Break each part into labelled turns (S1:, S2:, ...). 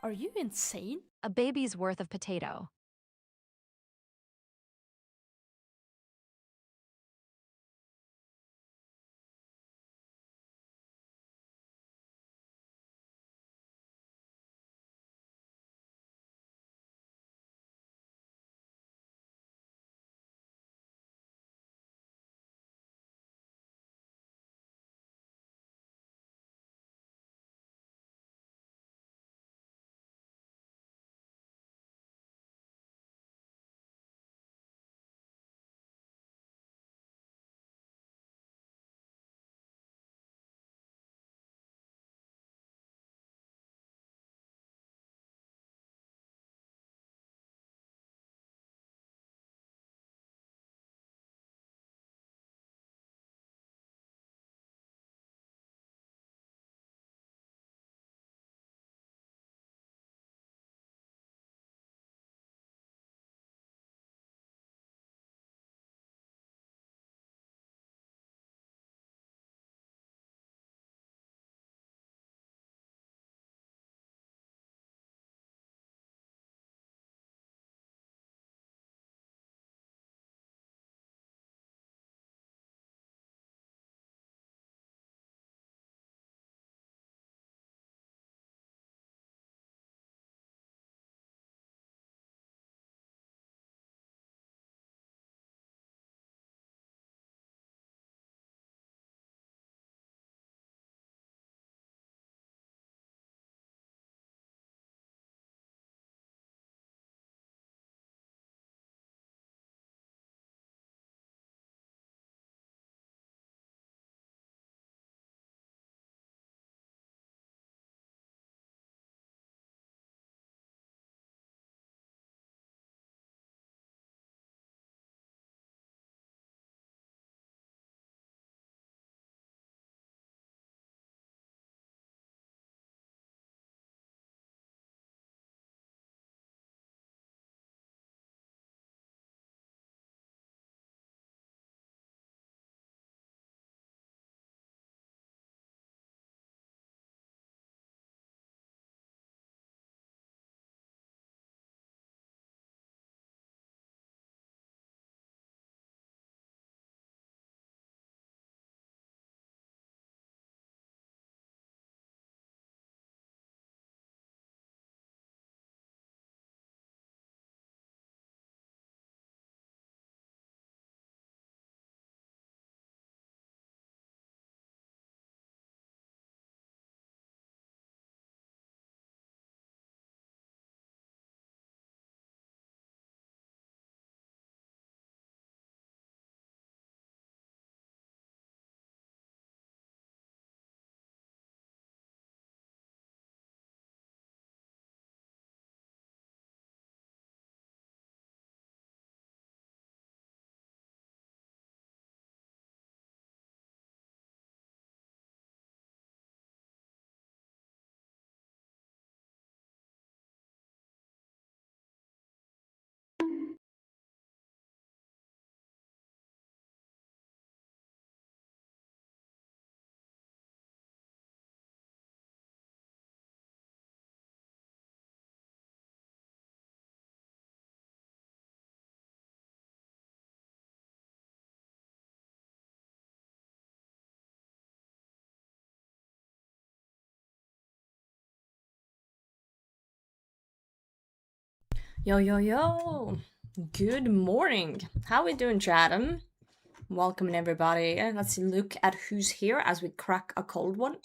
S1: Are you insane?
S2: A baby's worth of potato.
S1: Yo, yo, yo. Good morning. How we doing, Chatham? Welcome, everybody. Let's look at who's here as we crack a cold one.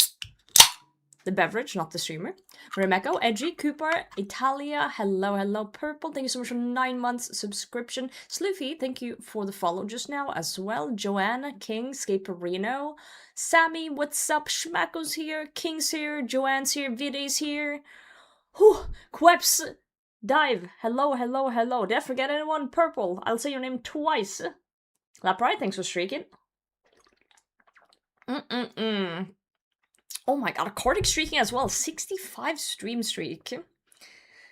S1: The beverage, not the streamer. Remeko, Edgy, Cooper, Italia, hello, hello. Purple, thank you so much for 9 months subscription. Sloofy, thank you for the follow just now as well. Joanna, King, Scaperino, Sammy, what's up? Schmacko's here, King's here, Joanne's here, Vidi's here. Whew, Queps, Dive, hello, hello, hello. Did I forget anyone? Purple, I'll say your name twice. Lapride, thanks for streaking. Oh my god, a Cordic streaking as well. 65 stream streak.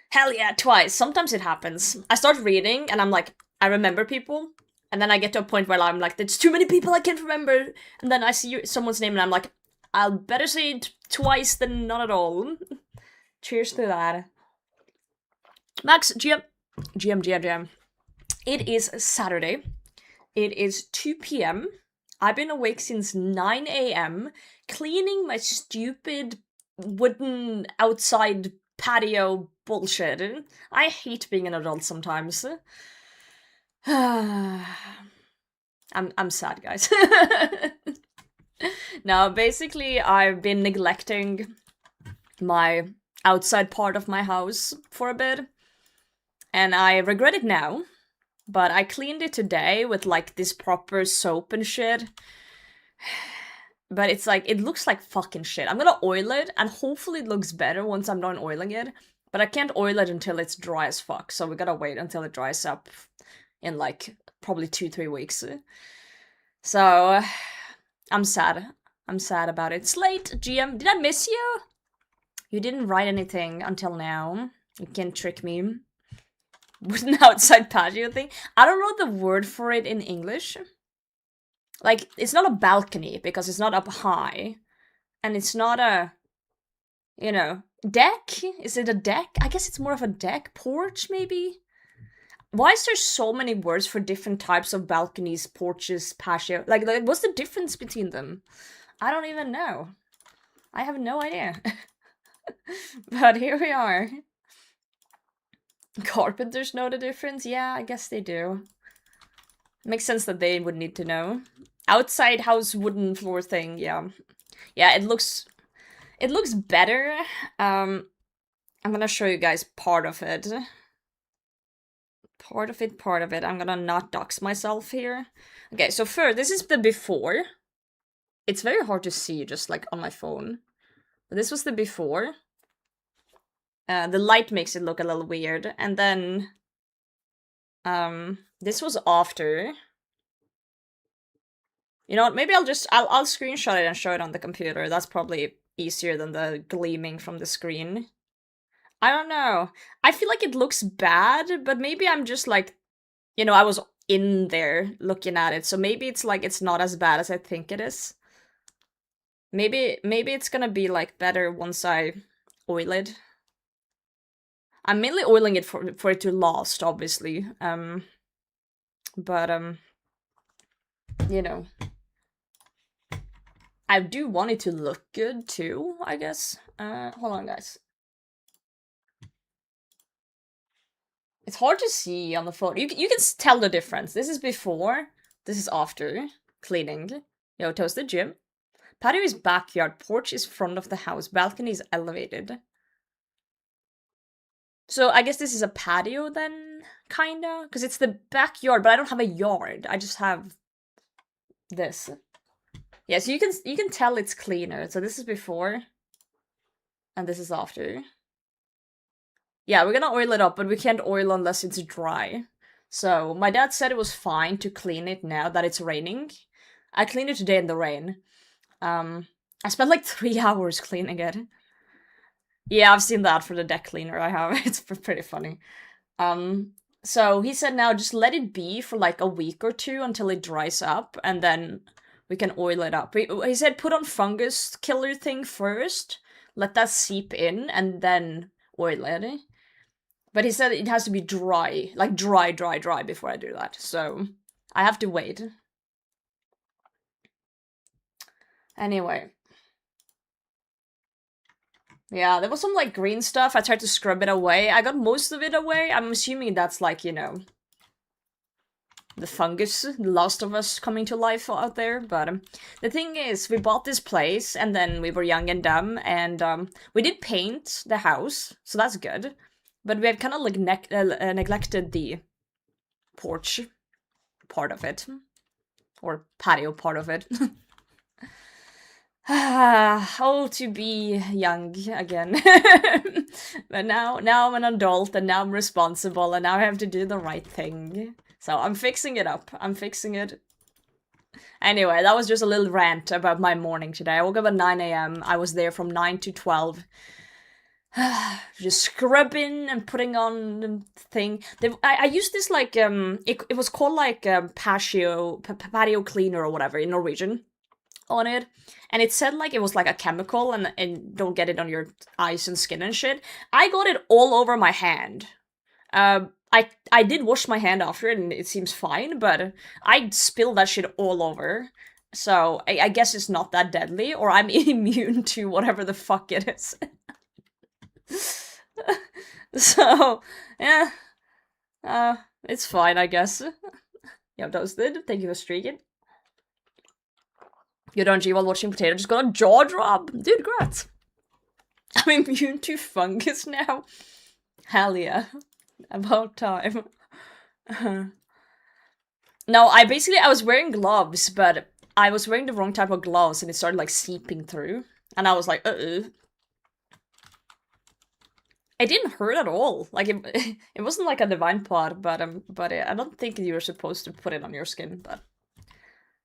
S1: Hell yeah, twice. Sometimes it happens. I start reading and I'm like, I remember people. And then I get to a point where I'm like, there's too many people I can't remember. And then I see someone's name and I'm like, I'll better say it twice than not at all. Cheers to that. Max, GM. It is Saturday. It is 2 p.m. I've been awake since 9 a.m. cleaning my stupid wooden outside patio bullshit. I hate being an adult sometimes. I'm sad, guys. Now, basically, I've been neglecting my outside part of my house for a bit, and I regret it now. But I cleaned it today with like this proper soap and shit. But it's like, it looks like fucking shit. I'm gonna oil it, and hopefully it looks better once I'm done oiling it. But I can't oil it until it's dry as fuck, so we gotta wait until it dries up in like probably 2-3 weeks. So I'm sad. I'm sad about it. It's late, GM. Did I miss you? You didn't write anything until now. You can't trick me. With an outside patio thing. I don't know the word for it in English. Like, it's not a balcony because it's not up high. And it's not a, you know, deck? Is it a deck? I guess it's more of a deck. Porch, maybe? Why is there so many words for different types of balconies, porches, patio? Like what's the difference between them? I don't even know. I have no idea. But here we are. Carpenters know the difference? Yeah, I guess they do. Makes sense that they would need to know. Outside house wooden floor thing, yeah. Yeah, it looks better. I'm gonna show you guys part of it. Part of it. I'm gonna not dox myself here. Okay, so first, this is the before. It's very hard to see just like on my phone. But this was the before. The light makes it look a little weird. And then this was after. You know what, maybe I'll screenshot it and show it on the computer. That's probably easier than the gleaming from the screen. I don't know. I feel like it looks bad, but maybe I'm just like, you know, I was in there looking at it, so maybe it's like it's not as bad as I think it is. Maybe it's gonna be like better once I oil it. I'm mainly oiling it for it to last, obviously. But you know, I do want it to look good too, I guess. Hold on, guys. It's hard to see on the phone. You can tell the difference. This is before. This is after cleaning. Yo, toasted gym. Patio is backyard. Porch is front of the house. Balcony is elevated. So I guess this is a patio then, kinda? Because it's the backyard, but I don't have a yard. I just have this. Yeah, so you can tell it's cleaner. So this is before, and this is after. Yeah, we're gonna oil it up, but we can't oil unless it's dry. So my dad said it was fine to clean it now that it's raining. I cleaned it today in the rain. I spent like 3 hours cleaning it. Yeah, I've seen that for the deck cleaner I have. It's pretty funny. So he said now just let it be for like a week or two until it dries up, and then we can oil it up. He said put on fungus killer thing first, let that seep in, and then oil it. But he said it has to be dry, like dry before I do that. So I have to wait. Anyway. Yeah, there was some like green stuff. I tried to scrub it away. I got most of it away. I'm assuming that's like, you know, the fungus, the Last of Us coming to life out there. But the thing is, we bought this place and then we were young and dumb, and we did paint the house, so that's good. But we have kind of like neglected the porch part of it, or patio part of it. Oh, to be young again. But now I'm an adult, and now I'm responsible, and now I have to do the right thing. So I'm fixing it up. I'm fixing it. Anyway, that was just a little rant about my morning today. I woke up at 9 a.m. I was there from 9 to 12. Just scrubbing and putting on the thing. I used this like, it was called like patio cleaner or whatever in Norwegian on it, and it said like it was like a chemical and don't get it on your eyes and skin and shit. I got it all over my hand. I did wash my hand after and it seems fine, but I spilled that shit all over. So I guess it's not that deadly, or I'm immune to whatever the fuck it is. So, yeah. It's fine, I guess. Yo, Toasted, thank you for streaking. You don't G while watching Potato just got a jaw drop. Dude, congrats. I'm immune to fungus now. Hell yeah. About time. No, I was wearing gloves, but I was wearing the wrong type of gloves and it started like seeping through. And I was like, uh-oh. It didn't hurt at all. Like, it wasn't like a divine pod, but I don't think you were supposed to put it on your skin, but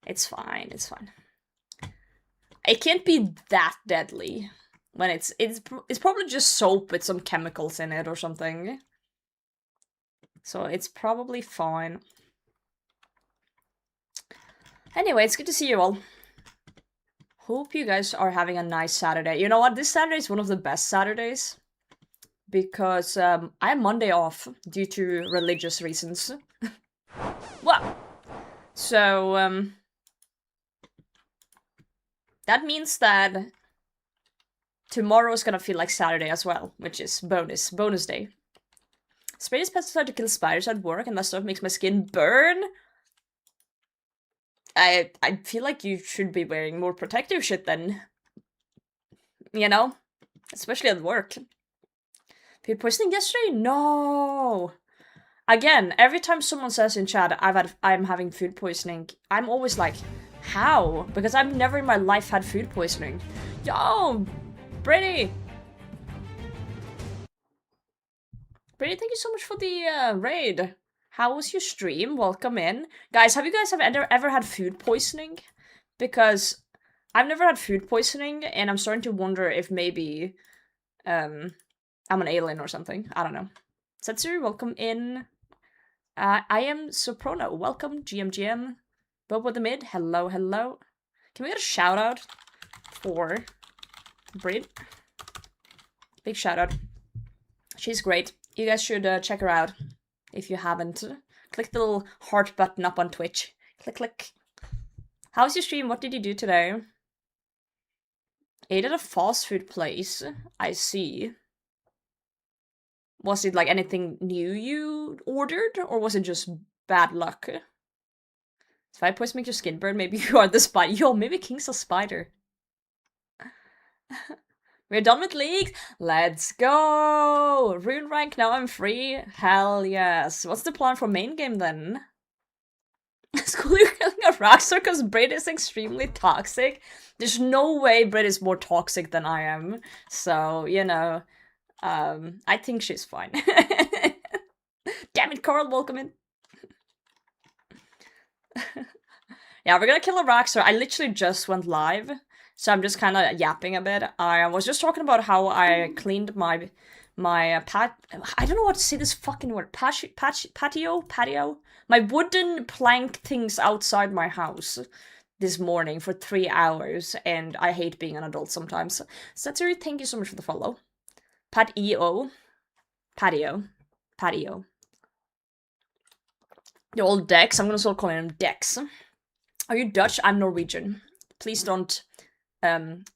S1: it's fine, it's fine. It can't be that deadly when it's probably just soap with some chemicals in it or something. So it's probably fine. Anyway, it's good to see you all. Hope you guys are having a nice Saturday. You know what? This Saturday is one of the best Saturdays. Because I have Monday off due to religious reasons. Well, so that means that tomorrow is gonna feel like Saturday as well, which is bonus day. Spray is pesticide to kill spiders at work, and that stuff makes my skin burn. I feel like you should be wearing more protective shit then. You know, especially at work. Food poisoning yesterday? No. Again, every time someone says in chat I'm having food poisoning, I'm always like, how? Because I've never in my life had food poisoning. Yo, Brady. Brady, thank you so much for the raid. How was your stream? Welcome in. Guys, have you guys ever had food poisoning? Because I've never had food poisoning, and I'm starting to wonder if maybe I'm an alien or something. I don't know. Setsuru, welcome in. I am Soprono. Welcome, GM. Bob with the mid. Hello, hello. Can we get a shout out for Brit? Big shout out. She's great. You guys should check her out if you haven't. Click the little heart button up on Twitch. Click, click. How's your stream? What did you do today? Ate at a fast food place. I see. Was it like anything new you ordered, or was it just bad luck? If I poison make your skin burn, maybe you are the spider. Yo, maybe King's a spider. We're done with leagues. Let's go! Rune rank, now I'm free. Hell yes. What's the plan for main game then? School, you're killing Araxxor because Brit is extremely toxic. There's no way Brit is more toxic than I am. So, you know, I think she's fine. Damn it, Carl, welcome in. Yeah, we're gonna kill Araxxor. I literally just went live, so I'm just kind of yapping a bit. I was just talking about how I cleaned my I don't know what to say this fucking word. Patio? My wooden plank things outside my house this morning for 3 hours, and I hate being an adult sometimes. Satsuri, thank you so much for the follow. Patio. The old Dex, I'm gonna start calling him Dex. Are you Dutch? I'm Norwegian. Please don't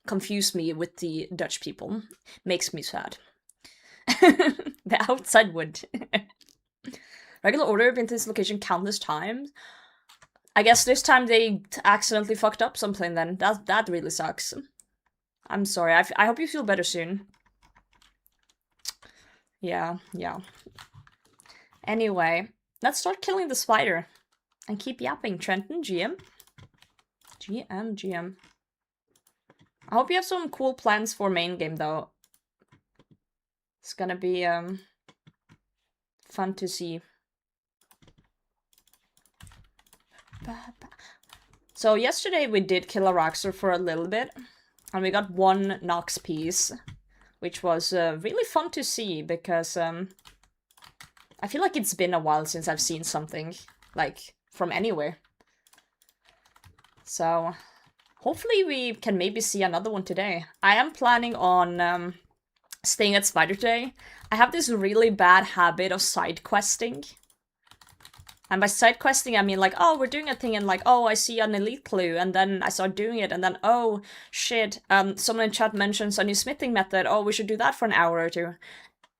S1: confuse me with the Dutch people. Makes me sad. The outside wood. Regular order, been to this location countless times. I guess this time they accidentally fucked up something then. That really sucks. I'm sorry. I hope you feel better soon. Yeah. Anyway, let's start killing the spider. And keep yapping, Trenton, GM. GM. I hope you have some cool plans for main game, though. It's gonna be, fun to see. So yesterday we did kill Araxxor for a little bit. And we got 1 Nox piece. Which was really fun to see, because I feel like it's been a while since I've seen something, like, from anywhere. So, hopefully we can maybe see another one today. I am planning on staying at Spider today. I have this really bad habit of side questing. And by side questing, I mean like, oh, we're doing a thing and like, oh, I see an elite clue, and then I start doing it, and then, oh, shit, someone in chat mentions a new smithing method, oh, we should do that for an hour or two.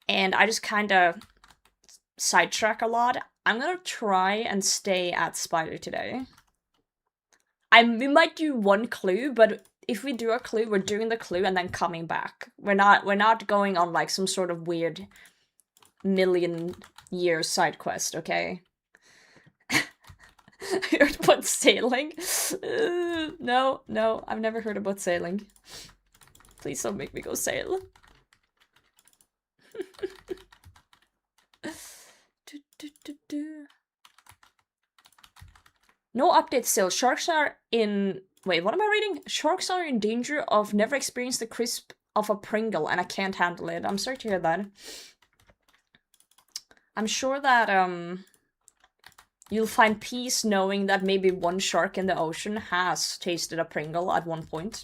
S1: And I just kind of sidetrack a lot. I'm gonna try and stay at Spider today. We might do one clue, but if we do a clue, we're doing the clue and then coming back. We're not going on like some sort of weird million-year side quest, okay? Heard about sailing? No, I've never heard about sailing. Please don't make me go sail. No updates still. Sharks are in... Wait, what am I reading? Sharks are in danger of never experiencing the crisp of a Pringle, and I can't handle it. I'm sorry to hear that. I'm sure that, you'll find peace knowing that maybe one shark in the ocean has tasted a Pringle at one point.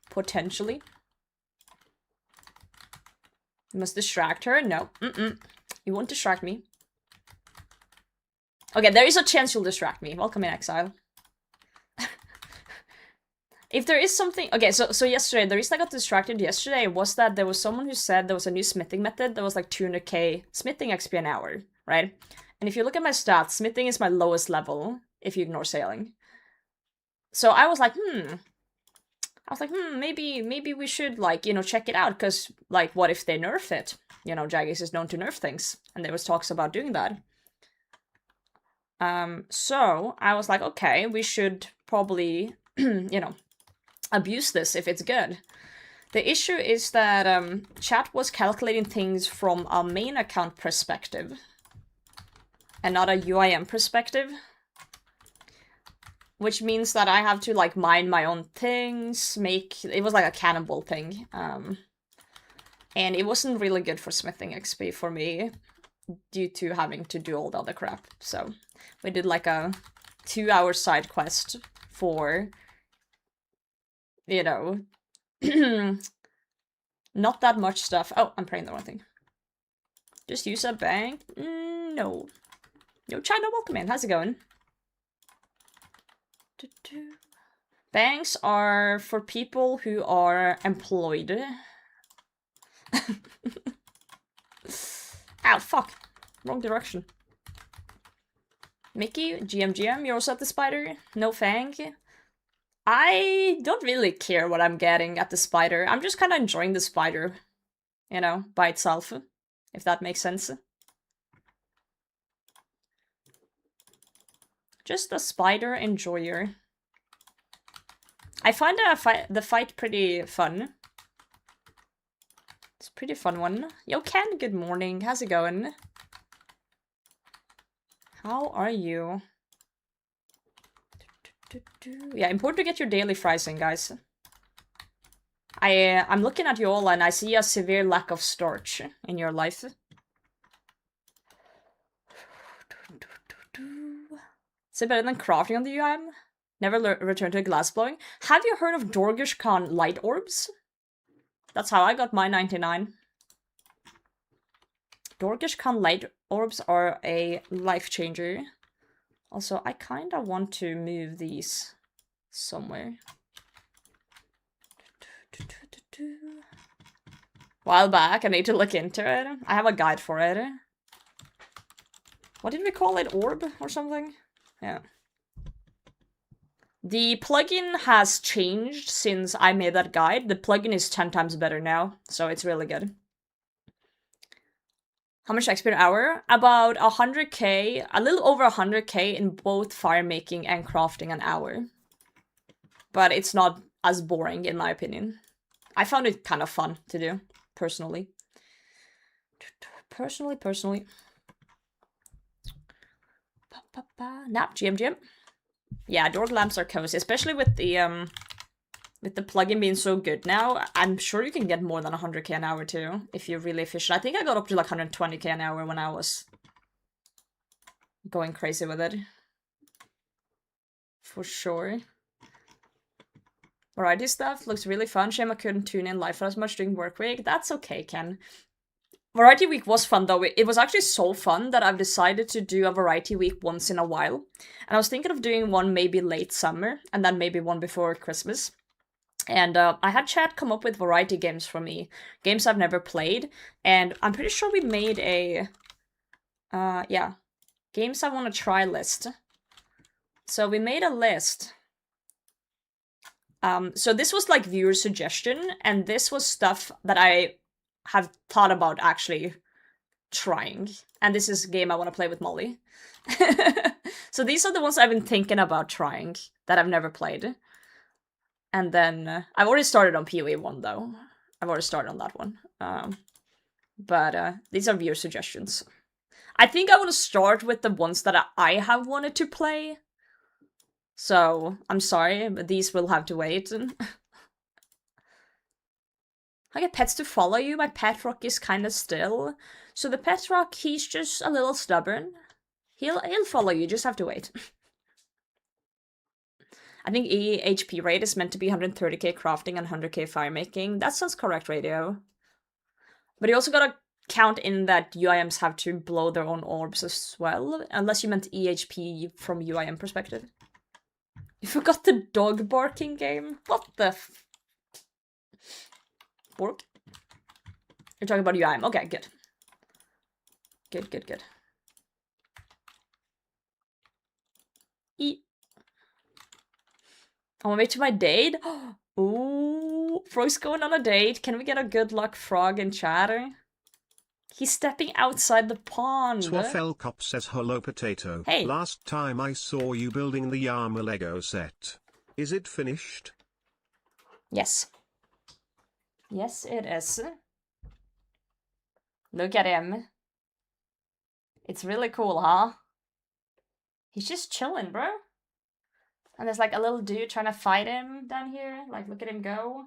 S1: Potentially. You must distract her? No. You won't distract me. Okay, there is a chance you'll distract me. Welcome in, Exile. If there is something... Okay, so yesterday, the reason I got distracted yesterday was that there was someone who said there was a new smithing method that was like 200k smithing XP an hour, right? And if you look at my stats, smithing is my lowest level, if you ignore sailing. So I was like, maybe we should, like, you know, check it out, because, like, what if they nerf it? You know, Jagex is known to nerf things, and there was talks about doing that. So I was like, okay, we should probably, you know, abuse this if it's good. The issue is that chat was calculating things from a main account perspective and not a UIM perspective, which means that I have to like mine my own things, it was like a cannonball thing, and it wasn't really good for smithing XP for me due to having to do all the other crap. So we did like a 2-hour side quest for, you know, not that much stuff. Oh, I'm praying the wrong thing. Just use a bank? No. Yo, China, welcome in. How's it going? Banks are for people who are employed. Ow, fuck. Wrong direction. Mickey, GM, you're also at the Spider? No Fang? I don't really care what I'm getting at the Spider. I'm just kind of enjoying the Spider, you know, by itself, if that makes sense. Just a Spider enjoyer. I find the fight pretty fun. It's a pretty fun one. Yo, Ken, good morning. How's it going? How are you? Yeah, important to get your daily fries in, guys. I'm looking at you all and I see a severe lack of starch in your life. Is it better than crafting on the UM? Never return to glass blowing. Have you heard of Dorgish Khan light orbs? That's how I got my 99. Dorgish Khan light orbs are a life changer. Also, I kind of want to move these somewhere. While back, I need to look into it. I have a guide for it. What did we call it? Orb or something? Yeah. The plugin has changed since I made that guide. The plugin is 10 times better now, so it's really good. How much XP per hour? About 100k, a little over 100k in both fire making and crafting an hour. But it's not as boring, in my opinion. I found it kind of fun to do, personally. Personally. Nap, GM. Yeah, door lamps are cozy, especially with the plugin being so good now. I'm sure you can get more than 100k an hour too, if you're really efficient. I think I got up to like 120k an hour when I was going crazy with it. For sure. Variety stuff looks really fun. Shame I couldn't tune in live for as much during work week. That's okay, Ken. Variety week was fun though. It was actually so fun that I've decided to do a variety week once in a while. And I was thinking of doing one maybe late summer and then maybe one before Christmas. And I had chat come up with variety games for me. Games I've never played. And I'm pretty sure we made a... yeah. Games I want to try list. So we made a list. So this was like viewer suggestion, and this was stuff that I have thought about actually trying. And this is a game I want to play with Molly. So these are the ones I've been thinking about trying that I've never played. And then I've already started on PoE 1 though. I've already started on that one. But these are viewer suggestions. I think I want to start with the ones that I have wanted to play. So, I'm sorry, but these will have to wait. I get pets to follow you. My pet rock is kind of still. So the pet rock, he's just a little stubborn. He'll follow you, just have to wait. I think HP rate is meant to be 130k crafting and 100k firemaking. That sounds correct, Radio. But you also gotta count in that UIMs have to blow their own orbs as well. Unless you meant EHP from UIM perspective. You forgot the dog barking game? What the Bork? You're talking about UIM. Okay, good. Good. On my way to my date? Ooh, Frog's going on a date. Can we get a good luck frog in chat? He's stepping outside the pond.
S3: Swaffel Cop says hello potato.
S1: Hey.
S3: Last time I saw you building the Yama Lego set. Is it finished?
S1: Yes. Yes, it is. Look at him. It's really cool, huh? He's just chilling, bro. And there's like a little dude trying to fight him down here. Like, look at him go.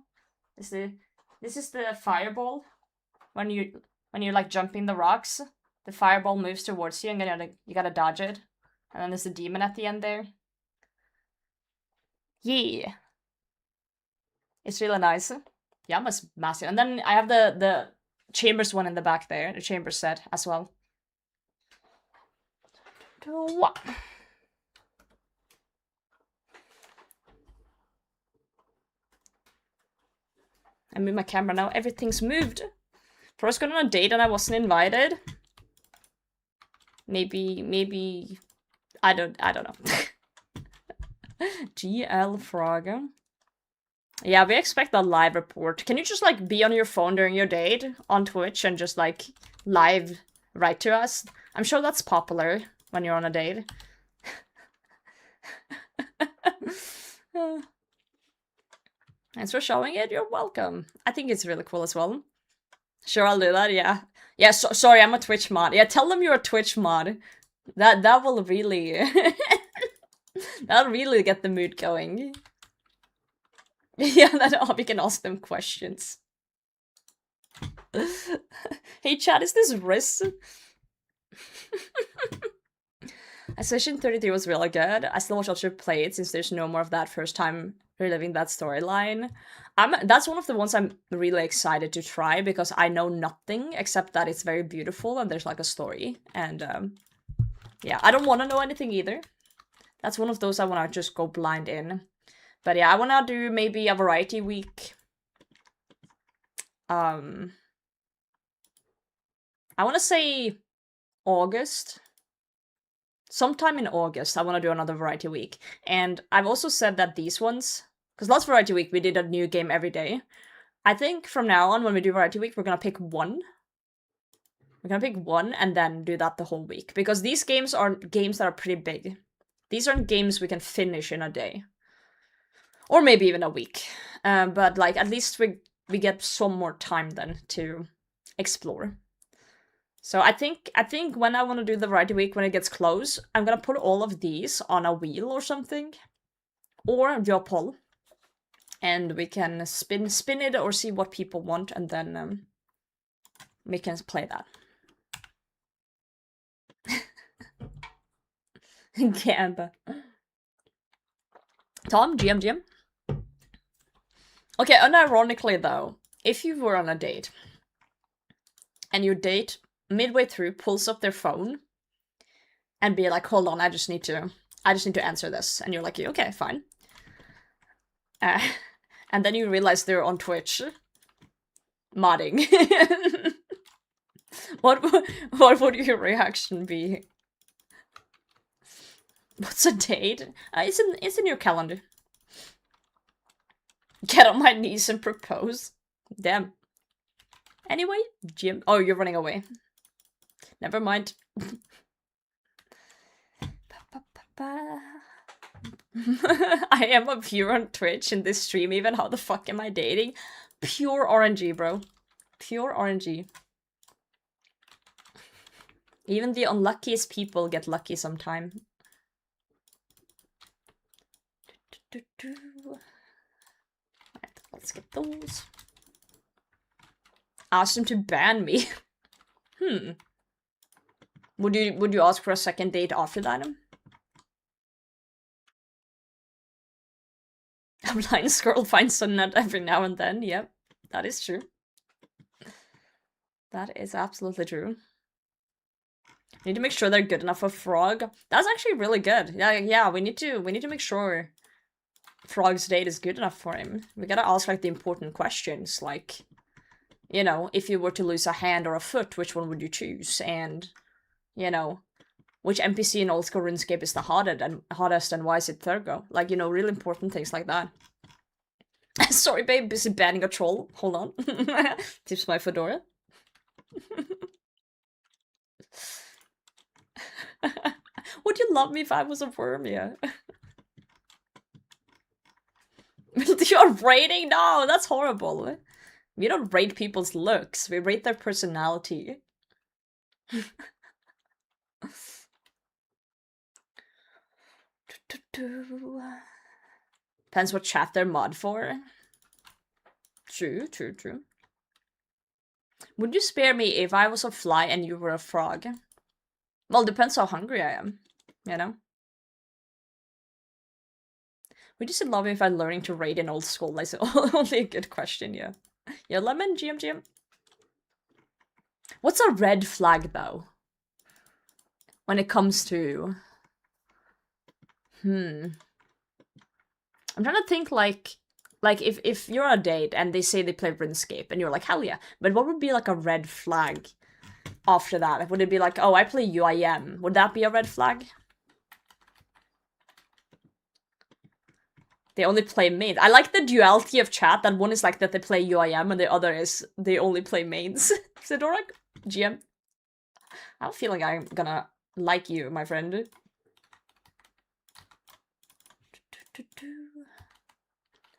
S1: This is the fireball. When you're like jumping the rocks, the fireball moves towards you and you gotta dodge it. And then there's a demon at the end there. Yeah. It's really nice. Yeah, it's massive. And then I have the chambers one in the back there, the chambers set as well. I move my camera now. Everything's moved. First got on a date and I wasn't invited. Maybe I don't know. GL Frog. Yeah, we expect a live report. Can you just like be on your phone during your date on Twitch and just like live write to us? I'm sure that's popular when you're on a date. Thanks for showing it. You're welcome. I think it's really cool as well. Sure, I'll do that. Yeah. Yeah. Sorry, I'm a Twitch mod. Yeah, tell them you're a Twitch mod. That will really that'll really get the mood going. Yeah, that we can ask them questions. Hey, chat, is this Riz? Session 33 was really good. I still wish I should play it since there's no more of that first time reliving that storyline. That's one of the ones I'm really excited to try because I know nothing except that it's very beautiful and there's like a story. And yeah, I don't want to know anything either. That's one of those I want to just go blind in. But yeah, I want to do maybe a variety week. I want to say August. Sometime in August, I want to do another variety week. And I've also said that these ones, because last variety week we did a new game every day. I think from now on, when we do variety week, we're going to pick one. We're going to pick one and then do that the whole week. Because these games are games that are pretty big. These aren't games we can finish in a day. Or maybe even a week. But like, at least we get some more time then to explore. So I think when I want to do the variety week, when it gets close, I'm gonna put all of these on a wheel or something. Or do a poll. And we can spin it or see what people want, and then we can play that. Gamba. Tom, GM. Okay, unironically though, if you were on a date and your date midway through pulls up their phone and be like, hold on, I just need to answer this, and you're like, okay, fine. And then you realize they're on Twitch modding. what would your reaction be? What's a date? It's in your calendar. Get on my knees and propose. Damn. Anyway, Jim. Oh, you're running away. Never mind. I am a viewer on Twitch in this stream even. How the fuck am I dating? Pure RNG, bro. Pure RNG. Even the unluckiest people get lucky sometime. Right, let's get those. Ask them to ban me. Would you ask for a second date after that? A blind squirrel finds sun nut every now and then. Yep, that is true. That is absolutely true. Need to make sure they're good enough for Frog. That's actually really good. Yeah, we need to make sure Frog's date is good enough for him. We gotta ask like the important questions, like, you know, if you were to lose a hand or a foot, which one would you choose? And, you know, which NPC in old school RuneScape is the hottest and why is it Thurgo? Like, you know, really important things like that. Sorry, babe, busy banning a troll. Hold on. Tips my fedora. Would you love me if I was a worm? Yeah. You're rating? No, that's horrible. We don't rate people's looks. We rate their personality. Depends what chat they're mod for. True. Would you spare me if I was a fly and you were a frog? Well, depends how hungry I am, you know? Would you still love me if I'm learning to raid in old school? That's only a good question, yeah. Yeah, lemon, GM. What's a red flag, though? When it comes to... I'm trying to think, like if you're on a date and they say they play RuneScape and you're like, hell yeah. But what would be like a red flag after that? Would it be like, oh, I play UIM? Would that be a red flag? They only play mains. I like the duality of chat. That one is like that they play UIM and the other is they only play mains. Sidorak? GM? I have a feeling I'm gonna like you, my friend.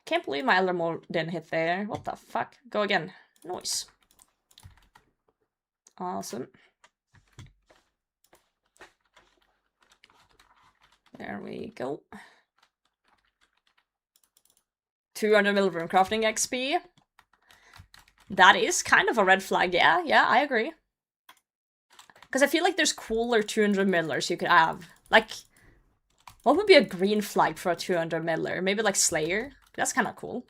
S1: Can't believe my Elder Mole didn't hit there. What the fuck? Go again. Nice. Awesome. There we go. 200 milligram crafting XP. That is kind of a red flag. Yeah, I agree. Because I feel like there's cooler 200 millers you could have. Like, what would be a green flag for a 200 miller? Maybe like Slayer? That's kind of cool.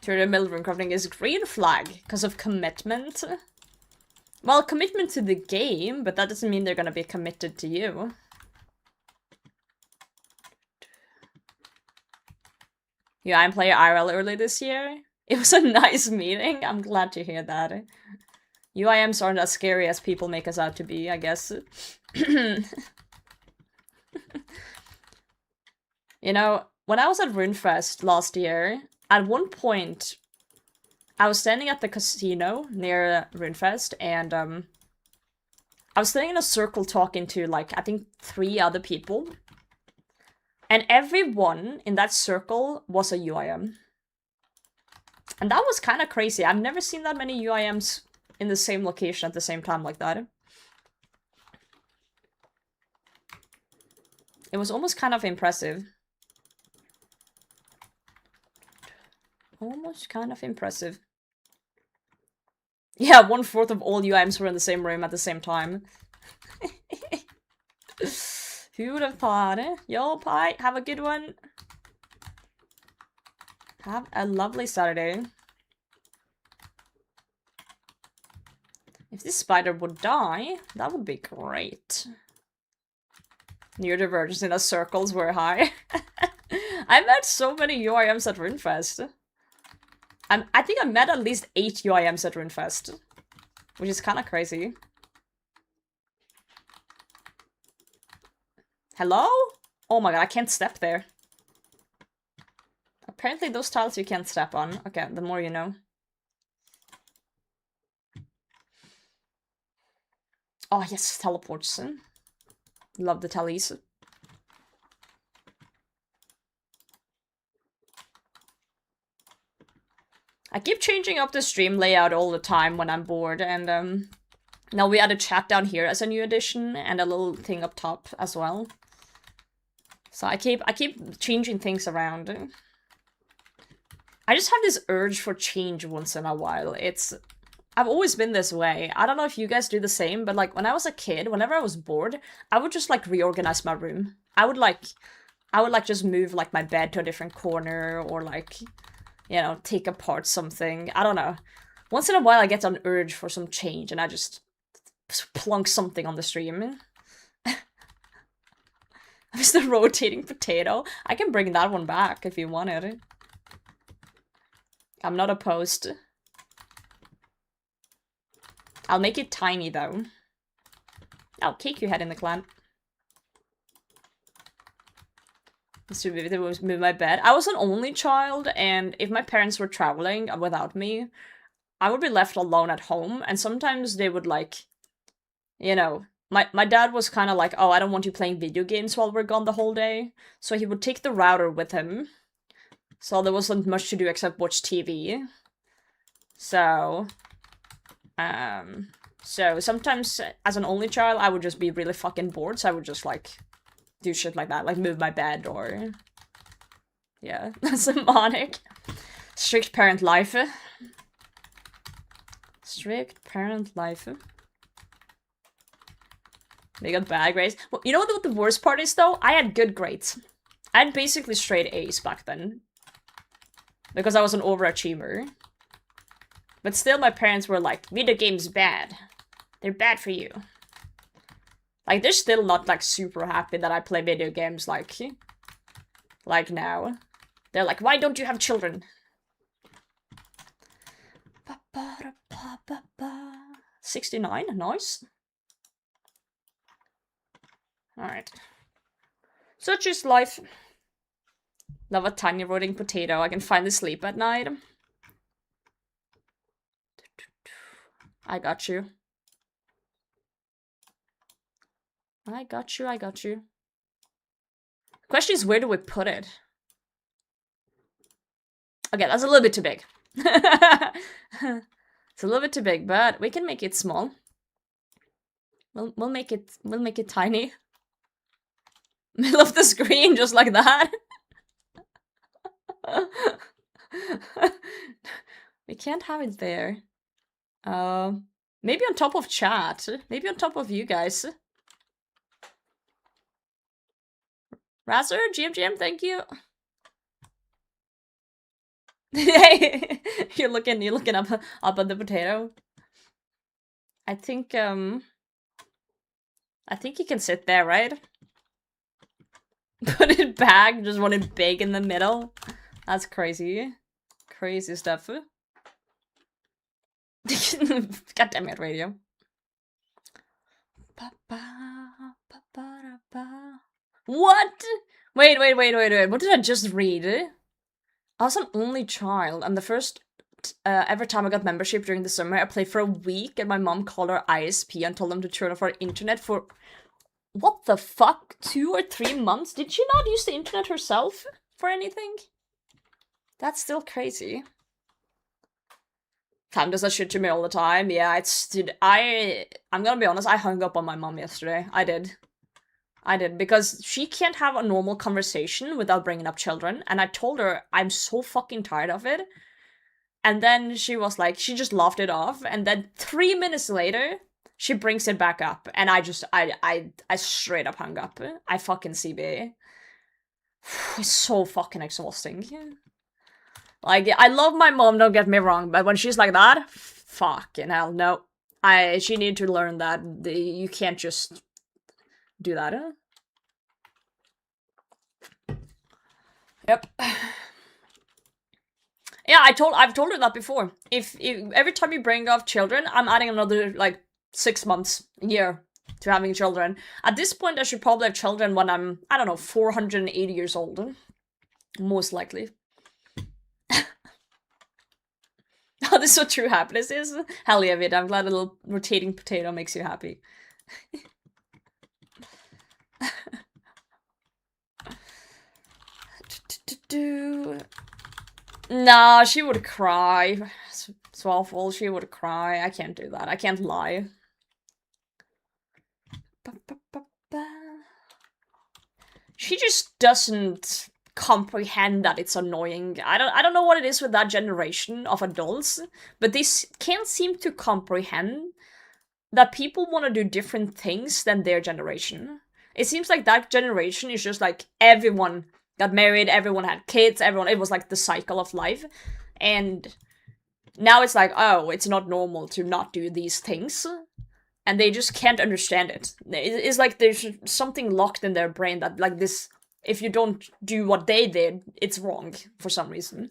S1: The Milburn crafting is green flag because of commitment. Well, commitment to the game, but that doesn't mean they're gonna be committed to you. Yeah, I'm playing IRL early this year. It was a nice meeting. I'm glad to hear that. UIMs aren't as scary as people make us out to be, I guess. You know, when I was at RuneFest last year, at one point, I was standing at the casino near RuneFest, and I was standing in a circle talking to, like, I think 3 other people. And everyone in that circle was a UIM. And that was kind of crazy. I've never seen that many UIMs in the same location at the same time like that. It was almost kind of impressive. Almost kind of impressive. Yeah, 1/4 of all UIMs were in the same room at the same time. Who would have thought, eh? Yo, Pie, have a good one. Have a lovely Saturday. If this spider would die, that would be great. Neurodivergence in the circles were high. I met so many UIMs at Runefest. I think I met at least 8 UIMs at Runefest. Which is kind of crazy. Hello? Oh my god, I can't step there. Apparently those tiles you can't step on. Okay, the more you know. Oh yes, teleports. Love the tellies. I keep changing up the stream layout all the time when I'm bored, and now we added chat down here as a new addition and a little thing up top as well. So I keep changing things around. I just have this urge for change once in a while. I've always been this way. I don't know if you guys do the same, but like when I was a kid, whenever I was bored, I would just like reorganize my room. I would just move like my bed to a different corner or like, you know, take apart something. I don't know. Once in a while I get an urge for some change and I just plunk something on the stream. Mr. Rotating Potato. I can bring that one back if you want it. I'm not opposed. I'll make it tiny though. I'll kick your head in the clan. Move my bed. I was an only child, and if my parents were traveling without me, I would be left alone at home, and sometimes they would like, you know, my dad was kind of like, oh, I don't want you playing video games while we're gone the whole day, so he would take the router with him, so there wasn't much to do except watch TV. So sometimes as an only child, I would just be really fucking bored, so I would just like do shit like that, like move my bed or... Yeah, that's demonic. Strict parent life. Strict parent life. They got bad grades. Well, you know what the worst part is though? I had good grades. I had basically straight A's back then. Because I was an overachiever. But still my parents were like, video games bad. They're bad for you. Like, they're still not, like, super happy that I play video games, like now. They're like, why don't you have children? 69, nice. Alright. Such is life. Love a tiny rotting potato. I can finally sleep at night. I got you. I got you, I got you. Question is, where do we put it? Okay, that's a little bit too big. It's a little bit too big, but we can make it small. We'll make it tiny. Middle of the screen, just like that. We can't have it there. Maybe on top of chat. Maybe on top of you guys. Razor, GM, thank you. Hey, you're looking up at the potato. I think you can sit there, right? Put it back, just want it big in the middle. That's crazy. Crazy stuff. God damn it, radio. What? Wait. What did I just read? I was an only child, and the first ever time I got membership during the summer, I played for a week, and my mom called our ISP and told them to turn off our internet for... What the fuck? 2 or 3 months? Did she not use the internet herself for anything? That's still crazy. Cam does that shit to me all the time. Yeah, dude, I'm gonna be honest, I hung up on my mom yesterday. I did, because she can't have a normal conversation without bringing up children, and I told her I'm so fucking tired of it. And then she was like, she just laughed it off. And then 3 minutes later, she brings it back up. And I straight up hung up. I fucking CB. It's so fucking exhausting. Like, I love my mom, don't get me wrong. But when she's like that, fucking hell, no. She need to learn that you can't just do that. Yep. Yeah, I've told her that before. If every time you bring up children, I'm adding another like 6 months, a year to having children. At this point, I should probably have children when I'm, I don't know, 480 years old. Most likely. Oh, this is what true happiness is? Hell yeah, Vid, I'm glad a little rotating potato makes you happy. Nah, she would cry. It's awful, she would cry. I can't do that. I can't lie. She just doesn't comprehend that it's annoying. I don't know what it is with that generation of adults, but they can't seem to comprehend that people want to do different things than their generation. It seems like that generation is just like everyone got married, everyone had kids, it was like the cycle of life. And now it's like, oh, it's not normal to not do these things. And they just can't understand it. It's like there's something locked in their brain that like this, if you don't do what they did, it's wrong for some reason.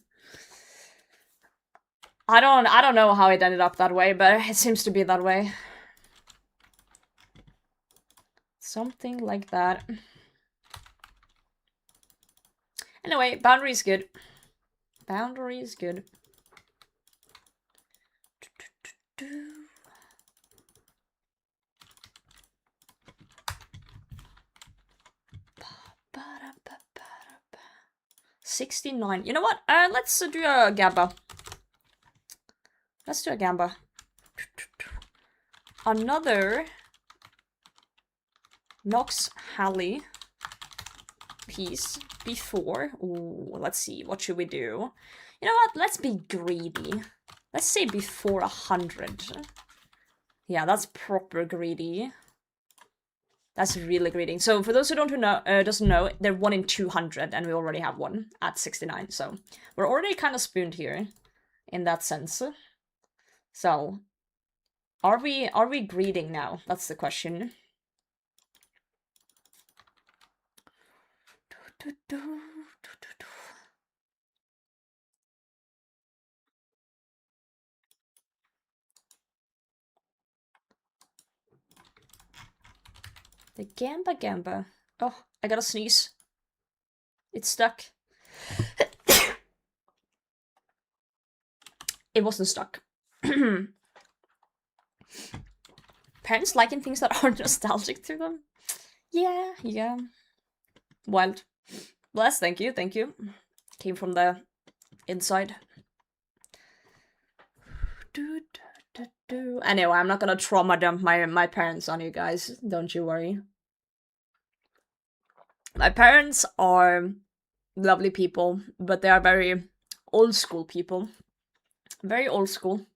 S1: I don't know how it ended up that way, but it seems to be that way. Something like that. Anyway, boundary is good. Boundary is good. $69. You know what? Let's do a gamba. Let's do a gamba. Another Nox Hally piece before. Ooh, let's see. What should we do? You know what? Let's be greedy. Let's say before 100. Yeah, that's proper greedy. That's really greedy. So for those who doesn't know, they're 1 in 200, and we already have one at 69. So we're already kind of spooned here, in that sense. So are we greeding now? That's the question. The gamba. Oh, I gotta sneeze. It's stuck. It wasn't stuck. Parents liking things that are nostalgic to them? Yeah. Wild. Bless, thank you. Came from the inside. Anyway, I'm not gonna trauma dump my parents on you guys, don't you worry. My parents are lovely people, but they are very old school people. Very old school.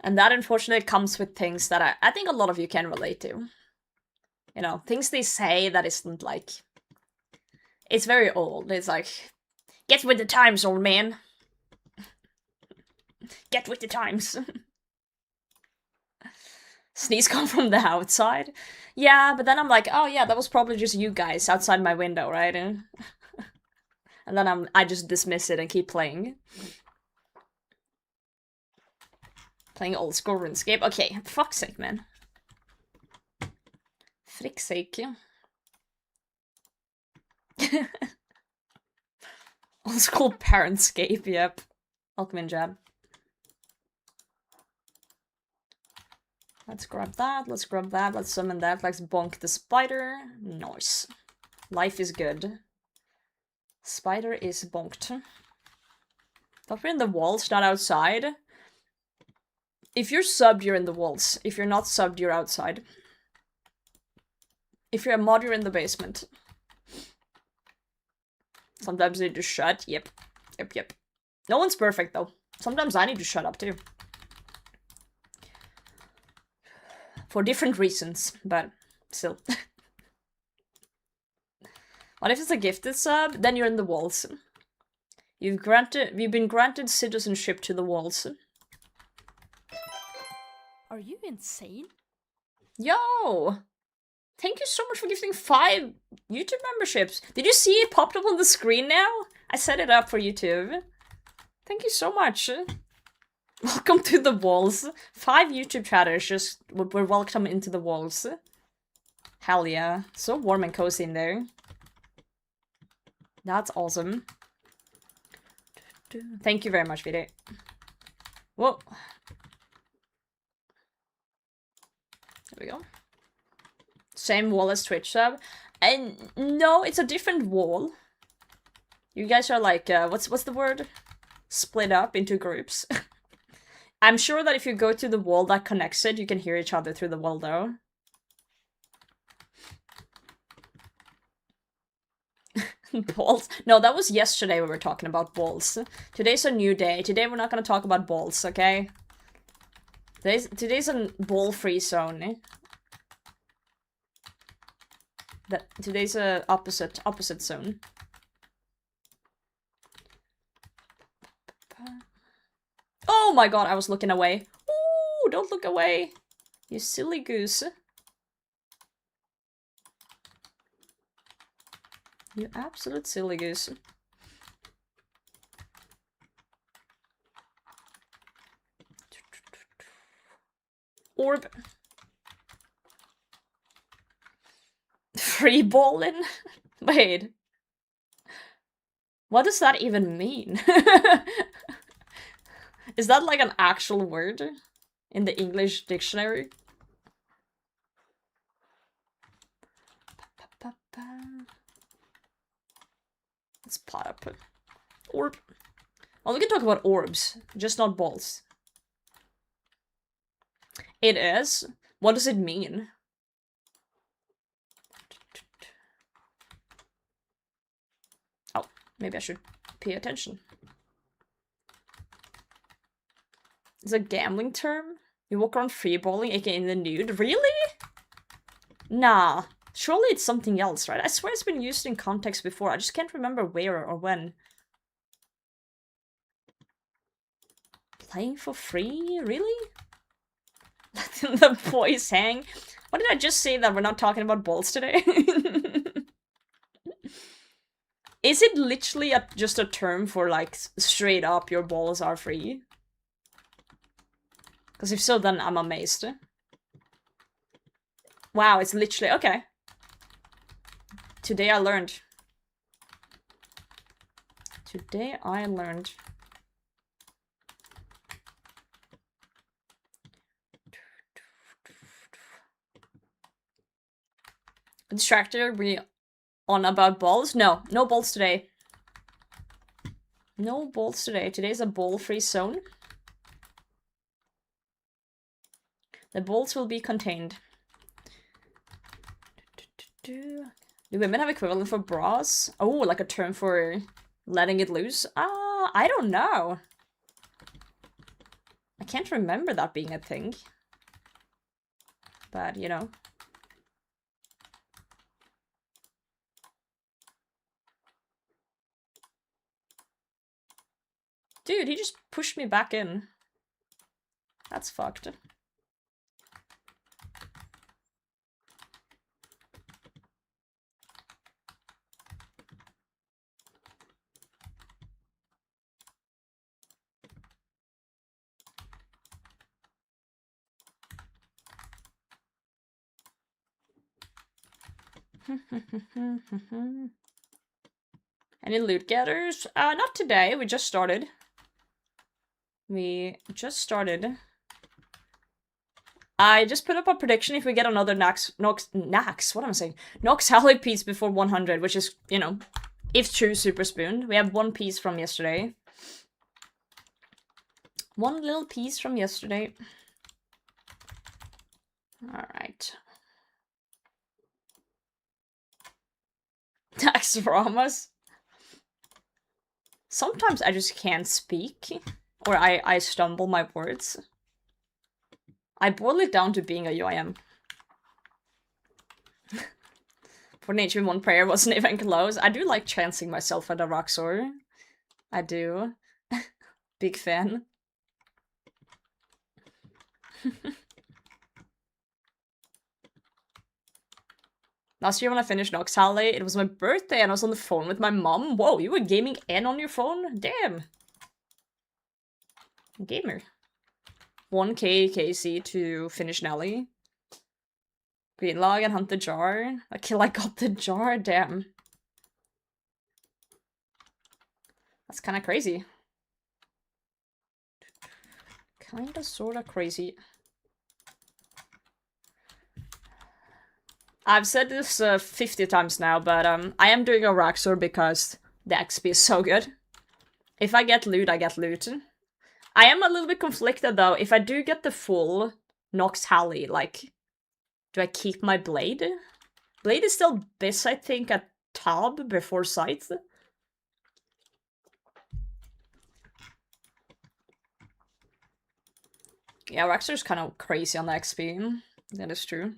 S1: And that unfortunately comes with things that I think a lot of you can relate to. You know, things they say that isn't like... It's very old. It's like, get with the times, old man. Get with the times. Sneeze come from the outside. Yeah, but then I'm like, oh yeah, that was probably just you guys outside my window, right? And then I just dismiss it and keep playing. Playing old school Runescape. Okay, for fuck's sake, man. Frick's sake. Old school parentscape, yep. Welcome in, Jab. Let's grab that, let's summon that, let's bonk the spider. Nice. Life is good. Spider is bonked. But we're in the walls, not outside. If you're subbed, you're in the walls. If you're not subbed, you're outside. If you're a mod, you're in the basement. Sometimes they just shut. Yep. No one's perfect, though. Sometimes I need to shut up, too. For different reasons, but still. What if it's a gifted sub? Then you're in the walls. You've been granted citizenship to the walls. Are you insane? Yo! Thank you so much for gifting 5 YouTube memberships. Did you see it popped up on the screen now? I set it up for YouTube. Thank you so much. Welcome to the walls. 5 YouTube chatters just were welcome into the walls. Hell yeah. So warm and cozy in there. That's awesome. Thank you very much, Vide. Whoa. There we go. Same wall as Twitch sub. And no, it's a different wall. You guys are like, what's the word? Split up into groups. I'm sure that if you go to the wall that connects it, you can hear each other through the wall though. Balls? No, that was yesterday we were talking about balls. Today's a new day. Today we're not gonna talk about balls, okay? Today's a ball-free zone. Today's a opposite zone. Oh my god, I was looking away. Ooh, don't look away. You silly goose. You absolute silly goose. Orb. Free balling? Wait. What does that even mean? Is that like an actual word in the English dictionary? Let's pot up. Orb. Well, we can talk about orbs, just not balls. It is? What does it mean? Oh, maybe I should pay attention. It's a gambling term? You walk around freeballing, aka in the nude? Really? Nah. Surely it's something else, right? I swear it's been used in context before. I just can't remember where or when. Playing for free? Really? Letting the boys hang? What did I just say that we're not talking about balls today? Is it literally just a term for like straight up your balls are free? Because if so, then I'm amazed. Wow, it's literally... Okay. Today I learned. Today I learned. Distracted, we on about balls? No, no balls today. No balls today. Today's a ball-free zone. The balls will be contained. Do women have equivalent for bras? Oh, like a term for letting it loose? I don't know. I can't remember that being a thing. But, you know. Dude, he just pushed me back in. That's fucked. Any loot getters? Not today. We just started. I just put up a prediction if we get another Nox, what am I saying? Nox Hally piece before 100, which is, you know, if true, super spoon. We have 1 piece from yesterday. 1 little piece from yesterday. Alright. Tax Ramas. Sometimes I just can't speak, or I stumble my words. I boil it down to being a UIM. For nature in one prayer wasn't even close. I do like chancing myself at Araxxor. I do. Big fan. Last year when I finished Nox Hally, it was my birthday and I was on the phone with my mom. Whoa, you were gaming and on your phone? Damn. Gamer. 1k KC to finish Nelly. Green log and hunt the jar. I got the jar, damn. That's kinda crazy. Kinda sorta crazy. I've said this 50 times now, but I am doing Araxxor because the XP is so good. If I get loot, I get loot. I am a little bit conflicted though. If I do get the full Nox Hally, like, do I keep my blade? Blade is still bis, I think, at tab before scythe. Yeah, Araxxor's kind of crazy on the XP. That is true.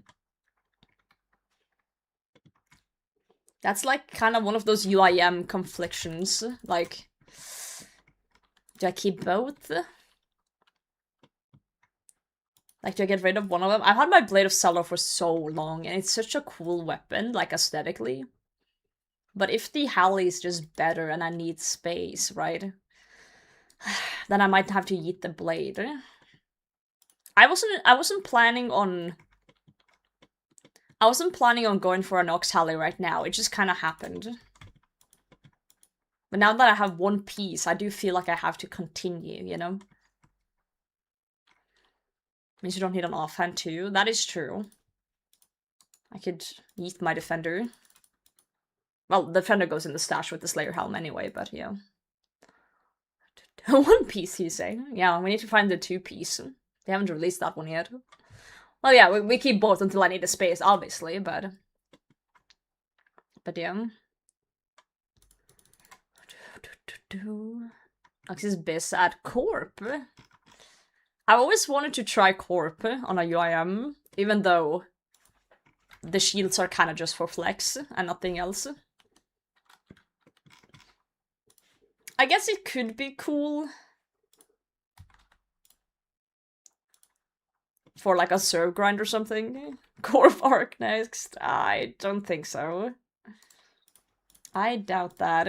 S1: That's like kind of one of those UIM conflictions. Like, do I keep both? Like, do I get rid of one of them? I've had my Blade of Cellar for so long, and it's such a cool weapon, like, aesthetically. But if the Hally is just better and I need space, right? Then I might have to eat the blade. I wasn't planning on going for a Nox Hally right now. It just kind of happened. But now that I have one piece, I do feel like I have to continue, you know? Means you don't need an offhand too. That is true. I could eat my defender. Well, the defender goes in the stash with the Slayer helm anyway, but yeah. One piece, you say? Yeah, we need to find the 2-piece. They haven't released that one yet. Well, yeah, we keep both until I need a space, obviously, but yeah. Noxious Bis at Corp. I always wanted to try Corp on a UIM, even though the shields are kind of just for flex and nothing else. I guess it could be cool for like a serve grind or something. Corp arc next? I don't think so. I doubt that.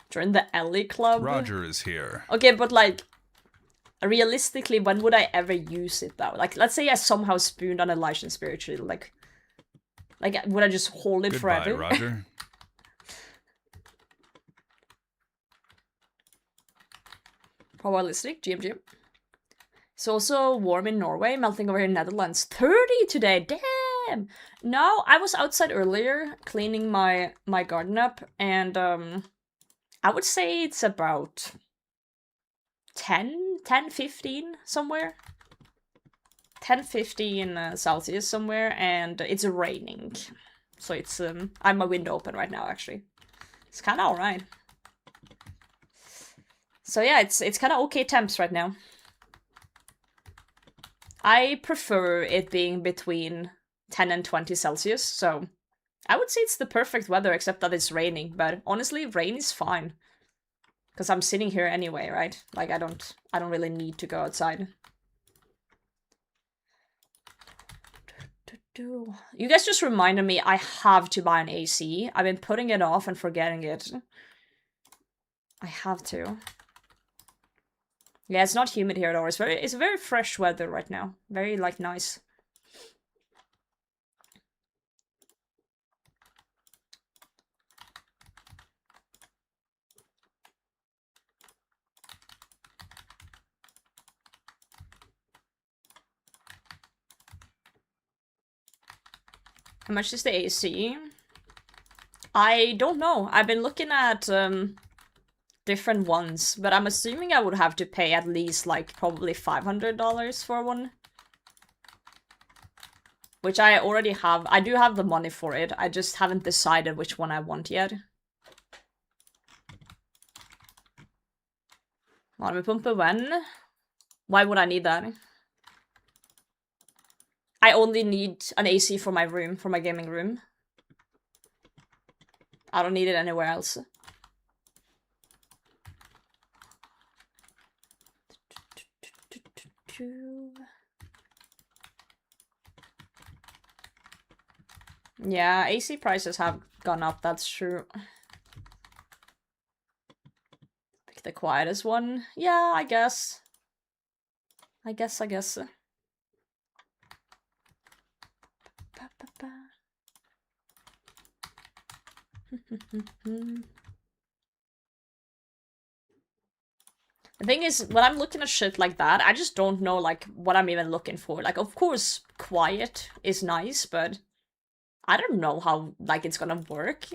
S1: Join the Ellie Club?
S4: Roger is here.
S1: Okay, but like, realistically, when would I ever use it though? Like, let's say I somehow spooned on Elysian Spiritual, like would I just hold it
S4: Goodbye,
S1: forever?
S4: Roger.
S1: Probabilistic, GMG. It's also warm in Norway, melting over in Netherlands. 30 today, damn! No, I was outside earlier, cleaning my garden up, and I would say it's about 10, 15 somewhere. 10, 15 Celsius somewhere, and it's raining. So it's, I have my window open right now, actually. It's kind of alright. So yeah, it's kind of okay temps right now. I prefer it being between 10 and 20 Celsius, so I would say it's the perfect weather, except that it's raining, but honestly, rain is fine. Because I'm sitting here anyway, right? Like, I don't really need to go outside. You guys just reminded me I have to buy an AC. I've been putting it off and forgetting it. I have to. Yeah, it's not humid here at all. It's very fresh weather right now. Very, like, nice. How much is the AC? I don't know. I've been looking at different ones, but I'm assuming I would have to pay at least like probably $500 for one. which I already have. I do have the money for it. I just haven't decided which one I want yet. Varmepumpe when? Why would I need that? I only need an AC for my room, for my gaming room. I don't need it anywhere else. Yeah, AC prices have gone up, that's true. Pick the quietest one. Yeah, I guess. I guess. The thing is, when I'm looking at shit like that, I just don't know, like, what I'm even looking for. Like, of course, quiet is nice, but I don't know how, like, it's gonna work.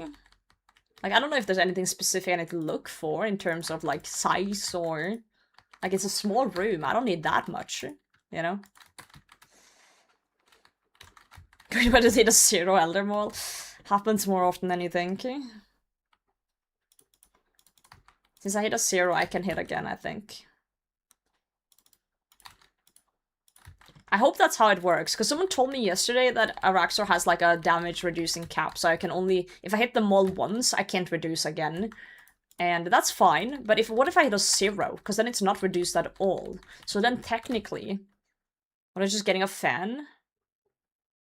S1: Like, I don't know if there's anything specific I need to look for in terms of, like, size or... Like, it's a small room. I don't need that much, you know? Going to hit a 0 Elder Mall happens more often than you think. Since I hit a 0, I can hit again, I think. I hope that's how it works, because someone told me yesterday that Araxxor has like a damage reducing cap, so I can only... If I hit the mall once, I can't reduce again. And that's fine, but what if I hit a 0? Because then it's not reduced at all. So then technically... What, I'm just getting a fan?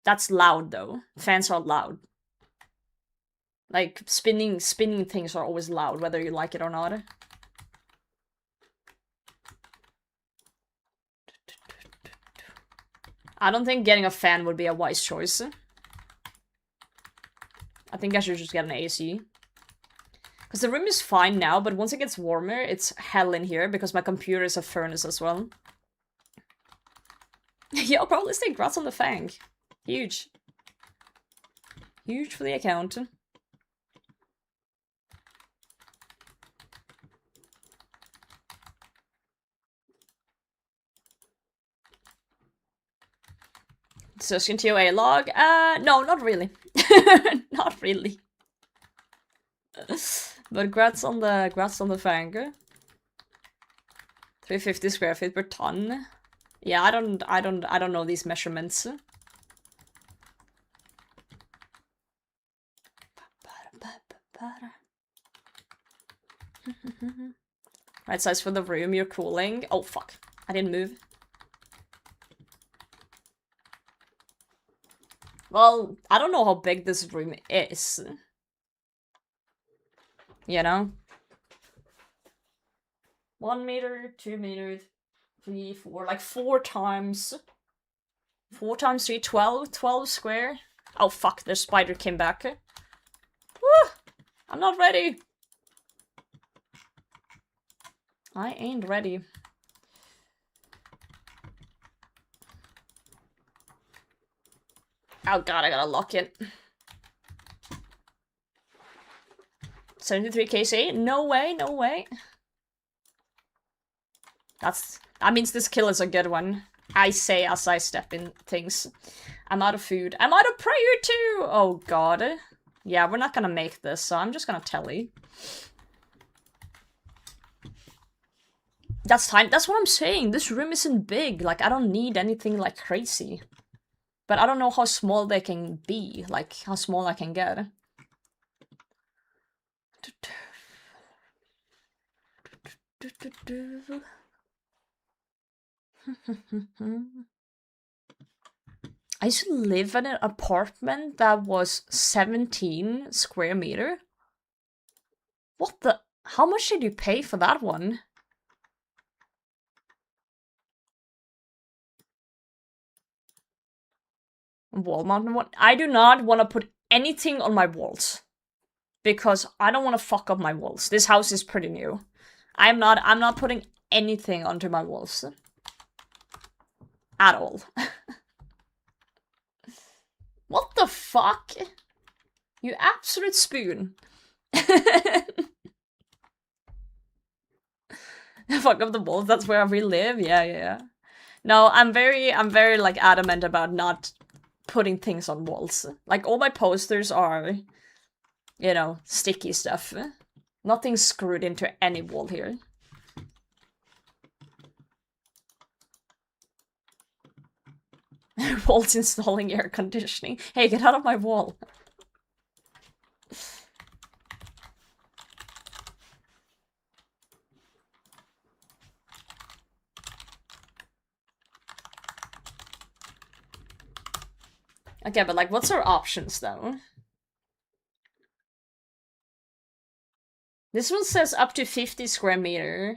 S1: That's loud though. Fans are loud. Like, spinning things are always loud, whether you like it or not. I don't think getting a fan would be a wise choice. I think I should just get an AC. Because the room is fine now, but once it gets warmer, it's hell in here, because my computer is a furnace as well. Yeah, I'll probably say grats on the fang. Huge. Huge for the account. Suskin TOA log? No, not really. Not really. But grats on the fang. 350 square feet per ton. Yeah, I don't know these measurements. Right size for the room, you're cooling. Oh fuck, I didn't move. Well, I don't know how big this room is. You know? 1 meter, 2 meters, 3, 4, like 4 times 3, 12 square. Oh fuck, the spider came back. Woo! I'm not ready. I ain't ready. Oh god, I gotta lock it. 73 KC? No way, no way. That means this kill is a good one. I say as I step in things. I'm out of food. I'm out of prayer too! Oh god. Yeah, we're not gonna make this, so I'm just gonna tell you. That's tiny. That's what I'm saying. This room isn't big. Like, I don't need anything like crazy. But I don't know how small they can be. Like, how small I can get. I used to live in an apartment that was 17 square meter. What the? How much did you pay for that one? Wall mountain one. I do not want to put anything on my walls. Because I don't want to fuck up my walls. This house is pretty new. I'm not putting anything onto my walls. At all. What the fuck? You absolute spoon. Fuck up the walls, that's where we live? Yeah. No, I'm very like adamant about not putting things on walls. Like, all my posters are, you know, sticky stuff. Nothing screwed into any wall here. Walls installing air conditioning. Hey, get out of my wall. Okay, but like, what's our options though? This one says up to 50 square meter.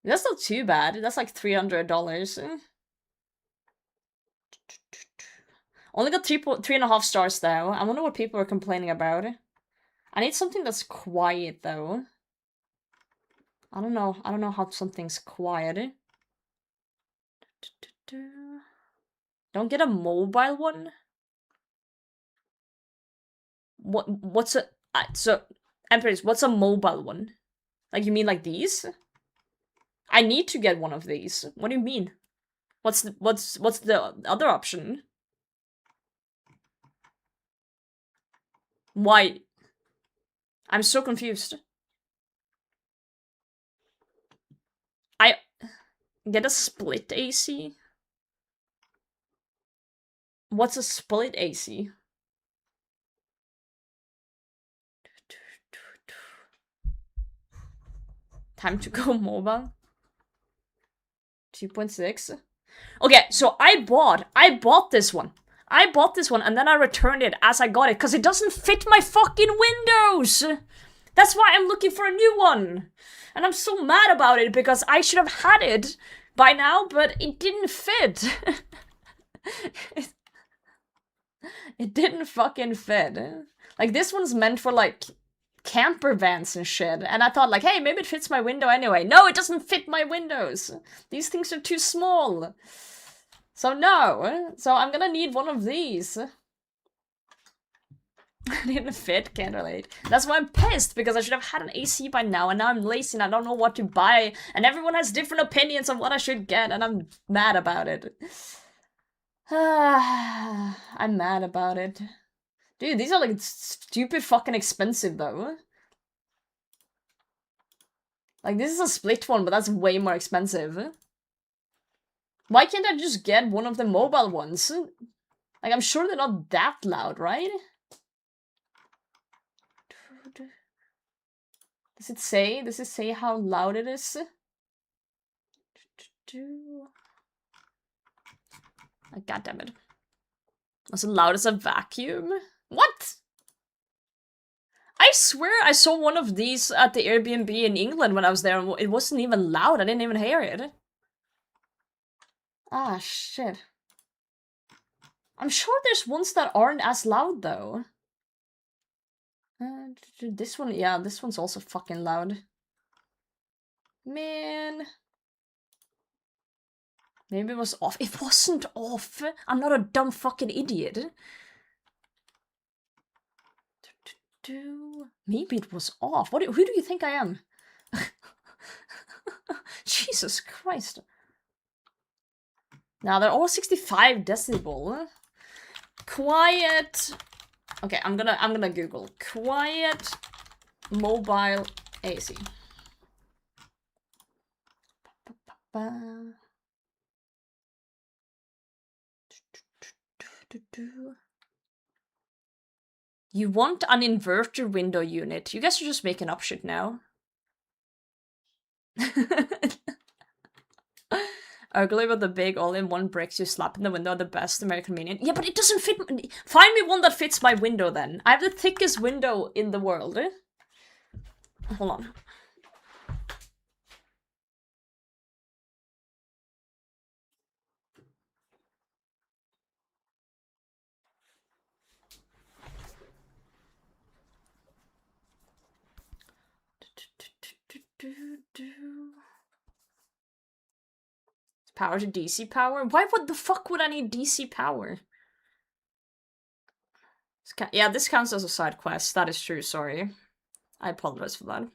S1: That's not too bad. That's like $300. Only got 3.5 stars though. I wonder what people are complaining about. I need something that's quiet though. I don't know how something's quiet. Don't get a mobile one? What's a... so, Empress, what's a mobile one? Like, you mean like these? I need to get one of these. What do you mean? What's the other option? Why? I'm so confused. I get a split AC? What's a split AC? Time to go mobile. 2.6. Okay, so I bought this one. I bought this one and then I returned it as I got it because it doesn't fit my fucking windows. That's why I'm looking for a new one. And I'm so mad about it because I should have had it by now, but it didn't fit. It didn't fucking fit. Like, this one's meant for, like, camper vans and shit. And I thought, like, hey, maybe it fits my window anyway. No, it doesn't fit my windows. These things are too small. So no. So I'm gonna need one of these. Didn't fit, can't relate. That's why I'm pissed, because I should have had an AC by now, and now I'm lazy and I don't know what to buy, and everyone has different opinions on what I should get, and I'm mad about it. I'm mad about it. Dude, these are like stupid fucking expensive though. Like, this is a split one, but that's way more expensive. Why can't I just get one of the mobile ones? Like, I'm sure they're not that loud, right? Does it say how loud it is? Oh, God damn it. As loud as a vacuum? What? I swear I saw one of these at the Airbnb in England when I was there, and it wasn't even loud. I didn't even hear it. Ah, shit. I'm sure there's ones that aren't as loud, though. This one, yeah, this one's also fucking loud. Man. Maybe it was off. It wasn't off. I'm not a dumb fucking idiot. Maybe it was off. Who do you think I am? Jesus Christ. Now they're all 65 decibel. Quiet. Okay, I'm gonna Google quiet mobile AC. You want an inverter window unit. You guys are just making up shit now. Ugly but the big all-in-one bricks you slap in the window are the best American minion. Yeah, but it doesn't fit. Find me one that fits my window then. I have the thickest window in the world. Hold on. Power to DC power? Why the fuck would I need DC power? Yeah, this counts as a side quest. That is true, sorry. I apologize for that.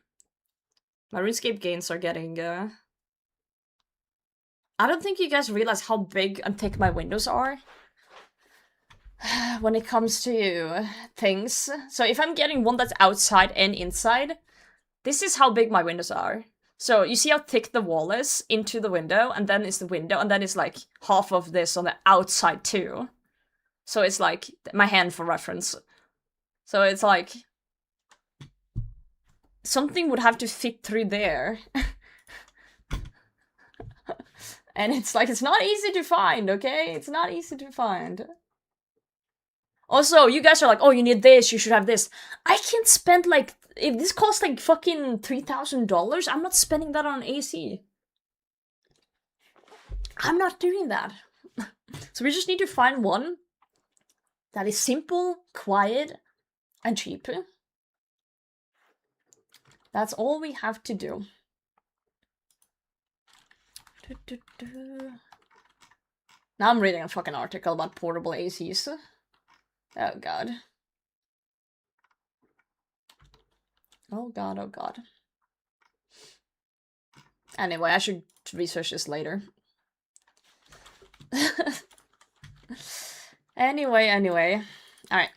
S1: My Runescape gains are getting, I don't think you guys realize how big and thick my windows are. when it comes to things. So if I'm getting one that's outside and inside, this is how big my windows are. So you see how thick the wall is into the window, and then it's the window, and then it's like half of this on the outside too. So it's like my hand for reference. So it's like something would have to fit through there. And it's like, it's not easy to find, okay? It's not easy to find. Also, you guys are like, oh, you need this, you should have this. I can't spend like, if this costs like fucking $3,000, I'm not spending that on AC. I'm not doing that. So we just need to find one that is simple, quiet, and cheap. That's all we have to do. Now I'm reading a fucking article about portable ACs. Oh god. Oh god, oh god. Anyway, I should research this later. Anyway. Alright.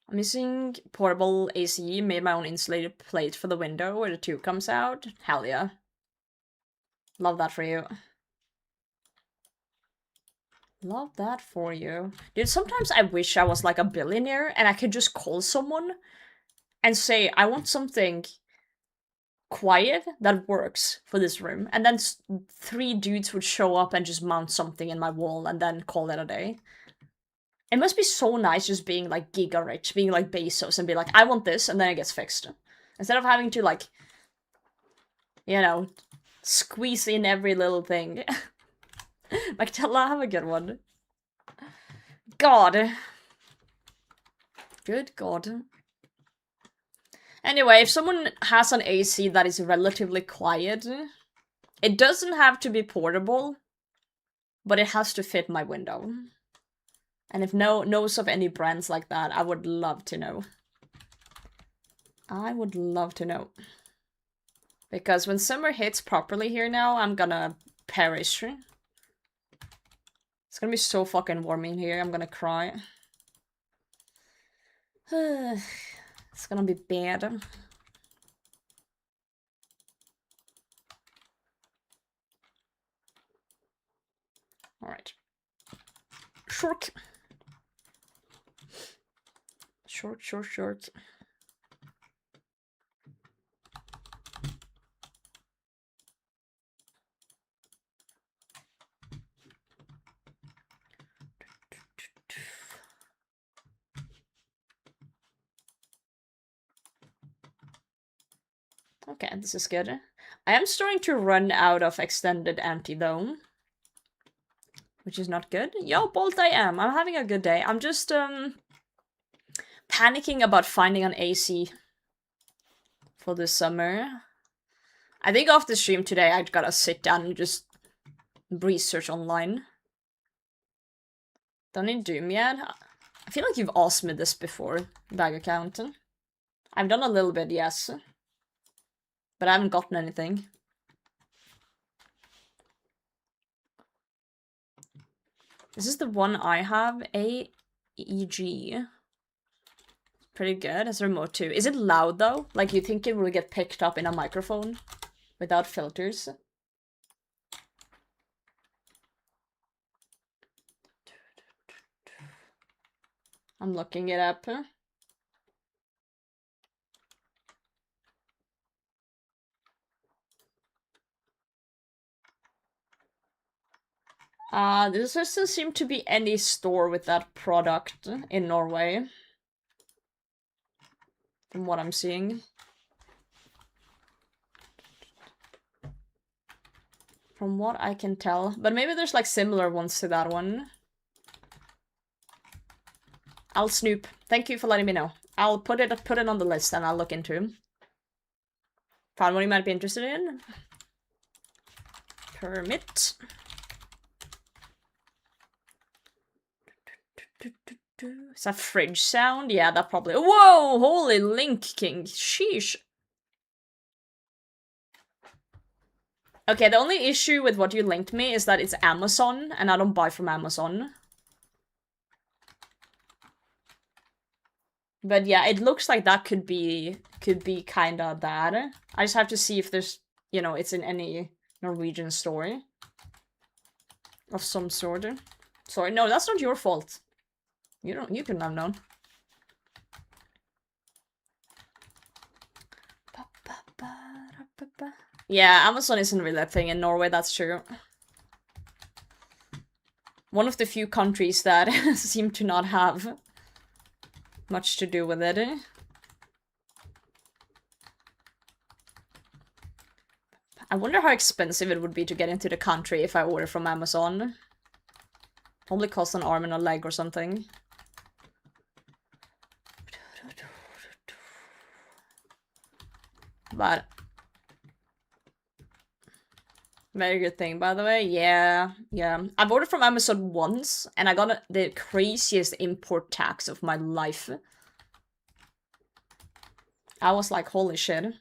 S1: I'm using portable AC, made my own insulated plate for the window where the tube comes out. Hell yeah. Love that for you. Love that for you. Dude, sometimes I wish I was like a billionaire and I could just call someone and say, I want something quiet that works for this room. And then 3 dudes would show up and just mount something in my wall and then call it a day. It must be so nice just being like giga rich, being like Bezos and be like, I want this, and then it gets fixed. Instead of having to like, you know, squeeze in every little thing. Magdala, have a good one. God. Good God. Anyway, if someone has an AC that is relatively quiet, it doesn't have to be portable, but it has to fit my window. And if knows of any brands like that, I would love to know. I would love to know. Because when summer hits properly here now, I'm gonna perish. It's gonna be so fucking warm in here, I'm gonna cry. It's gonna be bad. Alright. Short. Short. Okay, this is good. I am starting to run out of extended anti though, which is not good. Yo, Bolt, I am. I'm having a good day. I'm just panicking about finding an AC for this summer. I think after the stream today, I gotta sit down and just research online. Done in Doom yet? I feel like you've asked me this before, Bag Account. I've done a little bit, yes. But I haven't gotten anything. This is the one I have, AEG. Pretty good, has a remote too. Is it loud though? Like you think it will get picked up in a microphone without filters? I'm looking it up. There doesn't seem to be any store with that product in Norway. From what I'm seeing. From what I can tell. But maybe there's like similar ones to that one. I'll snoop. Thank you for letting me know. I'll put it on the list and I'll look into. Found one you might be interested in. Permit. Is that fridge sound? Yeah, that probably. Whoa! Holy Link King. Sheesh. Okay, the only issue with what you linked me is that it's Amazon, and I don't buy from Amazon. But yeah, it looks like that could be kinda bad. I just have to see if there's, you know, it's in any Norwegian store of some sort. Sorry, no, that's not your fault. You couldn't have known. Yeah, Amazon isn't really a thing in Norway, that's true. One of the few countries that seem to not have much to do with it. I wonder how expensive it would be to get into the country if I order from Amazon. Probably cost an arm and a leg or something. But very good thing, by the way. Yeah. I've ordered from Amazon once, and I got the craziest import tax of my life. I was like, holy shit.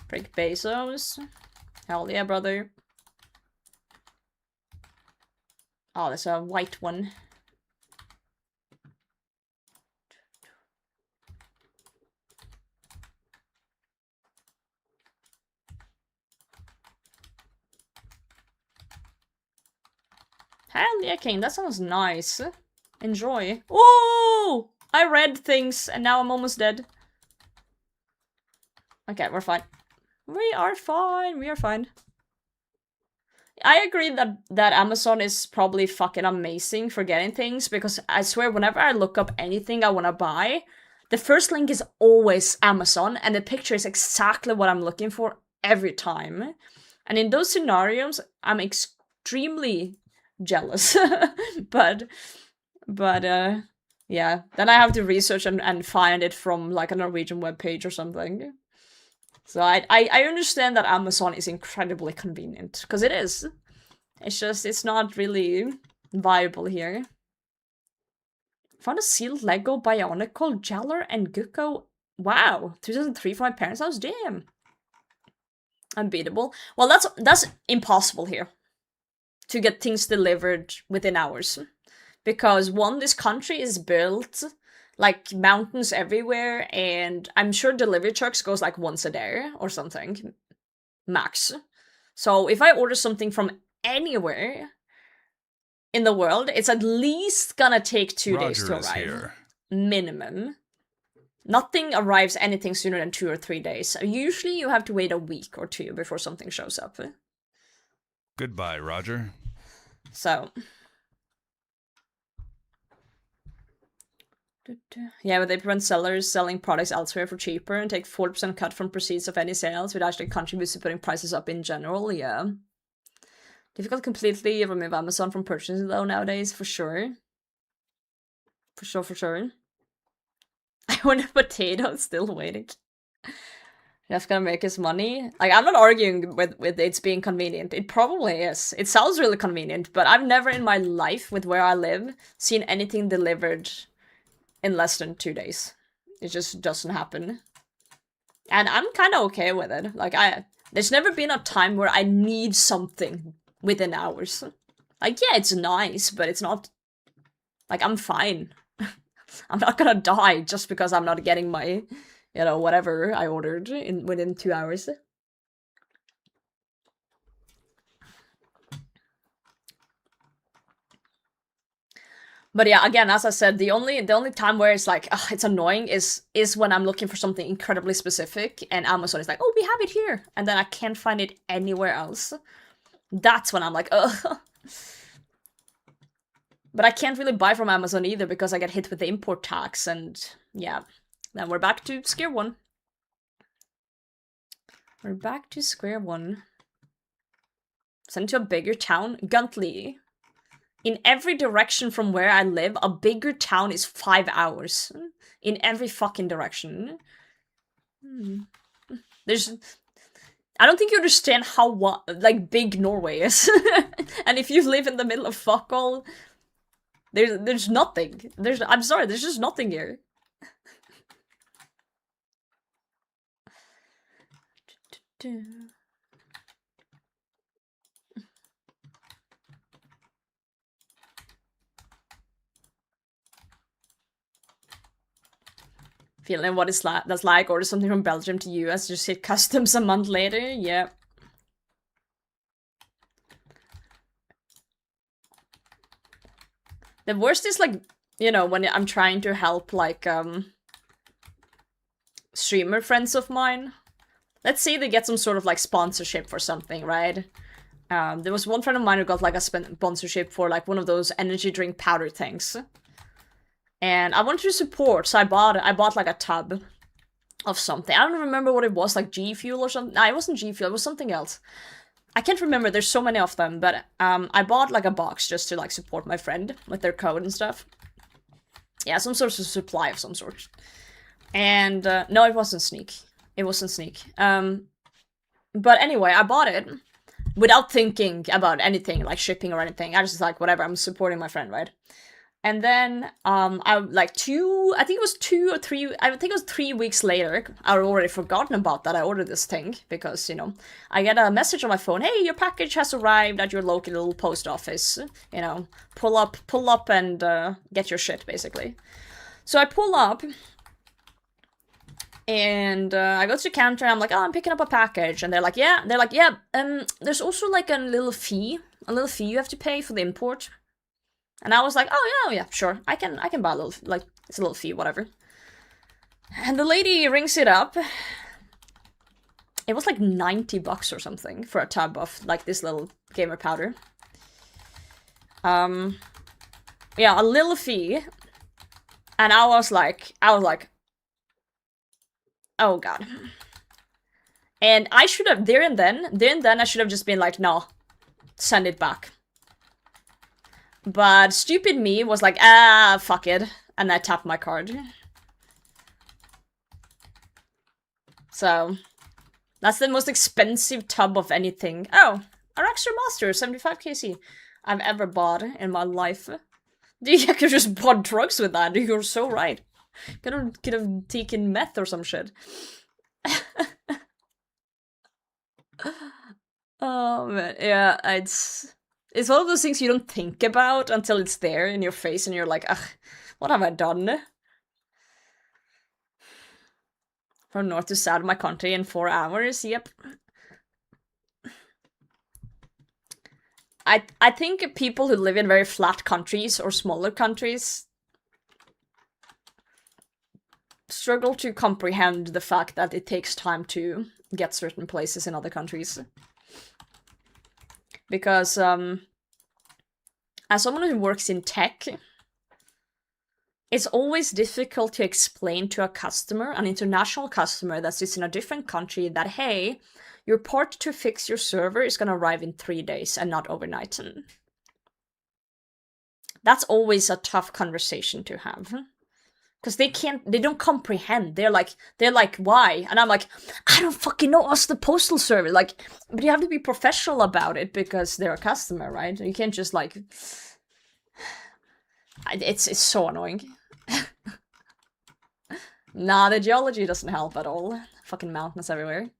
S1: Break Bezos. Hell yeah, brother. Oh, there's a white one. Hell yeah, King, that sounds nice. Enjoy. Ooh! I read things, and now I'm almost dead. Okay, we're fine. We are fine. I agree that Amazon is probably fucking amazing for getting things, because I swear whenever I look up anything I want to buy, the first link is always Amazon, and the picture is exactly what I'm looking for every time. And in those scenarios, I'm extremely jealous. but yeah, then I have to research and find it from like a Norwegian webpage or something. So I understand that Amazon is incredibly convenient, because it is. It's just, it's not really viable here. Found a sealed Lego Bionic called Jaller and Gucko. Wow, 2003 from my parents' house, damn. Unbeatable. Well, that's impossible here. To get things delivered within hours. Because one, this country is built like mountains everywhere, and I'm sure delivery trucks goes like once a day or something, max. So if I order something from anywhere in the world, it's at least gonna take 2 days to arrive. Here. Minimum. Nothing arrives anything sooner than 2 or 3 days. Usually you have to wait a week or two before something shows up.
S4: Goodbye, Roger.
S1: So... yeah, but they prevent sellers selling products elsewhere for cheaper and take 40% cut from proceeds of any sales, which actually contributes to putting prices up in general, yeah. Difficult to completely remove Amazon from purchasing though nowadays, for sure. For sure. I wonder if Patio's still waiting. That's gonna make his money. Like, I'm not arguing with it's being convenient. It probably is. It sounds really convenient, but I've never in my life, with where I live, seen anything delivered in less than 2 days. It just doesn't happen. And I'm kind of okay with it. Like, there's never been a time where I need something within hours. Like, yeah, it's nice, but it's not... like, I'm fine. I'm not gonna die just because I'm not getting my, you know, whatever I ordered within 2 hours. But yeah, again, as I said, the only time where it's like, ugh, it's annoying is when I'm looking for something incredibly specific and Amazon is like, oh, we have it here, and then I can't find it anywhere else. That's when I'm like, ugh. But I can't really buy from Amazon either because I get hit with the import tax, and yeah. Then we're back to square one. We're back to square one. Send to a bigger town, Guntley. In every direction from where I live, a bigger town is 5 hours. In every fucking direction. There's... I don't think you understand how, like, big Norway is. And if you live in the middle of fuck all, there's nothing. I'm sorry, there's just nothing here. Feeling what it's that's like, order something from Belgium to US, just hit customs a month later, yeah. The worst is like, you know, when I'm trying to help like streamer friends of mine. Let's say they get some sort of like sponsorship for something, right? There was one friend of mine who got like a sponsorship for like one of those energy drink powder things. And I wanted to support, so I bought like a tub of something. I don't remember what it was, like G Fuel or something. No, it wasn't G Fuel, it was something else. I can't remember, there's so many of them, but I bought like a box just to like support my friend with their code and stuff. Yeah, some sort of supply of some sort. And no, it wasn't Sneak. It wasn't Sneak. But anyway, I bought it without thinking about anything, like shipping or anything. I was just like, whatever, I'm supporting my friend, right? And then, I like I think it was 2 or 3, I think it was 3 weeks later, I had already forgotten about that I ordered this thing, because, you know, I get a message on my phone, hey, your package has arrived at your local post office, you know, pull up and get your shit, basically. So I pull up, and I go to the counter, and I'm like, oh, I'm picking up a package, and they're like, yeah, there's also like a little fee you have to pay for the import. And I was like, oh yeah, sure, I can buy a little, like, it's a little fee, whatever. And the lady rings it up. It was like 90 bucks or something for a tub of, like, this little gamer powder. Yeah, a little fee. And I was like, oh god. And I should have, there and then I should have just been like, no, send it back. But stupid me was like, ah, fuck it. And I tapped my card. So, that's the most expensive tub of anything. Oh, Araxxor Master, 75 kc I've ever bought in my life. I could just bought drugs with that. You're so right. Could have taken meth or some shit. Oh man, yeah, it's one of those things you don't think about until it's there in your face and you're like, ugh, what have I done? From north to south of my country in 4 hours, yep. I think people who live in very flat countries or smaller countries struggle to comprehend the fact that it takes time to get certain places in other countries. Because, as someone who works in tech, it's always difficult to explain to a customer, an international customer that sits in a different country, that, hey, your part to fix your server is gonna arrive in 3 days and not overnight. That's always a tough conversation to have. Because they don't comprehend. They're like, why? And I'm like, I don't fucking know, ask the postal service. Like, but you have to be professional about it because they're a customer, right? You can't just like, it's so annoying. Nah, the geology doesn't help at all. Fucking mountains everywhere.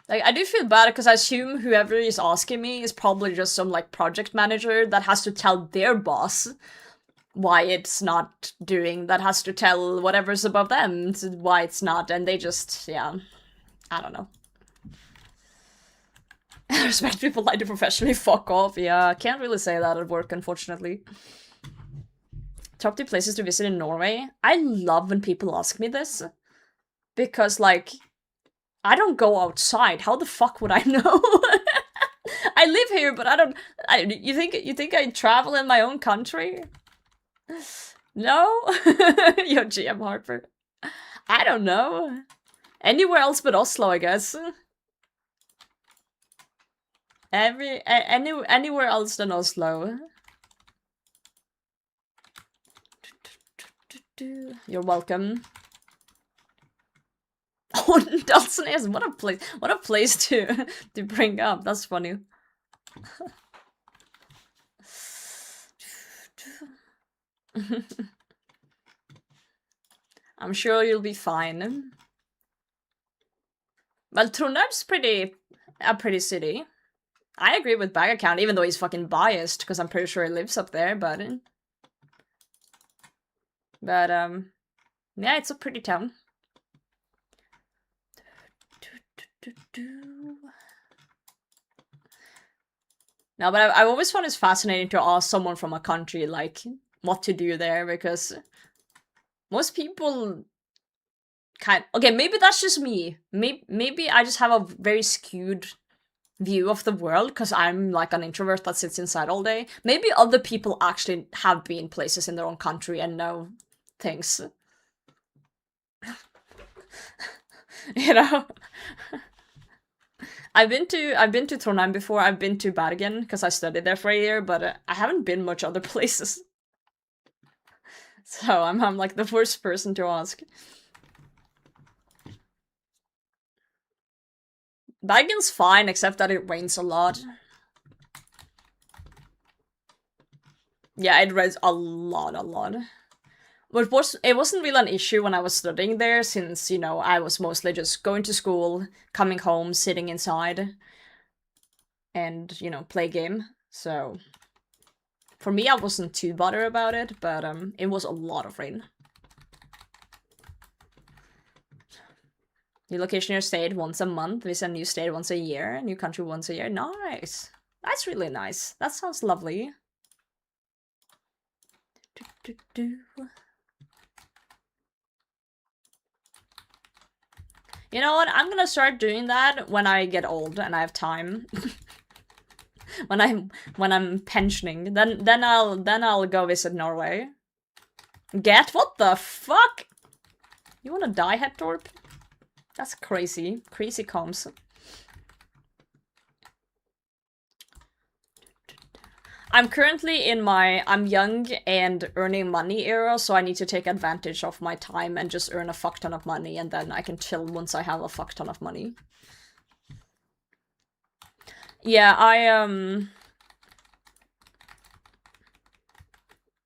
S1: Like, I do feel bad because I assume whoever is asking me is probably just some, like, project manager that has to tell their boss why it's not doing, that has to tell whatever's above them why it's not, and they just, yeah, I don't know. I respect people like to professionally fuck off, yeah, can't really say that at work, unfortunately. Top 2 places to visit in Norway? I love when people ask me this, because, like, I don't go outside. How the fuck would I know? I live here, but I don't. You think I travel in my own country? No? Yo, GM Harper. I don't know. Anywhere else but Oslo, I guess. Anywhere else than Oslo. You're welcome. Oh, Dalsnes, what a place to bring up. That's funny. I'm sure you'll be fine. Well, Trondheim's a pretty city. I agree with Bag Account, even though he's fucking biased, because I'm pretty sure he lives up there, but yeah, it's a pretty town. No, but I always found it fascinating to ask someone from a country, like, what to do there, because most people okay, maybe that's just me. Maybe I just have a very skewed view of the world, because I'm like an introvert that sits inside all day. Maybe other people actually have been places in their own country and know things. You know? I've been to Trondheim before. I've been to Bergen because I studied there for a year, but I haven't been much other places. So I'm like the worst person to ask. Bergen's fine, except that it rains a lot. Yeah, it rains a lot. But it wasn't really an issue when I was studying there, since, you know, I was mostly just going to school, coming home, sitting inside, and, you know, play game. So for me, I wasn't too bothered about it, but it was a lot of rain. New location you stayed once a month, visit a new state once a year, new country once a year. Nice. That's really nice. That sounds lovely. You know what? I'm gonna start doing that when I get old and I have time. when I'm pensioning, then I'll go visit Norway. What the fuck? You wanna die, Hettorp? That's crazy. Crazy comms. I'm currently in my I'm young and earning money era, so I need to take advantage of my time and just earn a fuck ton of money, and then I can chill once I have a fuck ton of money. Yeah,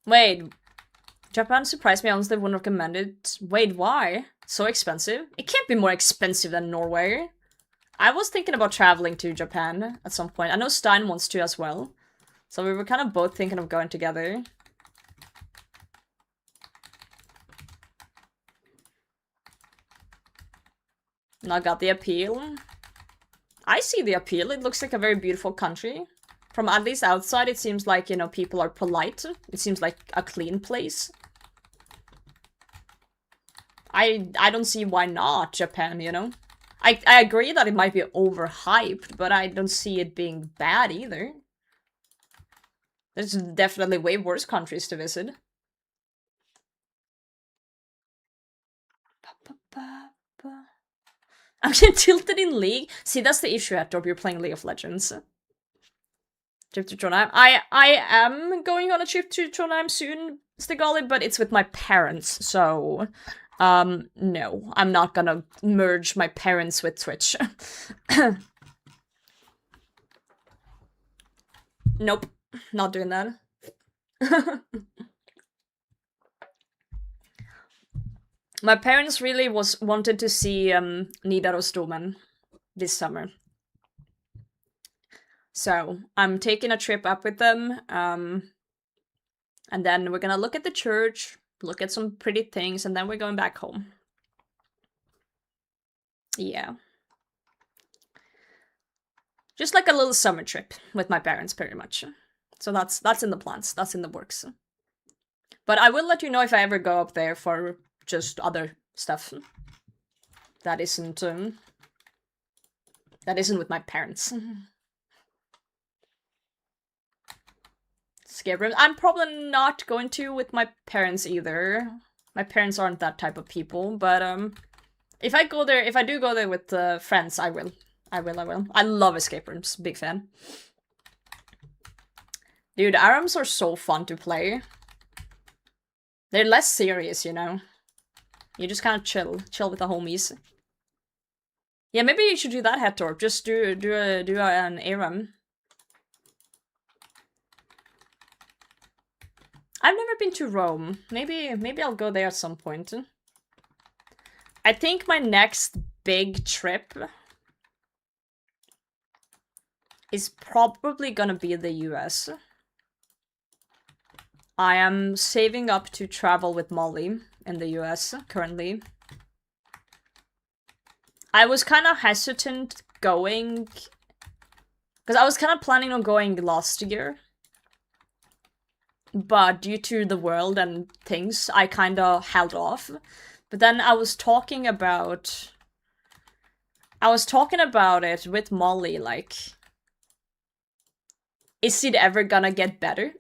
S1: Wait. Japan surprised me, honestly wouldn't recommend it. Wait, why? So expensive? It can't be more expensive than Norway. I was thinking about traveling to Japan at some point. I know Stein wants to as well. So we were kind of both thinking of going together. And I got the appeal. I see the appeal. It looks like a very beautiful country. From at least outside, it seems like, you know, people are polite. It seems like a clean place. I don't see why not Japan, you know? I agree that it might be overhyped, but I don't see it being bad either. There's definitely way worse countries to visit. I'm getting tilted in League. See, that's the issue, Hettorp. You're playing League of Legends. Trip to Trondheim. I am going on a trip to Trondheim soon, Stigali, but it's with my parents, so... no. I'm not gonna merge my parents with Twitch. Nope. Not doing that. My parents really wanted to see Nidarosdomen this summer. So, I'm taking a trip up with them, and then we're gonna look at the church, look at some pretty things, and then we're going back home. Yeah. Just like a little summer trip with my parents, pretty much. So that's in the plans, that's in the works. But I will let you know if I ever go up there for just other stuff that isn't with my parents. escape rooms. I'm probably not going to with my parents either. My parents aren't that type of people, but if I do go there with friends, I will. I will. I love escape rooms. Big fan. Dude, ARAMs are so fun to play. They're less serious, you know. You just kind of chill with the homies. Yeah, maybe you should do that, Hetorp. Just do an ARAM. I've never been to Rome. Maybe I'll go there at some point. I think my next big trip is probably gonna be the US. I am saving up to travel with Molly in the US currently. I was kind of hesitant going, because I was kind of planning on going last year. But due to the world and things, I kind of held off. But then I was talking about it with Molly, like, is it ever gonna get better?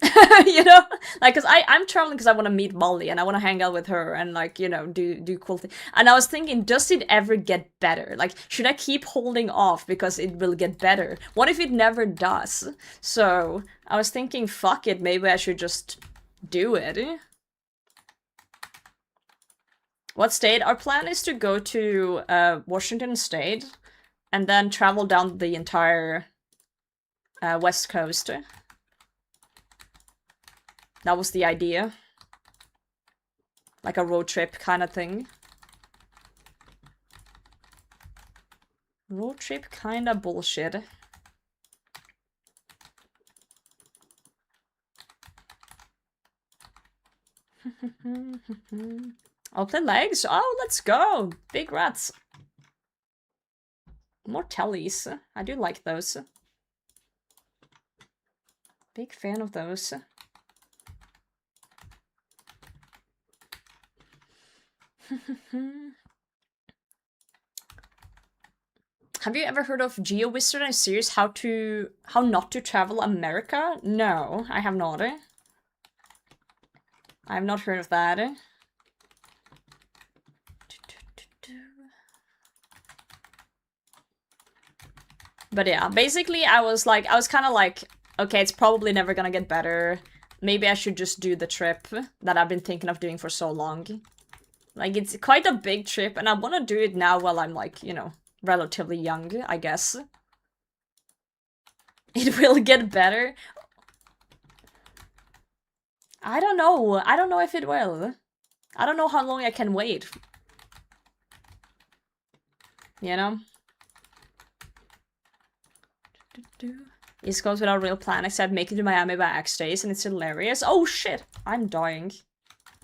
S1: You know? Like, cause I'm traveling because I want to meet Molly and I want to hang out with her and, like, you know, do cool things. And I was thinking, does it ever get better? Like, should I keep holding off because it will get better? What if it never does? So I was thinking, fuck it, maybe I should just do it. What state? Our plan is to go to Washington State and then travel down the entire West Coast. That was the idea. Like a road trip kind of thing. Road trip kind of bullshit. I'll play legs. Oh, let's go. Big rats. More tellies. I do like those. Big fan of those. Have you ever heard of GeoWizard and series how not to travel America? No, I have not. I have not heard of that. But yeah, basically I was kind of like, okay, it's probably never gonna get better. Maybe I should just do the trip that I've been thinking of doing for so long. Like, it's quite a big trip, and I want to do it now while I'm, like, you know, relatively young, I guess. It will get better. I don't know. I don't know if it will. I don't know how long I can wait. You know? East Coast without a real plan except make it to Miami by X days, and it's hilarious. Oh shit! I'm dying.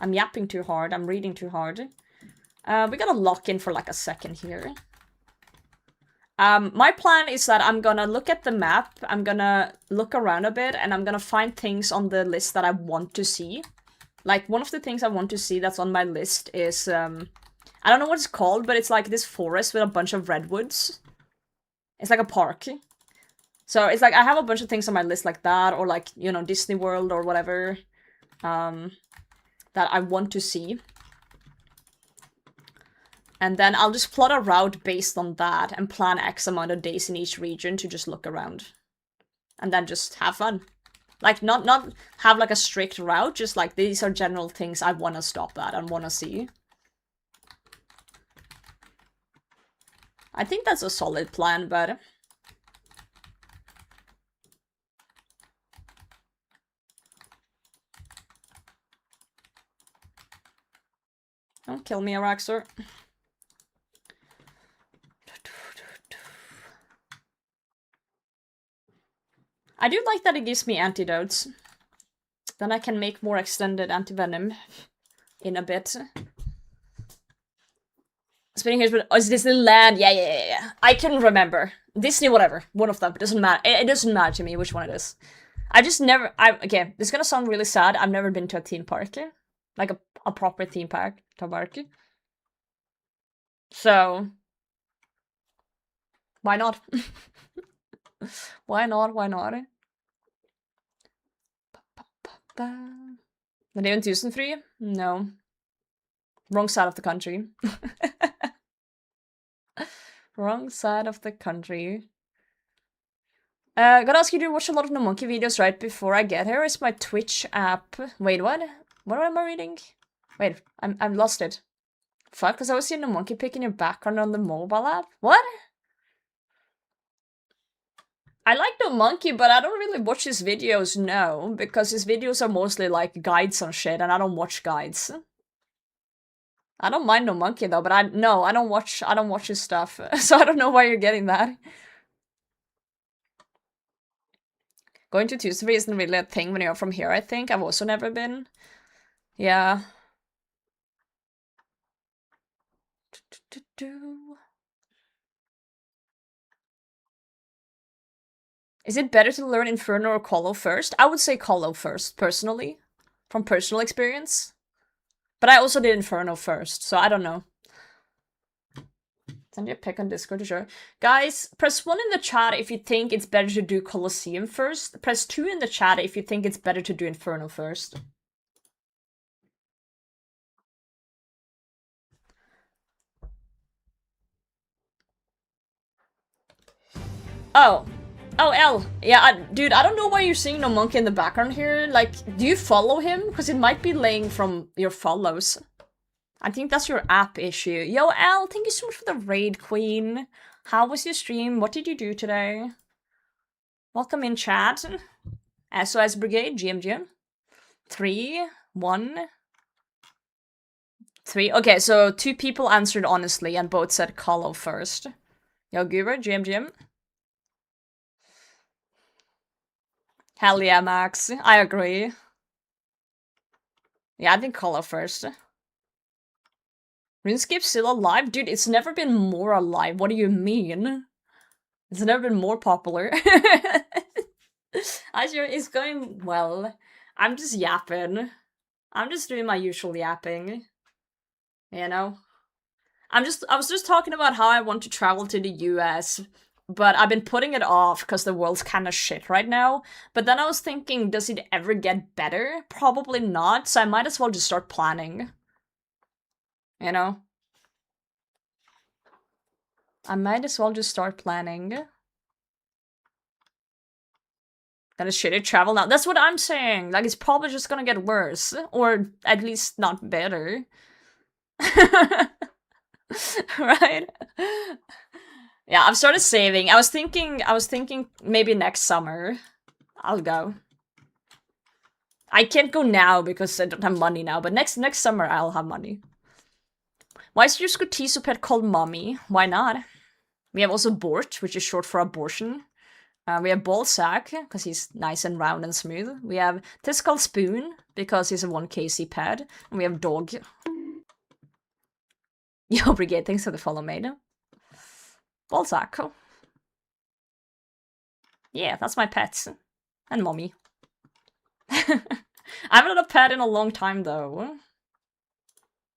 S1: I'm yapping too hard. I'm reading too hard. We gotta lock in for like a second here. My plan is that I'm gonna look at the map, I'm gonna look around a bit, and I'm gonna find things on the list that I want to see. Like, one of the things I want to see that's on my list is, I don't know what it's called, but it's like this forest with a bunch of redwoods. It's like a park. So it's like, I have a bunch of things on my list like that, or like, you know, Disney World or whatever, that I want to see. And then I'll just plot a route based on that and plan X amount of days in each region to just look around. And then just have fun. Like, not have like a strict route, just like, these are general things I want to stop at and want to see. I think that's a solid plan, but... Don't kill me, Araxxor. I do like that it gives me antidotes. Then I can make more extended anti-venom in a bit. Spinning here, oh, it's Disneyland. Yeah. I couldn't remember. Disney, whatever. One of them. It doesn't matter. It doesn't matter to me which one it is. I just never... okay, this is gonna sound really sad. I've never been to a theme park. Like a proper theme park. So... why not? Why not? Den är ju en tusenfri? No. Wrong side of the country. Wrong side of the country. Gotta ask you, do you watch a lot of No Monkey videos right before I get here? Is my Twitch app... Wait, what? What am I reading? Wait, I'm lost it. Fuck, because I was seeing No Monkey pic in your background on the mobile app? What? I like No Monkey, but I don't really watch his videos, no. Because his videos are mostly like guides on shit, and I don't watch guides. I don't mind No Monkey though, but I don't watch his stuff. So I don't know why you're getting that. Going to Tuesday isn't really a thing when you're from here, I think. I've also never been. Yeah. Is it better to learn Inferno or Colo first? I would say Colo first, personally. From personal experience. But I also did Inferno first, so I don't know. Send you a pic on Discord to sure. Guys, press 1 in the chat if you think it's better to do Colosseum first. Press 2 in the chat if you think it's better to do Inferno first. Oh. Oh, L. Yeah, dude, I don't know why you're seeing No Monkey in the background here. Like, do you follow him? Because it might be laying from your follows. I think that's your app issue. Yo, L, thank you so much for the raid, queen. How was your stream? What did you do today? Welcome in, chat. SOS Brigade, GMG. 3, 1, 3. Okay, so 2 people answered honestly, and both said Colo first. Yo, Goober, GMGM. Hell yeah, Max. I agree. Yeah, I think Colo first. Runescape's still alive? Dude, it's never been more alive. What do you mean? It's never been more popular. It's going well. I'm just yapping. I'm just doing my usual yapping. You know? I was just talking about how I want to travel to the US, but I've been putting it off because the world's kind of shit right now. But then I was thinking, does it ever get better? Probably not, so I might as well just start planning. You know? I might as well just start planning. That is shitty travel now. That's what I'm saying. Like, it's probably just gonna get worse. Or at least not better. Right? Yeah, I've started saving. I was thinking maybe next summer I'll go. I can't go now because I don't have money now, but next summer I'll have money. Why is your Scotiso pet called Mommy? Why not? We have also Bort, which is short for abortion. We have Ballsack, because he's nice and round and smooth. We have Tiscal Spoon, because he's a 1kc pet. And we have Dog. Yo, Brigade, thanks for the follow, mate. Ballsack. Yeah, that's my pet. And Mommy. I haven't had a pet in a long time, though.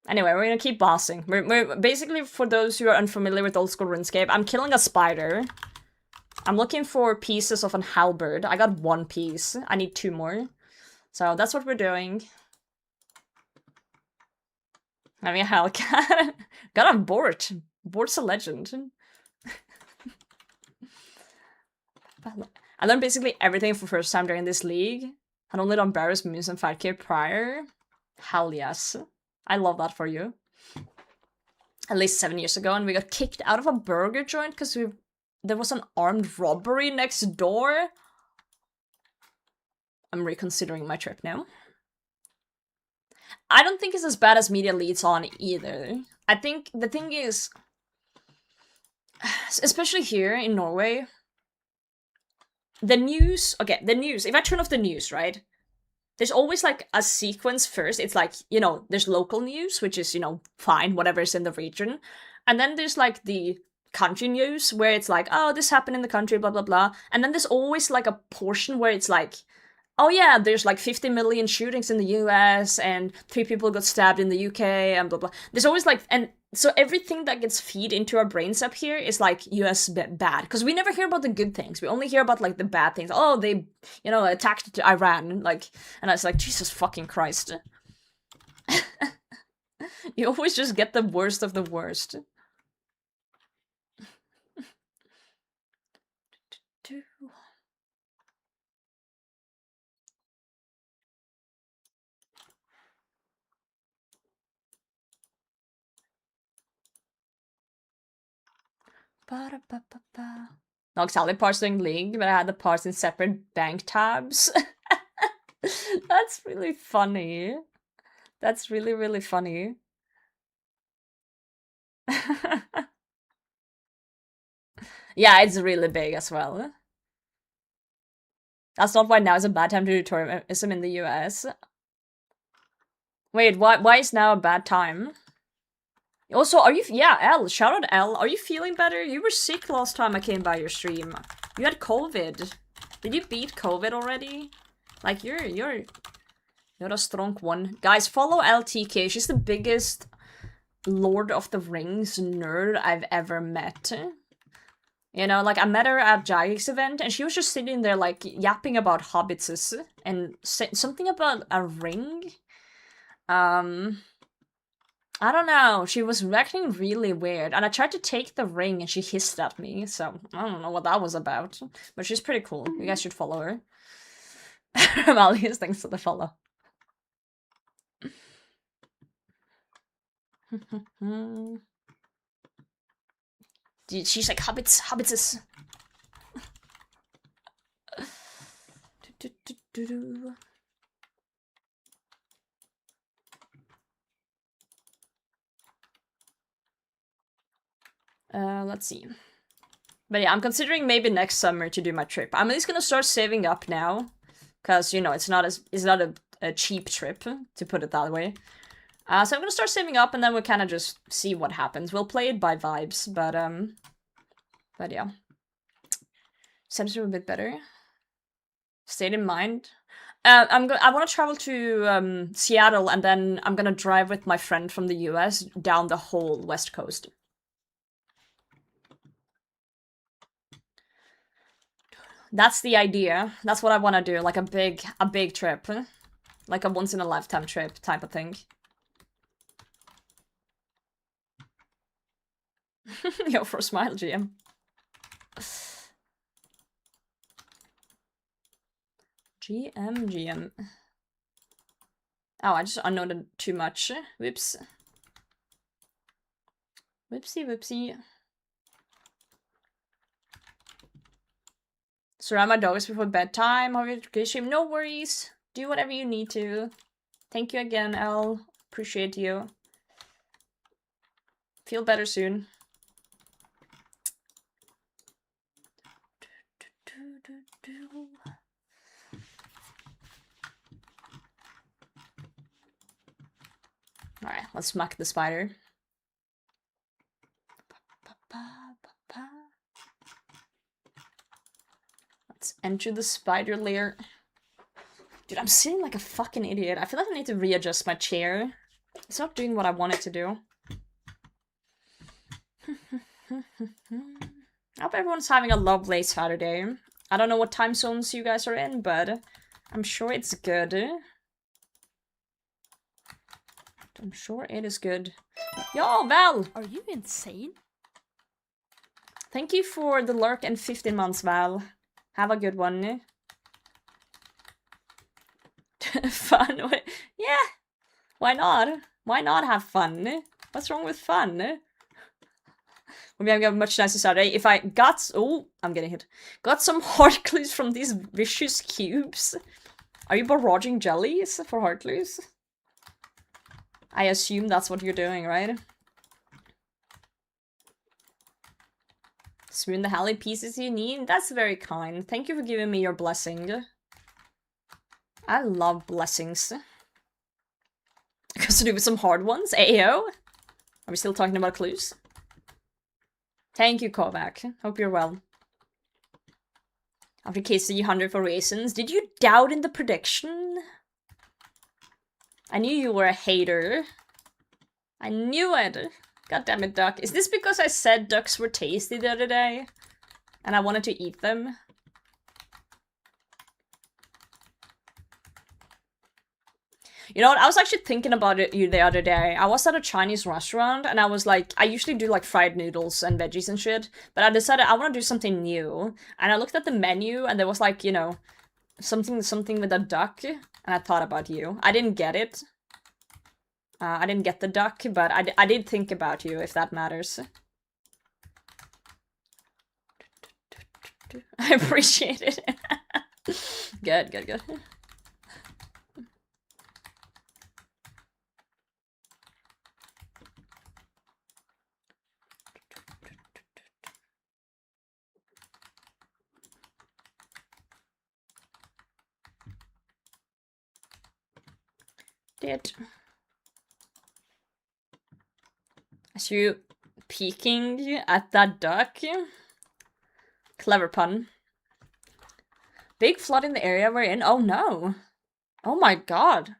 S1: Anyway, we're gonna keep bossing. We're basically, for those who are unfamiliar with old school RuneScape, I'm killing a spider. I'm looking for pieces of an halberd. I got 1 piece. I need 2 more. So that's what we're doing. Having a Hellcat. Got a Bort. Bort's a legend. I learned basically everything for first time during this league. Had only done Barris, Moons, and 5k prior. Hell yes. I love that for you. At least 7 years ago, and we got kicked out of a burger joint because there was an armed robbery next door. I'm reconsidering my trip now. I don't think it's as bad as media leads on either. I think the thing is, especially here in Norway, the news, if I turn off the news, right? There's always like a sequence first. It's like, you know, there's local news, which is, you know, fine, whatever's in the region. And then there's like the country news where it's like, oh, this happened in the country, blah, blah, blah. And then there's always like a portion where it's like, oh yeah, there's like 50 million shootings in the US and 3 people got stabbed in the UK and blah, blah. There's always like, and so everything that gets feed into our brains up here is like US bad, because we never hear about the good things. We only hear about like the bad things. Oh, they, you know, attacked Iran, like, and I was like, Jesus fucking Christ. You always just get the worst of the worst. Nox Hally parts doing League, but I had the parts in separate bank tabs. That's really funny. That's really, really funny. Yeah, it's really big as well. That's not why now is a bad time to do tourism in the US. Wait, why is now a bad time? Also, are you- yeah, L, shout out L, are you feeling better? You were sick last time I came by your stream. You had COVID. Did you beat COVID already? Like, you're a strong one. Guys, follow LTK, she's the biggest Lord of the Rings nerd I've ever met. You know, like, I met her at Jagex event, and she was just sitting there, like, yapping about hobbitses, and something about a ring? I don't know, she was acting really weird, and I tried to take the ring, and she hissed at me, so I don't know what that was about. But she's pretty cool, you guys should follow her. Malleus, thanks for the follow. She's like, hobbitses. Let's see. But yeah, I'm considering maybe next summer to do my trip. I'm at least gonna start saving up now, cause you know it's not a cheap trip, to put it that way. So I'm gonna start saving up, and then we'll kind of just see what happens. We'll play it by vibes, but yeah. Seems a bit better. State in mind. I want to travel to Seattle, and then I'm gonna drive with my friend from the US down the whole West Coast. That's the idea. That's what I want to do, like a big trip. Like a once-in-a-lifetime trip type of thing. Yo, for a smile, GM. GM. Oh, I just unnoted too much. Whoops. Whoopsie. Surround my dogs before bedtime. No worries. Do whatever you need to. Thank you again, L. Appreciate you. Feel better soon. Alright, let's smack the spider. Let's enter the spider lair. Dude, I'm sitting like a fucking idiot. I feel like I need to readjust my chair. It's not doing what I want it to do. I hope everyone's having a lovely Saturday. I don't know what time zones you guys are in, but I'm sure it's good. I'm sure it is good. Yo, Val!
S5: Are you insane?
S1: Thank you for the lurk and 15 months, Val. Have a good one. Fun? Yeah! Why not? Why not have fun? What's wrong with fun? Maybe I'm having a much nicer Saturday. If I got... Oh, I'm getting hit. Got some heart clues from these vicious cubes. Are you barraging jellies for heart clues? I assume that's what you're doing, right? Spoon the Hally pieces you need? That's very kind. Thank you for giving me your blessing. I love blessings. Because to do with some hard ones? Ayo? Are we still talking about clues? Thank you, Kovac. Hope you're well. After KC 100 for raisins, did you doubt in the prediction? I knew you were a hater. I knew it. God damn it, duck. Is this because I said ducks were tasty the other day? And I wanted to eat them? You know what, I was actually thinking about it the other day. I was at a Chinese restaurant and I was like, I usually do like fried noodles and veggies and shit, but I decided I want to do something new. And I looked at the menu and there was like, you know, something with a duck, and I thought about you. I didn't get it. I didn't get the duck, but I did think about you, if that matters. I appreciate it. Good. As you peeking at that duck? Clever pun. Big flood in the area we're in? Oh no. Oh my god.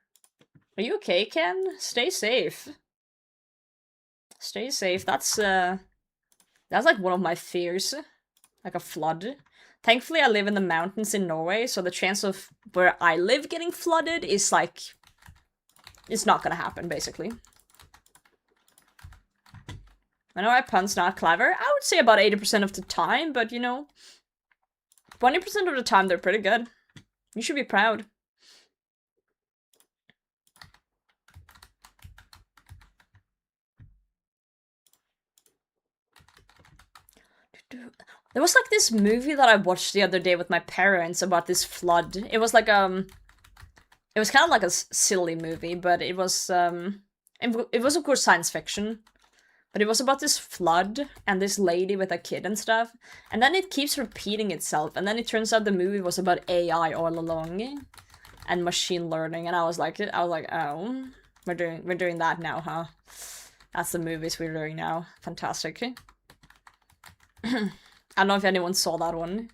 S1: Are you okay, Ken? Stay safe. Stay safe. That's like one of my fears. Like a flood. Thankfully I live in the mountains in Norway, so the chance of where I live getting flooded is like... it's not gonna happen, basically. I know my pun's not clever. I would say about 80% of the time, but you know... 20% of the time they're pretty good. You should be proud. There was like this movie that I watched the other day with my parents about this flood. It was like, it was kind of like a silly movie, but it was of course science fiction. But it was about this flood and this lady with a kid and stuff. And then it keeps repeating itself. And then it turns out the movie was about AI all along. And machine learning. And I was like, oh, we're doing that now, huh? That's the movies we're doing now. Fantastic. I don't know if anyone saw that one.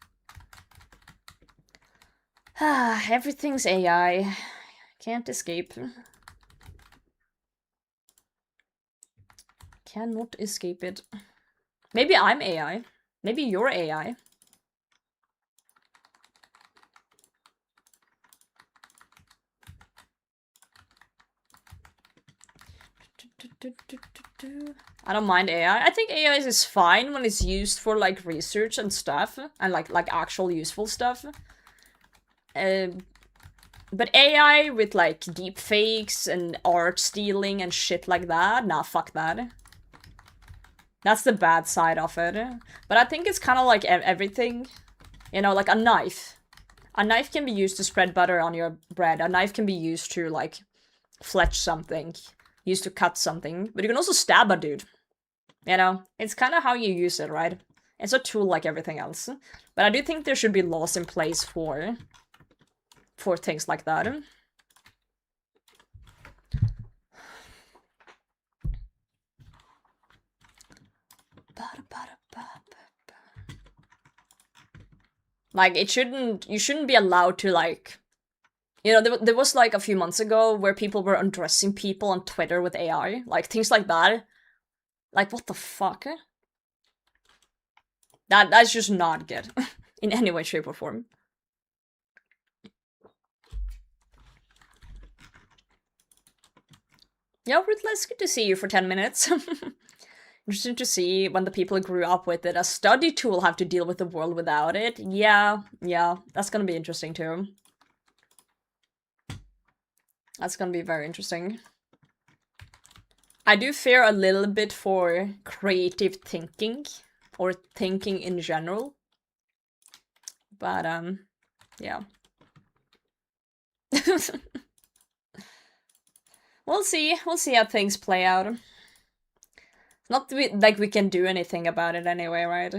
S1: Everything's AI. Can't escape. Cannot escape it. Maybe I'm AI. Maybe you're AI. I don't mind AI. I think AI is fine when it's used for like research and stuff. And like actual useful stuff. But AI with like deep fakes and art stealing and shit like that, nah, fuck that. That's the bad side of it. But I think it's kind of like everything. You know, like a knife. A knife can be used to spread butter on your bread. A knife can be used to like fletch something. Used to cut something. But you can also stab a dude. You know, it's kind of how you use it, right? It's a tool like everything else. But I do think there should be laws in place for things like that. Like, you shouldn't be allowed to, like... You know, there was, like, a few months ago where people were undressing people on Twitter with AI. Like, things like that. Like, what the fuck? That's just not good. In any way, shape, or form. Yeah, Ruthless, good to see you for 10 minutes. Interesting to see when the people who grew up with it, a study tool, have to deal with the world without it. Yeah, that's gonna be interesting too. That's gonna be very interesting. I do fear a little bit for creative thinking, or thinking in general. But, yeah. We'll see how things play out. Not like we can do anything about it anyway, right?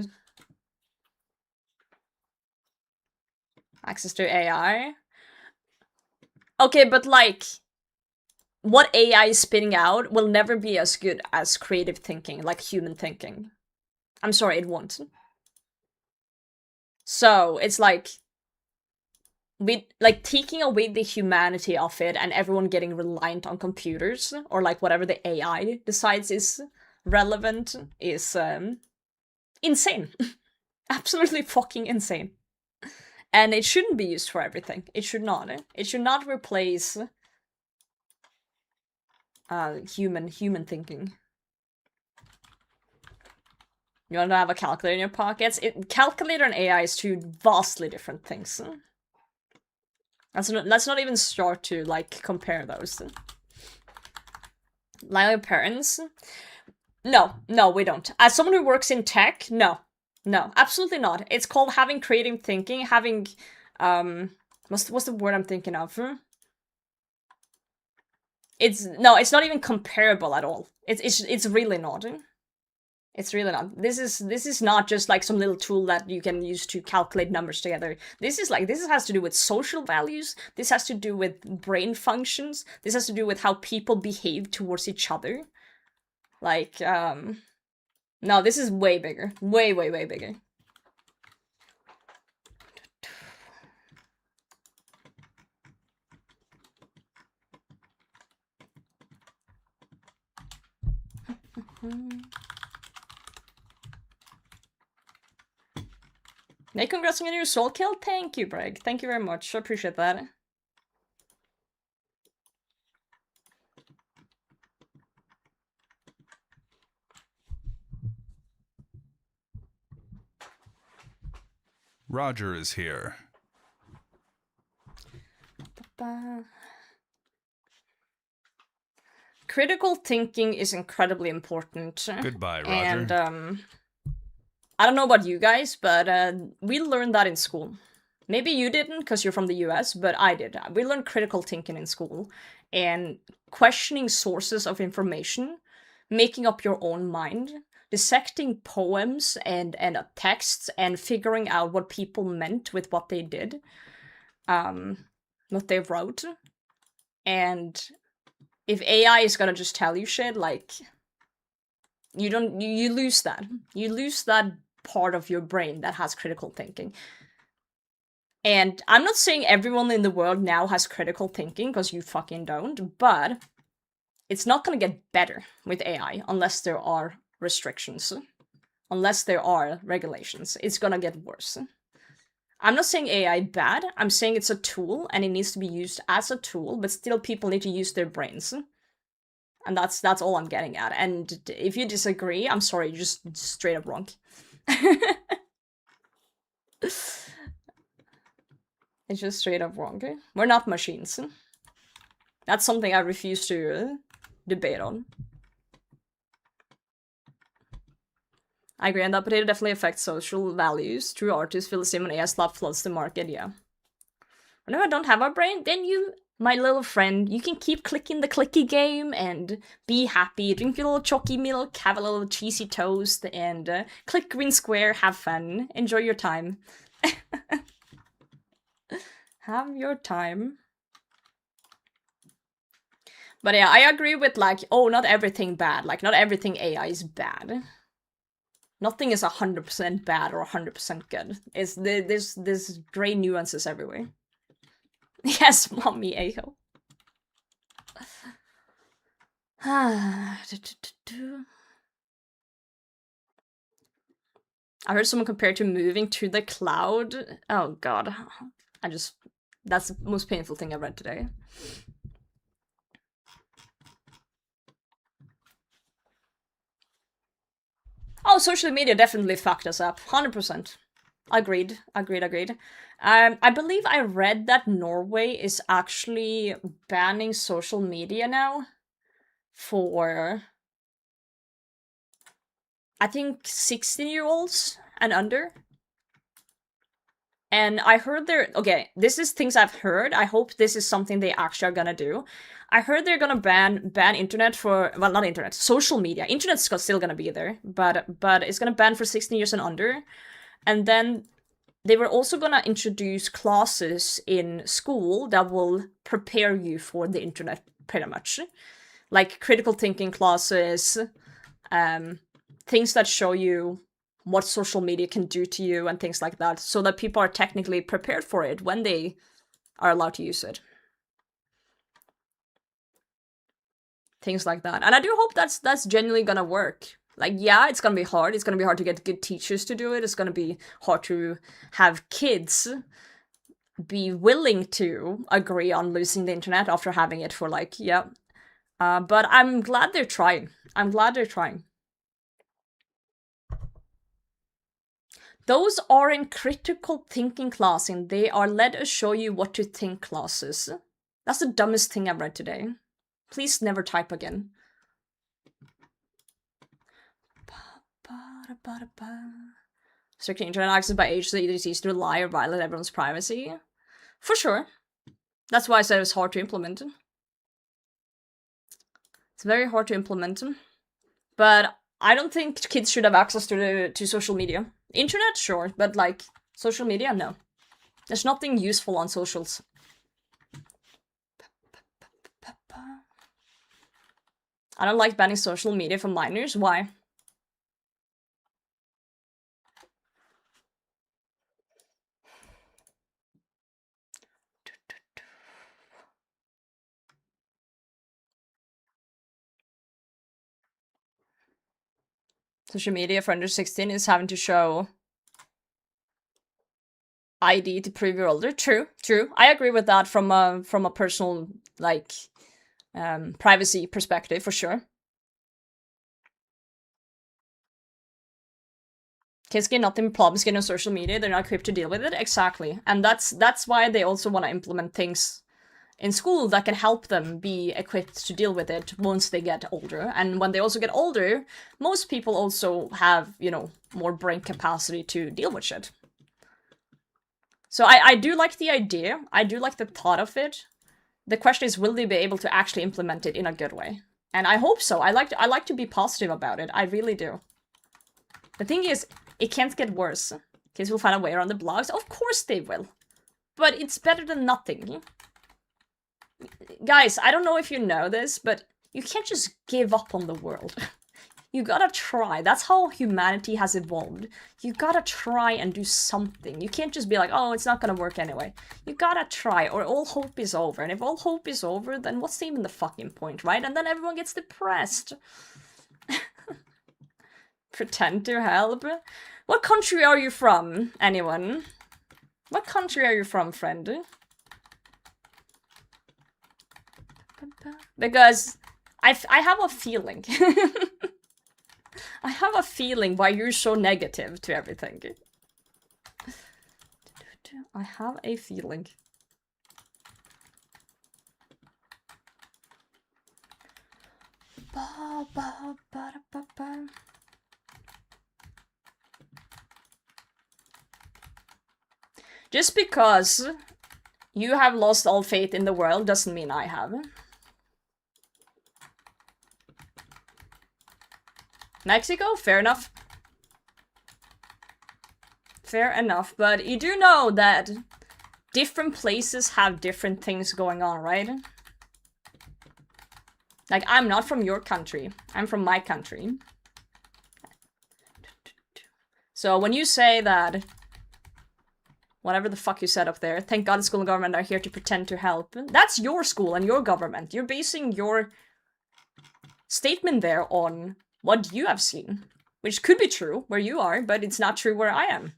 S1: Access to AI? Okay, but like, what AI is spitting out will never be as good as creative thinking, like human thinking. I'm sorry, it won't. So, it's like, taking away the humanity of it and everyone getting reliant on computers, or like whatever the AI decides is relevant is insane. Absolutely fucking insane. And it shouldn't be used for everything. It should not. It should not replace human thinking. You want to have a calculator in your pockets? Calculator and AI is two vastly different things. Let's not even start to, like, compare those. Like your parents? No, we don't. As someone who works in tech, no, absolutely not. It's called having creative thinking, having, what's the word I'm thinking of? It's not even comparable at all. It's really not. It's really not. This is not just like some little tool that you can use to calculate numbers together. This has to do with social values. This has to do with brain functions. This has to do with how people behave towards each other. Like, no, this is way bigger. Way bigger. Hey, congrats on your soul kill. Thank you, Breg. Thank you very much. I appreciate that.
S4: Roger is here.
S1: Critical thinking is incredibly important.
S4: Goodbye, Roger.
S1: And, I don't know about you guys, but we learned that in school. Maybe you didn't, because you're from the US, but I did. We learned critical thinking in school, and questioning sources of information, making up your own mind, dissecting poems and texts, and figuring out what people meant with what they did, what they wrote. And if AI is gonna just tell you shit, like, you lose that. You lose that part of your brain that has critical thinking. And I'm not saying everyone in the world now has critical thinking, because you fucking don't, but it's not gonna get better with AI unless there are restrictions. Unless there are regulations. It's gonna get worse. I'm not saying AI bad, I'm saying it's a tool, and it needs to be used as a tool, but still people need to use their brains. And that's all I'm getting at. And if you disagree, I'm sorry, you're just straight up wrong. It's just straight up wrong. We're not machines. That's something I refuse to debate on. I agree, and that potato definitely affects social values. True artists feel the same when AI slap floods the market, yeah. Whenever I don't have a brain, then you, my little friend, you can keep clicking the clicky game and be happy, drink your little chalky milk, have a little cheesy toast, and click green square, have fun, enjoy your time. Have your time. But yeah, I agree with, like, oh, not everything bad. Like, not everything AI is bad. Nothing is 100% bad or 100% good. There's gray nuances everywhere. Yes, mommy, Aho. I heard someone compare to moving to the cloud. Oh god. That's the most painful thing I've read today. Oh, social media definitely fucked us up. 100%. Agreed. I believe I read that Norway is actually banning social media now for, I think, 16-year-olds and under. And I heard okay, this is things I've heard. I hope this is something they actually are gonna do. I heard they're gonna ban internet for, well, not internet, social media. Internet's still gonna be there, but it's gonna ban for 16 years and under. And then they were also gonna introduce classes in school that will prepare you for the internet, pretty much. Like critical thinking classes, things that show you what social media can do to you and things like that, so that people are technically prepared for it when they are allowed to use it. things like that. And I do hope that's genuinely gonna work. Like, yeah, it's gonna be hard. It's gonna be hard to get good teachers to do it. It's gonna be hard to have kids be willing to agree on losing the internet after having it for like, yeah. But I'm glad they're trying. I'm glad they're trying. Those aren't critical thinking classes. They are let us show you what to think classes. That's the dumbest thing I've read today. Please never type again. Restricting internet access by age so that it's easy to lie or violate everyone's privacy. For sure. That's why I said it was hard to implement. It's very hard to implement. But I don't think kids should have access to social media. Internet, sure, but like social media, no. There's nothing useful on socials. I don't like banning social media for minors. Why? Social media for under 16 is having to show ID to prove you're older. True, true. I agree with that from a personal, like, privacy perspective, for sure. Kids get nothing problems getting on social media, they're not equipped to deal with it. Exactly. And that's why they also want to implement things in school that can help them be equipped to deal with it once they get older. And when they also get older, most people also have, you know, more brain capacity to deal with shit. So I do like the idea. I do like the thought of it. The question is, will they be able to actually implement it in a good way? And I hope so. I like to be positive about it. I really do. The thing is, it can't get worse. Kids will find a way around the blogs. Of course they will. But it's better than nothing. Guys, I don't know if you know this, but you can't just give up on the world. You gotta try. That's how humanity has evolved. You gotta try and do something. You can't just be like, oh, it's not gonna work anyway. You gotta try, or all hope is over. And if all hope is over, then what's even the fucking point, right? And then everyone gets depressed. Pretend to help? What country are you from, anyone? What country are you from, friend? Because I have a feeling. I have a feeling why you're so negative to everything. I have a feeling. Just because you have lost all faith in the world doesn't mean I have. Mexico? Fair enough. Fair enough, but you do know that different places have different things going on, right? Like, I'm not from your country. I'm from my country. So when you say that, whatever the fuck you said up there, thank God the school and government are here to pretend to help, that's your school and your government. You're basing your statement there on what you have seen, which could be true where you are, but it's not true where I am.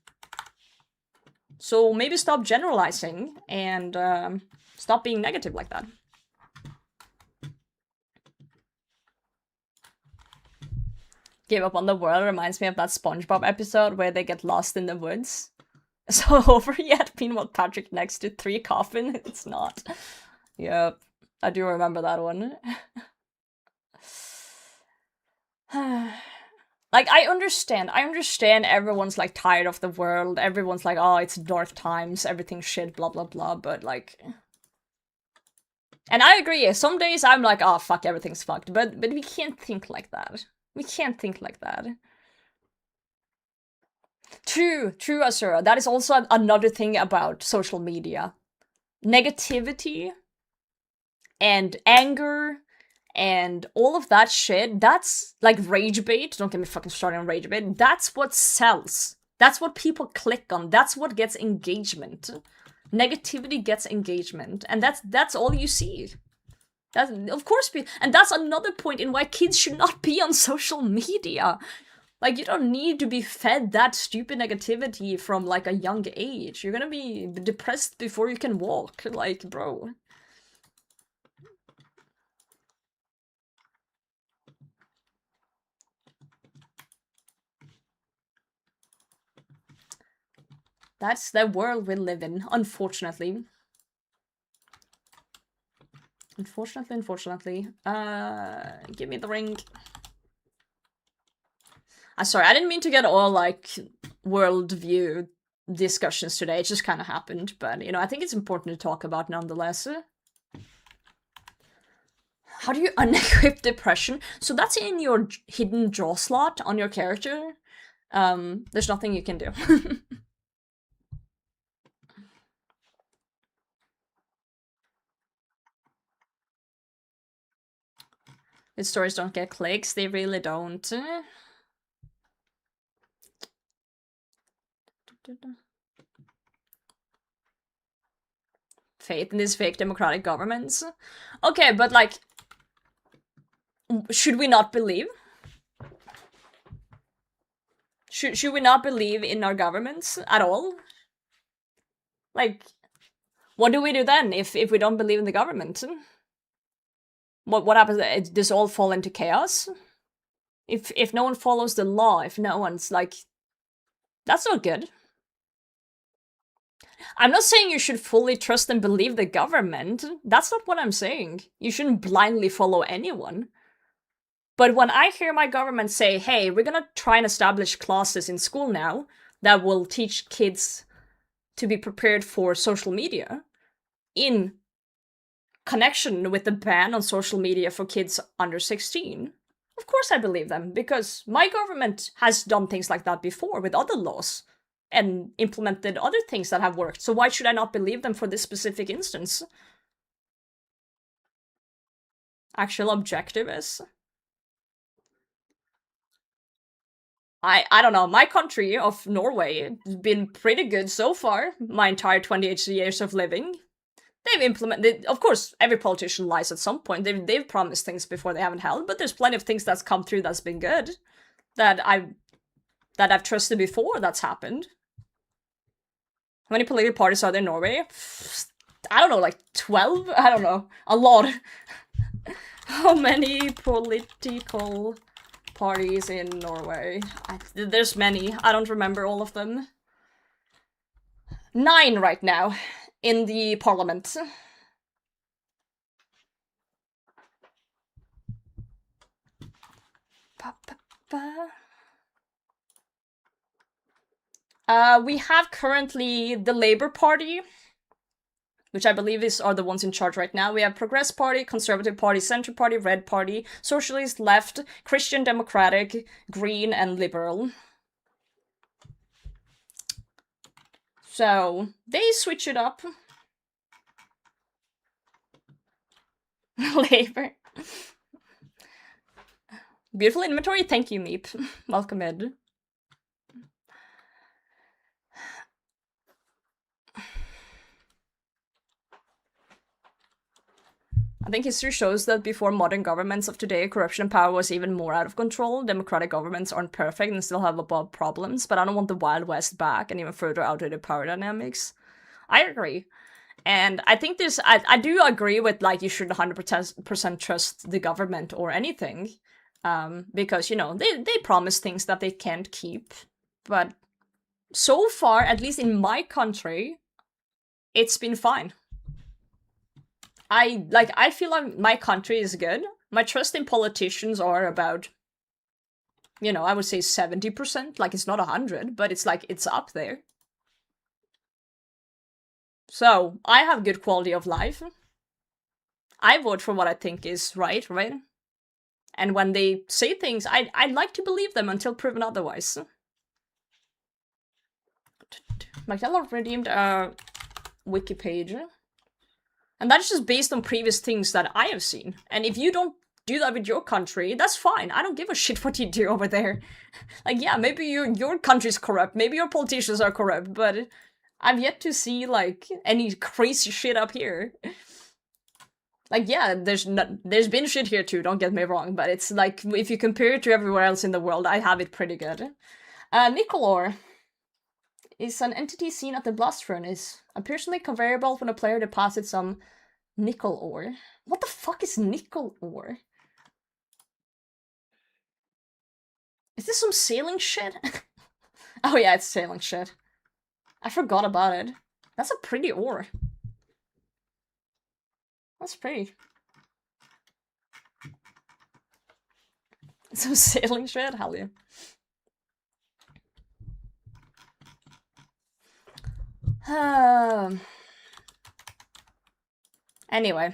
S1: So maybe stop generalizing and stop being negative like that. Give up on the world reminds me of that SpongeBob episode where they get lost in the woods. So over yet? Meanwhile, Patrick next to 3 coffin? It's not. Yep, I do remember that one. Like, I understand everyone's like tired of the world, everyone's like, oh, it's dark times, everything's shit, blah blah blah, but like... And I agree, some days I'm like, oh fuck, everything's fucked, but we can't think like that. We can't think like that. True, Asura, that is also another thing about social media. Negativity and anger and all of that shit, that's like rage bait. Don't get me fucking started on rage bait. That's what sells. That's what people click on. That's what gets engagement. Negativity gets engagement. And that's all you see. That's, of course, and that's another point in why kids should not be on social media. Like, you don't need to be fed that stupid negativity from, like, a young age. You're gonna be depressed before you can walk. Like, bro. That's the world we live in, unfortunately. Unfortunately. Give me the ring. Sorry, I didn't mean to get all, like, worldview discussions today. It just kind of happened. But, you know, I think it's important to talk about nonetheless. How do you unequip depression? So that's in your hidden draw slot on your character. There's nothing you can do. These stories don't get clicks, they really don't. Faith in these fake democratic governments. Okay, but like, should we not believe? Should we not believe in our governments at all? Like, what do we do then if we don't believe in the government? What happens? Does all fall into chaos? If no one follows the law, if no one's like, that's not good. I'm not saying you should fully trust and believe the government. That's not what I'm saying. You shouldn't blindly follow anyone. But when I hear my government say, hey, we're gonna try and establish classes in school now that will teach kids to be prepared for social media in connection with the ban on social media for kids under 16, of course I believe them, because my government has done things like that before with other laws and implemented other things that have worked, so why should I not believe them for this specific instance? Actual objective is... I don't know, my country of Norway has been pretty good so far, my entire 28 years of living. They've implemented, of course, every politician lies at some point. They've promised things before they haven't held, but there's plenty of things that's come through that's been good. That I've trusted before that's happened. How many political parties are there in Norway? I don't know, like 12? I don't know. A lot. How many political parties in Norway? There's many. I don't remember all of them. 9 right now. In the parliament. We have currently the Labour Party, which I believe are the ones in charge right now. We have Progress Party, Conservative Party, Centre Party, Red Party, Socialist, Left, Christian Democratic, Green, and Liberal. So, they switch it up. Labor. Beautiful inventory, thank you, Meep. Welcome, Ed. I think history shows that before modern governments of today, corruption and power was even more out of control. Democratic governments aren't perfect and still have above problems, but I don't want the Wild West back and even further outdated power dynamics. I agree. And I think I do agree with, like, you should 100% trust the government or anything. Because, you know, they promise things that they can't keep. But so far, at least in my country, it's been fine. I feel like my country is good. My trust in politicians are about, you know, I would say 70%. Like, it's not 100, but it's like, it's up there. So, I have good quality of life. I vote for what I think is right? And when they say things, I like to believe them until proven otherwise. Magdalena redeemed a wiki page. And that's just based on previous things that I have seen. And if you don't do that with your country, that's fine. I don't give a shit what you do over there. Like, yeah, maybe your country's corrupt, maybe your politicians are corrupt, but I've yet to see, like, any crazy shit up here. Like, yeah, there's been shit here too, don't get me wrong, but it's like, if you compare it to everywhere else in the world, I have it pretty good. Nickel ore is an entity seen at the blast furnace. Appears to make a variable when a player deposits some nickel ore. What the fuck is nickel ore? Is this some sailing shit? Oh yeah, it's sailing shit. I forgot about it. That's a pretty ore. That's pretty. Some sailing shit? Hell yeah. Anyway.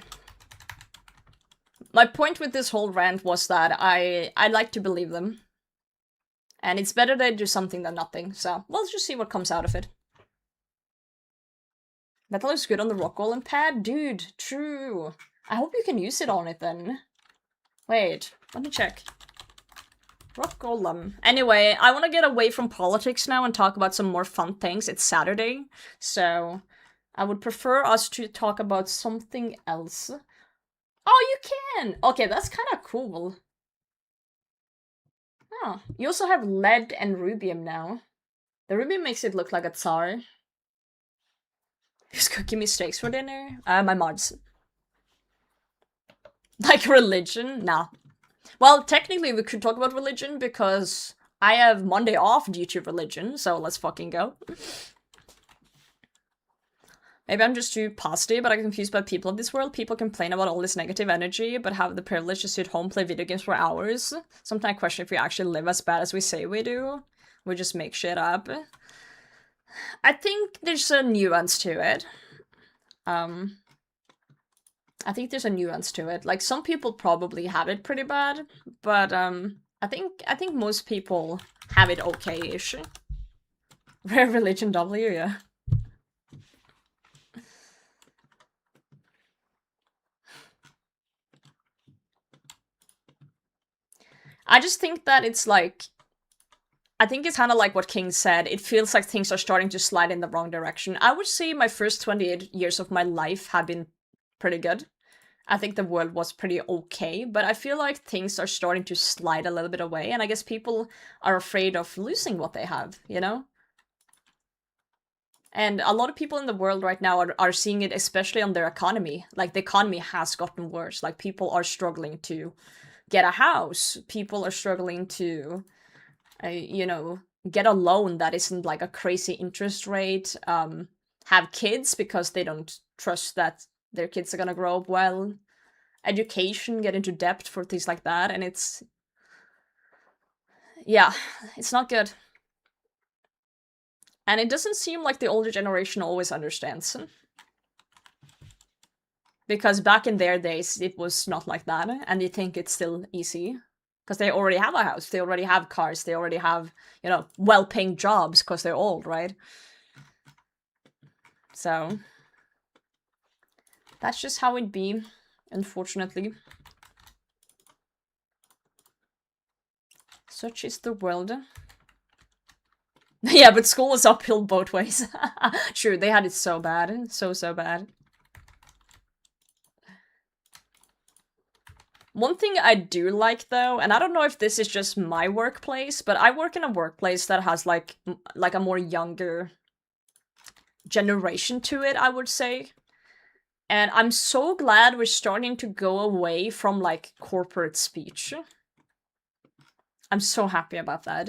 S1: My point with this whole rant was that I like to believe them. And it's better they do something than nothing, so we'll just see what comes out of it. That looks good on the rock golem pad? Dude, true. I hope you can use it on it then. Wait, let me check. Rock golem. Anyway, I want to get away from politics now and talk about some more fun things. It's Saturday, so I would prefer us to talk about something else. Oh, you can! Okay, that's kind of cool. Oh, you also have lead and rubium now. The rubium makes it look like a tsar. Who's cooking me steaks for dinner? My mods. Like religion? Nah. Well, technically we could talk about religion because I have Monday off due to religion, so let's fucking go. Maybe I'm just too positive, but I'm confused by people of this world. People complain about all this negative energy, but have the privilege to sit home, play video games for hours. Sometimes I question if we actually live as bad as we say we do. We just make shit up. I think there's a nuance to it. I think there's a nuance to it. Like, some people probably have it pretty bad, but I think most people have it okay-ish. Rare religion W, yeah. I just think that it's like, I think it's kind of like what King said. It feels like things are starting to slide in the wrong direction. I would say my first 28 years of my life have been pretty good. I think the world was pretty okay, but I feel like things are starting to slide a little bit away, and I guess people are afraid of losing what they have, you know? And a lot of people in the world right now are seeing it, especially on their economy. Like, the economy has gotten worse. Like, people are struggling to get a house. People are struggling to, you know, get a loan that isn't like a crazy interest rate. Have kids because they don't trust that their kids are gonna grow up well. Education, get into debt for things like that, and it's... yeah, it's not good. And it doesn't seem like the older generation always understands. Because back in their days, it was not like that, and you think it's still easy. Because they already have a house, they already have cars, they already have, you know, well-paying jobs because they're old, right? So... that's just how it be, unfortunately. Such is the world. Yeah, but school was uphill both ways. Sure, they had it so bad. So bad. One thing I do like, though, and I don't know if this is just my workplace, but I work in a workplace that has, like a more younger generation to it, I would say. And I'm so glad we're starting to go away from, like, corporate speech. I'm so happy about that.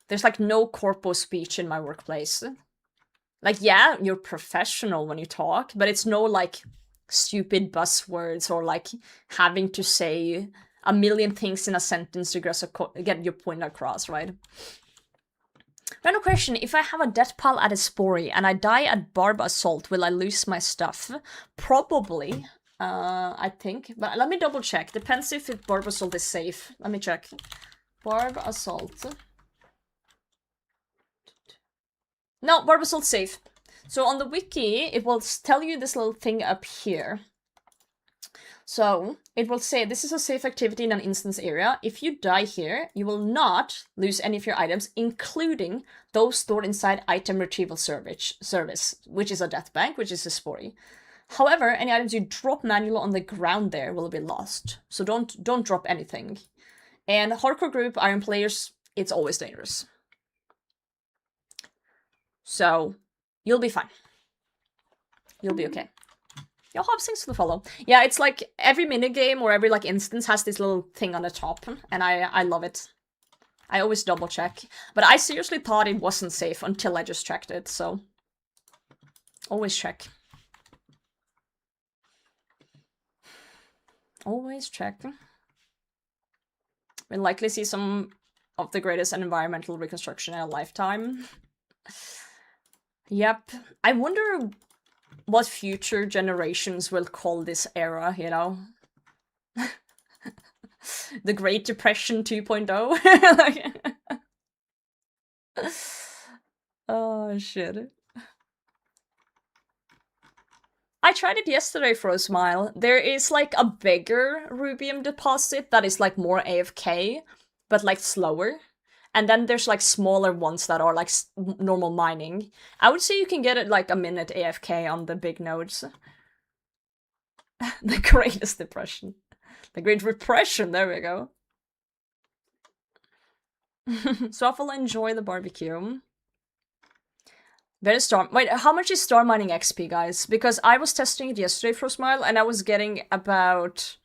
S1: There's, like, no corpo speech in my workplace. Like, yeah, you're professional when you talk, but it's no, like, stupid buzzwords or, like, having to say a million things in a sentence to get your point across, right? Random question, if I have a death pile at a spory and I die at Barb Assault, will I lose my stuff? Probably, I think. But let me double check. Depends if Barb Assault is safe. Let me check. Barb Assault. No, Barb Assault's safe. So on the wiki, it will tell you this little thing up here. So, it will say, this is a safe activity in an instance area. If you die here, you will not lose any of your items, including those stored inside item retrieval service, which is a death bank, which is a spory. However, any items you drop manually on the ground there will be lost. So don't drop anything. And hardcore group, iron players, it's always dangerous. So, you'll be fine. You'll be okay. You'll have things to follow. Yeah, it's like every minigame or every like instance has this little thing on the top, and I love it. I always double check. But I seriously thought it wasn't safe until I just checked it, so always check. Always check. We'll likely see some of the greatest environmental reconstruction in a lifetime. Yep. I wonder what future generations will call this era, you know? The Great Depression 2.0? Oh, shit. I tried it yesterday for a smile. There is like a bigger rubium deposit that is like more AFK, but like slower. And then there's like smaller ones that are like normal mining. I would say you can get it like a minute AFK on the big nodes. The Greatest Depression. The Great Repression, there we go. So I will enjoy the barbecue. Wait, how much is star mining XP, guys? Because I was testing it yesterday for a smile, and I was getting about...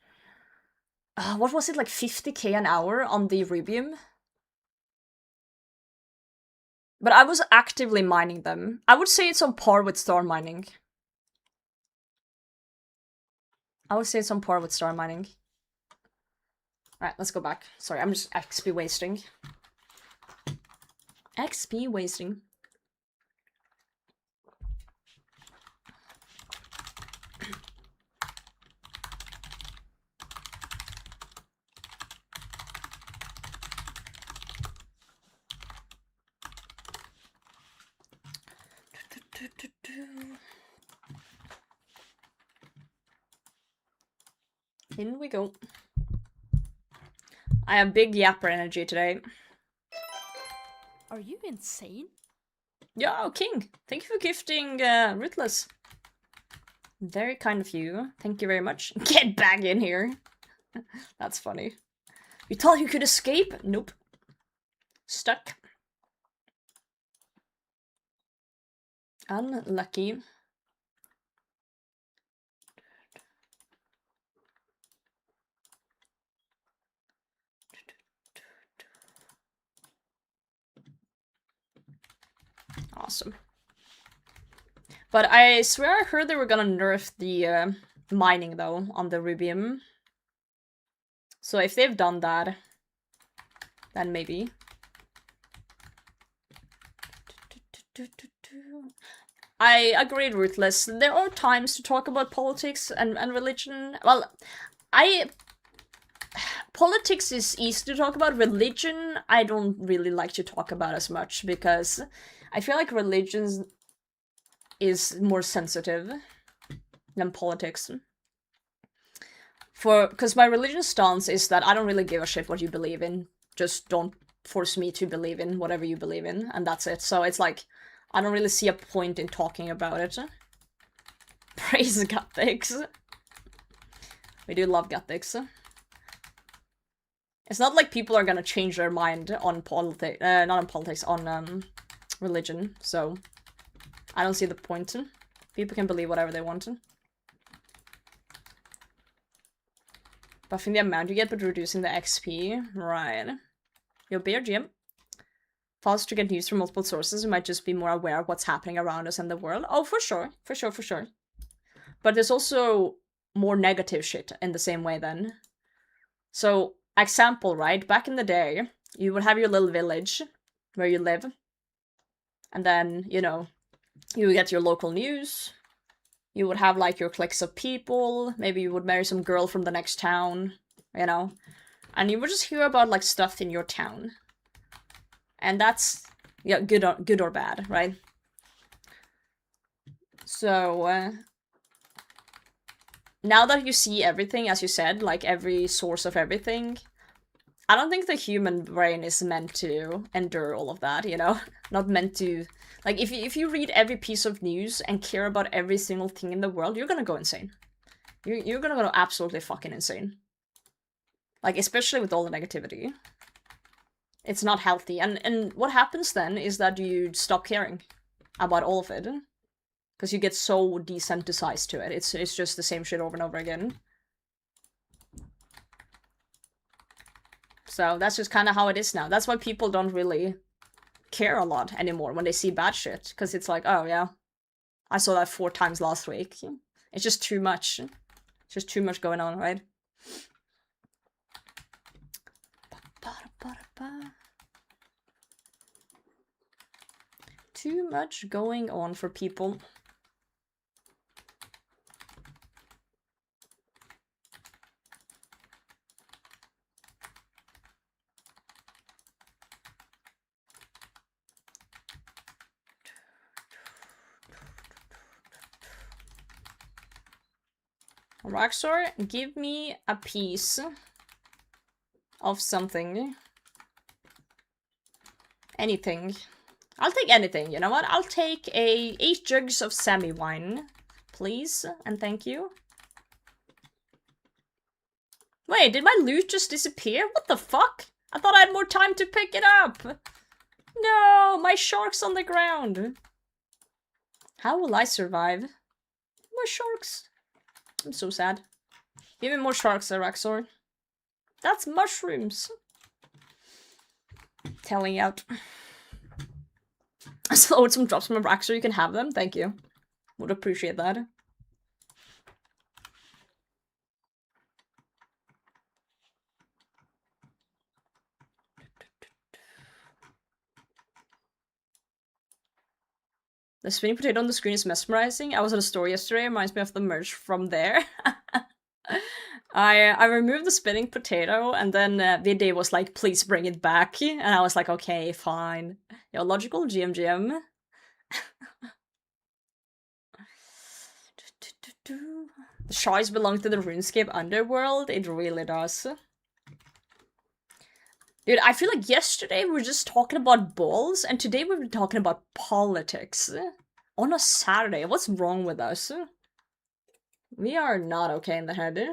S1: what was it, like 50k an hour on the rubium? But I was actively mining them. I would say it's on par with star mining. I would say it's on par with star mining. Alright, let's go back. Sorry, I'm just XP wasting. XP wasting. In we go. I have big yapper energy today.
S5: Are you insane?
S1: Yo, King! Thank you for gifting Ruthless. Very kind of you. Thank you very much. Get back in here. That's funny. You thought you could escape? Nope. Stuck. Unlucky. Awesome. But I swear I heard they were gonna nerf the mining, though, on the rubium. So if they've done that, then maybe. I agree, Ruthless. There are times to talk about politics and religion. Well, politics is easy to talk about. Religion, I don't really like to talk about as much, because I feel like religion is more sensitive than politics. Because my religion stance is that I don't really give a shit what you believe in. Just don't force me to believe in whatever you believe in, and that's it. So it's like, I don't really see a point in talking about it. Praise Gothics. We do love Gothics. It's not like people are gonna change their mind on politics, not on politics, on religion, so I don't see the point. People can believe whatever they want. Buffing the amount you get, but reducing the XP. Right. Your beer, GM. Faster to get news from multiple sources, we might just be more aware of what's happening around us and the world. Oh, for sure. For sure, for sure. But there's also more negative shit in the same way then. So, example, right? Back in the day, you would have your little village where you live. And then, you know, you would get your local news. You would have, like, your cliques of people. Maybe you would marry some girl from the next town, you know? And you would just hear about, like, stuff in your town. And that's, yeah, good or bad, right? So, now that you see everything, as you said, like, every source of everything, I don't think the human brain is meant to endure all of that, you know? Not meant to... Like, if you read every piece of news and care about every single thing in the world, you're gonna go insane. You're gonna go absolutely fucking insane. Like, especially with all the negativity. It's not healthy. And what happens then is that you stop caring about all of it. Because you get so desensitized to it. It's just the same shit over and over again. So that's just kind of how it is now. That's why people don't really care a lot anymore when they see bad shit. Because it's like, oh yeah, I saw that 4 times last week. It's just too much. It's just too much going on, right? Too much going on for people. Araxxor, give me a piece of something. Anything. I'll take anything, you know what? I'll take 8 jugs of semi-wine, please, and thank you. Wait, did my loot just disappear? What the fuck? I thought I had more time to pick it up! No, my shark's on the ground! How will I survive? More sharks. I'm so sad. Give me more sharks, Araxxor. That's mushrooms. Telling out. I slowed some drops from Araxxor, you can have them, thank you. Would appreciate that. The spinning potato on the screen is mesmerizing. I was at a store yesterday, it reminds me of the merch from there. I removed the spinning potato, and then Vidi was like, please bring it back. And I was like, okay, fine. Yo, logical GM. The sharks belong to the Runescape underworld. It really does. Dude, I feel like yesterday we were just talking about balls, and today we were talking about politics. On a Saturday, what's wrong with us? We are not okay in the head.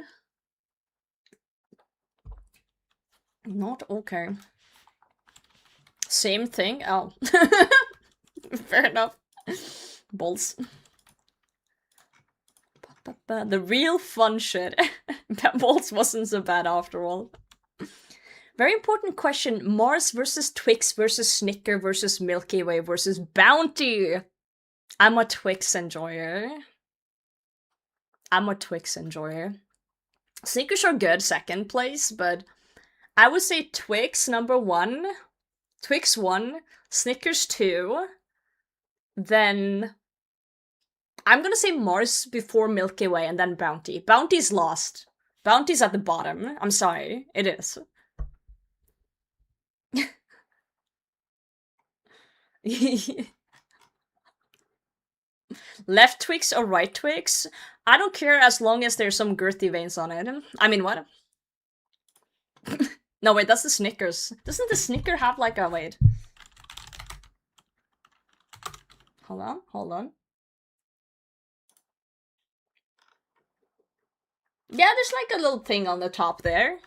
S1: Not okay. Same thing? Oh. Fair enough. Balls. The real fun shit. Balls wasn't so bad after all. Very important question. Mars versus Twix versus Snicker versus Milky Way versus Bounty. I'm a Twix enjoyer. I'm a Twix enjoyer. Snickers are good, 2nd place, but I would say Twix number 1, Twix 1, Snickers 2, then I'm gonna say Mars before Milky Way and then Bounty. Bounty's lost. Bounty's at the bottom. I'm sorry, it is. Left Twix or right Twix? I don't care as long as there's some girthy veins on it. I mean, what? No, wait, that's the Snickers. Doesn't the Snicker have like a... wait. Hold on, hold on. Yeah, there's like a little thing on the top there.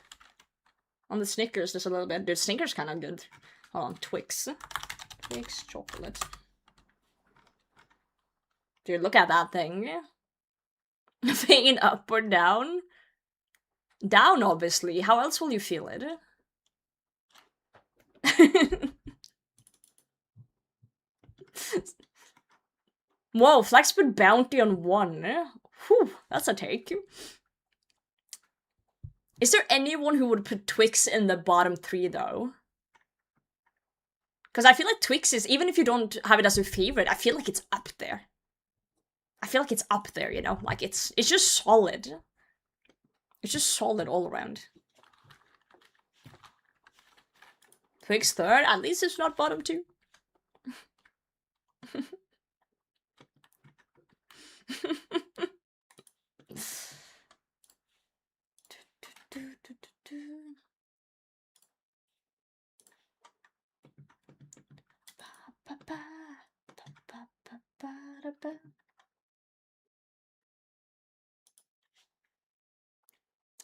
S1: On the Snickers, there's a little bit. Dude, Snickers kind of good. Hold on, Twix. Twix chocolate. Dude, look at that thing. Vein up or down? Down, obviously. How else will you feel it? Whoa, Flex put Bounty on 1. Whew, that's a take. Is there anyone who would put Twix in the bottom 3, though? Because I feel like Twix is, even if you don't have it as your favorite, I feel like it's up there. I feel like it's up there, you know? Like, it's just solid. It's just solid all around. Twix 3rd? At least it's not bottom 2.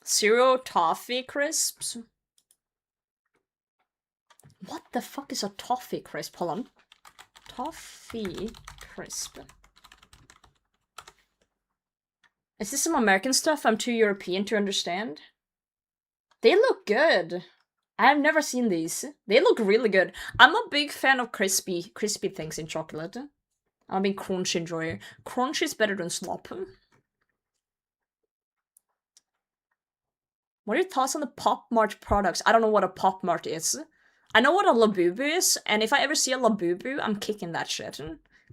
S1: Zero toffee crisps? What the fuck is a toffee crisp? Hold on. Toffee crisp. Is this some American stuff I'm too European to understand? They look good. I have never seen these. They look really good. I'm a big fan of crispy things in chocolate. I'm a big crunch enjoyer. Crunch is better than slop. What are your thoughts on the Pop Mart products? I don't know what a Pop Mart is. I know what a Labubu is, and if I ever see a Labubu, I'm kicking that shit.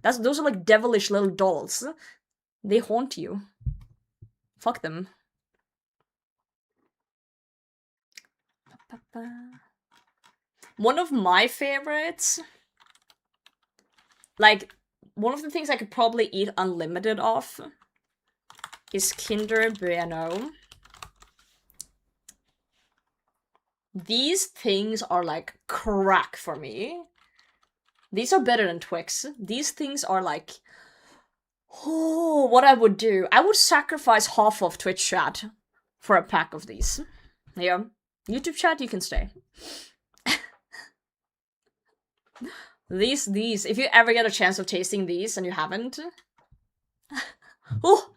S1: Those are like devilish little dolls. They haunt you. Fuck them. One of my favorites, like, one of the things I could probably eat unlimited of is Kinder Bueno. These things are like crack for me. These are better than Twix. These things are like, oh, what I would do. I would sacrifice half of Twitch chat for a pack of these. Yeah. YouTube chat, you can stay. These, if you ever get a chance of tasting these and you haven't. Oh!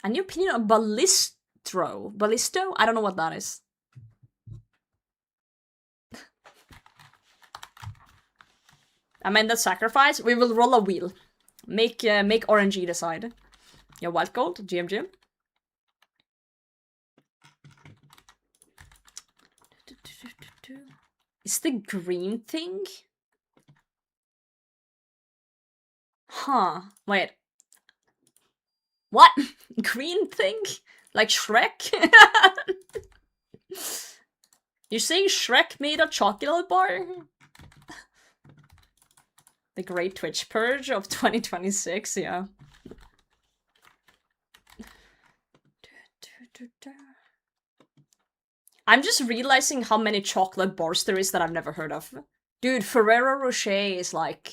S1: A new opinion of Ballisto? I don't know what that is. I mean, that sacrifice. We will roll a wheel. Make RNG decide. Yeah, wild gold, GM. Is the green thing? Huh. Wait. What? Green thing? Like Shrek? You're saying Shrek made a chocolate bar? The Great Twitch Purge of 2026, yeah. I'm just realizing how many chocolate bars there is that I've never heard of. Dude, Ferrero Rocher is like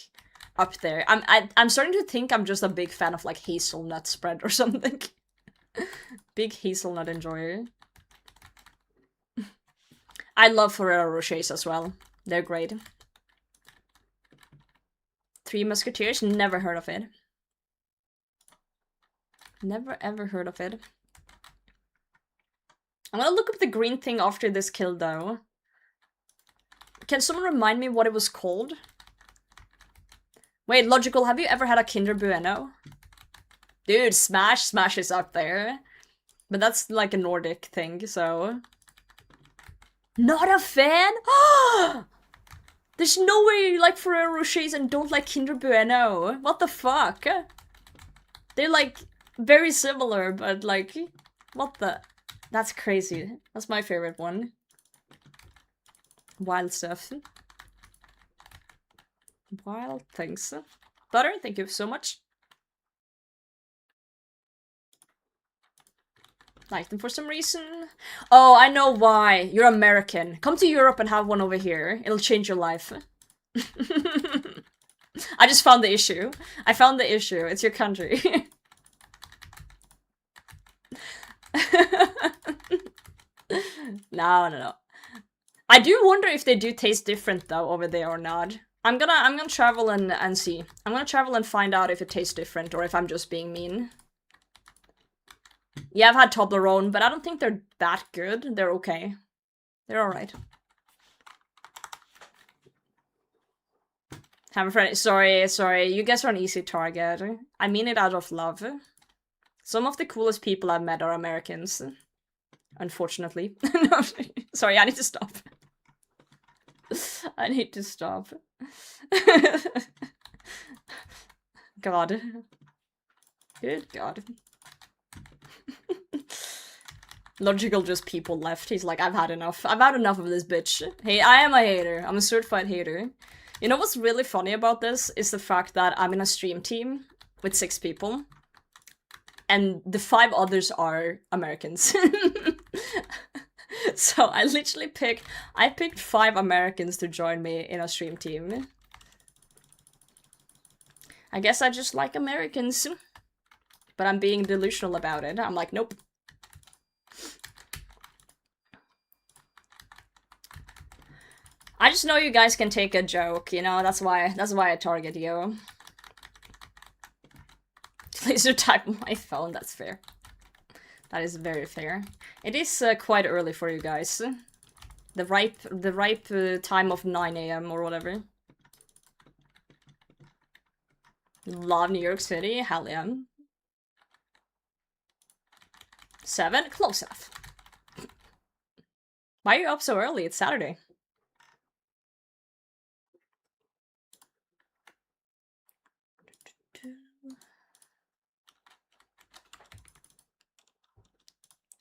S1: up there. I'm starting to think I'm just a big fan of like hazelnut spread or something. Big hazelnut enjoyer. I love Ferrero Rochers as well. They're great. Three Musketeers, never heard of it. Never ever heard of it. I'm gonna look up the green thing after this kill though. Can someone remind me what it was called? Wait, Logical, have you ever had a Kinder Bueno? Dude, Smash is up there. But that's like a Nordic thing, so... Not a fan? There's no way you like Ferrero Rochers and don't like Kinder Bueno. What the fuck? They're like very similar, but like, what the... That's crazy. That's my favorite one. Wild stuff. Wild things. Butter, thank you so much. Like them for some reason. Oh, I know why. You're American. Come to Europe and have one over here. It'll change your life. I just found the issue. I found the issue. It's your country. No. I do wonder if they do taste different though over there or not. I'm gonna travel and see. I'm gonna travel and find out if it tastes different or if I'm just being mean. Yeah, I've had Toblerone, but I don't think they're that good. They're okay. They're alright. Have a friend. Sorry. You guys are an easy target. I mean it out of love. Some of the coolest people I've met are Americans. Unfortunately. No, sorry, I need to stop. I need to stop. God. Good God. Logical just people left. He's like, I've had enough. I've had enough of this bitch. Hey, I am a hater. I'm a certified hater. You know what's really funny about this is the fact that I'm in a stream team with 6 people. And the 5 others are Americans. So I literally picked 5 Americans to join me in a stream team. I guess I just like Americans. But I'm being delusional about it. I'm like, nope. I just know you guys can take a joke, you know, that's why I target you. Laser type my phone, that's fair. That is very fair. It is quite early for you guys. The ripe time of 9 AM or whatever. Love New York City, hell yeah. 7? Close enough. Why are you up so early? It's Saturday.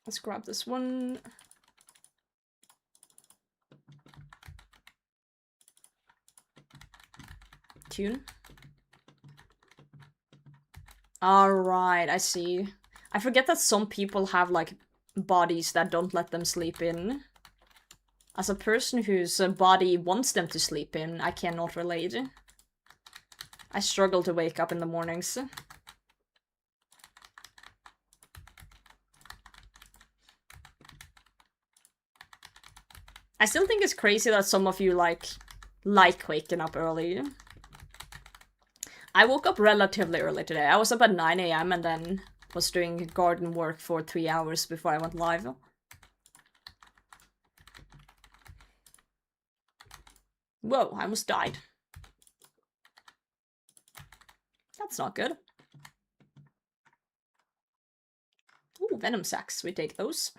S1: Let's grab this one. Tune. Alright, I see. I forget that some people have, like, bodies that don't let them sleep in. As a person whose body wants them to sleep in, I cannot relate. I struggle to wake up in the mornings. I still think it's crazy that some of you like waking up early. I woke up relatively early today. I was up at 9 AM and then was doing garden work for 3 hours before I went live. Whoa, I almost died. That's not good. Ooh, venom sacs. We take those.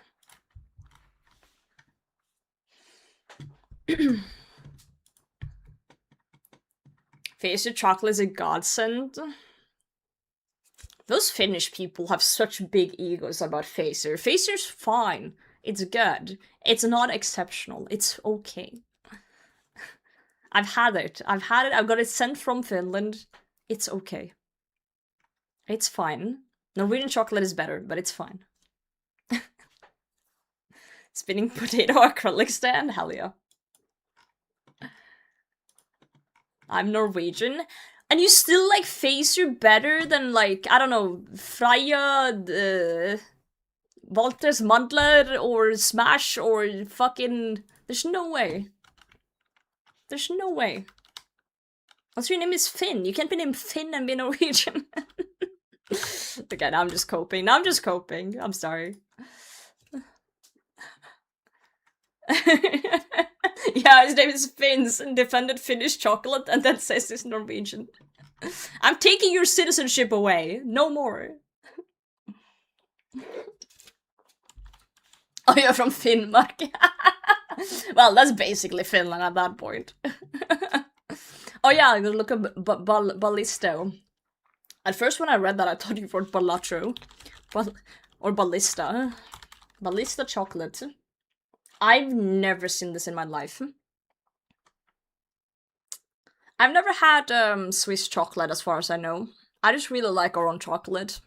S1: Facer chocolate is a godsend. Those Finnish people have such big egos about Facer. Facer's fine. It's good. It's not exceptional. It's okay. I've had it. I've got it sent from Finland. It's okay. It's fine. Norwegian chocolate is better, but it's fine. Spinning potato acrylic stand? Hell yeah. I'm Norwegian. And you still like Facer better than, like, I don't know, Freya, Walters Mandler, or Smash, or fucking... There's no way. There's no way. Also, your name is Finn. You can't be named Finn and be Norwegian. Okay, now I'm just coping. Now I'm just coping. I'm sorry. Yeah, his name is Finns and defended Finnish chocolate and then says he's Norwegian. I'm taking your citizenship away. No more. Oh, you're from Finnmark. Well, that's basically Finland at that point. Oh yeah, I'm gonna look up Ballisto. At first when I read that, I thought you wrote Balatro. Or Ballista. Ballista chocolate. I've never seen this in my life. I've never had Swiss chocolate as far as I know. I just really like our own chocolate.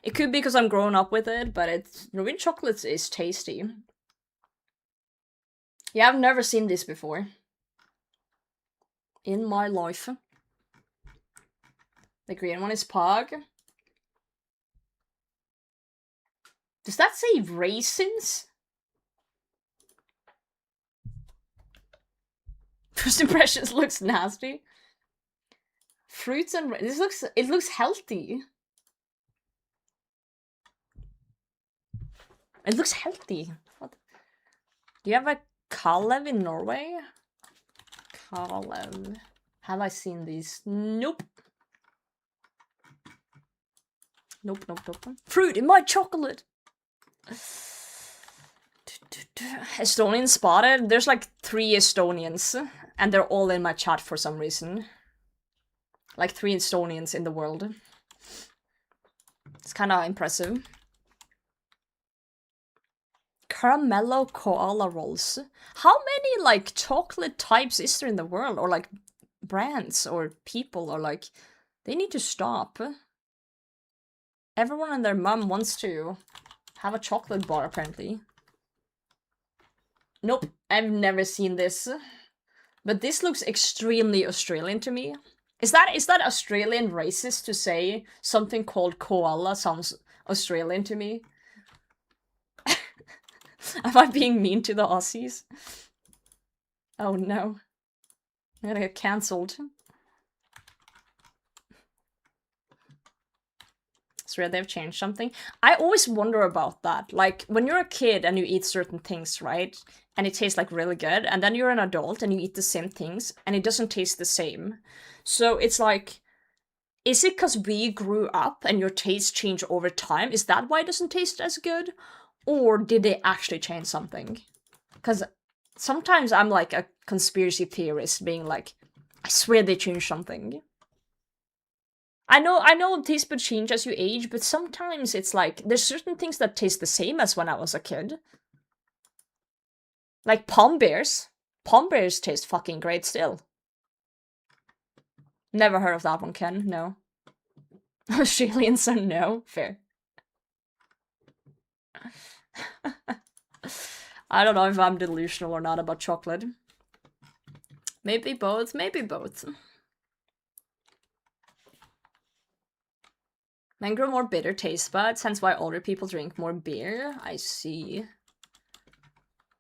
S1: It could be because I'm growing up with it, but Norwegian chocolate is tasty. Yeah, I've never seen this before. In my life. The green one is Pog. Does that say raisins? First impressions looks nasty. Fruits and it looks healthy. It looks healthy. What? Do you have a Kalev in Norway? Kalev. Have I seen these? Nope. Nope, nope, nope. Fruit in my chocolate! Estonian spotted? There's like 3 Estonians. And they're all in my chat for some reason. Like 3 Estonians in the world. It's kind of impressive. Caramello koala rolls. How many, like, chocolate types is there in the world? Or, like, brands or people? Or, like, they need to stop. Everyone and their mum wants to have a chocolate bar, apparently. Nope, I've never seen this. But this looks extremely Australian to me. Is that Australian racist to say something called koala sounds Australian to me? Am I being mean to the Aussies? Oh no. I'm gonna get cancelled. So they've changed something. I always wonder about that. Like, when you're a kid and you eat certain things, right? And it tastes like really good, and then you're an adult and you eat the same things, and it doesn't taste the same. So it's like, is it because we grew up and your taste changed over time? Is that why it doesn't taste as good? Or did they actually change something? Because sometimes I'm like a conspiracy theorist being like, I swear they changed something. I know taste buds change as you age, but sometimes it's like, there's certain things that taste the same as when I was a kid. Like Palm Bears. Palm Bears taste fucking great still. Never heard of that one, Ken. No. Australians are no. Fair. I don't know if I'm delusional or not about chocolate. Maybe both, maybe both. Men grow more bitter taste buds, hence why older people drink more beer. I see.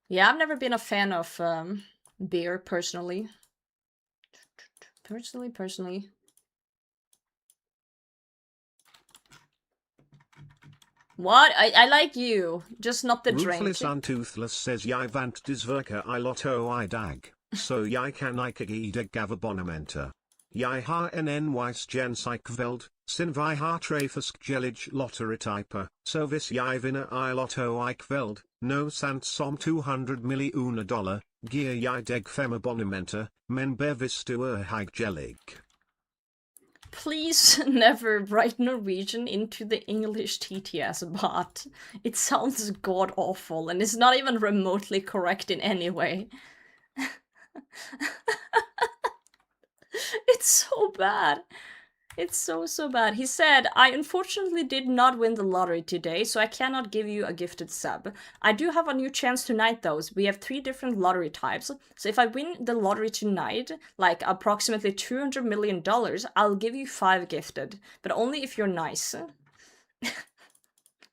S1: Yeah, I've never been a fan of beer, personally. Personally. What? I like you, just not the drink.
S3: Ruthless Untoothless says Jij vant disverker I lotto I dag, so jij kan ik de gavabonamenta. Jij ha en wijs gen psychveld, sin vi ha trafisk gelig lotterityper, so vis jij vinner I lotto ikveld, no sant som $200 million, gear jij deg femabonamenta, men bevis stuer hag gelig.
S1: Please never write Norwegian into the English TTS bot. It sounds god-awful, and it's not even remotely correct in any way. It's so bad. It's so bad. He said, I unfortunately did not win the lottery today, so I cannot give you a gifted sub. I do have a new chance tonight though. We have 3 different lottery types. So if I win the lottery tonight, like approximately $200 million, I'll give you 5 gifted. But only if you're nice.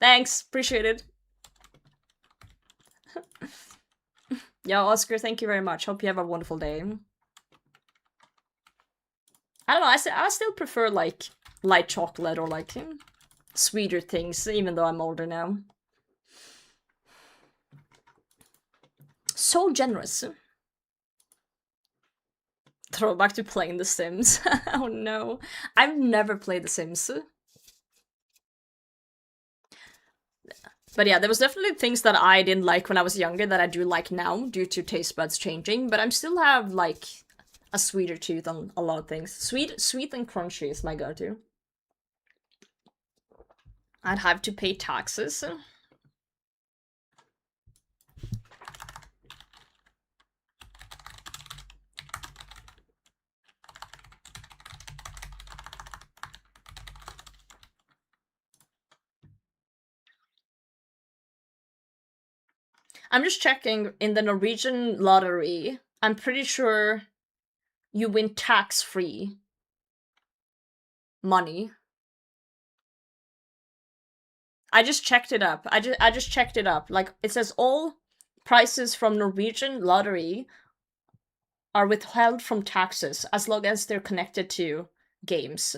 S1: Thanks, appreciate it. Yo, Oscar, thank you very much. Hope you have a wonderful day. I don't know, I still prefer, like, light chocolate or, like, sweeter things, even though I'm older now. So generous. Throwback to playing The Sims. Oh no. I've never played The Sims. But yeah, there was definitely things that I didn't like when I was younger that I do like now, due to taste buds changing, but I still have, like, a sweeter tooth on a lot of things. Sweet and crunchy is my go-to. I'd have to pay taxes. I'm just checking in the Norwegian lottery. I'm pretty sure you win tax-free money. I just checked it up. I just checked it up. Like, it says all prices from Norwegian lottery are withheld from taxes as long as they're connected to games.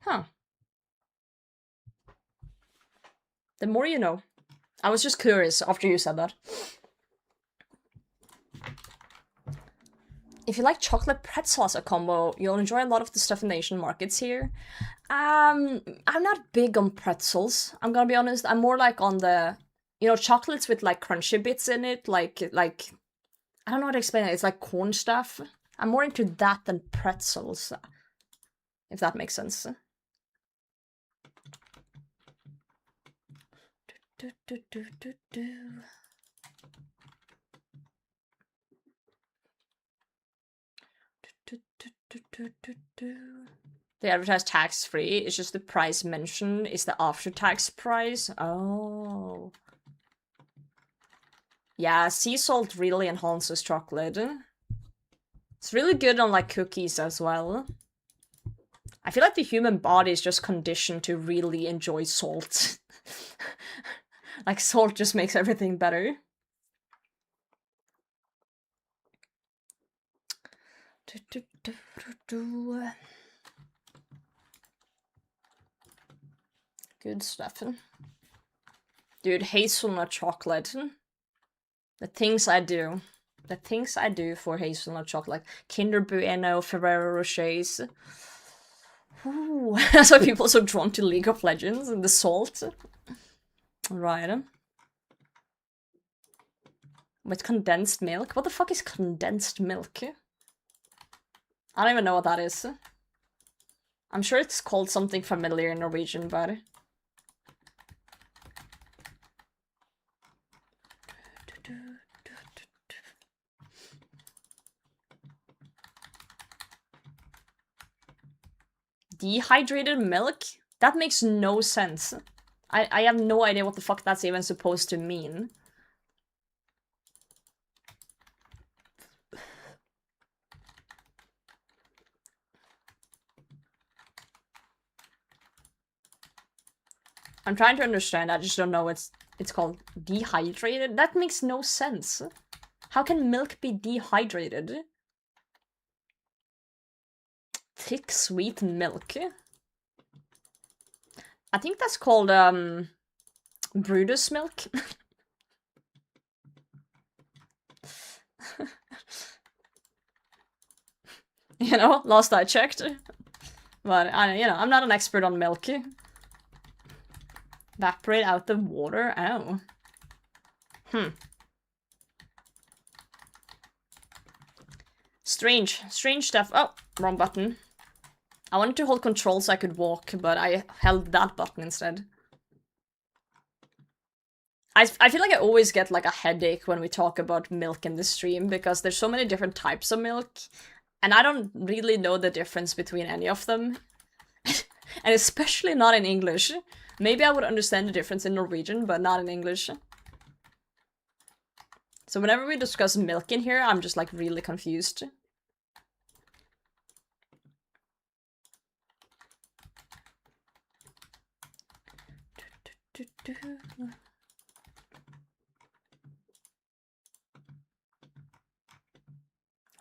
S1: Huh. The more you know. I was just curious after you said that. If you like chocolate pretzel as a combo, you'll enjoy a lot of the stuff in the Asian markets here. I'm not big on pretzels, I'm gonna be honest. I'm more like on the, you know, chocolates with like crunchy bits in it, like I don't know how to explain it. It's like corn stuff. I'm more into that than pretzels, if that makes sense. They advertise tax-free, it's just the price mentioned is the after-tax price. Oh. Yeah, sea salt really enhances chocolate. It's really good on like cookies as well. I feel like the human body is just conditioned to really enjoy salt. Like salt just makes everything better. Good stuff. Dude, hazelnut chocolate. The things I do. The things I do for hazelnut chocolate. Kinder Bueno, Ferrero Rochers. Ooh, that's why people are so drawn to League of Legends and the salt. Right. With condensed milk? What the fuck is condensed milk? I don't even know what that is. I'm sure it's called something familiar in Norwegian, but... Dehydrated milk? That makes no sense. I have no idea what the fuck that's even supposed to mean. I'm trying to understand, I just don't know it's called dehydrated. That makes no sense. How can milk be dehydrated? Thick, sweet milk. I think that's called, Brutus milk. You know, last I checked. But, you know, I'm not an expert on milk. Evaporate out the water? Oh. Strange. Strange stuff. Oh, wrong button. I wanted to hold control so I could walk, but I held that button instead. I feel like I always get like a headache when we talk about milk in the stream, because there's so many different types of milk, and I don't really know the difference between any of them. And especially not in English. Maybe I would understand the difference in Norwegian, but not in English. So whenever we discuss milk in here, I'm just like really confused.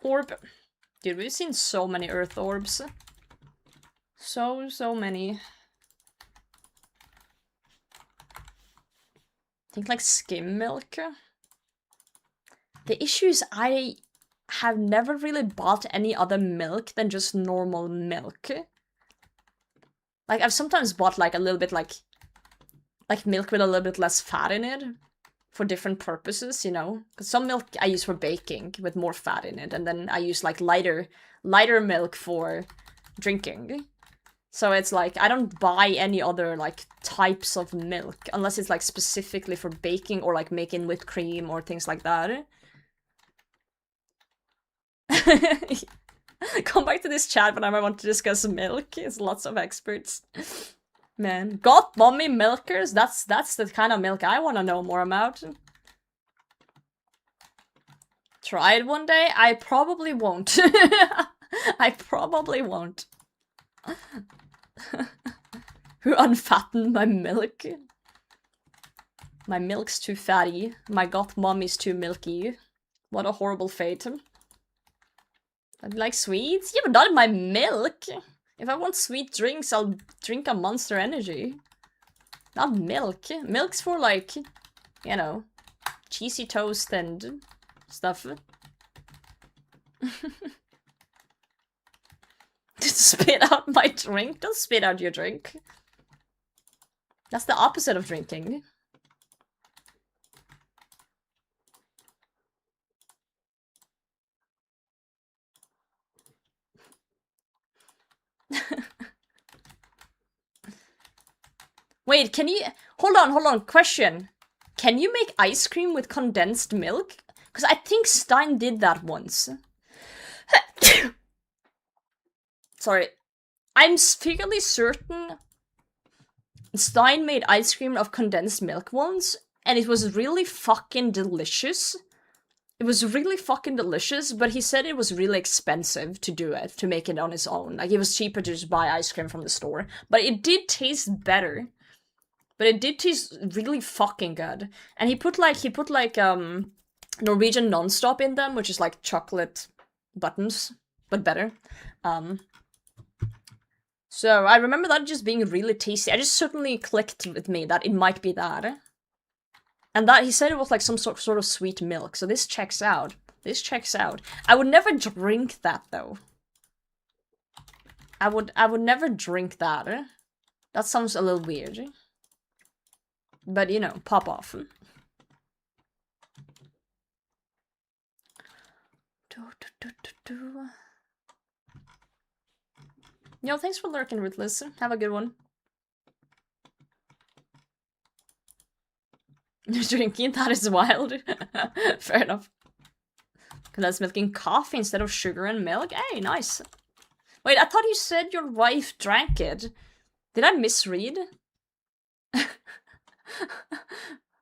S1: Orb. Dude, we've seen so many earth orbs. So many. I think like skim milk. The issue is I have never really bought any other milk than just normal milk. Like I've sometimes bought like a little bit like milk with a little bit less fat in it for different purposes, you know? Because some milk I use for baking with more fat in it, and then I use like lighter milk for drinking. So it's like, I don't buy any other, like, types of milk, unless it's, like, specifically for baking or, like, making whipped cream or things like that. Come back to this chat whenever I want to discuss milk. It's lots of experts. Man. Got mommy milkers? That's the kind of milk I want to know more about. Try it one day? I probably won't. I probably won't. Who unfattened my milk? My milk's too fatty. My got mommy's too milky. What a horrible fate. I'd like sweets? Yeah, but not my milk! If I want sweet drinks, I'll drink a Monster Energy. Not milk. Milk's for like, you know, cheesy toast and stuff. Spit out my drink? Don't spit out your drink. That's the opposite of drinking. Wait, can you... Hold on, question. Can you make ice cream with condensed milk? Because I think Stein did that once. Sorry. I'm fairly certain Stein made ice cream of condensed milk once, and it was really fucking delicious. It was really fucking delicious, but he said it was really expensive to do it, to make it on his own. Like, it was cheaper to just buy ice cream from the store. But it did taste better. But it did taste really fucking good. And he put like Norwegian non-stop in them, which is like chocolate buttons, but better. So I remember that just being really tasty. I just suddenly clicked with me that it might be that. And that he said it was like some sort of sweet milk, so this checks out. This checks out. I would never drink that though. I would never drink that. That sounds a little weird. But you know, pop off. Yo, thanks for lurking, Ruthless. Have a good one. Drinking, that is wild. Fair enough. Condensed milking coffee instead of sugar and milk. Hey, nice. Wait, I thought you said your wife drank it. Did I misread?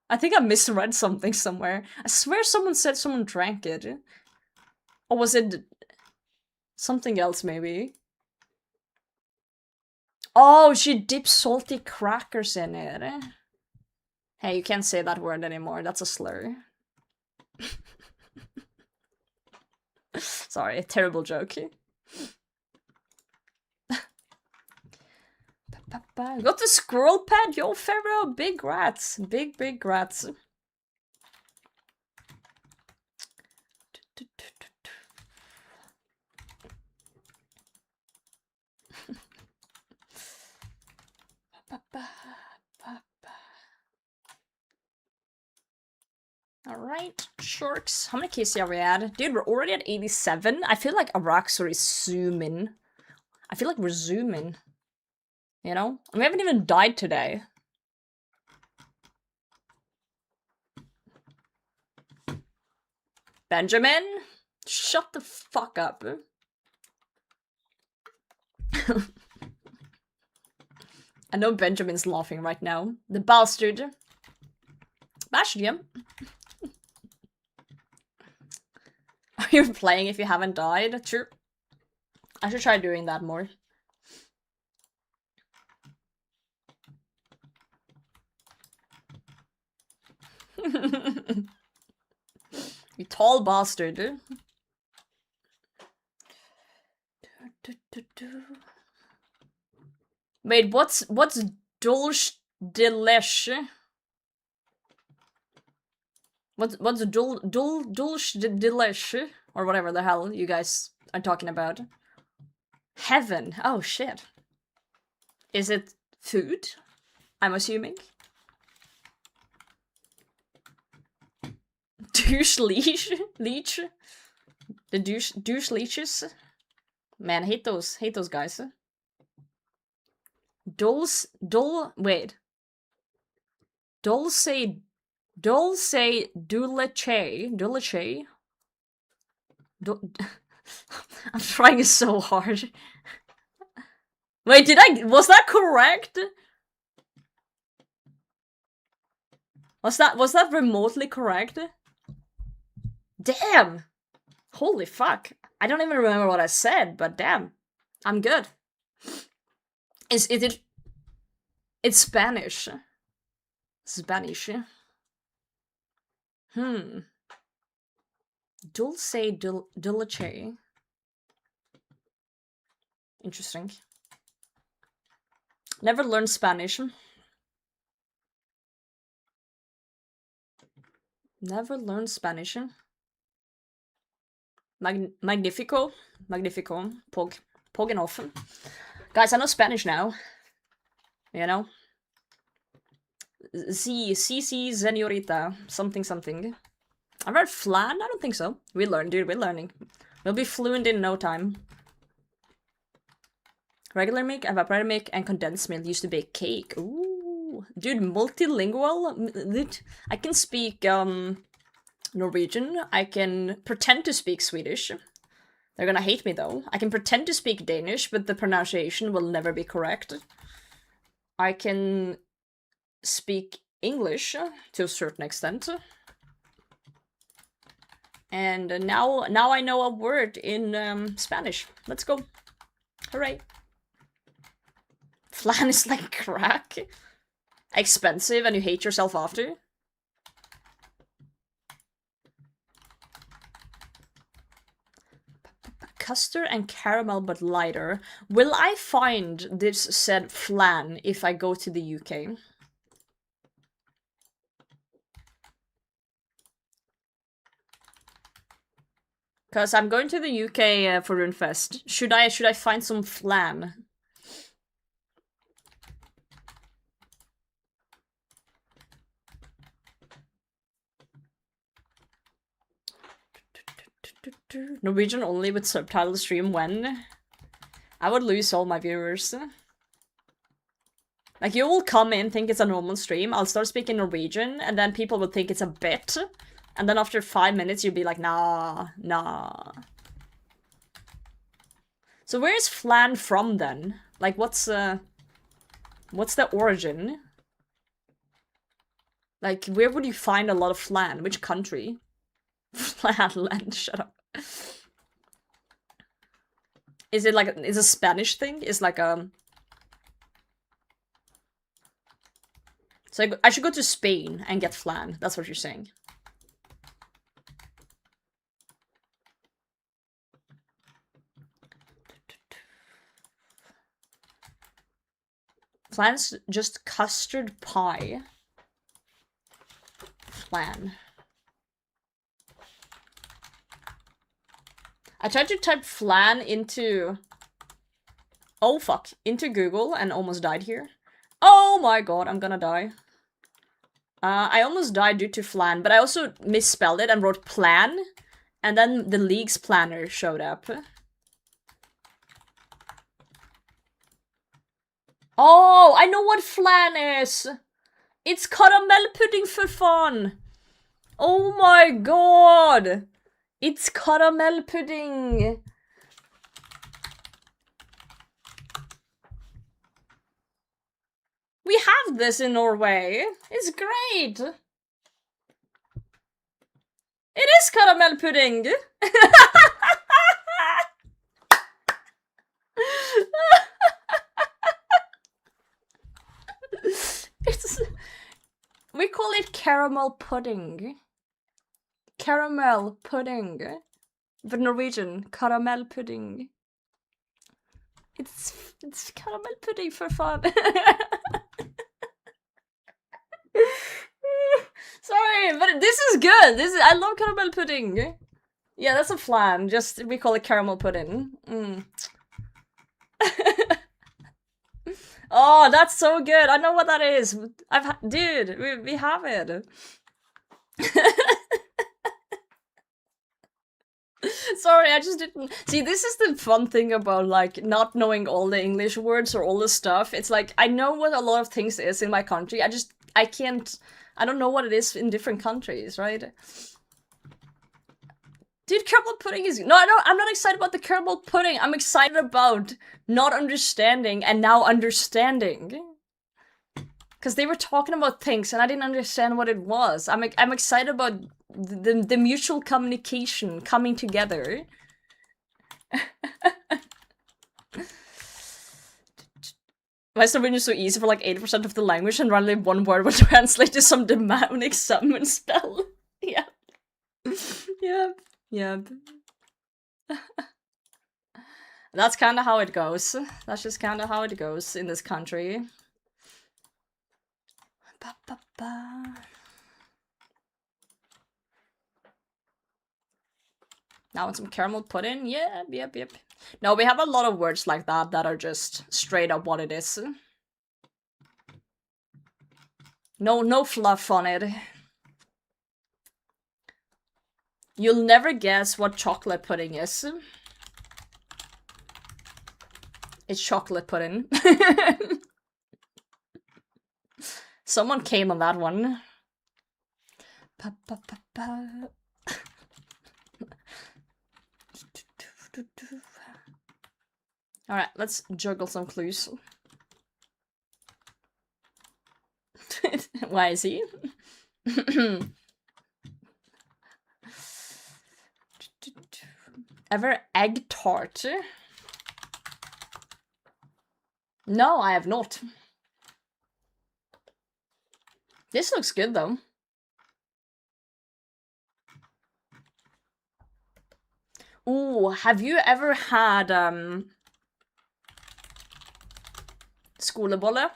S1: I think I misread something somewhere. I swear someone said someone drank it. Or was it something else, maybe? Oh, she dips salty crackers in it. Hey, you can't say that word anymore. That's a slur. Sorry, a terrible joke. Got the squirrel pet, yo Pharaoh, big rats, big rats. Alright, sharks. How many KC are we at? Dude, we're already at 87. I feel like Araxxor is zooming. I feel like we're zooming. You know? We haven't even died today. Benjamin? Shut the fuck up. I know Benjamin's laughing right now. The bastard. Bastion. Are you playing if you haven't died? True. I should try doing that more. You tall bastard. Wait, what's Dulsh Delish? What's Dulsh Delish? Or whatever the hell you guys are talking about. Heaven. Oh shit. Is it food? I'm assuming. Douche leech? Leech? The douche leeches? Man, hate those guys. Wait. Dulce Duleche? I'm trying so hard. Wait, was that correct? Was that remotely correct? Damn! Holy fuck. I don't even remember what I said, but damn. I'm good. It's Spanish. Spanish. Dulce Dulce. Interesting. Never learned Spanish. Never learned Spanish. Magnifico. Pogging off. Guys, I know Spanish now. You know? Si, señorita. Something. I read flan? I don't think so. We learn, dude. We're learning. We'll be fluent in no time. Regular milk, evaporated milk, and condensed milk used to bake cake. Ooh. Dude, multilingual? I can speak, Norwegian. I can pretend to speak Swedish. They're gonna hate me, though. I can pretend to speak Danish, but the pronunciation will never be correct. I can speak English to a certain extent. And now I know a word in Spanish. Let's go. Hooray. Flan is like crack. Expensive and you hate yourself after. Custard and caramel but lighter. Will I find this said flan if I go to the UK? Because I'm going to the UK for Runefest. Should I find some flan? Norwegian only with subtitle stream when? I would lose all my viewers. Like, you will come in, think it's a normal stream, I'll start speaking Norwegian, and then people will think it's a bit. And then after 5 minutes, you'll be like, nah. So where is flan from, then? Like, what's the origin? Like, where would you find a lot of flan? Which country? Flatland, shut up. Is it like, is a Spanish thing? Is like a... So I should go to Spain and get flan, that's what you're saying. Flan's just custard pie. Flan. I tried to type flan into... Oh fuck. Into Google and almost died here. Oh my god, I'm gonna die. I almost died due to flan, but I also misspelled it and wrote plan. And then the league's planner showed up. Oh, I know what flan is! It's caramel pudding for fun! Oh my god! It's caramel pudding! We have this in Norway! It's great! It is caramel pudding! We call it caramel pudding. Caramel pudding. But Norwegian, caramel pudding. It's caramel pudding for fun. Sorry, but this is good. I love caramel pudding. Yeah, that's a flan. Just we call it caramel pudding. Oh, that's so good. I know what that is. Dude, we have it. Sorry, I just didn't... See, this is the fun thing about, like, not knowing all the English words or all the stuff. It's like, I know what a lot of things is in my country. I don't know what it is in different countries, right? Dude, caramel pudding is... No, I'm not excited about the caramel pudding. I'm excited about not understanding and now understanding. Because they were talking about things and I didn't understand what it was. I'm excited about the mutual communication coming together. Why is Norwegian so easy for like 80% of the language and randomly one word will translate to some demonic summon spell? Yep. Yep. That's kind of how it goes. That's just kind of how it goes in this country. Now want some caramel pudding? Yep. No, we have a lot of words like that that are just straight up what it is. No fluff on it. You'll never guess what chocolate pudding is. It's chocolate pudding. Someone came on that one. Alright, let's juggle some clues. Why is he? Ever egg tart? No, I have not. This looks good though. Ooh, have you ever had skolebolle?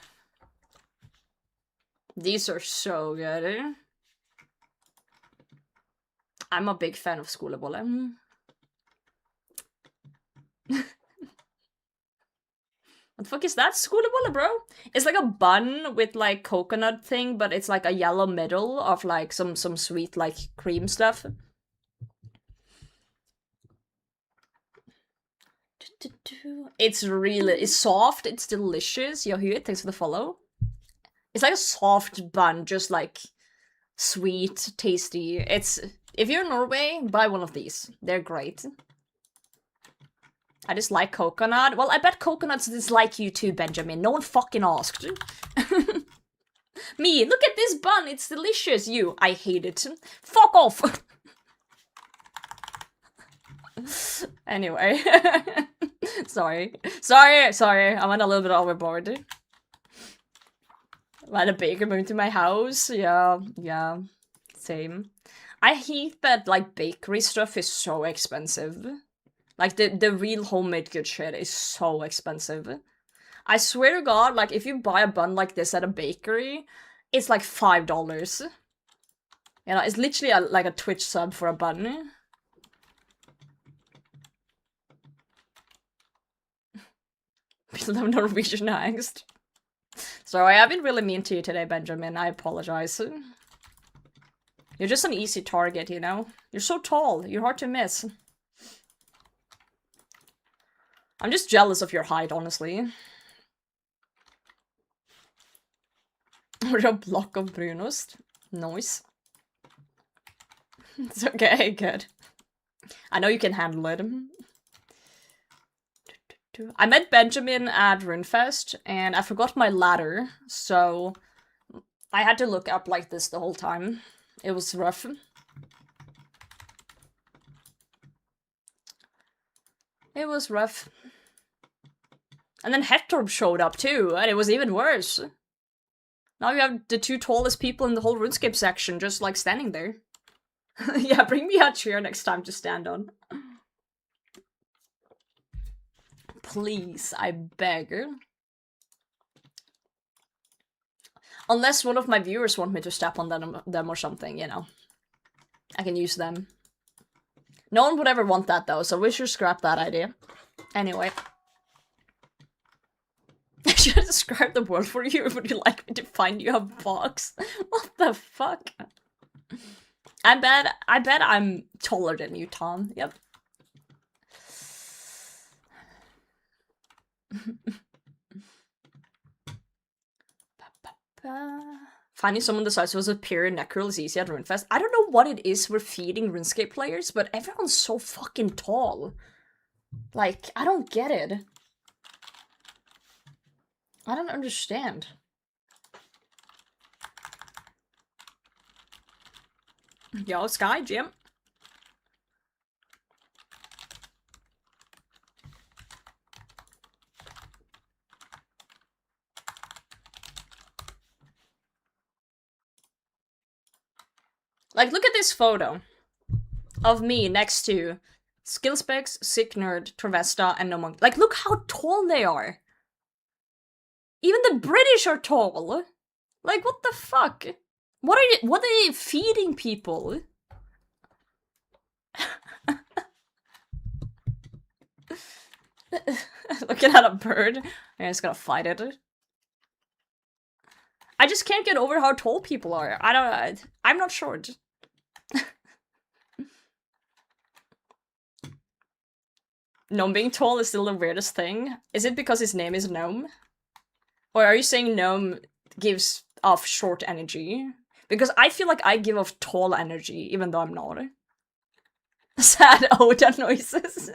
S1: These are so good. I'm a big fan of skolebolle. What the fuck is that? Skolebolle, bro? It's like a bun with like coconut thing, but it's like a yellow middle of like some sweet like cream stuff. It's soft, it's delicious. Yohue, thanks for the follow. It's like a soft bun, just like sweet, tasty. If you're in Norway, buy one of these. They're great. I just like coconut. Well, I bet coconuts dislike you too, Benjamin. No one fucking asked. Me, look at this bun, it's delicious. You, I hate it. Fuck off! Anyway. Sorry, I went a little bit overboard. I had a baker moved to my house. Yeah, same. I hate that, like, bakery stuff is so expensive. Like, the real homemade good shit is so expensive. I swear to God, like, if you buy a bun like this at a bakery, it's like $5. You know, it's literally like a Twitch sub for a bun. People have Norwegian angst. Sorry, I've been really mean to you today, Benjamin. I apologize. You're just an easy target, you know? You're so tall. You're hard to miss. I'm just jealous of your height, honestly. Or a block of brunost. Nice. It's okay, good. I know you can handle it. I met Benjamin at Runefest, and I forgot my ladder, so I had to look up like this the whole time. It was rough. It was rough. And then Hector showed up too, and it was even worse. Now you have the two tallest people in the whole RuneScape section just like standing there. Yeah, bring me a chair next time to stand on. Please, I beg. Unless one of my viewers want me to step on them or something, you know. I can use them. No one would ever want that though, so we should scrap that idea. Anyway. Should I describe the world for you? Would you like me to find you a box? What the fuck? I bet I'm taller than you, Tom. Yep. Finding someone the size of a pure neckerel is easy at Runefest. I don't know what it is we're feeding RuneScape players, but everyone's so fucking tall. Like, I don't get it. I don't understand. Yo, Sky, Jim. Like, look at this photo of me next to Skillspecs, Sick Nerd, Travesta, and No Monk. Like, look how tall they are. Even the British are tall. Like, what the fuck? What are they feeding people? Looking at a bird. I'm just gonna fight it. I just can't get over how tall people are. I'm not short. Gnome being tall is still the weirdest thing. Is it because his name is Gnome? Or are you saying Gnome gives off short energy? Because I feel like I give off tall energy, even though I'm not. Sad Oda noises.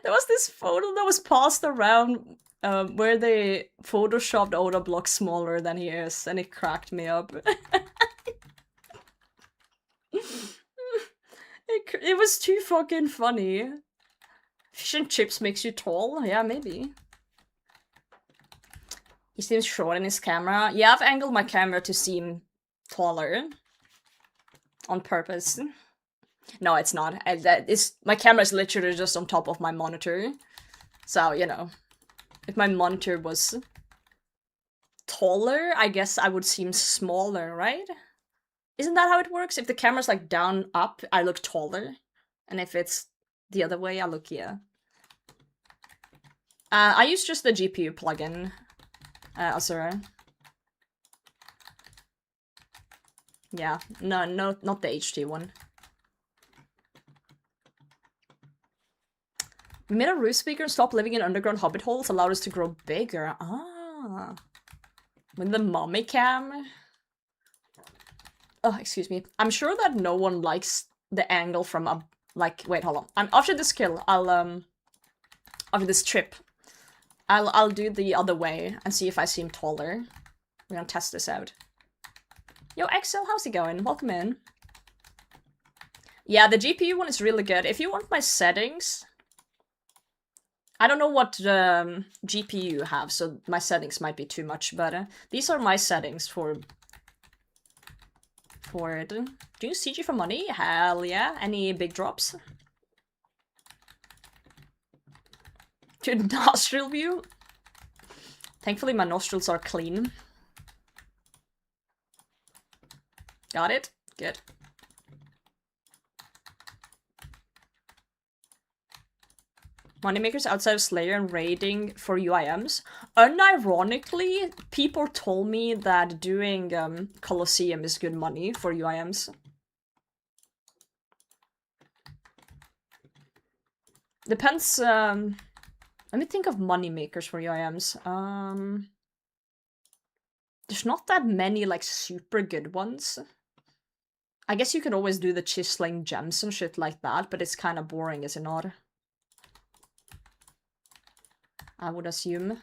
S1: There was this photo that was passed around where they photoshopped Oda Block smaller than he is, and it cracked me up. It was too fucking funny. Fish and chips makes you tall? Yeah, maybe. He seems short in his camera. Yeah, I've angled my camera to seem taller. On purpose. No, it's not. My camera is literally just on top of my monitor. So, you know. If my monitor was taller, I guess I would seem smaller, right? Isn't that how it works? If the camera's like down, up, I look taller. And if it's the other way, I look, yeah. I use just the GPU plugin, Azura. Yeah, no, not the HT one. We made a roof speaker and stopped living in underground hobbit holes, allowed us to grow bigger. Ah. With the mommy cam. Oh, excuse me. I'm sure that no one likes the angle from a, like, wait, hold on. After this kill, after this trip, I'll do the other way and see if I seem taller. We're gonna test this out. Yo, Excel, how's it going? Welcome in. Yeah, the GPU one is really good. If you want my settings, I don't know what GPU you have, so my settings might be too much, but these are my settings for it. Do you CG for money? Hell yeah. Any big drops? Dude, nostril view? Thankfully my nostrils are clean. Got it? Good. Moneymakers outside of Slayer and raiding for UIMs. Unironically, people told me that doing Colosseum is good money for UIMs. Depends, let me think of moneymakers for UIMs. There's not that many, like, super good ones. I guess you could always do the chiseling gems and shit like that, but it's kind of boring, is it not? I would assume.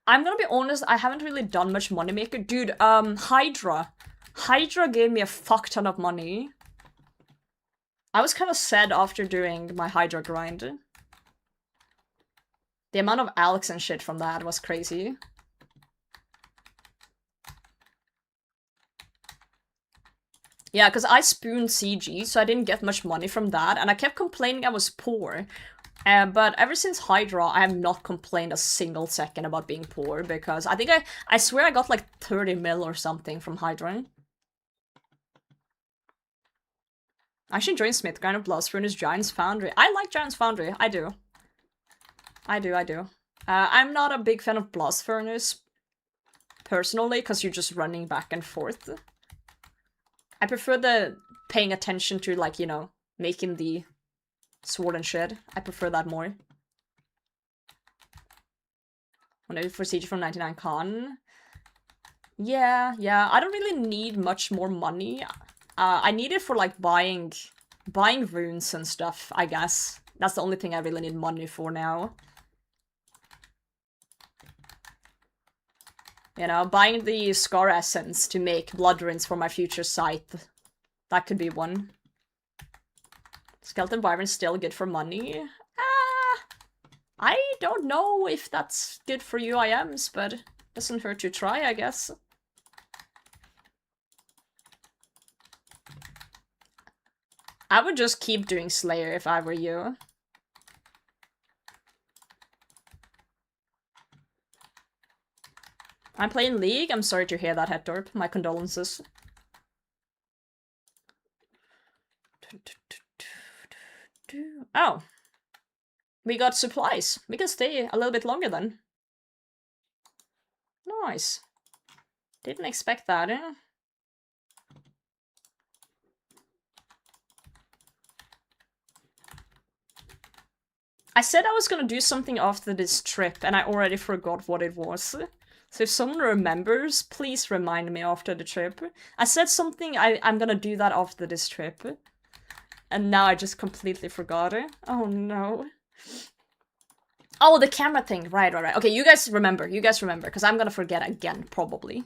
S1: I'm gonna be honest, I haven't really done much moneymaker. Dude, Hydra. Hydra gave me a fuck ton of money. I was kind of sad after doing my Hydra grind. The amount of Alex and shit from that was crazy. Yeah, because I spooned CG, so I didn't get much money from that, and I kept complaining I was poor. But ever since Hydra, I have not complained a single second about being poor, because I think I swear I got like 30 mil or something from Hydra. I should join Smith Grind of Blast Furnace Giant's Foundry. I like Giant's Foundry, I do. I do. I'm not a big fan of Blast Furnace, personally, because you're just running back and forth. I prefer the paying attention to, like, you know, making the sword and shit. I prefer that more. Whenever for Siege from 99 Con. Yeah, I don't really need much more money. I need it for, like, buying runes and stuff, I guess. That's the only thing I really need money for now. You know, buying the Scar Essence to make blood runes for my future scythe. That could be one. Skeleton Wyvern's still good for money? I don't know if that's good for UIMs, but doesn't hurt to try, I guess. I would just keep doing Slayer if I were you. I'm playing League. I'm sorry to hear that, Hetdorp. My condolences. Oh. We got supplies. We can stay a little bit longer then. Nice. Didn't expect that, eh? I said I was gonna do something after this trip, and I already forgot what it was. So if someone remembers, please remind me after the trip. I said something, I'm gonna do that after this trip. And now I just completely forgot it. Oh no. Oh, the camera thing. Right. Okay, you guys remember, because I'm gonna forget again, probably.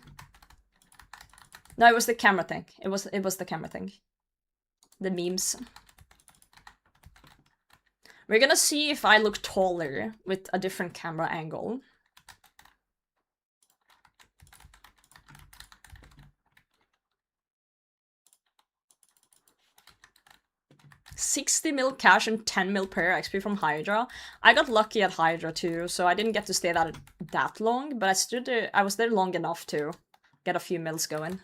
S1: No, it was the camera thing. It was the camera thing. The memes. We're gonna see if I look taller with a different camera angle. $60 mil cash and 10 mil prayer XP from Hydra. I got lucky at Hydra too, so I didn't get to stay that long, but I was there long enough to get a few mils going.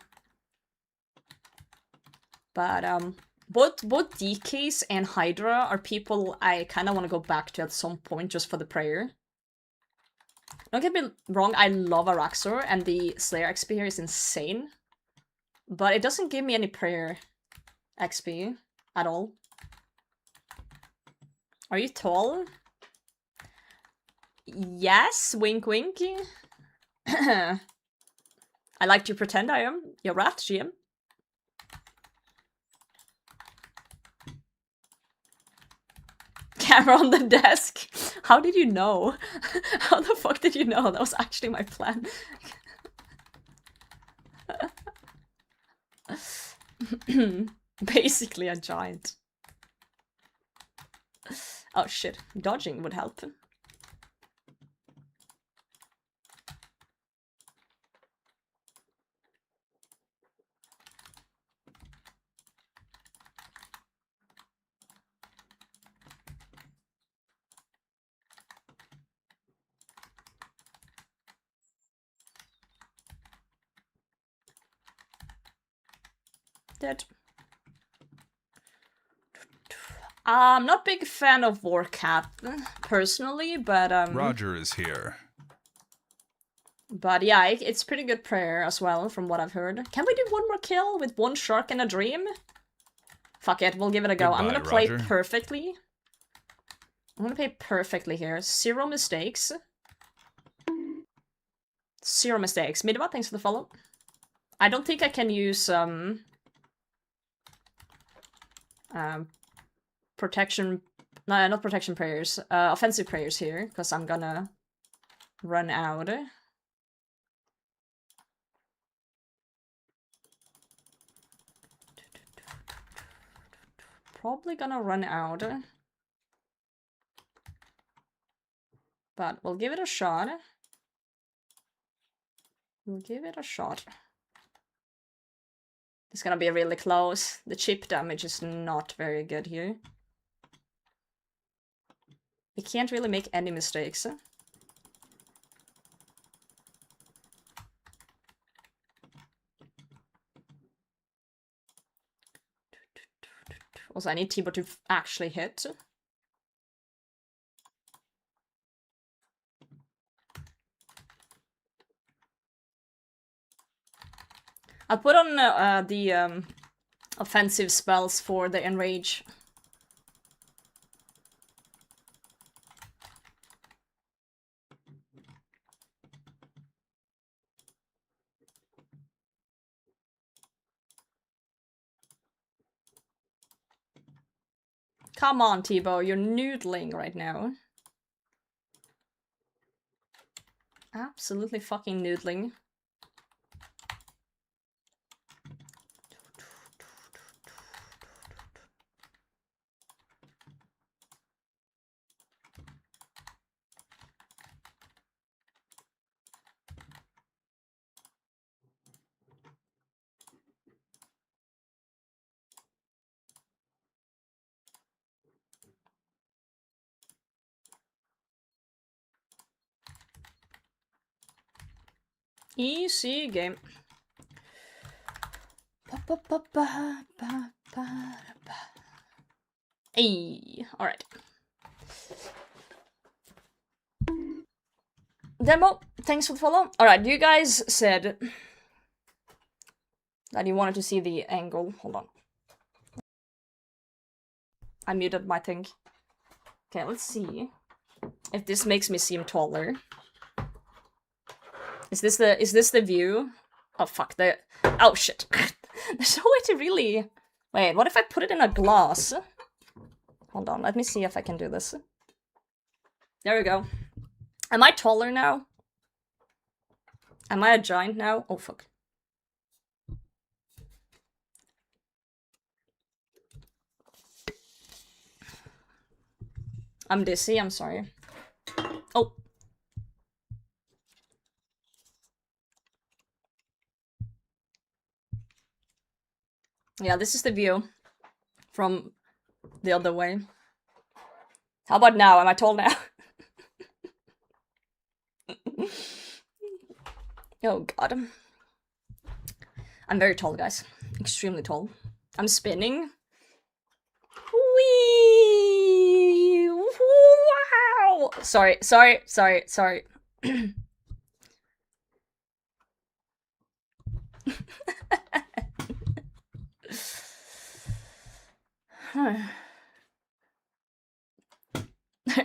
S1: But both DKs and Hydra are people I kind of want to go back to at some point just for the prayer. Don't get me wrong, I love Araxxor and the Slayer XP here is insane. But it doesn't give me any prayer XP at all. Are you tall? Yes, wink wink. I like to pretend I am. Your rat, GM. Camera on the desk. How did you know? How the fuck did you know? That was actually my plan. Basically a giant. Oh shit, dodging would help. Dead. I'm not a big fan of Warcat, personally, but
S4: Roger is here.
S1: But yeah, it's pretty good prayer as well, from what I've heard. Can we do one more kill with one shark and a dream? Fuck it, we'll give it a go.
S4: Goodbye,
S1: I'm gonna play
S4: Roger.
S1: perfectly. I'm gonna play perfectly here. 0 mistakes. 0 mistakes. Midwa, thanks for the follow. I don't think I can use protection, no, not protection prayers, offensive prayers here, because I'm gonna run out. Probably gonna run out. But we'll give it a shot. We'll give it a shot. It's gonna be really close. The chip damage is not very good here. We can't really make any mistakes. Also, I need Tibo to actually hit. I'll put on the offensive spells for the Enrage. Come on, Tibo, you're noodling right now. Absolutely fucking noodling. Easy game. Hey, alright. Demo, thanks for the follow. Alright, you guys said that you wanted to see the angle. Hold on. I muted my thing. Okay, let's see if this makes me seem taller. Is this the view? Oh fuck, oh shit. There's no way to really... Wait, what if I put it in a glass? Hold on, let me see if I can do this. There we go. Am I taller now? Am I a giant now? Oh fuck. I'm dizzy, I'm sorry. Oh. Yeah, this is the view from the other way. How about now? Am I tall now? Oh god. I'm very tall, guys. Extremely tall. I'm spinning. Whee! Wow! Sorry.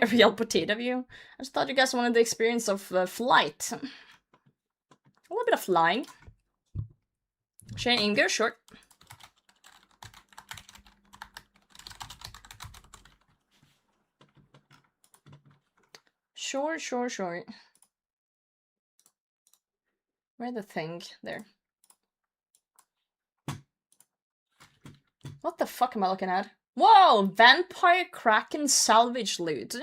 S1: A real potato view. I just thought you guys wanted the experience of flight. A little bit of flying. Shane Inger, short. Sure. Where the thing? There. What the fuck am I looking at? Whoa! Vampire Kraken salvage loot.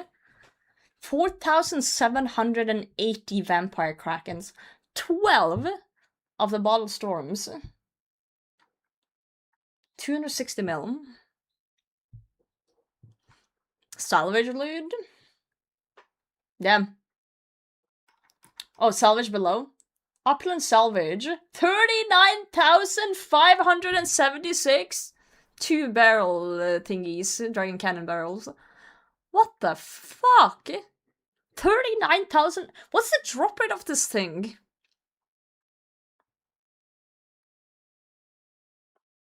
S1: 4,780 Vampire Krakens. 12 of the bottle storms. 260 mil. Salvage loot. Damn. Oh, salvage below. Upland salvage. 39,576. 2 barrel thingies. Dragon cannon barrels. What the fuck? 39,000. What's the drop rate of this thing?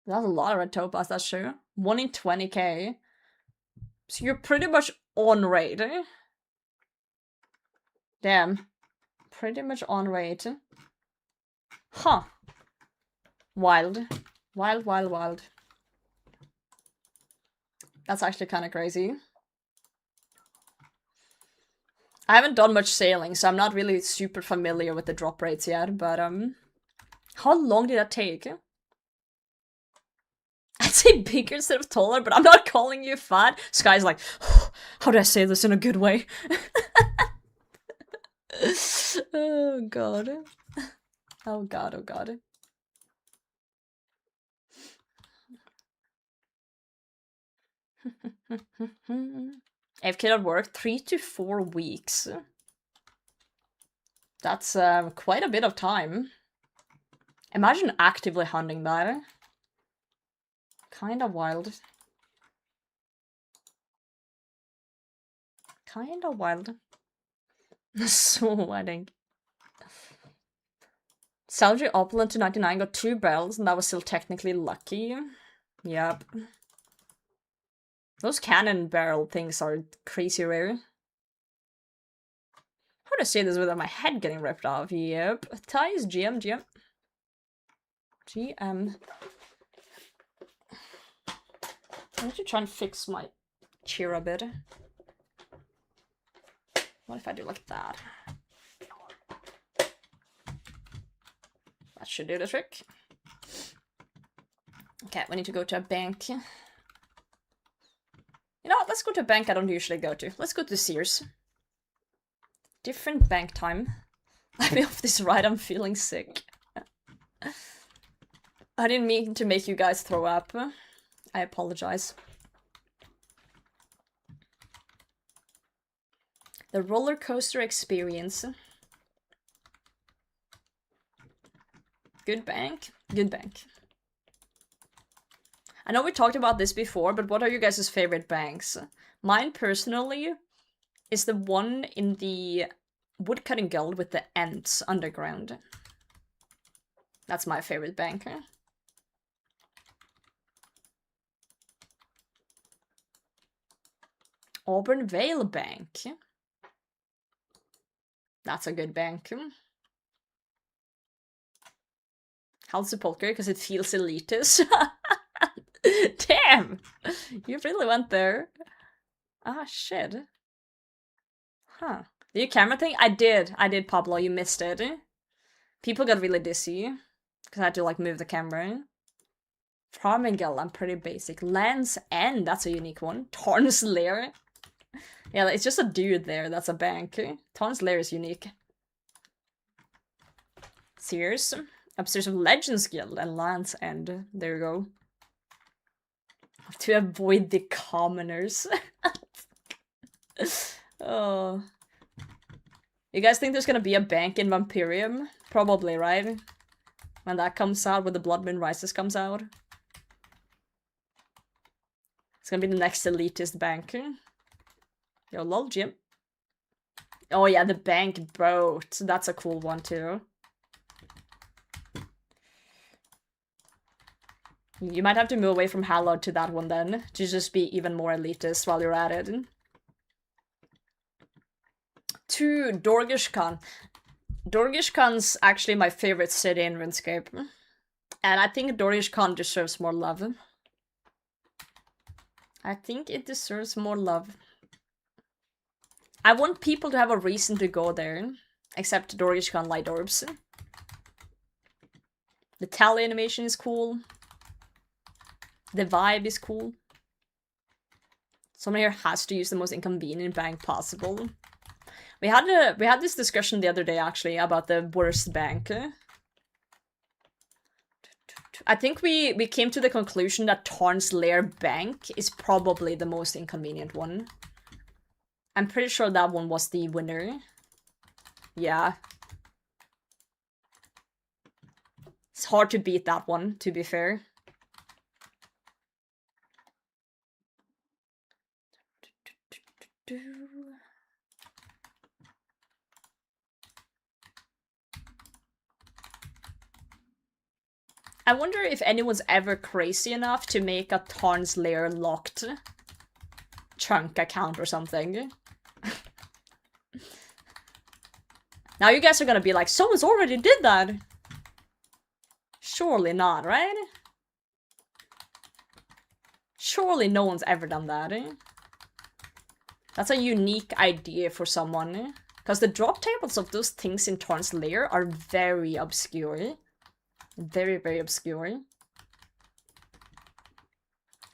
S1: That's a lot of red topaz, that's true. 1 in 20k. So you're pretty much on rate. Damn. Pretty much on rate. Huh. Wild. Wild. That's actually kind of crazy. I haven't done much sailing, so I'm not really super familiar with the drop rates yet, but how long did that take? I'd say bigger instead of taller, but I'm not calling you fat. Sky's like, how do I say this in a good way? Oh god. Oh god. AFK at work 3 to 4 weeks. That's quite a bit of time. Imagine actively hunting that. Kinda wild. Sweating. Salary opulent to 99 got 2 barrels and that was still technically lucky. Yep. Those cannon barrel things are crazy rare. How do I say this without my head getting ripped off? Yep. Ty is GM. I need to try and fix my chair a bit. What if I do like that? That should do the trick. Okay, we need to go to a bank. You know what? Let's go to a bank I don't usually go to. Let's go to Sears. Different bank time. Let me off this ride, I'm feeling sick. I didn't mean to make you guys throw up. I apologize. The roller coaster experience. Good bank. I know we talked about this before, but what are you guys' favorite banks? Mine, personally, is the one in the Woodcutting Guild with the Ents underground. That's my favorite bank. Auburn Vale Bank. That's a good bank. How's the poker? Because it feels elitist. Damn! You really went there. Ah, shit. Huh. Did you camera thing? I did, Pablo. You missed it. People got really dizzy. Because I had to, like, move the camera. Farmingale, I'm pretty basic. Land's End, that's a unique one. Torn's Lair. Yeah, it's just a dude there. That's a bank. Tarn's Lair is unique. Sears. Upstairs of Legends Guild and Land's End. There you go. To avoid the commoners. Oh. You guys think there's gonna be a bank in Vampirium? Probably, right? When that comes out, when the Blood Moon Rises comes out. It's gonna be the next elitist bank. Yo, lol, Jim. Oh yeah, the bank boat. That's a cool one too. You might have to move away from Hallowed to that one then, to just be even more elitist while you're at it. To Dorgishkan. Dorgishkan's actually my favorite city in Runescape. And I think Dorgishkan deserves more love. I think it deserves more love. I want people to have a reason to go there. Except Dorgishkan Light Orbs. The tally animation is cool. The vibe is cool. Someone here has to use the most inconvenient bank possible. We had this discussion the other day actually about the worst bank. I think we came to the conclusion that Tarn's Lair Bank is probably the most inconvenient one. I'm pretty sure that one was the winner. Yeah. It's hard to beat that one, to be fair. I wonder if anyone's ever crazy enough to make a Tarn's Lair locked chunk account or something. Now you guys are gonna be like, someone's already did that! Surely not, right? Surely no one's ever done that, eh? That's a unique idea for someone. Because the drop tables of those things in Tarn's Lair are very obscure. Very, very obscure.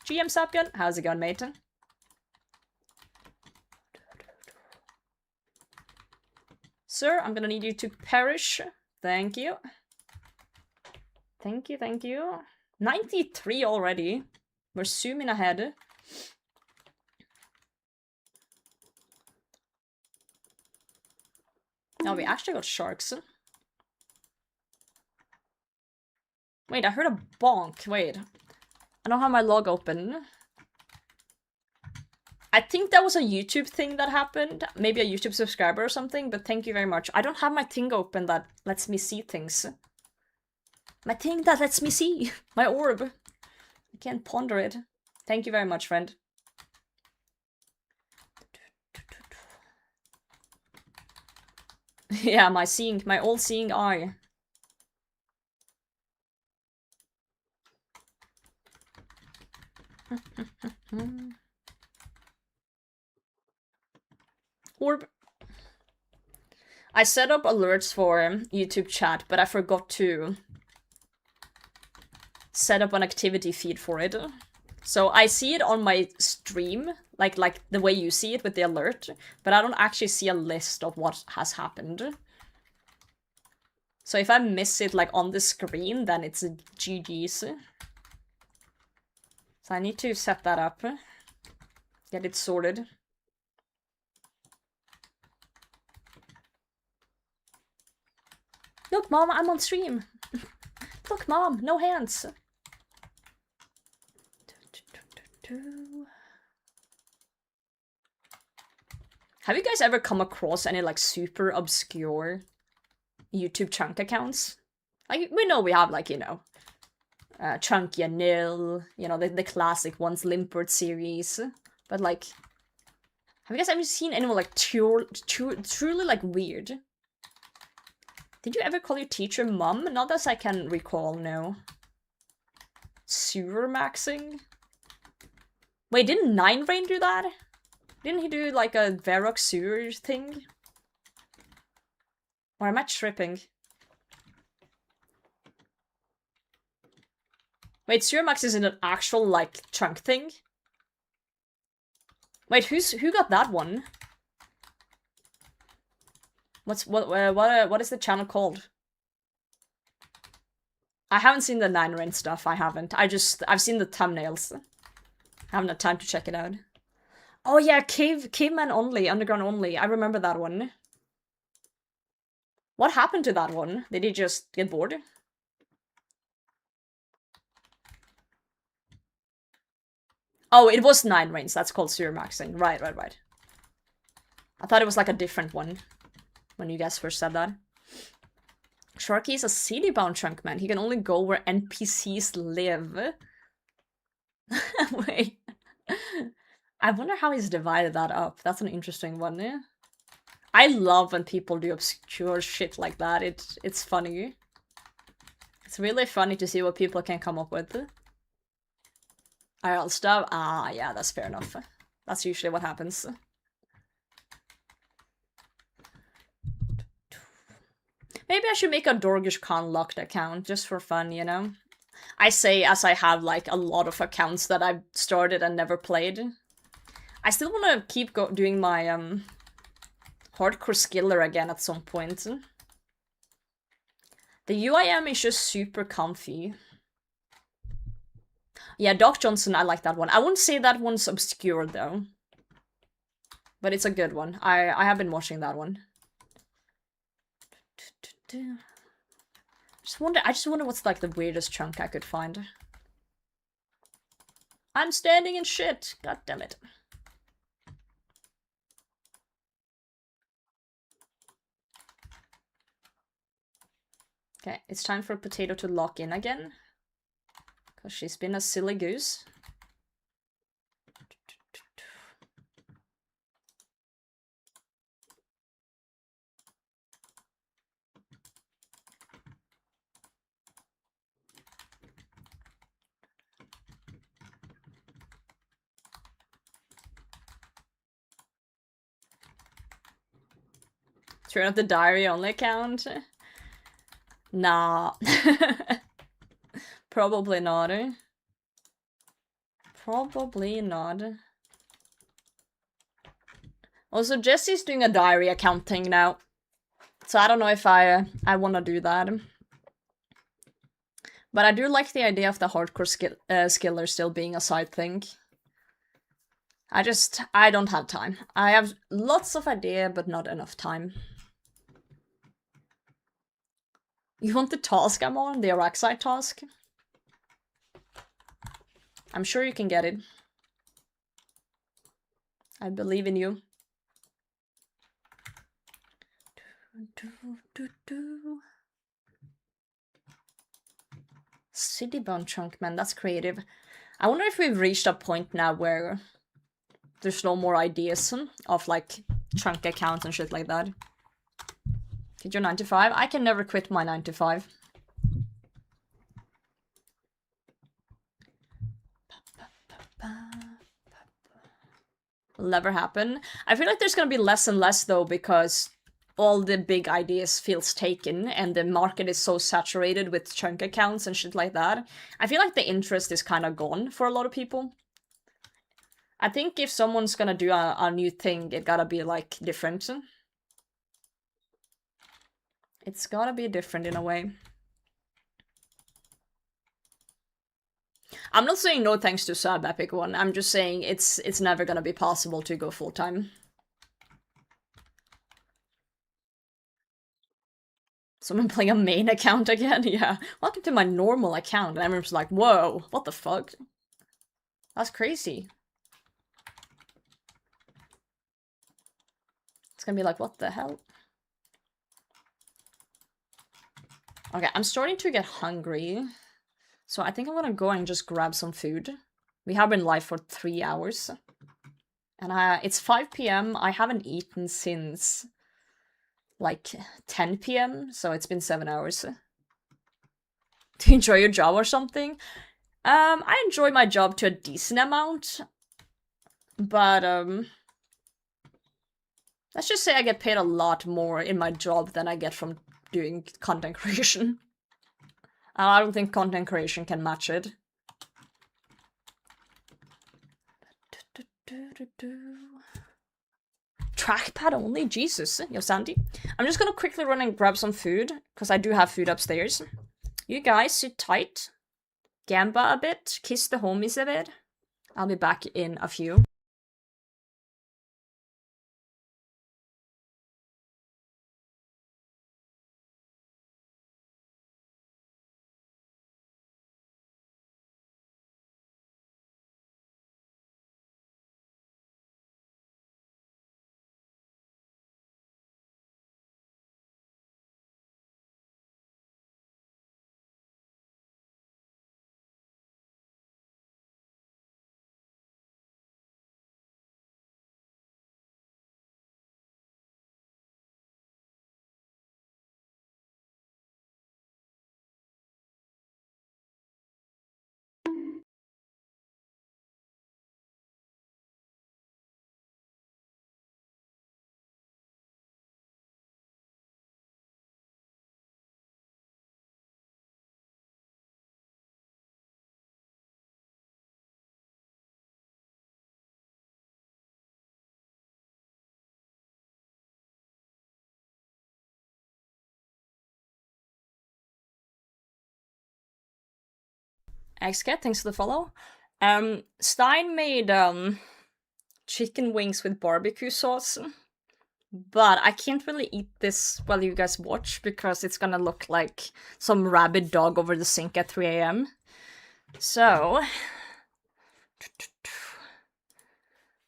S1: GM Sapien, how's it going, mate? Sir, I'm gonna need you to perish. Thank you. Thank you, thank you. 93 already. We're zooming ahead. Oh, we actually got sharks. Wait, I heard a bonk. Wait. I don't have my log open. I think that was a YouTube thing that happened. Maybe a YouTube subscriber or something, but thank you very much. I don't have my thing open that lets me see things. My thing that lets me see. My orb. I can't ponder it. Thank you very much, friend. Yeah, my all-seeing eye. Orb. I set up alerts for YouTube chat, but I forgot to set up an activity feed for it. So I see it on my stream, like the way you see it with the alert, but I don't actually see a list of what has happened. So if I miss it like on the screen, then it's a GG's. So I need to set that up. Get it sorted. Look, Mom, I'm on stream. Look, Mom, no hands. Have you guys ever come across any like super obscure YouTube chunk accounts? Like, we know we have like, you know, Chunky and Nil, you know, the classic ones, Limpert series. But like, have you guys ever seen anyone like truly like weird? Did you ever call your teacher Mum? Not as I can recall, no. Sewer maxing? Wait, didn't Nine Rain do that? Didn't he do like a Varrock sewer thing? Or am I tripping? Wait, sewer max isn't an actual like chunk thing? Wait, who got that one? What is the channel called? I haven't seen the 9 rant stuff. I haven't. I've seen the thumbnails. I haven't had time to check it out. Oh yeah, caveman only, underground only. I remember that one. What happened to that one? Did he just get bored? Oh, it was 9 rants. That's called sewer maxing. Right. I thought it was like a different one when you guys first said that. Sharky is a city-bound chunk man. He can only go where NPCs live. Wait. I wonder how he's divided that up. That's an interesting one, yeah? I love when people do obscure shit like that. It's funny. It's really funny to see what people can come up with. IRL stuff? Ah, yeah, that's fair enough. That's usually what happens. Maybe I should make a Dorgish Khan locked account, just for fun, you know? I say as I have, like, a lot of accounts that I've started and never played. I still want to keep doing my, hardcore skiller again at some point. The UIM is just super comfy. Yeah, Doc Johnson, I like that one. I wouldn't say that one's obscure, though. But it's a good one. I have been watching that one. I just wonder what's like the weirdest chunk I could find. I'm standing in shit. God damn it. Okay, it's time for Potato to lock in again. Because she's been a silly goose. Turn off the diary only account? Nah. Probably not. Probably not. Also, Jesse's doing a diary account thing now. So I don't know if I want to do that. But I do like the idea of the hardcore skiller still being a side thing. I don't have time. I have lots of idea, but not enough time. You want the task I'm on? The Araxxor task? I'm sure you can get it. I believe in you. City-bound chunk, man, that's creative. I wonder if we've reached a point now where there's no more ideas of like chunk accounts and shit like that. Did your 9 to 5? I can never quit my 9 to 5. Will never happen. I feel like there's gonna be less and less though, because all the big ideas feels taken and the market is so saturated with chunk accounts and shit like that. I feel like the interest is kind of gone for a lot of people. I think if someone's gonna do a new thing, it gotta be like different. It's gotta be different in a way. I'm not saying no thanks to Sub Epic One. I'm just saying it's never gonna be possible to go full time. Someone playing a main account again? Yeah. Welcome to my normal account. And everyone's like, whoa, what the fuck? That's crazy. It's gonna be like, what the hell? Okay, I'm starting to get hungry. So I think I'm gonna go and just grab some food. We have been live for 3 hours. And it's 5 PM. I haven't eaten since like 10 PM. So it's been 7 hours. Do you enjoy your job or something? I enjoy my job to a decent amount. But let's just say I get paid a lot more in my job than I get from doing content creation. And I don't think content creation can match it. Trackpad only? Jesus. Yo, Sandy. I'm just gonna quickly run and grab some food, because I do have food upstairs. You guys sit tight. Gamba a bit. Kiss the homies a bit. I'll be back in a few. Xcat, thanks for the follow. Stein made chicken wings with barbecue sauce, but I can't really eat this while you guys watch because it's gonna look like some rabid dog over the sink at 3 a.m. So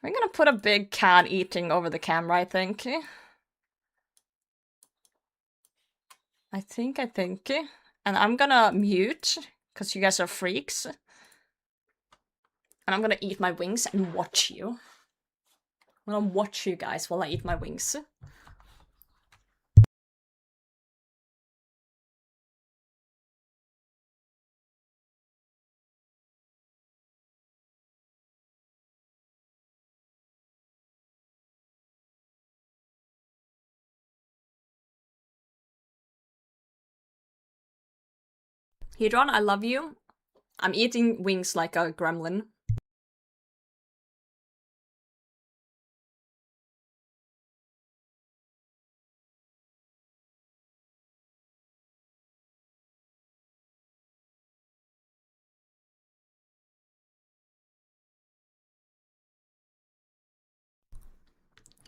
S1: we're gonna put a big cat eating over the camera, I think. I think. And I'm gonna mute, because you guys are freaks. And I'm gonna eat my wings and watch you. I'm gonna watch you guys while I eat my wings. Hedron, I love you. I'm eating wings like a gremlin.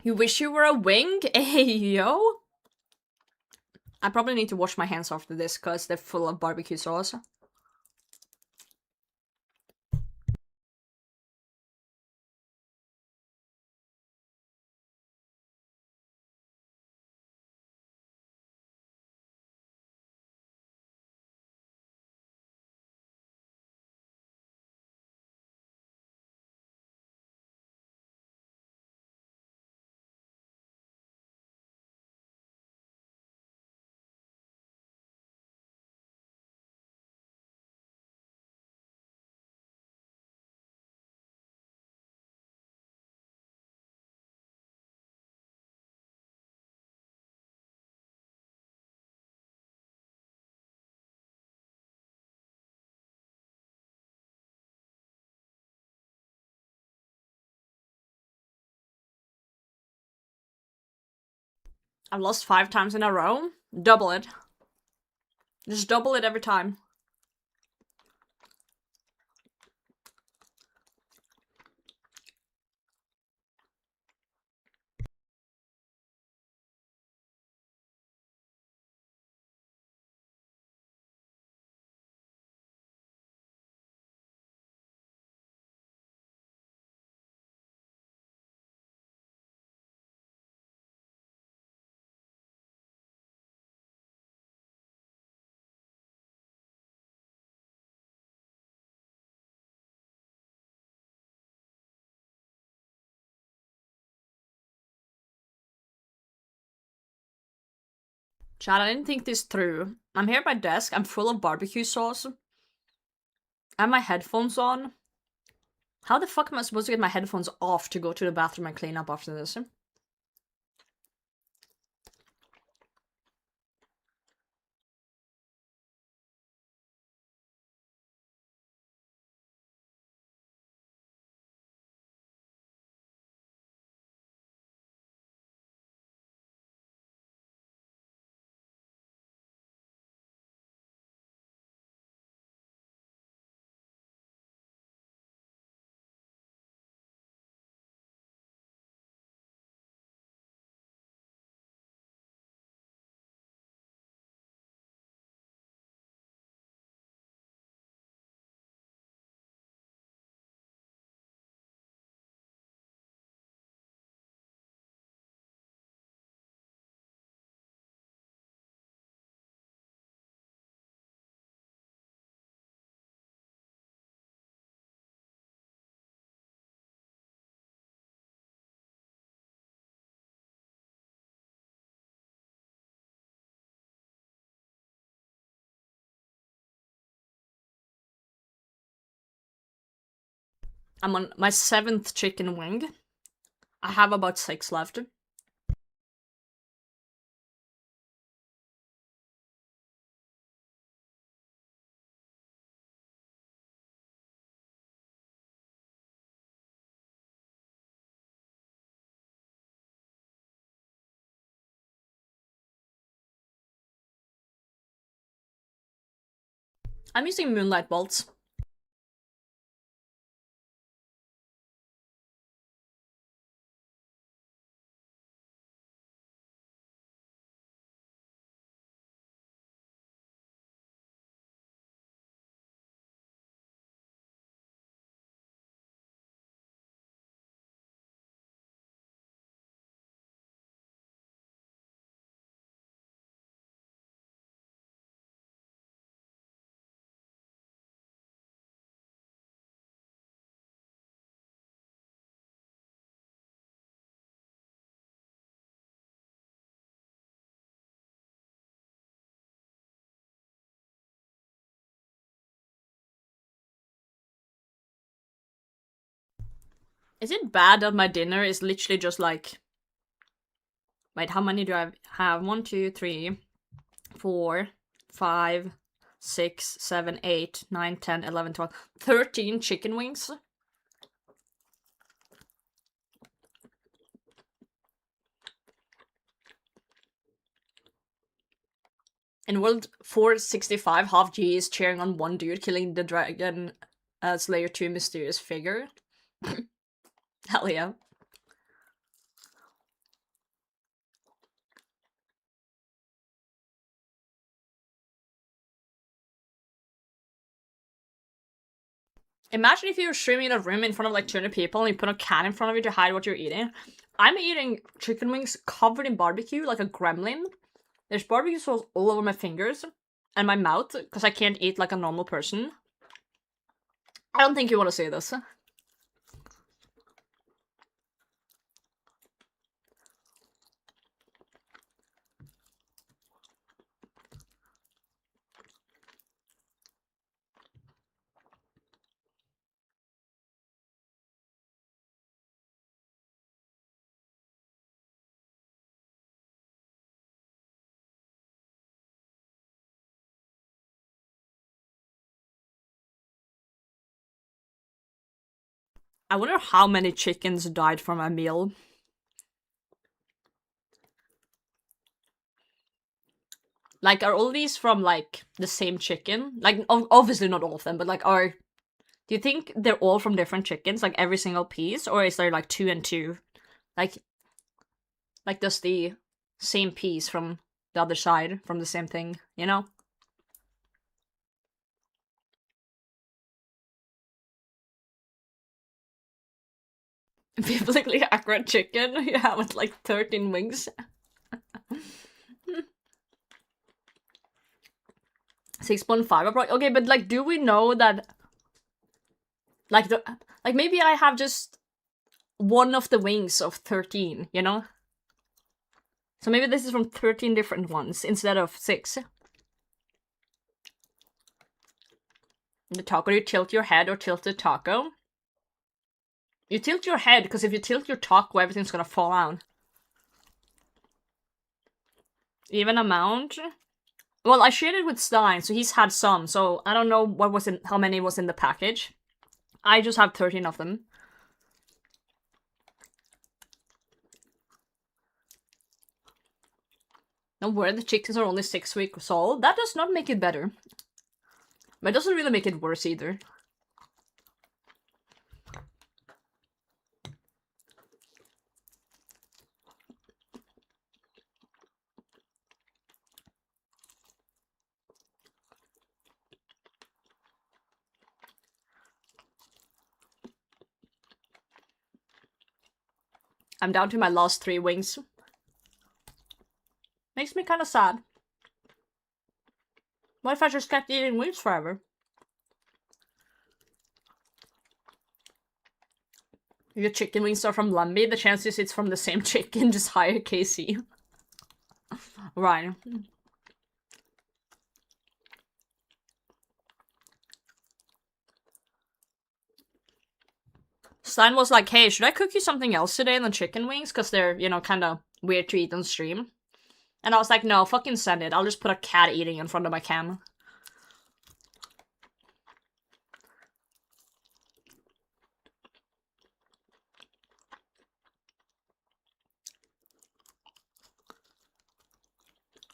S1: You wish you were a wing? Hey, yo! I probably need to wash my hands after this, because they're full of barbecue sauce. I've lost 5 times in a row. Double it. Just double it every time. Chad, I didn't think this through. I'm here at my desk, I'm full of barbecue sauce. I have my headphones on. How the fuck am I supposed to get my headphones off to go to the bathroom and clean up after this? I'm on my 7th chicken wing. I have about 6 left. I'm using moonlight bolts. Is it bad that my dinner is literally just like... Wait, how many do I have? 1, 2, 3, 4, 5, 6, 7, 8, 9, 10, 11, 12, 13 chicken wings? In World 465, half G is cheering on one dude killing the dragon Slayer 2 mysterious figure. Hell yeah. Imagine if you were streaming in a room in front of like 200 people and you put a can in front of you to hide what you're eating. I'm eating chicken wings covered in barbecue like a gremlin. There's barbecue sauce all over my fingers and my mouth because I can't eat like a normal person. I don't think you want to see this. I wonder how many chickens died from a meal. Like, are all these from, like, the same chicken? Like, obviously not all of them, but, like, do you think they're all from different chickens? Like, every single piece? Or is there, like, 2 and 2? Like, does the same piece from the other side, from the same thing, you know? Biblically accurate chicken? You have it, like, 13 wings. 6.5 okay, but like, do we know that like maybe I have just one of the wings of 13, you know? So maybe this is from 13 different ones instead of 6. The taco, you tilt your head or tilt the taco? You tilt your head, because if you tilt your taco, everything's gonna fall out. Even amount? Well, I shared it with Stein, so he's had some, so I don't know what was in, how many was in the package. I just have 13 of them. Don't worry, the chickens are only 6 weeks old. That does not make it better. But it doesn't really make it worse either. I'm down to my last 3 wings. Makes me kind of sad. What if I just kept eating wings forever? If your chicken wings are from Lumby, the chances it's from the same chicken, just higher KC. Right. Stein was like, hey, should I cook you something else today than chicken wings? Because they're, you know, kind of weird to eat on stream. And I was like, no, fucking send it. I'll just put a cat eating in front of my cam.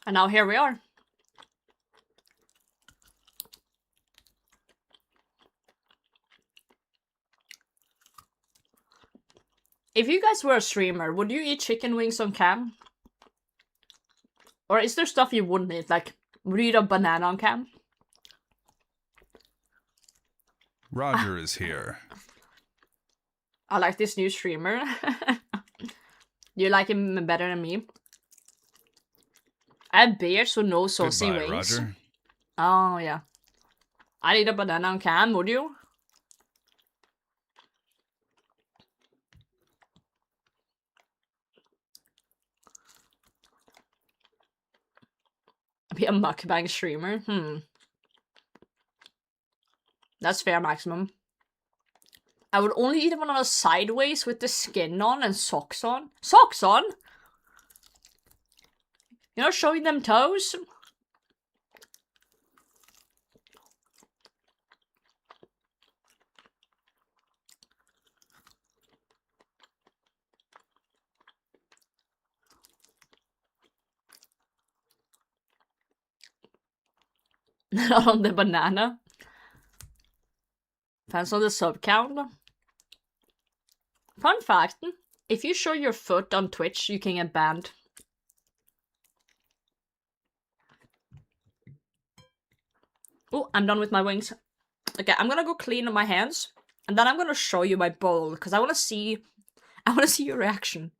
S1: And now here we are. If you guys were a streamer, would you eat chicken wings on cam? Or is there stuff you wouldn't eat? Like, would you eat a banana on cam?
S4: Roger is here.
S1: I like this new streamer. You like him better than me? I have beer, so no saucy
S4: Goodbye,
S1: wings.
S4: Roger.
S1: Oh, yeah. I'd eat a banana on cam, would you? Be a mukbang streamer? That's fair, Maximum. I would only eat one of those sideways with the skin on and socks on. Socks on? You know, showing them toes? Not on the banana. Depends on the sub count. Fun fact, if you show your foot on Twitch, you can get banned. Oh, I'm done with my wings. Okay, I'm gonna go clean my hands, and then I'm gonna show you my bowl, because I wanna see your reaction.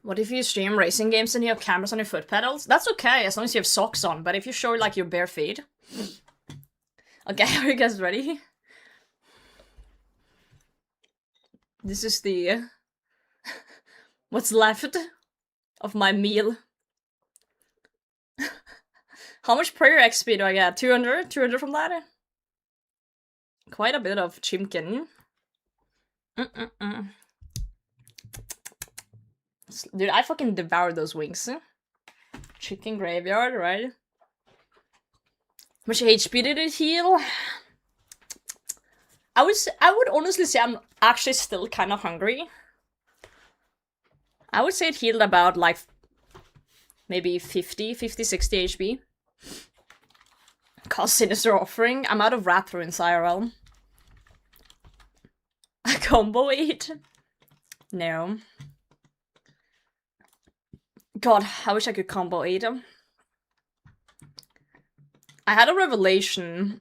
S1: What if you stream racing games and you have cameras on your foot pedals? That's okay, as long as you have socks on, but if you show like your bare feet... Okay, are you guys ready? This is the... what's left of my meal. How much prayer XP do I get? 200? 200 from that? Quite a bit of chimkin. Dude, I fucking devoured those wings. Chicken graveyard, right? How much HP did it heal? I would honestly say I'm actually still kind of hungry. I would say it healed about like maybe 50, 60 HP. Cause Sinister Offering. I'm out of Wrath Runes IRL. A combo 8? No. God, I wish I could combo 8 them. I had a revelation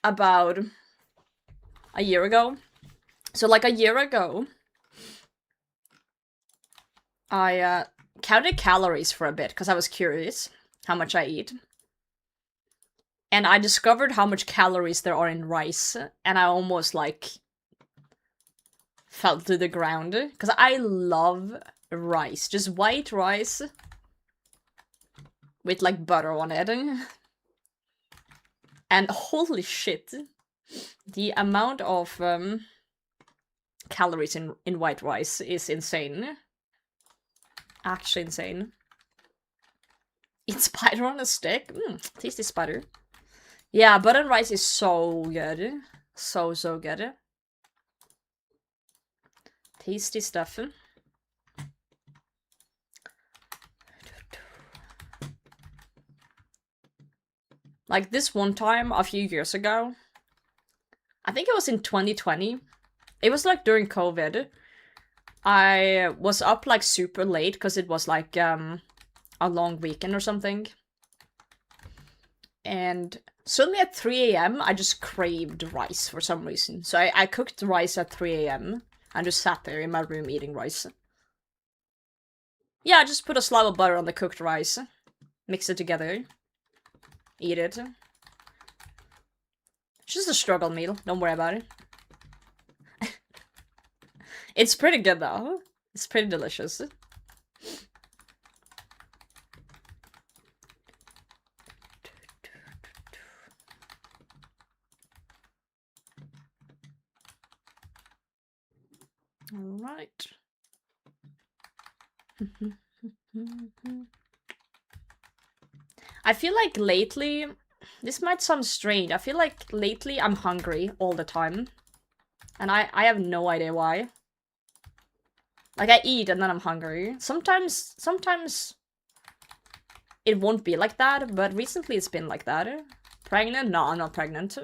S1: about a year ago. So like a year ago, I counted calories for a bit because I was curious how much I eat. And I discovered how much calories there are in rice, and I almost like fell to the ground because I love rice, just white rice. with like butter on it. And holy shit, the amount of calories in white rice is insane. Actually insane. Eat spider on a stick? Tasty spider. Yeah, butter and rice is so good. So good. Tasty stuff. Like this one time a few years ago, I think it was in 2020. It was like during COVID. I was up like super late because it was like a long weekend or something. And suddenly at 3 AM, I just craved rice for some reason. So I cooked rice at 3 AM and just sat there in my room eating rice. Yeah, I just put a slab of butter on the cooked rice, mix it together, eat it. It's just a struggle meal, don't worry about it. It's pretty good though. It's pretty delicious. Alright. I feel like lately, this might sound strange, I feel like lately I'm hungry all the time. And I have no idea why. Like I eat and then I'm hungry. Sometimes it won't be like that, but recently it's been like that. Pregnant? No, I'm not pregnant.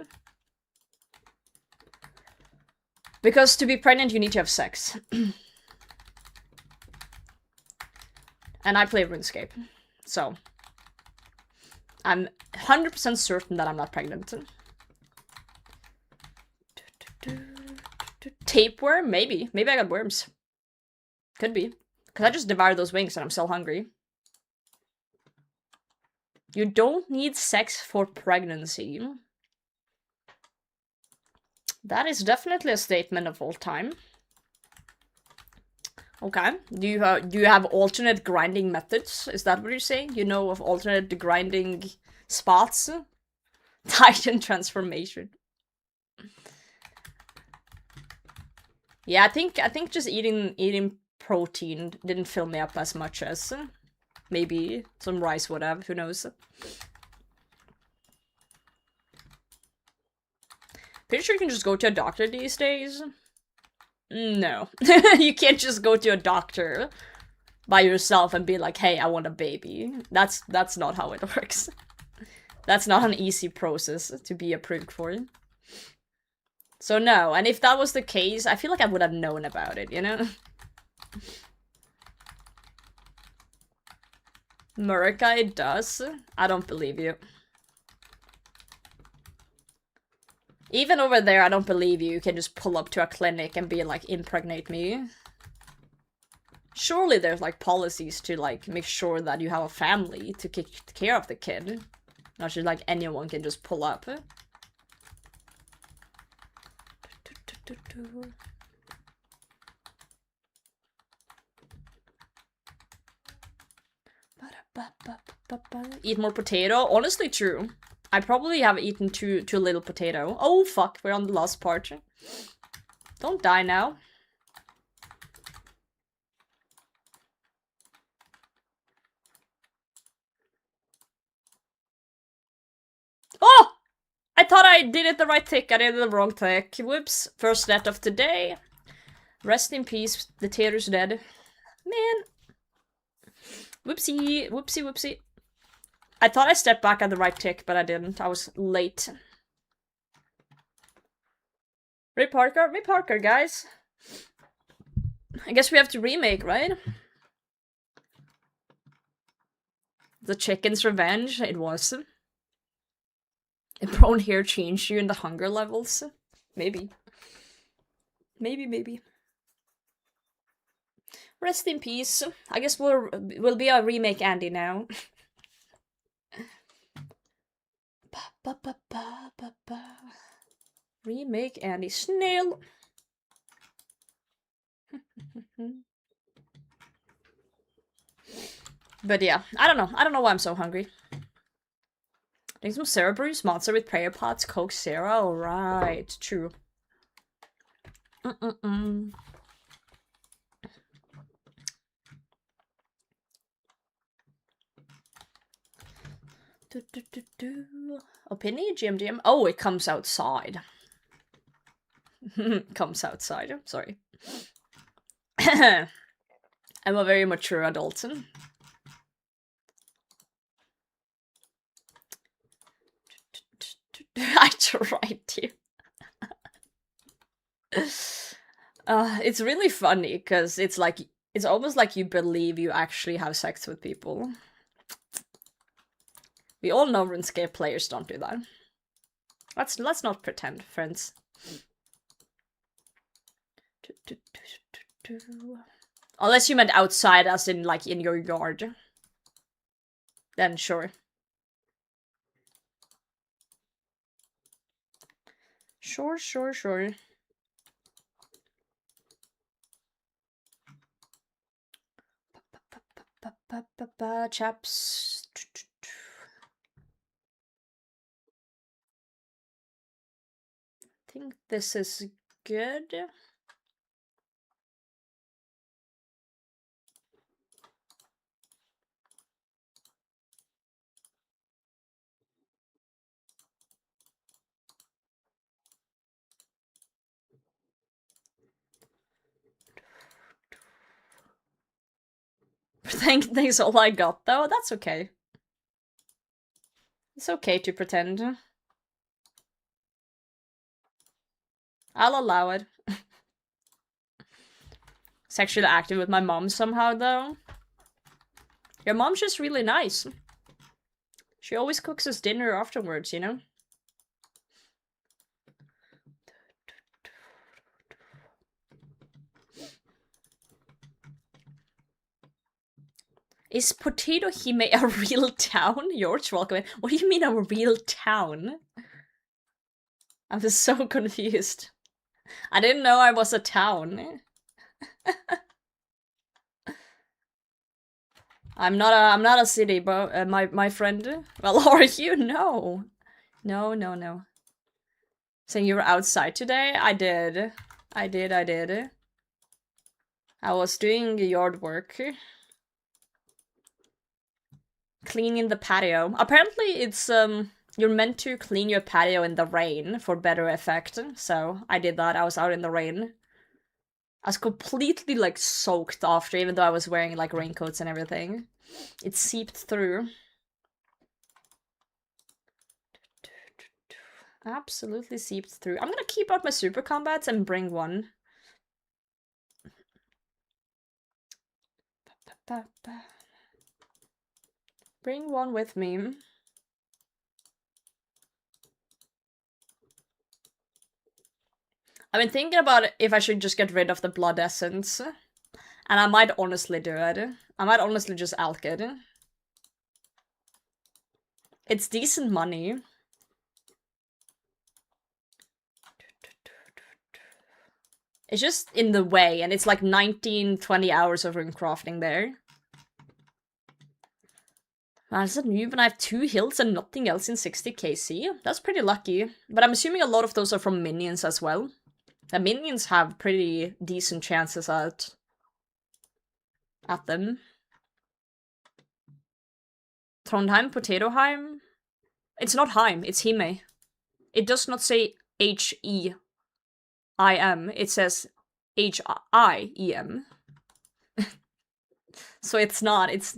S1: Because to be pregnant, you need to have sex. And I play Runescape. So, I'm 100% certain that I'm not pregnant. Tapeworm? Maybe. Maybe I got worms. Could be. Because I just devoured those wings and I'm still hungry. You don't need sex for pregnancy. That is definitely a statement of all time. Okay. Do you have alternate grinding methods? Is that what you're saying? You know of alternate grinding spots? Titan transformation. Yeah, I think just eating protein didn't fill me up as much as maybe some rice would have. Who knows? Pretty sure you can just go to a doctor these days. No. You can't just go to a doctor by yourself and be like, hey, I want a baby. That's not how it works. That's not an easy process to be approved for. So no, and if that was the case, I feel like I would have known about it, you know? Murica, it does. I don't believe you. Even over there, I don't believe you. You can just pull up to a clinic and be like, impregnate me. Surely there's like policies to like make sure that you have a family to take care of the kid. Not just like anyone can just pull up. Eat more potato? Honestly, true. I probably have eaten too little potato. Oh fuck, we're on the last part. Don't die now. Oh! I thought I did it the right tick. I did it the wrong tick. Whoops. First death of today. Rest in peace. The tater's dead. Man. Whoopsie. Whoopsie, whoopsie. I thought I stepped back at the right tick, but I didn't. I was late. Ray Parker, guys. I guess we have to remake, right? The Chicken's Revenge, it was. Brown hair changed you in the hunger levels? Maybe. Maybe. Rest in peace. I guess we'll be a remake Andy now. Remake Andy Snail. But yeah, I don't know. I don't know why I'm so hungry. Drink some syrup brews, monster with prayer pots, Coke Zero. Right, true. Opinion, GMGM. Oh, it comes outside. Comes outside. Sorry. I'm a very mature adult. I tried to. It's really funny because it's like it's almost like you believe you actually have sex with people. We all know RuneScape players don't do that. Let's not pretend, friends. Unless you meant outside, as in like in your yard. Then sure. Sure. Chaps. I think this is good. Thanks all I got though, that's okay. It's okay to pretend. I'll allow it. Sexually active with my mom somehow though. Your mom's just really nice. She always cooks us dinner afterwards, you know? Is Potato Hime a real town? George, welcome. What do you mean a real town? I'm just so confused. I didn't know I was a town. I'm not a city, but my friend. Well, are you? No. No. Saying you were outside today? I did. I did. I was doing yard work. Cleaning the patio. Apparently it's, you're meant to clean your patio in the rain for better effect. So I did that. I was out in the rain. I was completely, like, soaked after, even though I was wearing, like, raincoats and everything. It seeped through. Absolutely seeped through. I'm gonna keep out my super combats and bring one. Bring one with me. I've been thinking about if I should just get rid of the blood essence. And I might honestly do it. I might honestly just alch it. It's decent money. It's just in the way, and it's like 19-20 hours of rune crafting there. Man, it's a noob and I have 2 hills and nothing else in 60 KC. That's pretty lucky. But I'm assuming a lot of those are from minions as well. The minions have pretty decent chances at them. Trondheim, Potatoheim? It's not Heim, it's Hime. It does not say H-E-I-M, it says H-I-E-M. So it's not, it's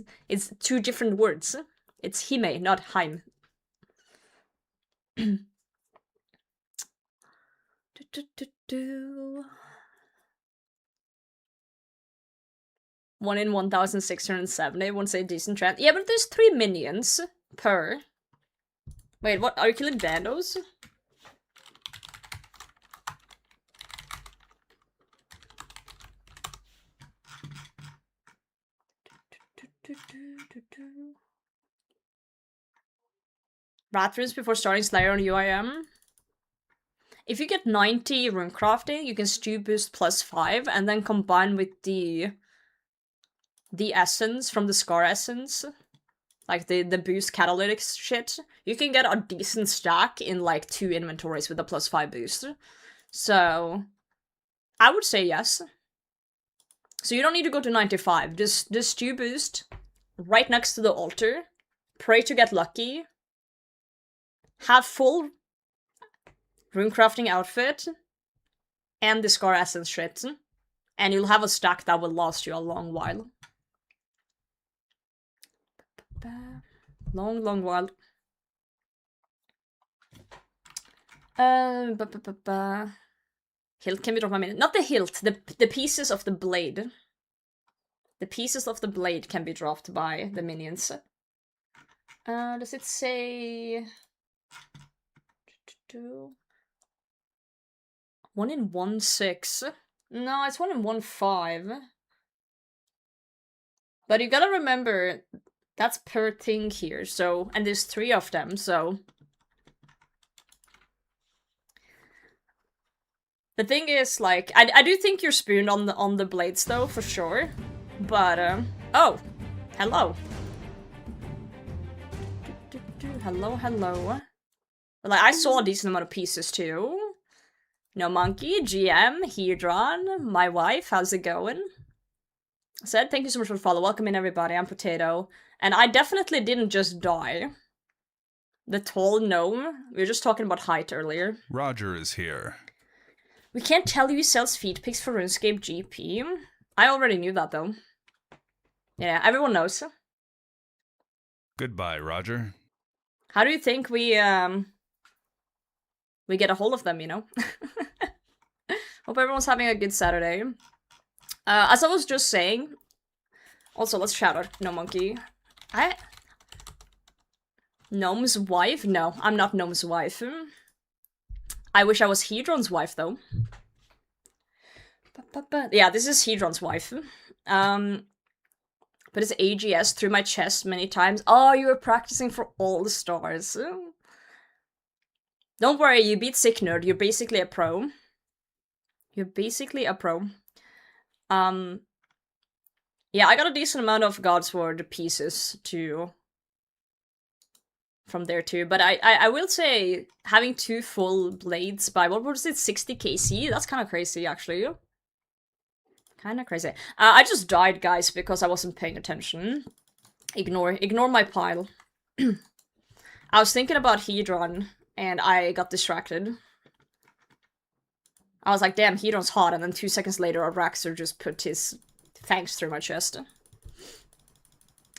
S1: 2 different words. It's Hime, not Heim. One in 1,670, won't say decent chance. Yeah, but there's 3 minions per. Wait, what? Are you killing bandos? Rat runes before starting Slayer on UIM. If you get 90 rune crafting, you can stew boost +5 and then combine with the the essence from the Scar essence, like the boost catalytic shit, you can get a decent stack in like 2 inventories with a +5 boost. So I would say yes. So you don't need to go to 95. Just stew boost right next to the altar. Pray to get lucky. Have full runecrafting outfit and the Scar essence shit. And you'll have a stack that will last you a long while. Long while. Hilt can be dropped by minions. Not the hilt, the pieces of the blade. The pieces of the blade can be dropped by the minions. Does it say... 1 in 1/6? No, it's 1 in 1/5. But you gotta remember, that's per thing here, so... And there's 3 of them, so... The thing is, like, I do think you're spooned on the blades, though, for sure. But, oh! Hello! Hello. Like, I saw a decent amount of pieces, too. No Monkey, GM, Hedron, my wife, how's it going? Said, thank you so much for the follow. Welcome in, everybody. I'm Patio. And I definitely didn't just die. The tall gnome. We were just talking about height earlier.
S4: Roger is here.
S1: We can't tell you he sells feed pics for Runescape GP. I already knew that, though. Yeah, everyone knows.
S4: Goodbye, Roger.
S1: How do you think we get a hold of them, you know? Hope everyone's having a good Saturday. As I was just saying... Also, let's shout out No Monkey. Gnome's wife? No, I'm not Gnome's wife. I wish I was Hedron's wife, though. Yeah, this is Hedron's wife. But it's AGS through my chest many times. Oh, you were practicing for all the stars. Don't worry, you beat Sick Nerd. You're basically a pro. You're basically a pro. Yeah, I got a decent amount of Godsword pieces, too. From there too, but I will say having 2 full blades by what was it, 60 KC? That's kind of crazy, actually. Kind of crazy. I just died, guys, because I wasn't paying attention. Ignore my pile. I was thinking about Hedron, and I got distracted. I was like, damn, Hedron's hot, and then 2 seconds later, Araxxor just put his fangs through my chest.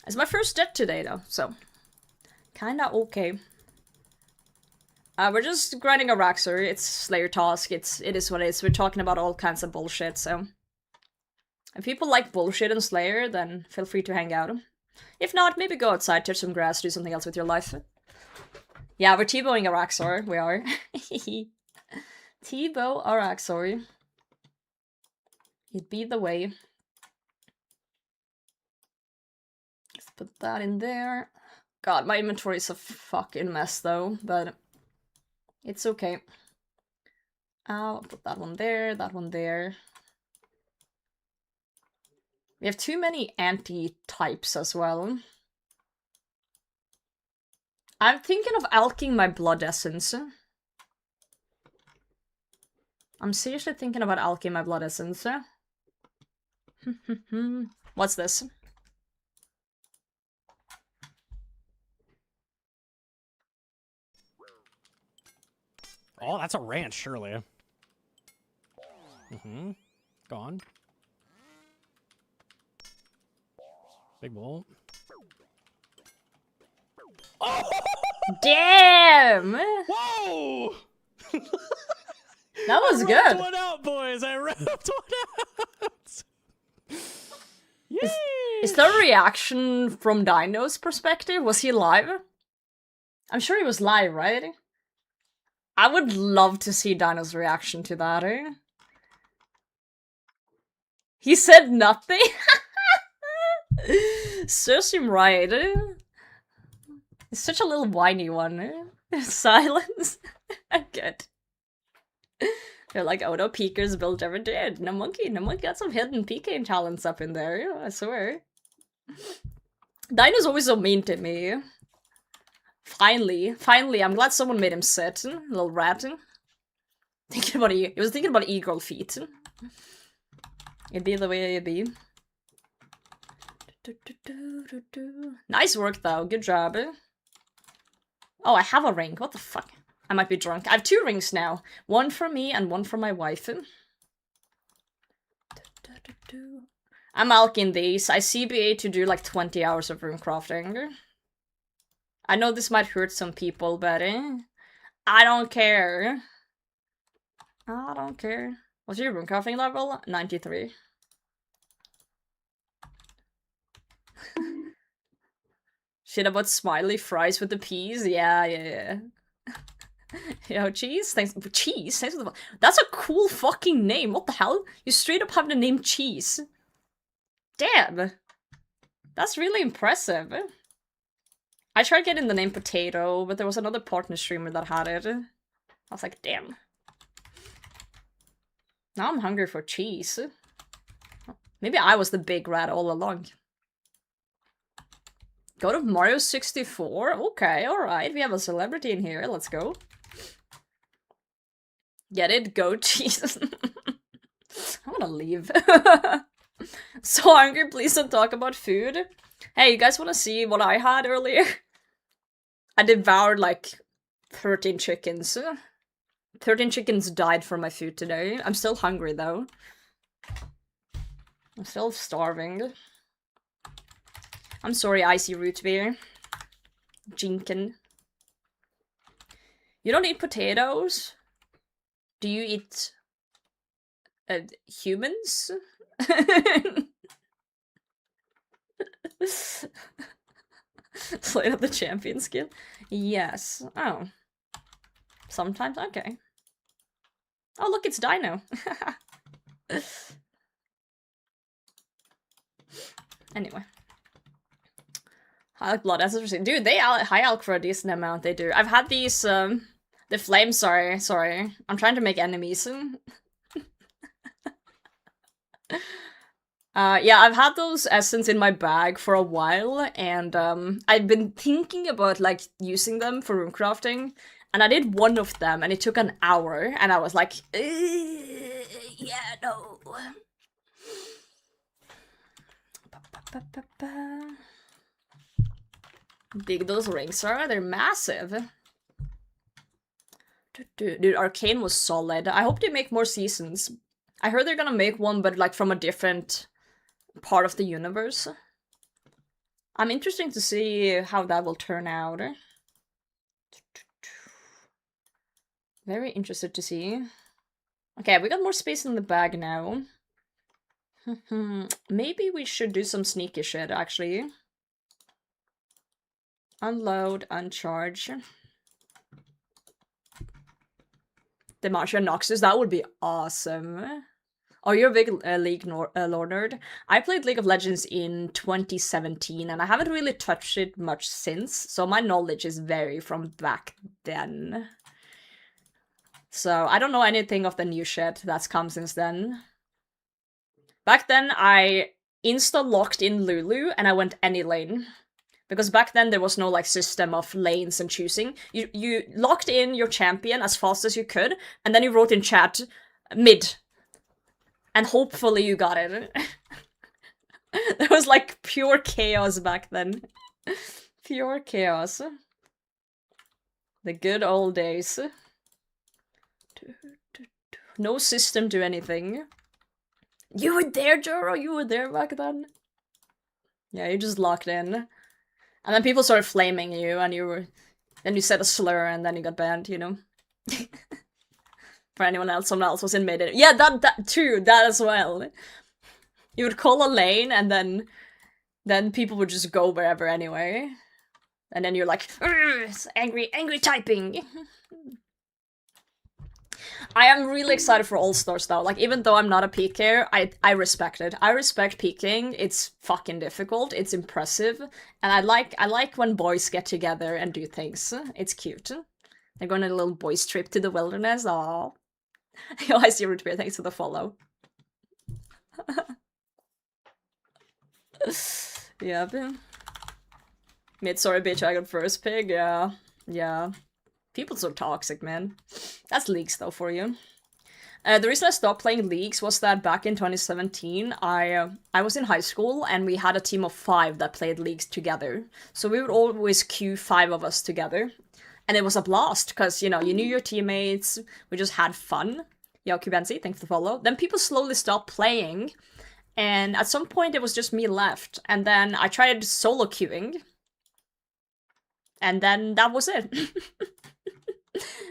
S1: It's my first death today, though, so... Kinda okay. We're just grinding Araxxor. It's Slayer task. It is what it is. We're talking about all kinds of bullshit, so... If people like bullshit and Slayer, then feel free to hang out. If not, maybe go outside, touch some grass, do something else with your life. Yeah, we're T-bowing Araxxor. We are. T-bow Araxxor. It'd be the way. Let's put that in there. God, my inventory is a fucking mess, though, but it's okay. I'll put that one there, that one there. We have too many anti-types as well. I'm thinking of alking my blood essence. I'm seriously thinking about alking my blood essence. What's this?
S6: Oh, that's a rant, surely. Go on. Big bowl. Oh!
S1: Damn!
S6: Whoa!
S1: That was
S6: I
S1: good.
S6: ripped one out, boys. I ripped one out. Yay!
S1: Is there a reaction from Dino's perspective? Was he live? I'm sure he was live, right? I would love to see Dino's reaction to that, eh? He said nothing? Serves him right, eh? He's such a little whiny one, eh? Silence. Good. They're like, oh no, peekers built ever did. No monkey got some hidden peeking talents up in there, I swear. Dino's always so mean to me. Finally, I'm glad someone made him sit. Little rat. Thinking about he was thinking about e-girl feet. It'd be the way it be. Nice work though, good job. Oh, I have a ring. What the fuck? I might be drunk. I have 2 rings now. One for me and one for my wife. I'm alking these. I CBA to do like 20 hours of rune crafting. I know this might hurt some people, but I don't care. I don't care. What's your rune crafting level? 93. Shit about smiley fries with the peas? Yeah. Yo, cheese? Thanks. Cheese? Thanks for the. That's a cool fucking name. What the hell? You straight up have the name Cheese. Damn. That's really impressive. I tried getting the name Potato, but there was another partner streamer that had it. I was like, damn. Now I'm hungry for cheese. Maybe I was the big rat all along. God of Mario 64? Okay, alright. We have a celebrity in here. Let's go. Get it? Go cheese. I wanna leave. So hungry, please don't talk about food. Hey, you guys wanna see what I had earlier? I devoured like 13 chickens. 13 chickens died for my food today. I'm still hungry though. I'm still starving. I'm sorry, icy root beer. Jinkin. You don't eat potatoes? Do you eat humans? Slate of the champion skill? Yes. Oh. Sometimes? Okay. Oh, look, it's Dino. Anyway. High alk blood, that's interesting. Dude, they high alk for a decent amount, they do. I've had these, the flames, sorry. I'm trying to make enemies. Yeah, I've had those essence in my bag for a while, and I've been thinking about, like, using them for rune crafting, and I did one of them, and it took an hour, and I was like, yeah, no. Big those rings are, they're massive. Dude, Arcane was solid. I hope they make more seasons. I heard they're gonna make one, but like from a different part of the universe. I'm interested to see how that will turn out. Very interested to see. Okay, we got more space in the bag now. Maybe we should do some sneaky shit, actually. Unload, uncharge. Demasha Noxus, that would be awesome. Oh, you're a big League lore nerd. I played League of Legends in 2017, and I haven't really touched it much since, so my knowledge is very from back then. So, I don't know anything of the new shit that's come since then. Back then, I insta-locked in Lulu, and I went any lane. Because back then, there was no, like, system of lanes and choosing. You locked in your champion as fast as you could, and then you wrote in chat, mid. And hopefully you got it. There was, like, pure chaos back then. Pure chaos. The good old days. No system to anything. You were there, Joro? You were there back then? Yeah, you just locked in. And then people started flaming you, and you were... Then you said a slur, and then you got banned, you know? For anyone else, someone else was in mid. Yeah, that too, that as well. You would call a lane, and then people would just go wherever anyway. And then you're like, angry typing. I am really excited for All-Stars though. Like, even though I'm not a PKer, I respect it. I respect PKing. It's fucking difficult. It's impressive. And I like when boys get together and do things. It's cute. They're going on a little boys trip to the wilderness. Aww. Yo, I see Root Beer. Thanks for the follow. Yep. Mid, sorry bitch, I got first pig, yeah. Yeah. People so toxic, man. That's leagues though for you. The reason I stopped playing leagues was that back in 2017, I was in high school and we had a team of 5 that played leagues together. So we would always queue 5 of us together. And it was a blast, because, you know, you knew your teammates, we just had fun. Yo, Kubensi, thanks for the follow. Then people slowly stopped playing, and at some point it was just me left. And then I tried solo queuing. And then that was it.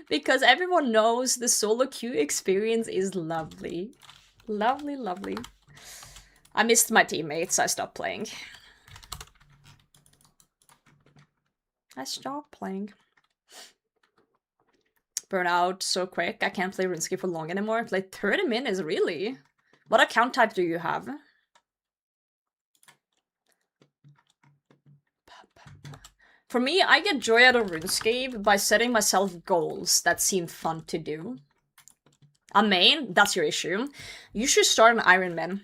S1: Because everyone knows the solo queue experience is lovely. Lovely, lovely. I missed my teammates, I stopped playing. I stopped playing. Burn out so quick, I can't play Runescape for long anymore. I played 30 minutes, really? What account type do you have? For me, I get joy out of RuneScape by setting myself goals that seem fun to do. A main? That's your issue. You should start an Iron Man.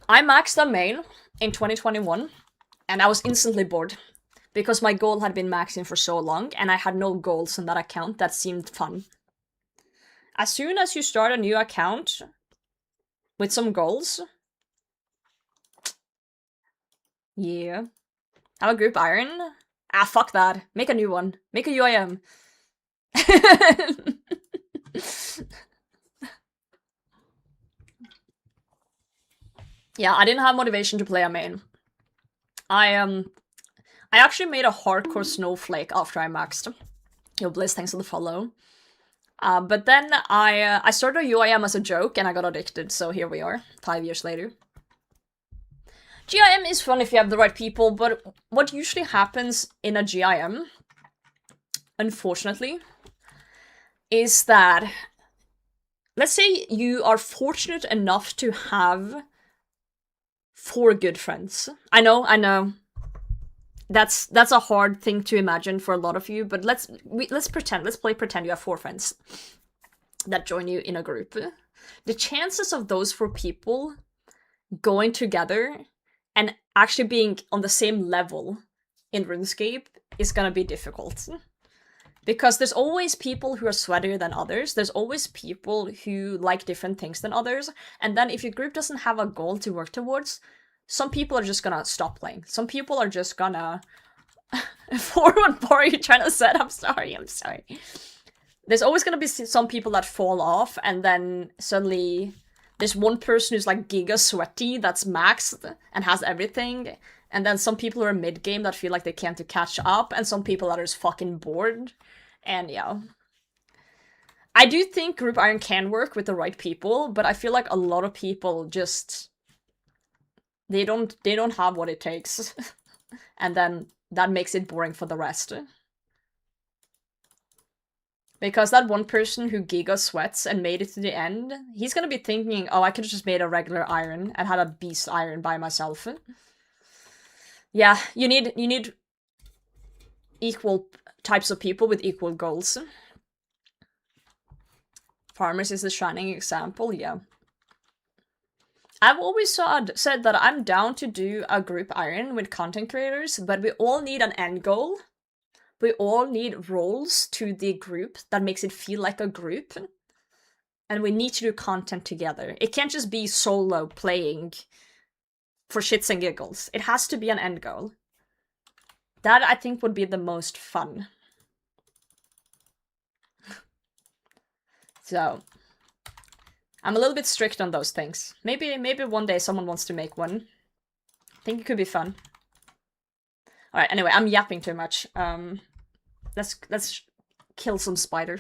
S1: I maxed a main in 2021, and I was instantly bored. Because my goal had been maxing for so long, and I had no goals on that account that seemed fun. As soon as you start a new account with some goals... Yeah. Have a group iron? Ah, fuck that. Make a new one. Make a UIM. Yeah, I didn't have motivation to play a main. I actually made a hardcore snowflake after I maxed. Yo, Bliss, thanks for the follow. But then I started a UIM as a joke and I got addicted, so here we are, 5 years later. GIM is fun if you have the right people, but what usually happens in a GIM, unfortunately, is that, let's say you are fortunate enough to have 4 good friends. I know. That's a hard thing to imagine for a lot of you, but let's play pretend you have 4 friends that join you in a group. The chances of those 4 people going together and actually being on the same level in RuneScape is gonna be difficult. Because there's always people who are sweatier than others, there's always people who like different things than others, and then if your group doesn't have a goal to work towards, some people are just gonna stop playing. Some people are just gonna... Forward bar you're trying to set? I'm sorry. There's always gonna be some people that fall off, and then suddenly there's one person who's like giga sweaty that's maxed and has everything, and then some people who are mid-game that feel like they can't catch up, and some people that are just fucking bored, and yeah. I do think Group Iron can work with the right people, but I feel like a lot of people just... They don't have what it takes. And then that makes it boring for the rest. Because that one person who giga sweats and made it to the end, he's gonna be thinking, oh, I could have just made a regular iron and had a beast iron by myself. Yeah, you need equal types of people with equal goals. Farmers is the shining example, yeah. I've always said that I'm down to do a group iron with content creators, but we all need an end goal. We all need roles to the group that makes it feel like a group. And we need to do content together. It can't just be solo playing for shits and giggles. It has to be an end goal. That, I think, would be the most fun. So... I'm a little bit strict on those things. Maybe one day someone wants to make one. I think it could be fun. Alright, anyway, I'm yapping too much. Let's kill some spider.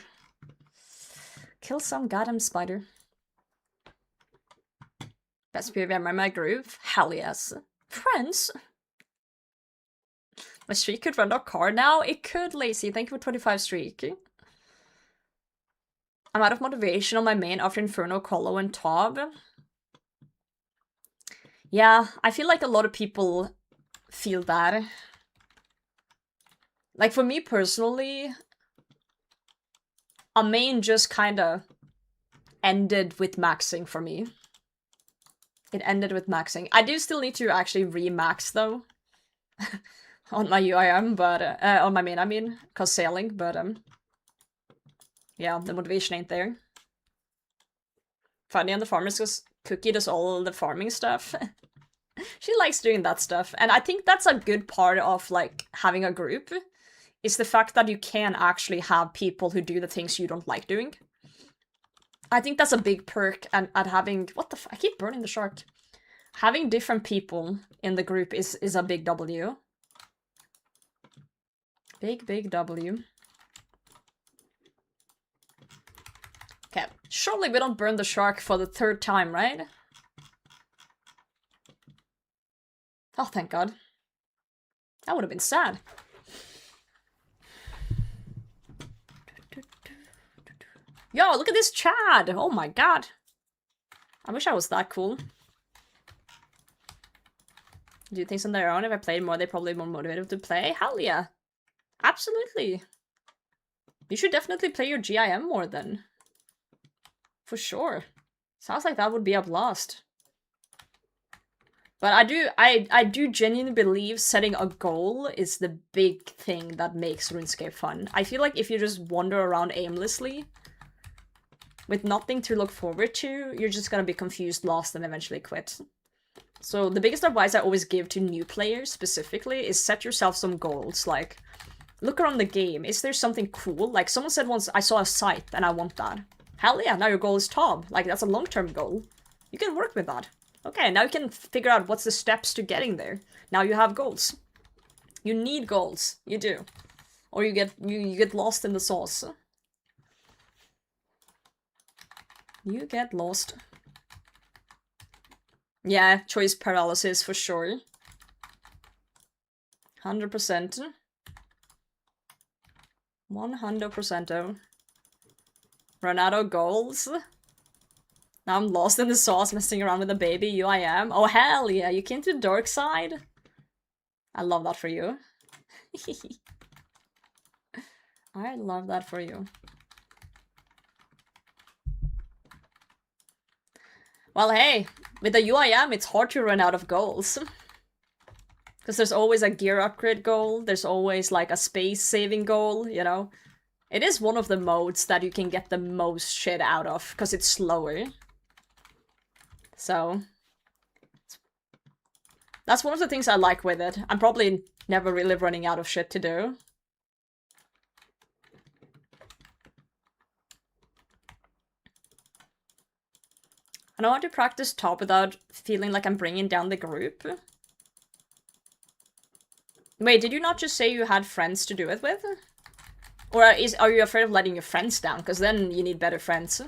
S1: Kill some goddamn spider. Best PVM in my groove? Hell yes. Friends? My streak could run a car now? It could, Lacey. Thank you for 25 streak. I'm out of motivation on my main after Inferno, Colo, and Tob. Yeah, I feel like a lot of people feel that. Like, for me personally, a main just kinda ended with maxing for me. It ended with maxing. I do still need to actually re-max though. On my UIM, but on my main, I mean, cause sailing, but yeah, the motivation ain't there. Funny on the farmers, cause Cookie does all the farming stuff. She likes doing that stuff, and I think that's a good part of like having a group, is the fact that you can actually have people who do the things you don't like doing. I think that's a big perk at having, what the I keep burning the shark. Having different people in the group is a big W. Big W. Okay, surely we don't burn the shark for the 3rd time, right? Oh, thank God. That would have been sad. Yo, look at this Chad! Oh my God. I wish I was that cool. Do things on their own. If I played more, they're probably more motivated to play. Hell yeah. Absolutely. You should definitely play your GIM more then. For sure. Sounds like that would be a blast. But I do genuinely believe setting a goal is the big thing that makes RuneScape fun. I feel like if you just wander around aimlessly, with nothing to look forward to, you're just gonna be confused, lost, and eventually quit. So the biggest advice I always give to new players specifically is set yourself some goals, like, look around the game, is there something cool? Like, someone said once, I saw a scythe and I want that. Hell yeah, now your goal is Tob. Like, that's a long-term goal. You can work with that. Okay, now you can figure out what's the steps to getting there. Now you have goals. You need goals. You do. Or you get lost in the sauce. You get lost. Yeah, choice paralysis for sure. 100%. 100%. Run out of goals. Now I'm lost in the sauce, messing around with a baby. UIM. Oh, hell yeah, you came to the dark side. I love that for you. I love that for you. Well, hey, with the UIM, it's hard to run out of goals. Because there's always a gear upgrade goal, there's always like a space saving goal, you know? It is one of the modes that you can get the most shit out of, because it's slower. So, that's one of the things I like with it. I'm probably never really running out of shit to do. I don't want to practice top without feeling like I'm bringing down the group. Wait, did you not just say you had friends to do it with? Or are you afraid of letting your friends down? Because then you need better friends.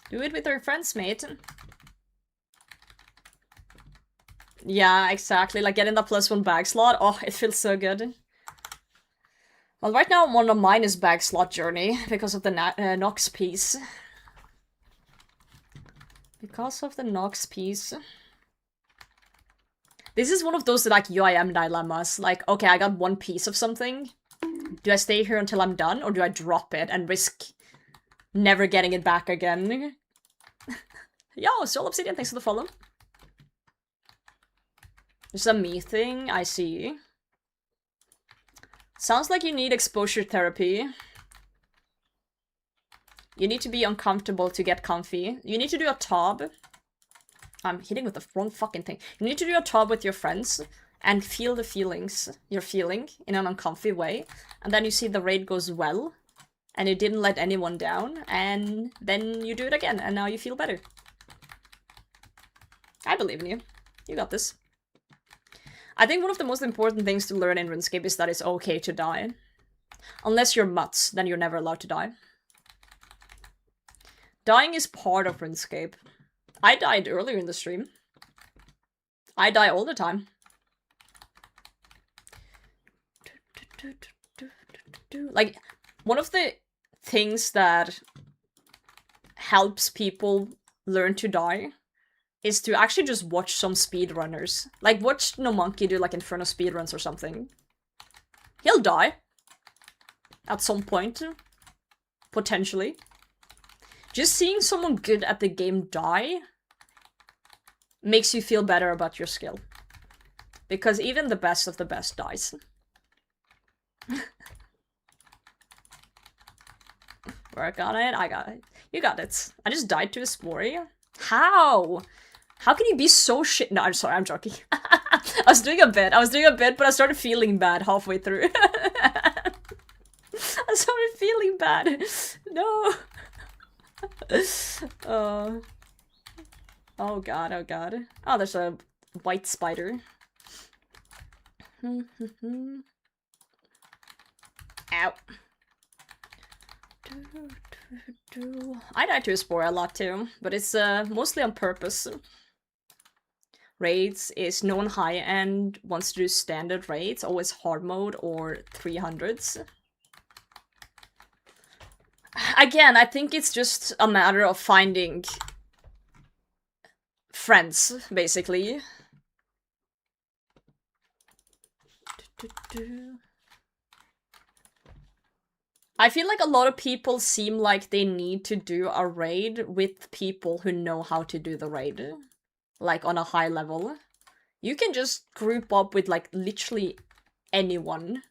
S1: Do it with your friends, mate. Yeah, exactly. Like getting the +1 bag slot. Oh, it feels so good. Well, right now I'm on a minus bag slot journey because of the Nox piece. Because of the Nox piece. This is one of those like UIM dilemmas. Like, okay, I got one piece of something. Do I stay here until I'm done, or do I drop it and risk never getting it back again? Yo, Soul Obsidian, thanks for the follow. There's a me thing, I see. Sounds like you need exposure therapy. You need to be uncomfortable to get comfy. You need to do a tob. I'm hitting with the wrong fucking thing. You need to do a tob with your friends and feel the feelings you're feeling in an uncomfy way. And then you see the raid goes well. And you didn't let anyone down. And then you do it again. And now you feel better. I believe in you. You got this. I think one of the most important things to learn in RuneScape is that it's okay to die. Unless you're Mutts, then you're never allowed to die. Dying is part of RuneScape. I died earlier in the stream. I die all the time. Like, one of the things that helps people learn to die is to actually just watch some speedrunners. Like, watch No Monkey do like Inferno speedruns or something. He'll die. At some point. potentially. Just seeing someone good at the game die makes you feel better about your skill. Because even the best of the best dies. Work on it, I got it. You got it. I just died to a spory. How? How can you be so shit? No, I'm sorry, I'm joking. I was doing a bit, but I started feeling bad halfway through. I started feeling bad. No. Oh god, oh god. Oh, there's a white spider. Ow. I die to a spore a lot too, but it's mostly on purpose. Raids is no one high-end wants to do standard raids, always hard mode or 300s. Again, I think it's just a matter of finding friends, basically. I feel like a lot of people seem like they need to do a raid with people who know how to do the raid. Like, on a high level. You can just group up with, like, literally anyone.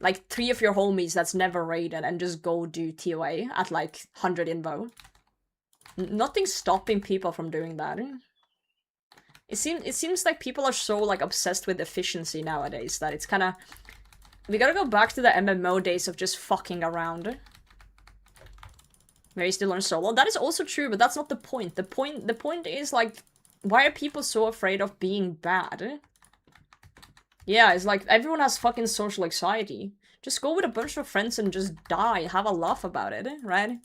S1: Like, 3 of your homies that's never raided and just go do TOA at, like, 100 invo. Nothing's stopping people from doing that. It seems like people are so, like, obsessed with efficiency nowadays that it's kinda... We gotta go back to the MMO days of just fucking around. Where you still learn solo. That is also true, but that's not the point. The point is, like, why are people so afraid of being bad? Yeah, it's like, everyone has fucking social anxiety. Just go with a bunch of friends and just die. Have a laugh about it, right?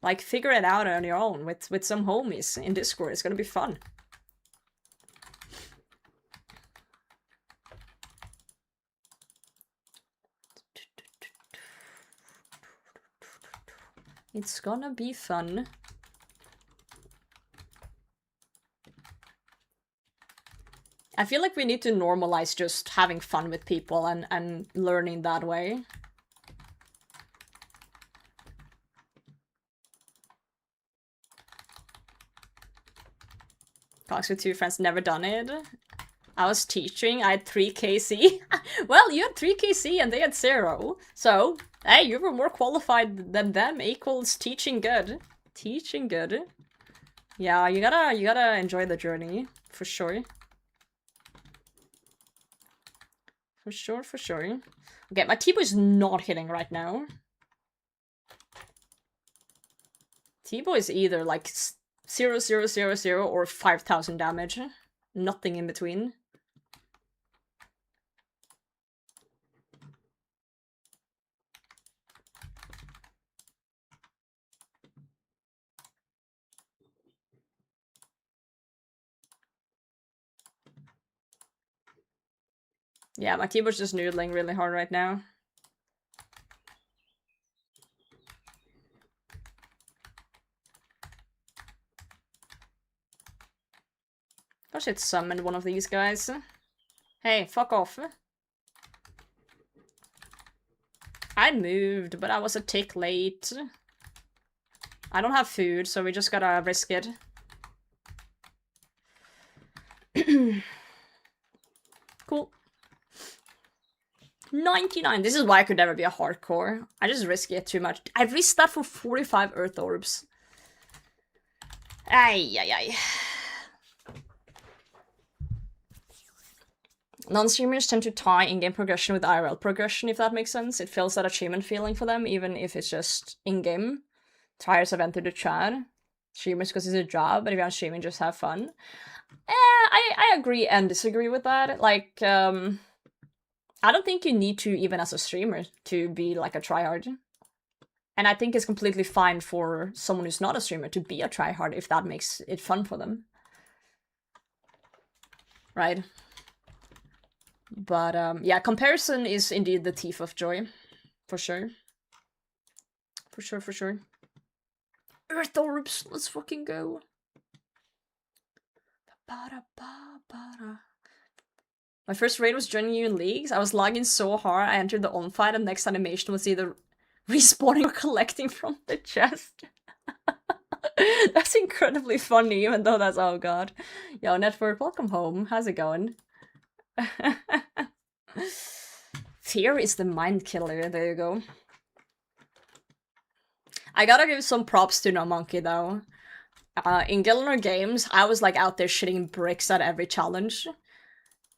S1: Like, figure it out on your own with some homies in Discord. It's gonna be fun. It's gonna be fun. I feel like we need to normalize just having fun with people and learning that way. Talks with 2 friends, never done it. I was teaching, I had 3 KC. Well, you had 3 KC and they had 0. So, hey, you were more qualified than them equals teaching good. Teaching good. Yeah, you gotta enjoy the journey, for sure. For sure, for sure. Okay, my T-boy is not hitting right now. T-boy is either like 0,000 or 5,000 damage. Nothing in between. Yeah, my keyboard's just noodling really hard right now. I should summon one of these guys. Hey, fuck off. I moved, but I was a tick late. I don't have food, so we just gotta risk it. Cool. 99. This is why I could never be a hardcore. I just risk it too much. I risked that for 45 earth orbs. Ay, ay, ay. Non-streamers tend to tie in-game progression with IRL progression, if that makes sense. It feels that achievement feeling for them, even if it's just in-game. Tryers have entered the chat. Streamers because it's a job, but if you're not streaming, just have fun. I agree and disagree with that. Like, I don't think you need to, even as a streamer, to be like a tryhard. And I think it's completely fine for someone who's not a streamer to be a tryhard if that makes it fun for them. Right? But, yeah, comparison is indeed the thief of joy. For sure. For sure, for sure. Earth orbs! Let's fucking go! My first raid was joining you in leagues. I was lagging so hard I entered the on-fight and next animation was either respawning or collecting from the chest. That's incredibly funny, even though that's, oh god. Yo, Network, welcome home. How's it going? Fear is the mind killer, there you go. I gotta give some props to No Monkey though. In Gilner Games, I was like out there shitting bricks at every challenge.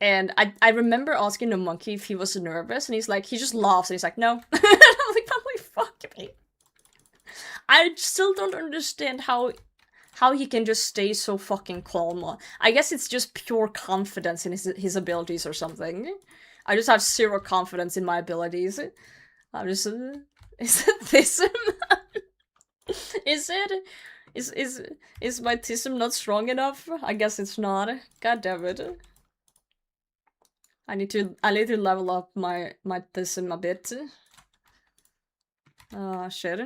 S1: And I remember asking No Monkey if he was nervous, and he's like, he just laughs and he's like, no. I'm like, fuck me. I still don't understand how he can just stay so fucking calm. I guess it's just pure confidence in his abilities or something. I just have zero confidence in my abilities. I'm just... is it this? Is it? Is my tism not strong enough? I guess it's not. God damn it. I need to level up my tism a bit. Oh shit.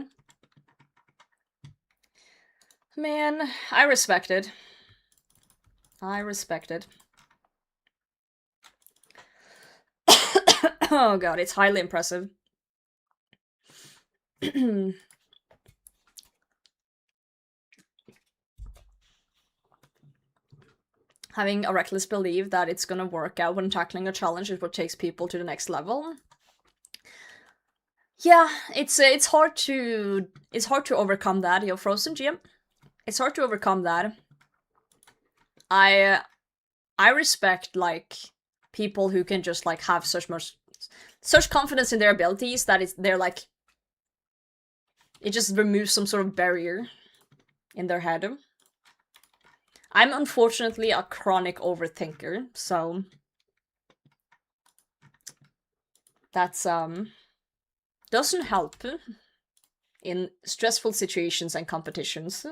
S1: Man, I respect it. I respect it. Oh god, it's highly impressive. Having a reckless belief that it's gonna work out when tackling a challenge is what takes people to the next level. Yeah, it's hard to overcome that. Yo, Frozen GM. It's hard to overcome that. I respect like people who can just like have such confidence in their abilities that they're like, it just removes some sort of barrier in their head. I'm unfortunately a chronic overthinker, so that's doesn't help in stressful situations and competitions.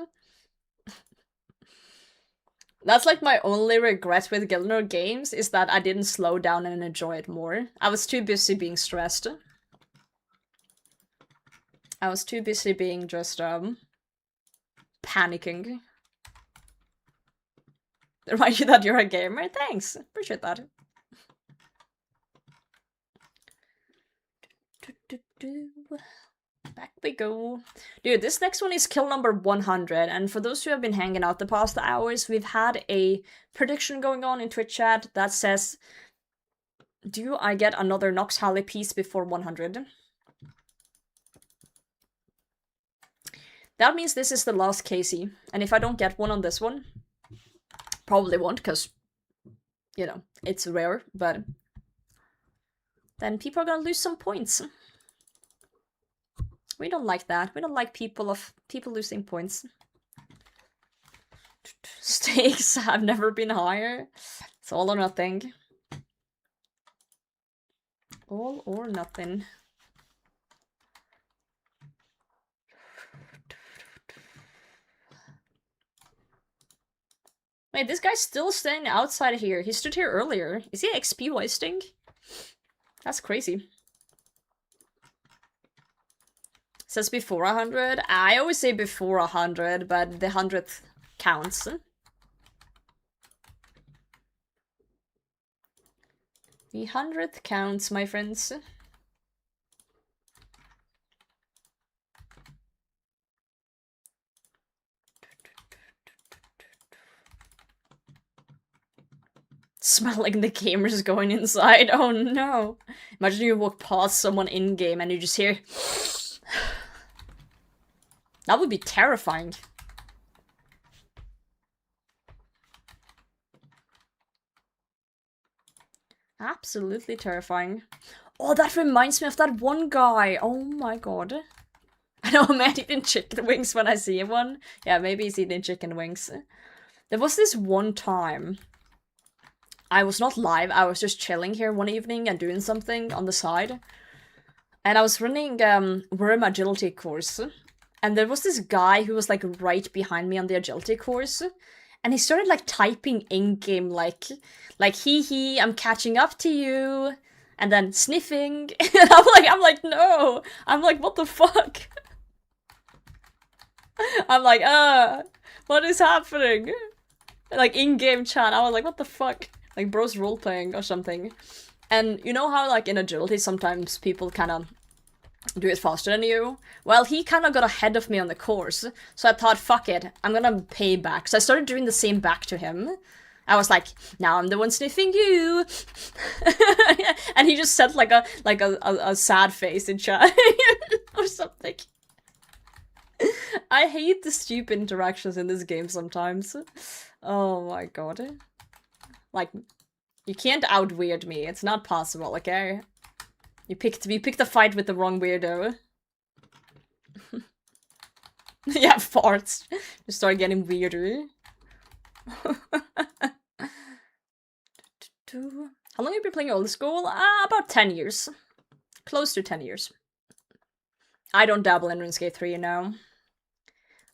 S1: That's like my only regret with Gilner Games, is that I didn't slow down and enjoy it more. I was too busy being stressed. I was too busy being just panicking. Remind you that you're a gamer? Thanks. Appreciate that. Back we go. Dude, this next one is kill number 100, and for those who have been hanging out the past hours, we've had a prediction going on in Twitch chat that says, do I get another Nox Hally piece before 100? That means this is the last KC, and if I don't get one on this one, probably won't, because, you know, it's rare, but then people are gonna lose some points. We don't like that. We don't like people losing points. Stakes have never been higher. It's all or nothing. All or nothing. Wait, this guy's still standing outside here. He stood here earlier. Is he XP wasting? That's crazy. Says before 100. I always say before 100, but the 100th counts. The 100th counts, my friends. Smelling the gamers going inside. Oh no. Imagine you walk past someone in-game and you just hear... That would be terrifying. Absolutely terrifying. Oh, that reminds me of that one guy. Oh my god. I know I'm eating chicken wings when I see one. Yeah, maybe he's eating chicken wings. There was this one time... I was not live, I was just chilling here one evening and doing something on the side. And I was running Worm Agility course. And there was this guy who was like right behind me on the agility course. And he started like typing in-game like hee, I'm catching up to you. And then sniffing. And I'm like, no. I'm like, what the fuck? I'm like, what is happening? Like in-game chat, I was like, what the fuck? Like bro's role-playing or something. And you know how like in agility sometimes people kind of do it faster than you. Well, he kind of got ahead of me on the course, so I thought, fuck it, I'm gonna pay back. So I started doing the same back to him. I was like, now I'm the one sniffing you. And he just said like a sad face in chat or something. I hate the stupid interactions in this game sometimes. Oh my god. Like, you can't out-weird me. It's not possible, okay? You picked a fight with the wrong weirdo. Yeah, farts. Just start getting weirder. How long have you been playing old school? About 10 years. Close to 10 years. I don't dabble in Runescape 3, you know.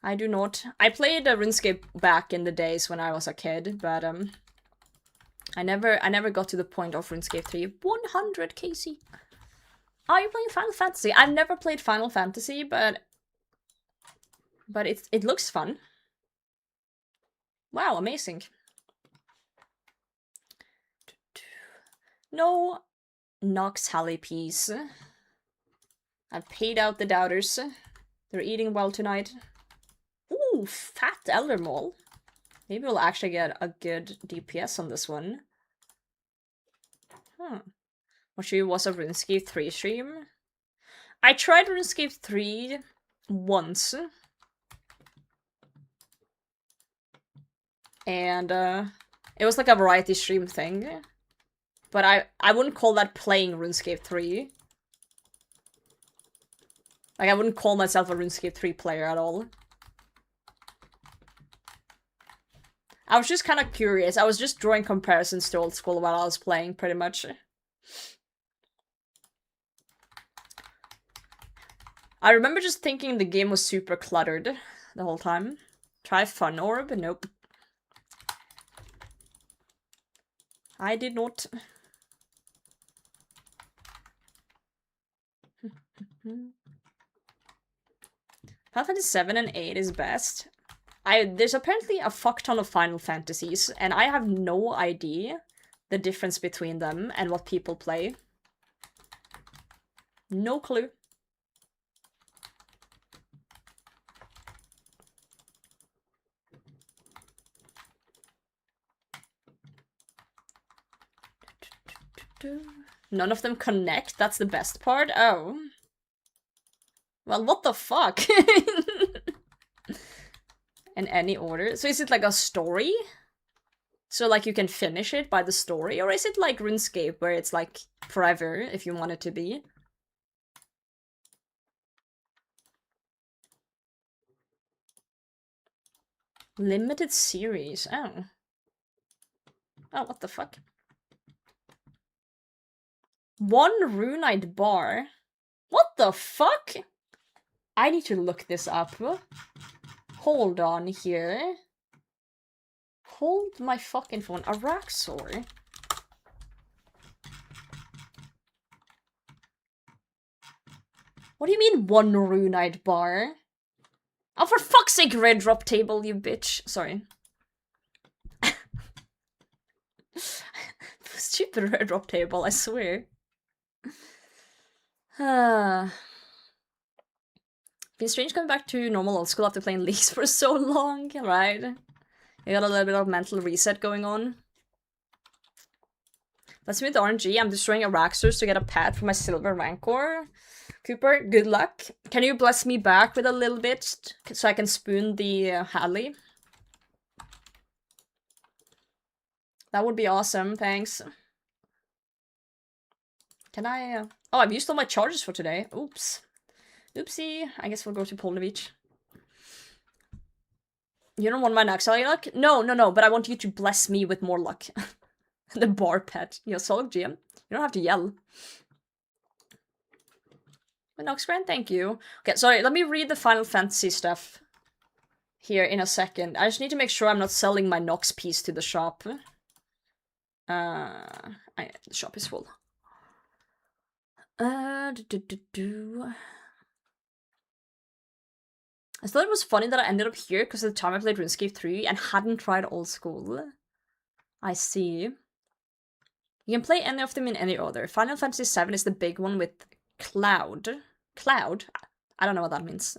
S1: I do not. I played Runescape back in the days when I was a kid, but I never got to the point of Runescape 3. 100 KC. Are you playing Final Fantasy? I've never played Final Fantasy, but it looks fun. Wow, amazing. No Nox Hally piece. I've paid out the doubters. They're eating well tonight. Ooh, fat Elder Mole. Maybe we'll actually get a good DPS on this one. What sure was a RuneScape 3 stream? I tried RuneScape 3 once. And it was like a variety stream thing. But I wouldn't call that playing RuneScape 3. Like, I wouldn't call myself a RuneScape 3 player at all. I was just kind of curious. I was just drawing comparisons to old school while I was playing, pretty much. I remember just thinking the game was super cluttered the whole time. Try Fun Orb? Nope. I did not. Final Fantasy 7 and 8 is best. There's apparently a fuck ton of Final Fantasies, and I have no idea the difference between them and what people play. No clue. None of them connect? That's the best part? Oh. Well, what the fuck? In any order? So is it like a story? So like you can finish it by the story? Or is it like RuneScape where it's like forever if you want it to be? Limited series. Oh. Oh, what the fuck? One Runite bar? What the fuck? I need to look this up. Hold on here. Hold my fucking phone. Araxxor. What do you mean one Runite bar? Oh, for fuck's sake, red drop table, you bitch. Sorry. Stupid red drop table, I swear. Been strange coming back to normal old school after playing Leagues for so long, right? You got a little bit of mental reset going on. Let's move the RNG. I'm destroying Araxxors to get a pad for my silver rancor. Cooper, good luck. Can you bless me back with a little bit so I can spoon the Hally? That would be awesome, thanks. Can I... Oh, I've used all my charges for today. Oops. Oopsie. I guess we'll go to Polnevich. You don't want my Nox Hally luck? No, but I want you to bless me with more luck. The bar pet. You're solid, GM. You don't have to yell. But Nox Grant, thank you. Okay, sorry, let me read the Final Fantasy stuff here in a second. I just need to make sure I'm not selling my Nox piece to the shop. The shop is full. I thought it was funny that I ended up here because at the time I played RuneScape 3 and hadn't tried old school. I see. You can play any of them in any order. Final Fantasy 7 is the big one with Cloud. Cloud? I don't know what that means.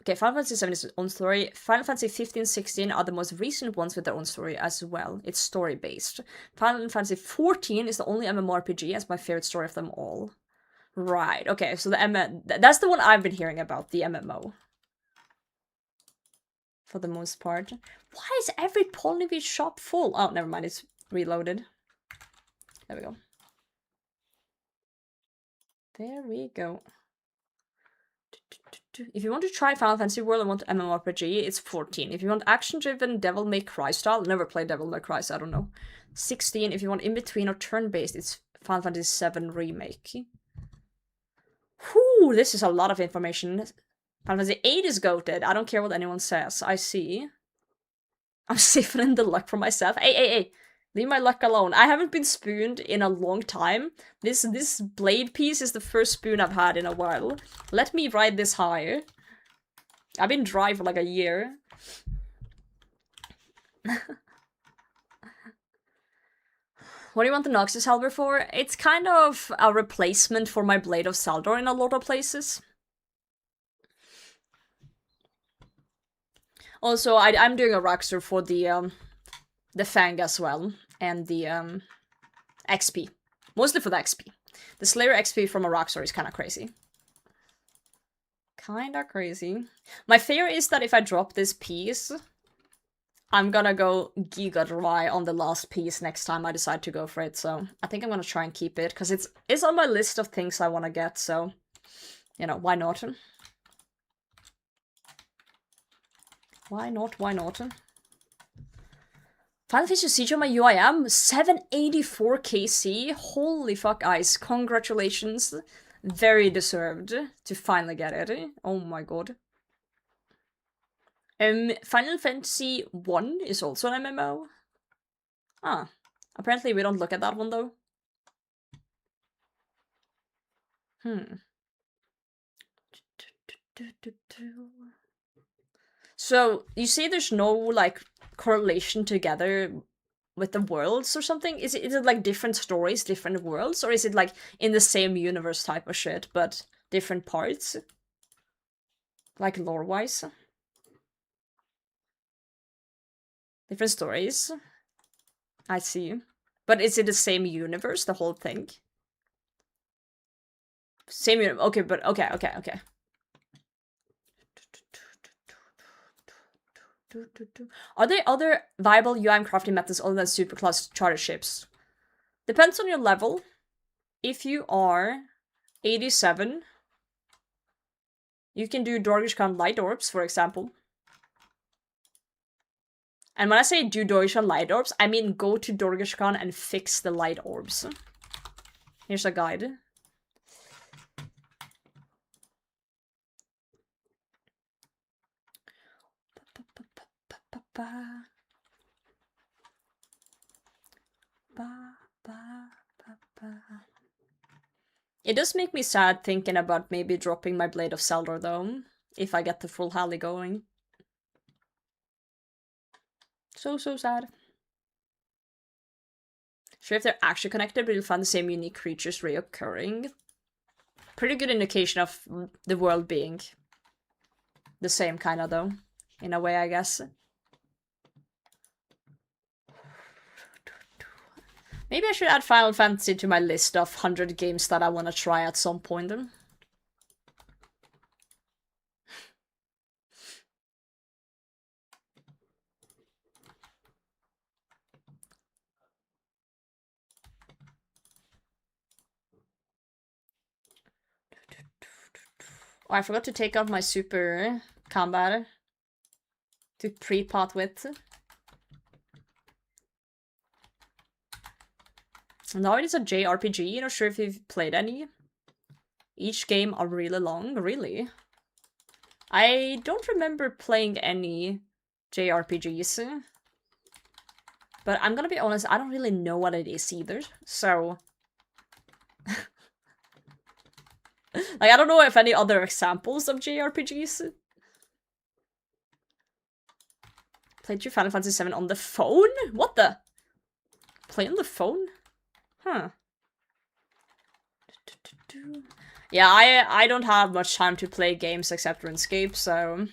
S1: Okay, Final Fantasy 7 is its own story. Final Fantasy 15, 16 are the most recent ones with their own story as well. It's story-based. Final Fantasy 14 is the only MMORPG as my favorite story of them all. Right, okay, so that's the one I've been hearing about, the MMO. For the most part. Why is every Polynesia shop full? Oh, never mind, it's reloaded. There we go. There we go. If you want to try Final Fantasy World and want MMORPG, it's 14. If you want action-driven Devil May Cry style, never played Devil May Cry, so I don't know. 16. If you want in-between or turn-based, it's Final Fantasy 7 Remake. Whew, this is a lot of information. Final Fantasy 8 is goated. I don't care what anyone says. I see. I'm siphoning the luck for myself. Hey. Leave my luck alone. I haven't been spooned in a long time. This blade piece is the first spoon I've had in a while. Let me ride this high. I've been dry for like a year. What do you want the Noxious Halberd for? It's kind of a replacement for my Blade of Saldor in a lot of places. Also, I'm doing a Araxxor for the Fang as well, and the XP. Mostly for the XP. The Slayer XP from Araxxor is kinda crazy. Kinda crazy. My fear is that if I drop this piece, I'm gonna go giga dry on the last piece next time I decide to go for it, so I think I'm gonna try and keep it, because it's on my list of things I wanna get, so, you know, why not? Why not? Final Fantasy Siege on my UIM, 784 KC, holy fuck ice, congratulations, very deserved to finally get it, oh my god. Final Fantasy 1 is also an MMO. Ah, apparently we don't look at that one though. So, you say there's no, like, correlation together with the worlds or something? Is it like different stories, different worlds? Or is it like in the same universe type of shit, but different parts? Like lore-wise? Different stories? I see. But is it the same universe, the whole thing? Same universe, okay, but okay. Are there other viable UIM crafting methods other than superclass charter ships? Depends on your level. If you are 87, you can do Dorgishkan light orbs, for example. And when I say do Dorgishkan light orbs, I mean go to Dorgishkan and fix the light orbs. Here's a guide. It does make me sad thinking about maybe dropping my Blade of Saldor though, if I get the full Hally going. So sad. Sure, if they're actually connected, but you'll find the same unique creatures reoccurring. Pretty good indication of the world being the same kinda though, in a way I guess. Maybe I should add Final Fantasy to my list of 100 games that I want to try at some point. Oh, I forgot to take out my super combat to pre-pot with. Now it is a JRPG, not sure if you've played any. Each game are really long, really. I don't remember playing any JRPGs. But I'm gonna be honest, I don't really know what it is either, so... like, I don't know if any other examples of JRPGs. Played through Final Fantasy 7 on the phone? What the? Play on the phone? Huh. Yeah, I don't have much time to play games except RuneScape, so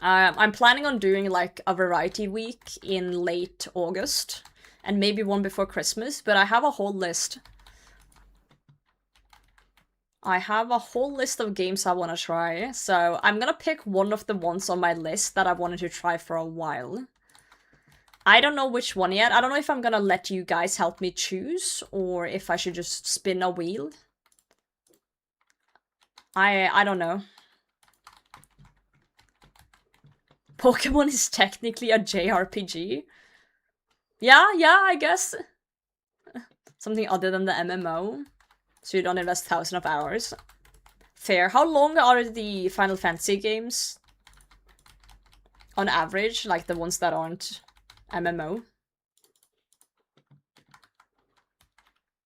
S1: I'm planning on doing like a variety week in late August, and maybe one before Christmas, but I have a whole list. I have a whole list of games I want to try, so I'm gonna pick one of the ones on my list that I wanted to try for a while. I don't know which one yet. I don't know if I'm gonna let you guys help me choose, or if I should just spin a wheel. I don't know. Pokemon is technically a JRPG. Yeah, I guess. Something other than the MMO. So you don't invest thousands of hours. Fair. How long are the Final Fantasy games? On average, like the ones that aren't MMO?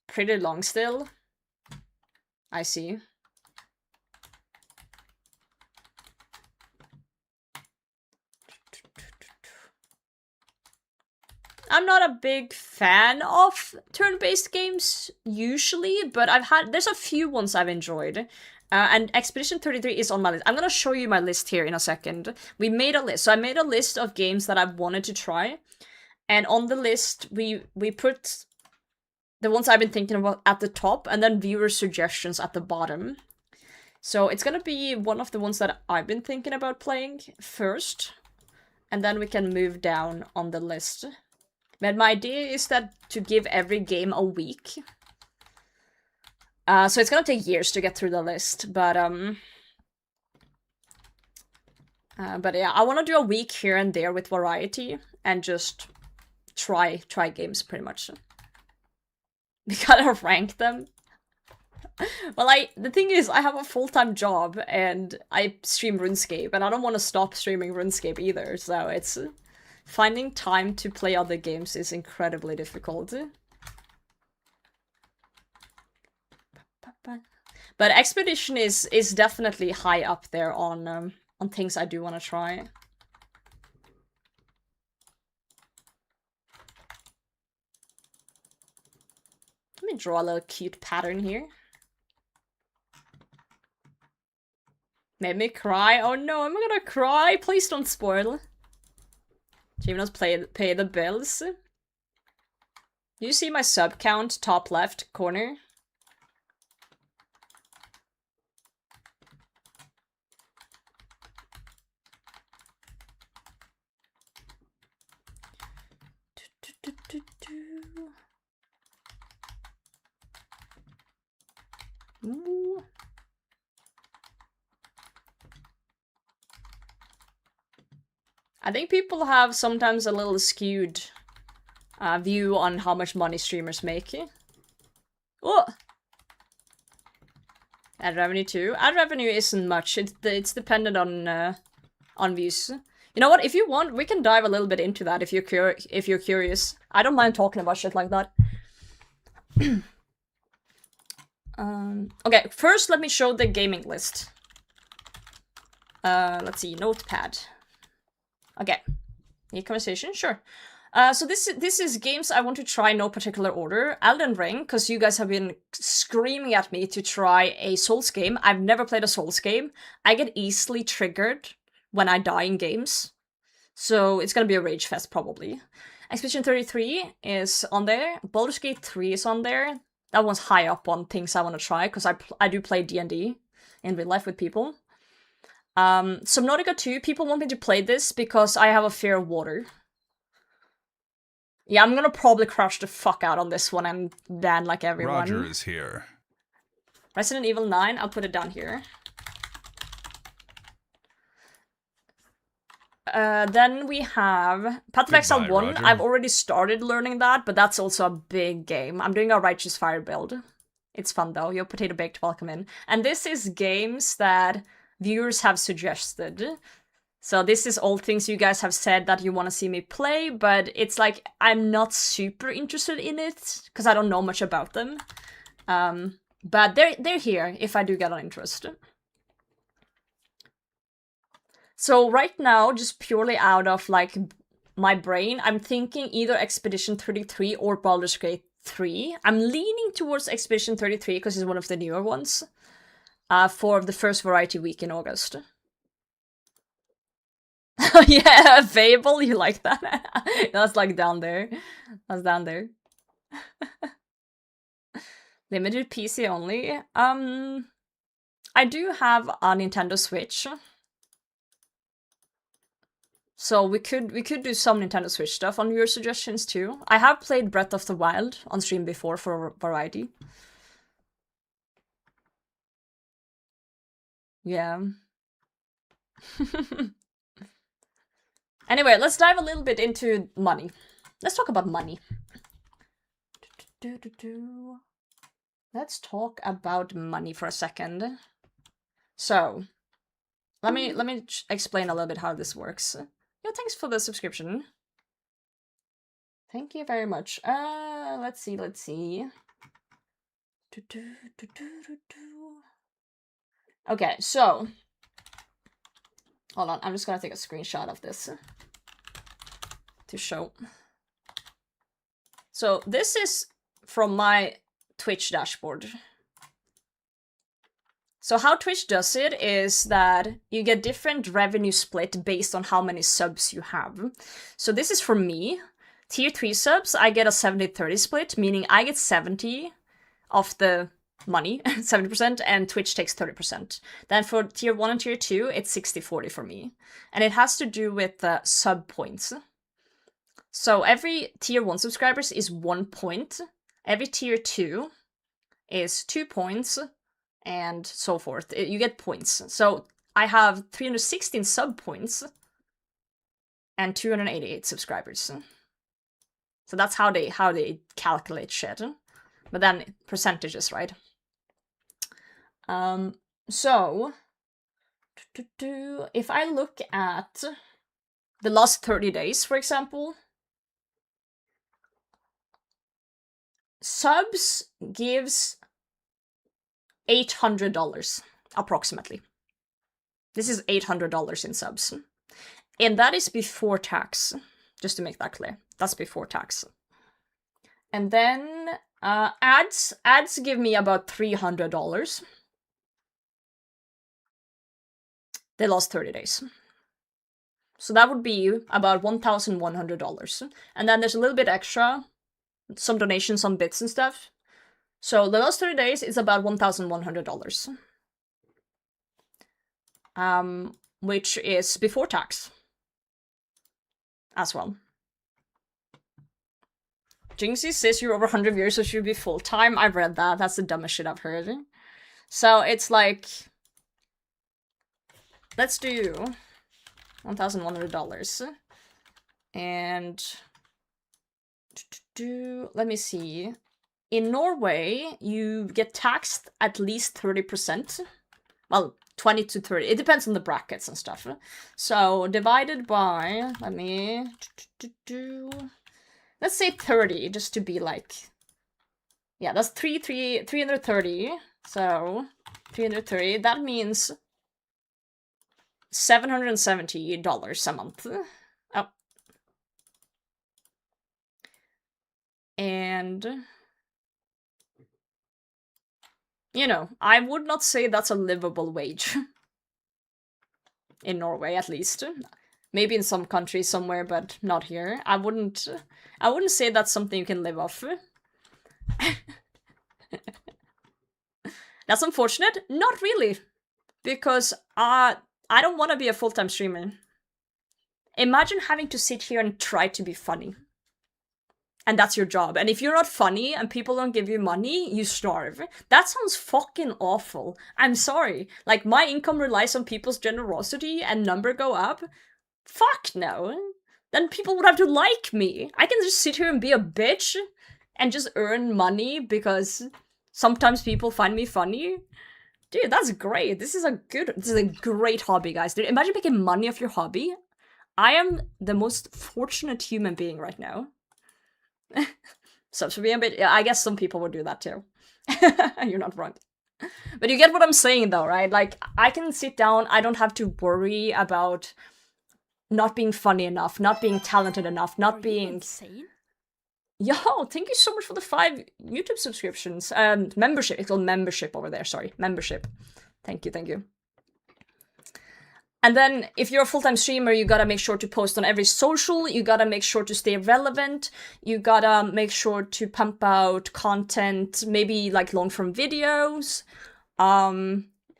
S1: Pretty long still. I see. I'm not a big fan of turn-based games, usually, but there's a few ones I've enjoyed. And Expedition 33 is on my list. I'm gonna show you my list here in a second. We made a list. So I made a list of games that I wanted to try. And on the list, we put the ones I've been thinking about at the top, and then viewer suggestions at the bottom. So it's gonna be one of the ones that I've been thinking about playing first. And then we can move down on the list. But my idea is that to give every game a week. So it's gonna take years to get through the list, but yeah, I want to do a week here and there with variety and just try games pretty much. We gotta rank them. Well, the thing is, I have a full-time job and I stream RuneScape, and I don't want to stop streaming RuneScape either, so it's... Finding time to play other games is incredibly difficult. But Expedition is definitely high up there on things I do want to try. Let me draw a little cute pattern here. Made me cry. Oh no, I'm gonna cry. Please don't spoil. Gymnos pay the bills. You see my sub count, top left corner? Ooh. I think people have sometimes a little skewed view on how much money streamers make. Oh! Ad revenue too. Ad revenue isn't much. It's dependent on views. You know what? If you want, we can dive a little bit into that if you're curious. I don't mind talking about shit like that. Okay, first let me show the gaming list. Let's see, notepad. Okay, need conversation? Sure. So this is games I want to try in no particular order. Elden Ring, because you guys have been screaming at me to try a Souls game. I've never played a Souls game. I get easily triggered when I die in games. So it's gonna be a rage fest, probably. Expedition 33 is on there. Baldur's Gate 3 is on there. That one's high up on things I want to try, because I do play D&D in real life with people. Subnautica 2, people want me to play this because I have a fear of water. Yeah, I'm gonna probably crash the fuck out on this one and ban like everyone.
S4: Roger is here.
S1: Resident Evil 9, I'll put it down here. Then we have Path of Exile 1.
S4: Roger.
S1: I've already started learning that, but that's also a big game. I'm doing a Righteous Fire build. It's fun though. Your potato baked, welcome in. And this is games that viewers have suggested. So this is all things you guys have said that you want to see me play, but it's like I'm not super interested in it because I don't know much about them. But they're here if I do get an interest. So right now, just purely out of like my brain, I'm thinking either Expedition 33 or Baldur's Gate 3. I'm leaning towards Expedition 33 because it's one of the newer ones. for the first variety week in August. Yeah, Fable, you like that? That's like down there. That's down there. Limited PC only. I do have a Nintendo Switch. So we could do some Nintendo Switch stuff on your suggestions too. I have played Breath of the Wild on stream before for variety. Yeah. Anyway, let's dive a little bit into money. Let's talk about money. Let's talk about money for a second. So, let me explain a little bit how this works. Yo, thanks for the subscription. Thank you very much. Let's see. Okay, so hold on, I'm just gonna take a screenshot of this to show. So this is from my Twitch dashboard. So how Twitch does it is that you get different revenue split based on how many subs you have. So this is for me. Tier 3 subs, I get a 70-30 split, meaning I get 70 of the money, 70%, and Twitch takes 30%. Then for tier 1 and tier 2, it's 60-40 for me. And it has to do with sub points. So every tier 1 subscribers is 1 point. Every tier 2 is 2 points, and so forth. You get points. So I have 316 sub points and 288 subscribers. So that's how they calculate shit. But then percentages, right? So if I look at the last 30 days, for example, subs gives $800 approximately. This is $800 in subs. And that is before tax, just to make that clear. That's before tax. And then ads give me about $300 the last 30 days. So that would be about $1,100. And then there's a little bit extra, some donations, some bits and stuff. So the last 30 days is about $1,100. Which is before tax as well. Jinxie says you're over 100 years, so should be full-time. I've read that. That's the dumbest shit I've heard. So it's like, let's do $1,100. And let me see. In Norway, you get taxed at least 30%. Well, 20 to 30. It depends on the brackets and stuff. So divided by, let's say 30, just to be like, yeah, that's 330. So 330, that means $770 a month. Oh. And, you know, I would not say that's a livable wage. In Norway, at least. Maybe in some countries somewhere, but not here. I wouldn't say that's something you can live off. That's unfortunate? Not really. Because I don't want to be a full-time streamer. Imagine having to sit here and try to be funny. And that's your job. And if you're not funny and people don't give you money, you starve. That sounds fucking awful. I'm sorry. Like, my income relies on people's generosity and number go up. Fuck no. Then people would have to like me. I can just sit here and be a bitch and just earn money because sometimes people find me funny. Dude, that's great. This is a great hobby, guys. Dude, imagine making money off your hobby. I am the most fortunate human being right now. So for me a bit, yeah, I guess some people would do that too. You're not wrong. But you get what I'm saying though, right? Like, I can sit down, I don't have to worry about not being funny enough, not being talented enough, not being
S5: insane.
S1: Yo, thank you so much for the 5 YouTube subscriptions. Membership. It's called membership over there, sorry. Membership. Thank you, thank you. And then, if you're a full-time streamer, you gotta make sure to post on every social, you gotta make sure to stay relevant, you gotta make sure to pump out content, maybe like long-form videos,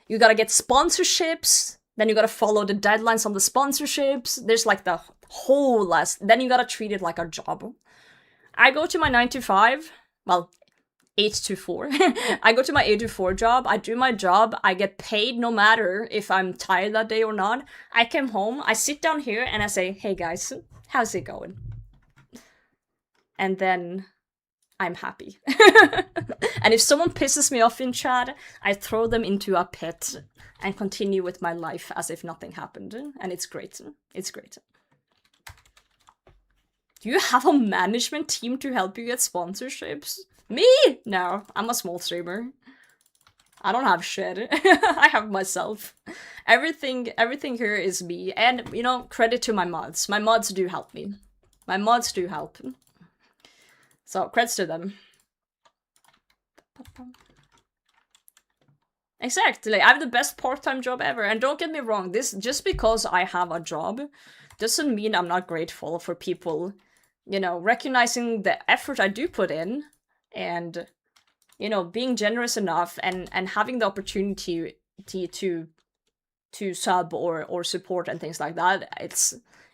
S1: you gotta get sponsorships, then you gotta follow the deadlines on the sponsorships, there's like the whole list, then you gotta treat it like a job. I go to my 9 to 5, well, 8 to 4. I go to my 8 to 4 job, I do my job, I get paid no matter if I'm tired that day or not. I come home, I sit down here and I say, hey guys, how's it going? And then I'm happy. And if someone pisses me off in chat, I throw them into a pit and continue with my life as if nothing happened. And it's great. It's great. Do you have a management team to help you get sponsorships? Me? No, I'm a small streamer. I don't have shit. I have myself. Everything here is me. And, you know, credit to my mods. My mods do help me. My mods do help. So, credits to them. Exactly. I have the best part-time job ever. And don't get me wrong, this just because I have a job doesn't mean I'm not grateful for people, you know, recognizing the effort I do put in. And, you know, being generous enough and having the opportunity to sub or support and things like that,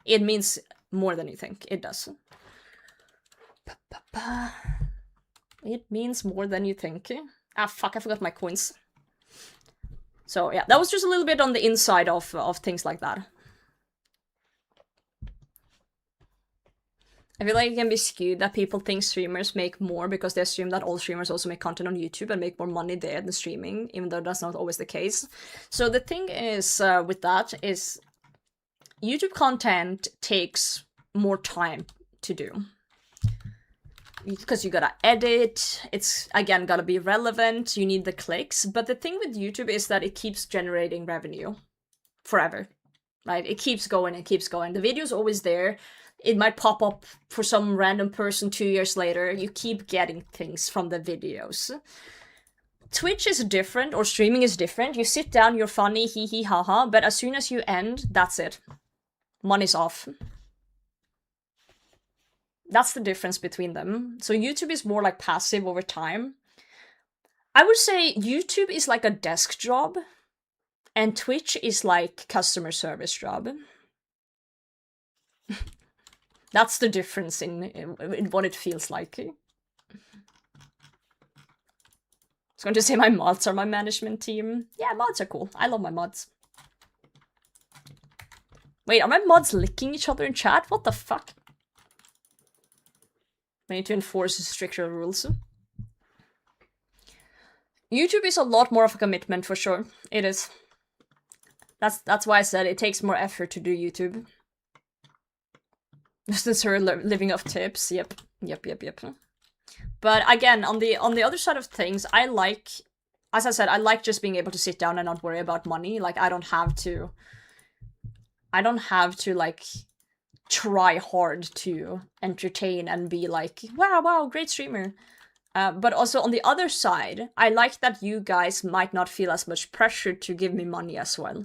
S1: it means more than you think. It does. It means more than you think. Ah, fuck, I forgot my coins. So, yeah, that was just a little bit on the inside of things like that. I feel like it can be skewed that people think streamers make more because they assume that all streamers also make content on YouTube and make more money there than streaming, even though that's not always the case. So the thing is, with that, is YouTube content takes more time to do. Because you gotta edit, it's, again, gotta be relevant, you need the clicks, but the thing with YouTube is that it keeps generating revenue forever, right? It keeps going and keeps going. The video's always there. It might pop up for some random person 2 years later. You keep getting things from the videos. Twitch is different, or streaming is different. You sit down, you're funny, hee hee ha ha, but as soon as you end, that's it. Money's off. That's the difference between them. So YouTube is more like passive over time. I would say YouTube is like a desk job, and Twitch is like customer service job. That's the difference in what it feels like. I was going to say my mods are my management team. Yeah, mods are cool. I love my mods. Wait, are my mods licking each other in chat? What the fuck? We need to enforce stricter rules. YouTube is a lot more of a commitment for sure. It is. That's why I said it takes more effort to do YouTube. Since her living off tips, yep. But again, on the other side of things, I like, as I said, I like just being able to sit down and not worry about money. Like, I don't have to like try hard to entertain and be like, wow, great streamer. But also on the other side, I like that you guys might not feel as much pressure to give me money as well.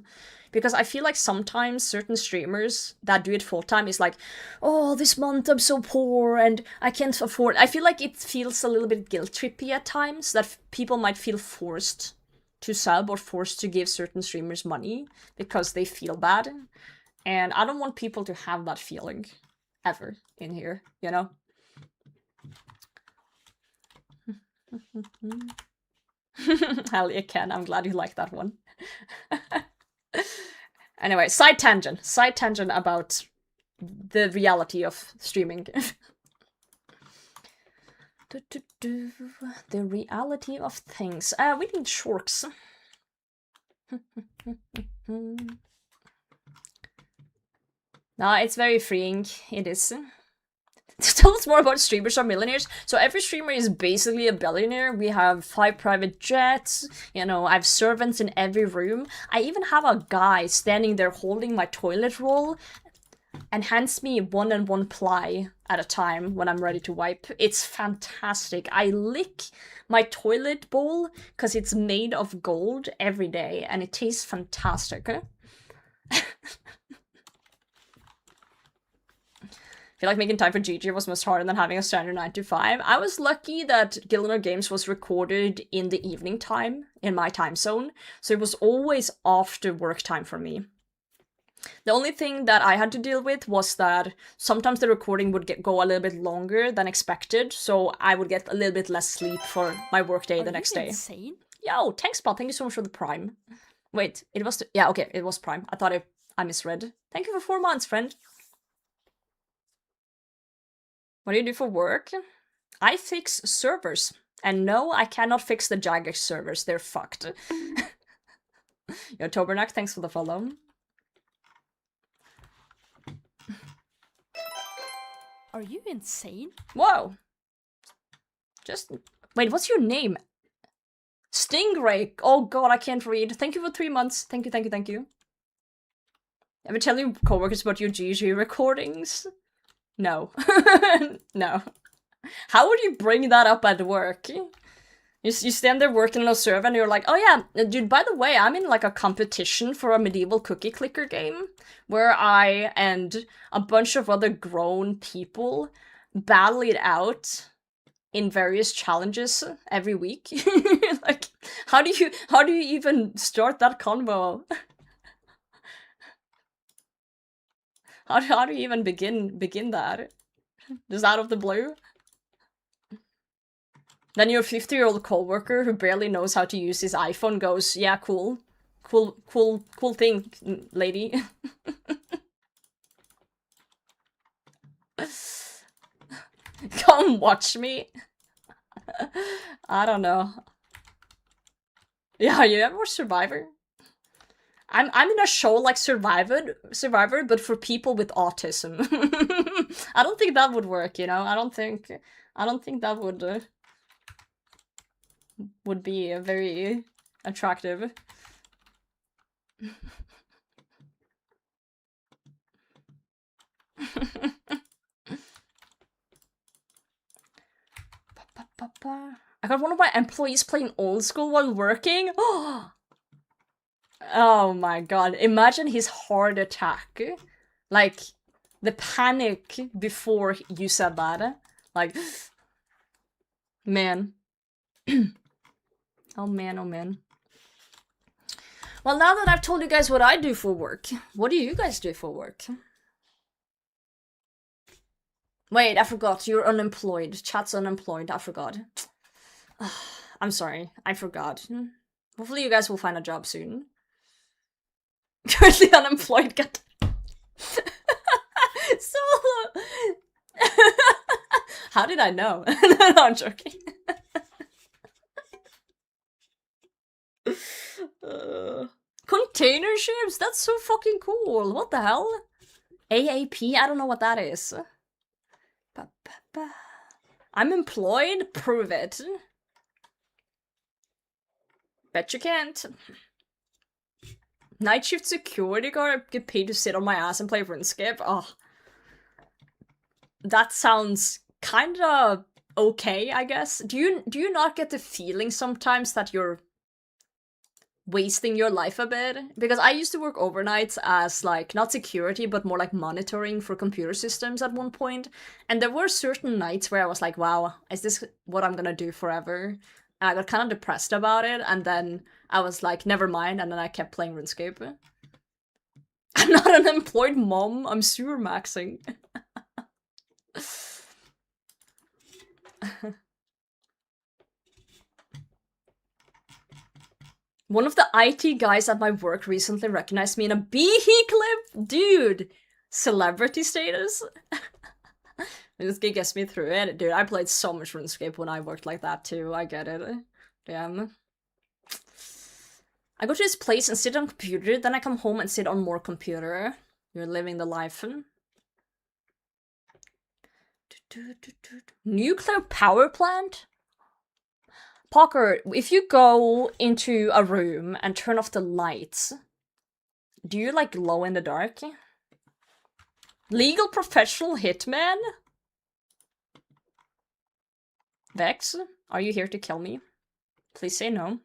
S1: Because I feel like sometimes certain streamers that do it full-time is like, oh, this month I'm so poor and I can't afford. I feel like it feels a little bit guilt-trippy at times, that people might feel forced to sub or forced to give certain streamers money because they feel bad. And I don't want people to have that feeling ever in here, you know? Hell yeah, Ken, I'm glad you like that one. Anyway, side tangent about the reality of streaming. The reality of things. We need shorts. No, it's very freeing. It is. Tell us more about streamers or millionaires. So every streamer is basically a billionaire. We have 5 private jets. You know, I have servants in every room. I even have a guy standing there holding my toilet roll and hands me 1 and 1 ply at a time when I'm ready to wipe. It's fantastic. I lick my toilet bowl because it's made of gold every day and it tastes fantastic. I feel like making time for GG was much harder than having a standard 9 to 5. I was lucky that Gillinor Games was recorded in the evening time, in my time zone, so it was always after work time for me. The only thing that I had to deal with was that sometimes the recording would go a little bit longer than expected, so I would get a little bit less sleep for my workday the next day.
S5: Insane?
S1: Yo, thanks, Paul. Thank you so much for the Prime. Wait, it was... yeah, okay, it was Prime. I thought I misread. Thank you for 4 months, friend. What do you do for work? I fix servers. And no, I cannot fix the Jagex servers. They're fucked. Yo, Tobernack, thanks for the follow.
S5: Are you insane?
S1: Whoa. Just... wait, what's your name? Stingray. Oh god, I can't read. Thank you for 3 months. Thank you, thank you, thank you. Ever tell your coworkers about your GG recordings? No. No. How would you bring that up at work? You stand there working on a server and you're like, oh yeah, dude, by the way, I'm in like a competition for a medieval cookie clicker game where I and a bunch of other grown people battle it out in various challenges every week. Like, how do you even start that convo? How do you even begin that? Just out of the blue? Then your 50-year-old coworker who barely knows how to use his iPhone goes, yeah, cool. Cool thing, lady. Come watch me. I don't know. Yeah, you ever watch Survivor? I'm in a show like Survivor, but for people with autism. I don't think that would work, you know. I don't think that would be very attractive. I got one of my employees playing old school while working. Oh my god, imagine his heart attack. Like, the panic before you said that. Like, man. Oh man, oh man. Well, now that I've told you guys what I do for work, what do you guys do for work? Wait, I forgot, you're unemployed. Chat's unemployed, I forgot. I'm sorry, I forgot. Hopefully you guys will find a job soon. Currently unemployed, god. So... How did I know? No, I'm joking. Container ships? That's so fucking cool. What the hell? AAP? I don't know what that is. I'm employed? Prove it. Bet you can't. Night shift security guard, get paid to sit on my ass and play Runescape. Oh. That sounds kinda okay, I guess. Do you not get the feeling sometimes that you're wasting your life a bit? Because I used to work overnights as, like, not security, but more like monitoring for computer systems at one point. And there were certain nights where I was like, wow, is this what I'm gonna do forever? And I got kind of depressed about it, and then I was like, never mind, and then I kept playing RuneScape. I'm not an employed mom, I'm sewer maxing. One of the IT guys at my work recently recognized me in a Beehee clip! Dude! Celebrity status? This game gets me through it. Dude, I played so much RuneScape when I worked like that too. I get it. Damn. I go to this place and sit on computer, then I come home and sit on more computer. You're living the life. Nuclear power plant? Pocker, if you go into a room and turn off the lights, do you like glow in the dark? Legal professional hitman? Vex, are you here to kill me? Please say no.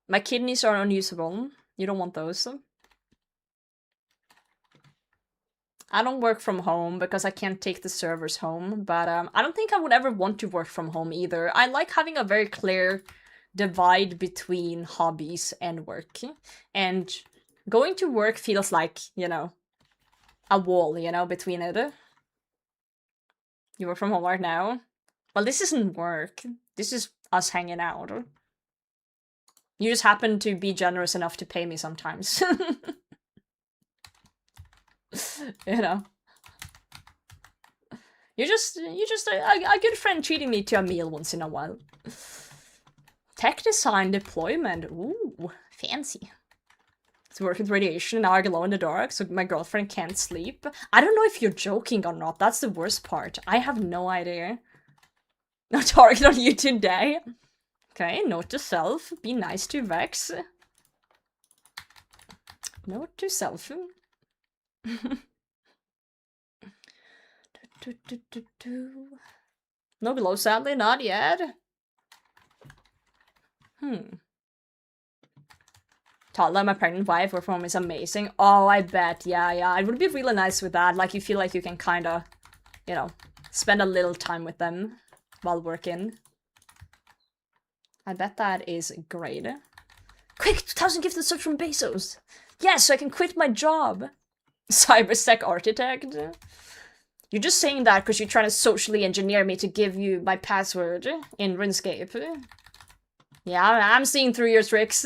S1: My kidneys are unusable. You don't want those. I don't work from home because I can't take the servers home, but I don't think I would ever want to work from home either. I like having a very clear divide between hobbies and work. And going to work feels like, you know, a wall, you know, between it. You work from home right now? Well, this isn't work. This is us hanging out. You just happen to be generous enough to pay me sometimes. You know. You're just a good friend treating me to a meal once in a while. Tech design deployment. Ooh, fancy. It's work with radiation, now I glow in the dark, so my girlfriend can't sleep. I don't know if you're joking or not. That's the worst part. I have no idea. No target on you today. Okay, note to self. Be nice to Vex. Note to self. No glow, sadly, not yet. Tala, my pregnant wife, work from home is amazing. Oh, I bet. Yeah. It would be really nice with that. Like, you feel like you can kind of, you know, spend a little time with them while working. I bet that is great. Quick, 2,000 gifted subs from Bezos. Yes, so I can quit my job. Cybersec architect. You're just saying that because you're trying to socially engineer me to give you my password in Runescape. Yeah, I'm seeing through your tricks.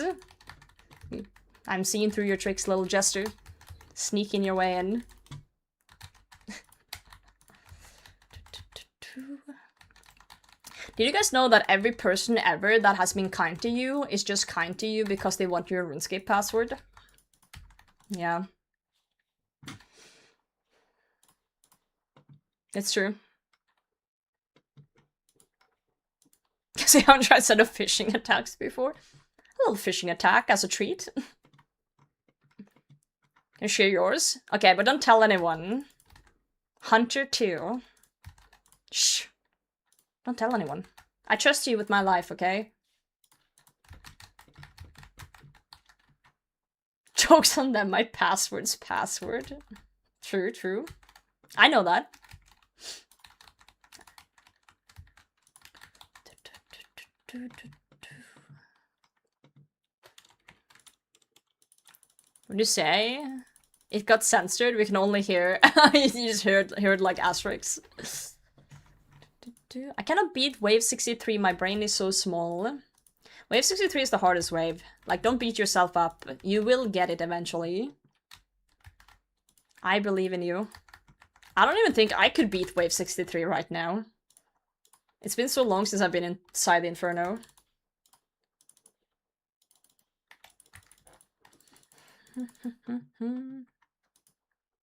S1: I'm seeing through your tricks, little jester. Sneaking your way in. Did you guys know that every person ever that has been kind to you is just kind to you because they want your RuneScape password? Yeah. It's true. See, I haven't tried set up phishing attacks before. A little phishing attack as a treat. Can you share yours? Okay, but don't tell anyone. Hunter 2. Shh. Don't tell anyone. I trust you with my life, okay? Jokes on them, my password's password. True, true. I know that. What do you say? It got censored, we can only hear... You just heard like asterisks. I cannot beat wave 63, my brain is so small. Wave 63 is the hardest wave. Like, don't beat yourself up. You will get it eventually. I believe in you. I don't even think I could beat wave 63 right now. It's been so long since I've been inside the Inferno.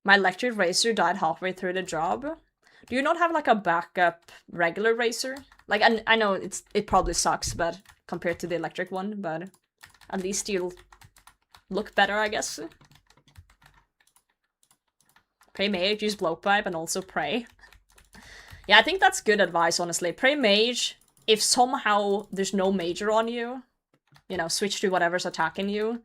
S1: My electric racer died halfway through the job. Do you not have like a backup regular racer? Like, I know it probably sucks, but compared to the electric one, but at least you'll look better, I guess. Pray mage, use blowpipe, and also pray. Yeah, I think that's good advice, honestly. Pray mage, if somehow there's no major on you, you know, switch to whatever's attacking you.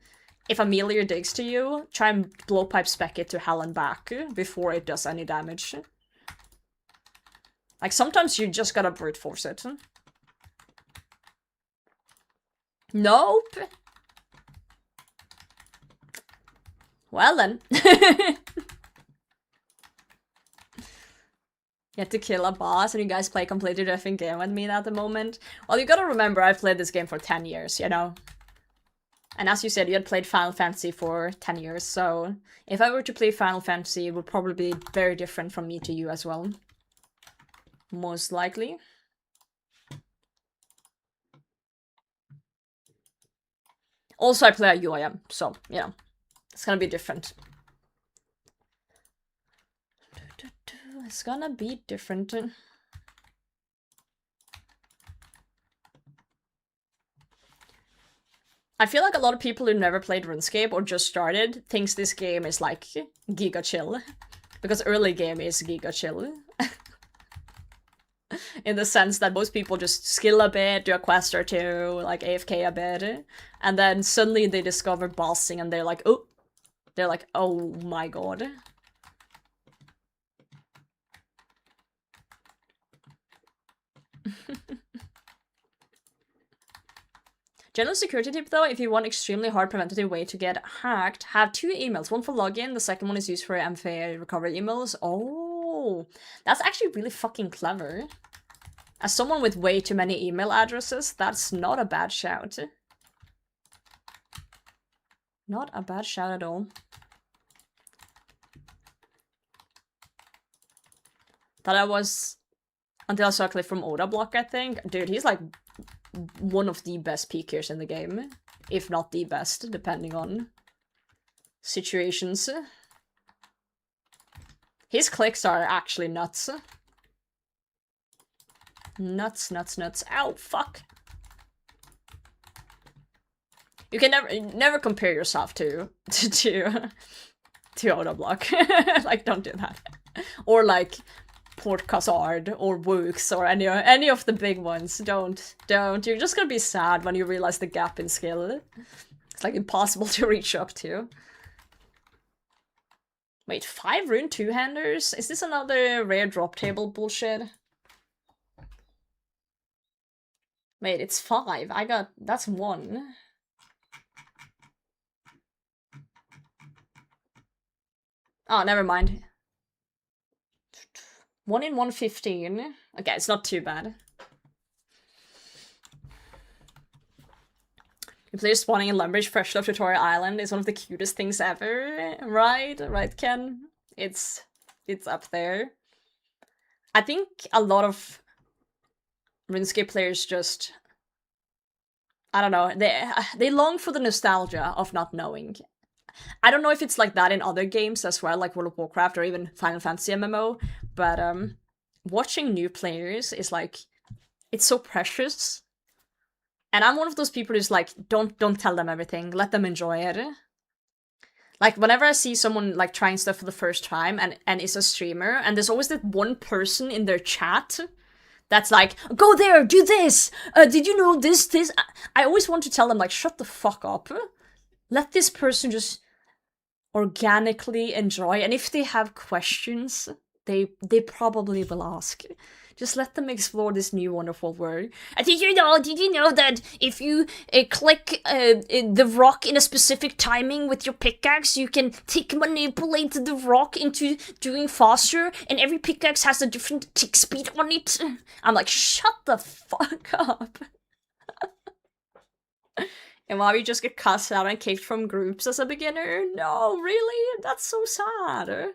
S1: If a melee digs to you, try and blowpipe spec it to hell and back before it does any damage. Like, sometimes you just gotta brute force it. Nope! Well then. You have to kill a boss and you guys play a completely different game with me at the moment. Well, you gotta remember I've played this game for 10 years, you know? And as you said, you had played Final Fantasy for 10 years, so if I were to play Final Fantasy, it would probably be very different from me to you as well. Most likely. Also, I play a UIM, so, you know, it's gonna be different. It's gonna be different. I feel like a lot of people who never played RuneScape or just started thinks this game is like giga chill. Because early game is giga chill. In the sense that most people just skill a bit, do a quest or two, like AFK a bit, and then suddenly they discover bossing and they're like, oh my god. General security tip though, if you want extremely hard preventative way to get hacked, have 2 emails. One for login, the second one is used for MFA recovery emails. Oh, that's actually really fucking clever. As someone with way too many email addresses, that's not a bad shout. Not a bad shout at all. Thought I was... Until I saw a clip from Oda Block, I think. Dude, he's like one of the best peekers in the game. If not the best, depending on situations. His clicks are actually nuts. Nuts, nuts, nuts. Ow, fuck. You can never compare yourself to Oda Block. Like, don't do that. Or like Port Khazard or Wooks or any of the big ones. Don't. You're just gonna be sad when you realize the gap in skill. It's like impossible to reach up to. Wait, 5 rune 2-handers? Is this another rare drop table bullshit? Wait, it's 5. That's 1. Oh, never mind. 1 in 115. Okay, it's not too bad. You play spawning in Lumbridge Fresh Love Tutorial Island is one of the cutest things ever. Right, Ken? It's up there. I think a lot of RuneScape players just... I don't know, they long for the nostalgia of not knowing. I don't know if it's like that in other games as well, like World of Warcraft or even Final Fantasy MMO, but watching new players is like, it's so precious. And I'm one of those people who's like, don't tell them everything, let them enjoy it. Like, whenever I see someone like trying stuff for the first time and is a streamer, and there's always that one person in their chat that's like, go there, do this, did you know this? I always want to tell them, like, shut the fuck up. Let this person just organically enjoy, and if they have questions, they probably will ask. Just let them explore this new wonderful world. Did you know that if you click the rock in a specific timing with your pickaxe, you can tick manipulate the rock into doing faster, and every pickaxe has a different tick speed on it? I'm like, shut the fuck up. And why we just get cussed out and kicked from groups as a beginner? No, really? That's so sad.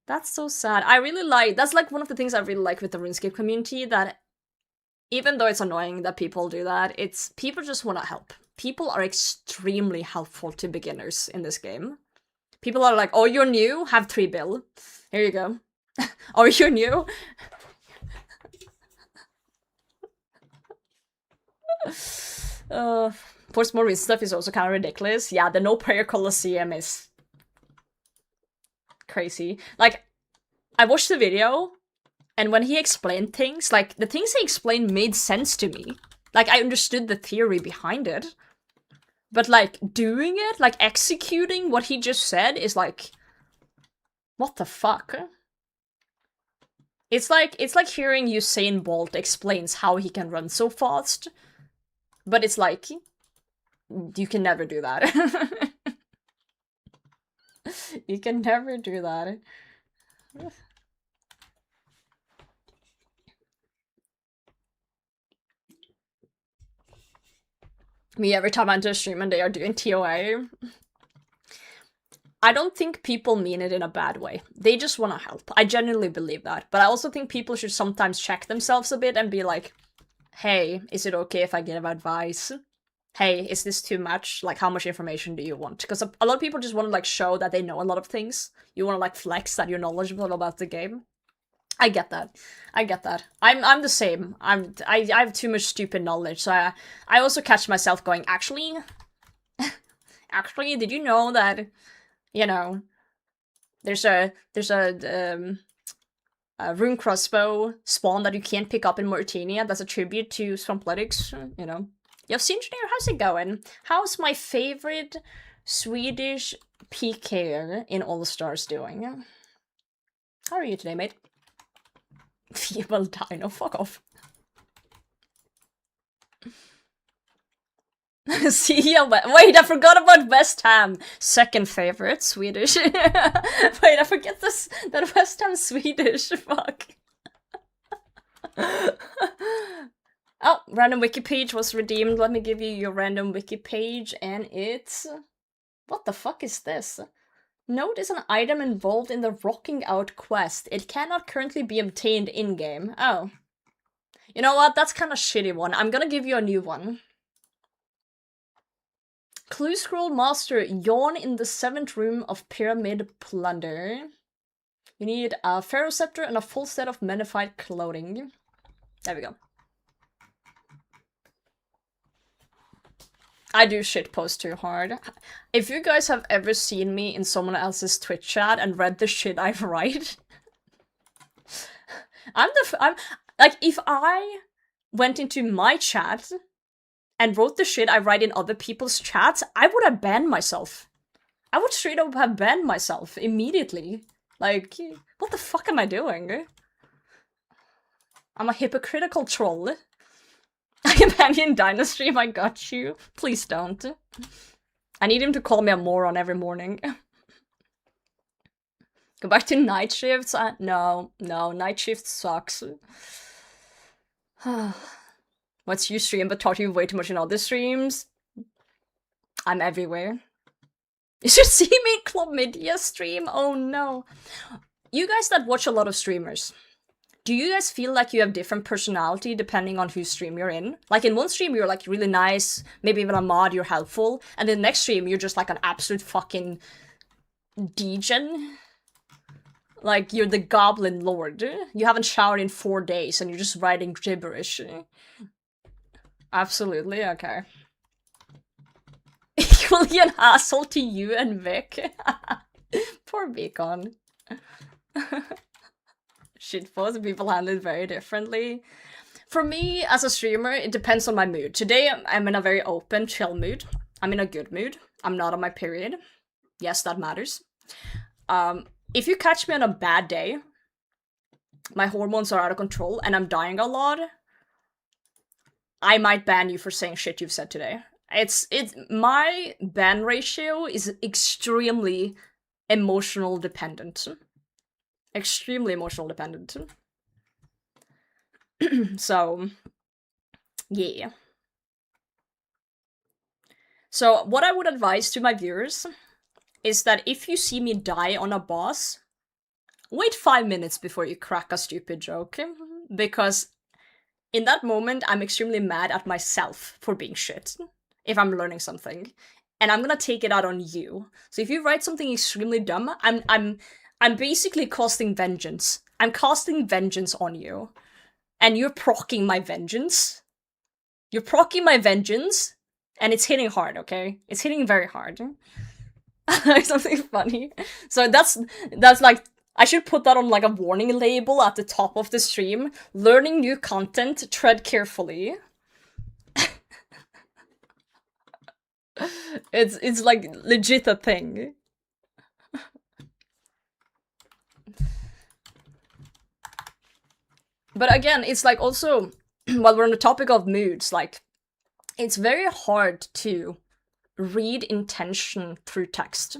S1: That's so sad. I really like... That's like one of the things I really like with the RuneScape community, that even though it's annoying that people do that, it's... People just want to help. People are extremely helpful to beginners in this game. People are like, oh, you're new? Have 3 bill. Here you go. Oh, you're new? Post more recent stuff is also kind of ridiculous. Yeah, the No Prayer Colosseum is crazy. Like, I watched the video, and when he explained things, like, the things he explained made sense to me. Like, I understood the theory behind it. But, like, doing it, like, executing what he just said is like, what the fuck? It's like hearing Usain Bolt explains how he can run so fast. But it's like, you can never do that. You can never do that. Me, every time I enter a stream and they are doing TOA, I don't think people mean it in a bad way. They just want to help. I genuinely believe that. But I also think people should sometimes check themselves a bit and be like, hey, is it okay if I give advice? Hey, is this too much? Like, how much information do you want? Because a lot of people just want to, like, show that they know a lot of things. You want to, like, flex that you're knowledgeable about the game. I get that. I get that. I'm the same. I have too much stupid knowledge, so I also catch myself going, actually, did you know that, you know, there's a rune crossbow spawn that you can't pick up in Mauritania that's a tribute to Swampletics, you know. Yo, Engineer, how's it going? How's my favorite Swedish PKer in All Stars doing? How are you today, mate? Feeble dino, fuck off. See ya, wait, I forgot about West Ham. Second favorite, Swedish. Wait, I forget this, that West Ham Swedish, fuck. Oh, random wiki page was redeemed. Let me give you your random wiki page, and it's... What the fuck is this? Note is an item involved in the Rocking Out quest. It cannot currently be obtained in-game. Oh. You know what? That's kind of shitty one. I'm gonna give you a new one. Clue Scroll Master, yawn in the 7th room of Pyramid Plunder. You need a Pharaoh Scepter and a full set of Menified Clothing. There we go. I do shitpost too hard. If you guys have ever seen me in someone else's Twitch chat and read the shit I write, I'm like, if I went into my chat and wrote the shit I write in other people's chats, I would have banned myself. I would straight up have banned myself immediately. Like, what the fuck am I doing? I'm a hypocritical troll. I companion Dynastream, I got you. Please don't. I need him to call me a moron every morning. Go back to night shifts? No, night shift sucks. What's you stream but talk to you way too much in other streams? I'm everywhere. You should see me in Club Media stream? Oh no. You guys that watch a lot of streamers, do you guys feel like you have different personality depending on whose stream you're in? Like in one stream you're like really nice, maybe even a mod, you're helpful, and then the next stream you're just like an absolute fucking degen. Like you're the Goblin Lord. You haven't showered in 4 days and you're just writing gibberish. Absolutely, okay. Equally an asshole to you and Vic. Poor Beacon. Shitpost, people handle it very differently. For me, as a streamer, it depends on my mood. Today, I'm in a very open, chill mood. I'm in a good mood. I'm not on my period. Yes, that matters. If you catch me on a bad day, my hormones are out of control, and I'm dying a lot, I might ban you for saying shit you've said today. My ban ratio is extremely emotional dependent. Extremely emotional dependent. So, yeah. So, what I would advise to my viewers is that if you see me die on a boss, wait 5 minutes before you crack a stupid joke, because in that moment, I'm extremely mad at myself for being shit, if I'm learning something, and I'm gonna take it out on you. So if you write something extremely dumb, I'm basically casting vengeance. I'm casting vengeance on you. And you're proccing my vengeance. You're proccing my vengeance, and it's hitting hard, okay? It's hitting very hard. Something funny. So that's like, I should put that on like a warning label at the top of the stream. Learning new content, tread carefully. It's like legit a thing. But again, it's like also, while we're on the topic of moods, like, it's very hard to read intention through text.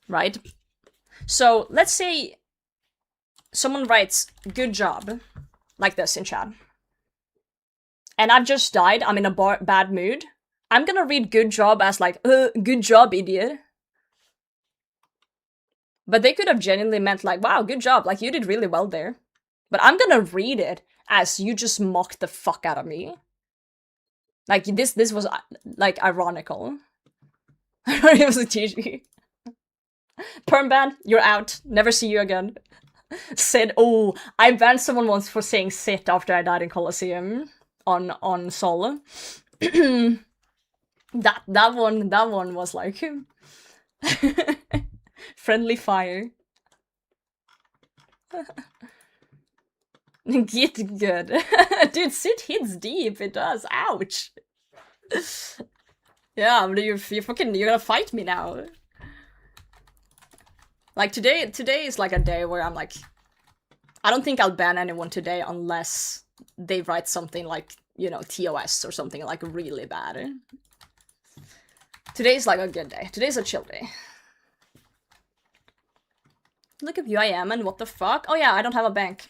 S1: Right? So, let's say someone writes, good job, like this in chat. And I've just died, I'm in a bad mood. I'm gonna read good job as like, good job, idiot. But they could have genuinely meant like, wow, good job, like you did really well there. But I'm gonna read it as you just mocked the fuck out of me. Like, this was, like, ironical. It was a GG. Permban, you're out. Never see you again. Sit. Oh, I banned someone once for saying sit after I died in Colosseum on solo. that one was like friendly fire. Get good. Dude, sit hits deep, it does. Ouch. Yeah, but you're gonna fight me now. Like today is like a day where I'm like, I don't think I'll ban anyone today unless they write something like, you know, TOS or something like really bad. Today's like a good day. Today's a chill day. Look at who I am and what the fuck? Oh yeah, I don't have a bank.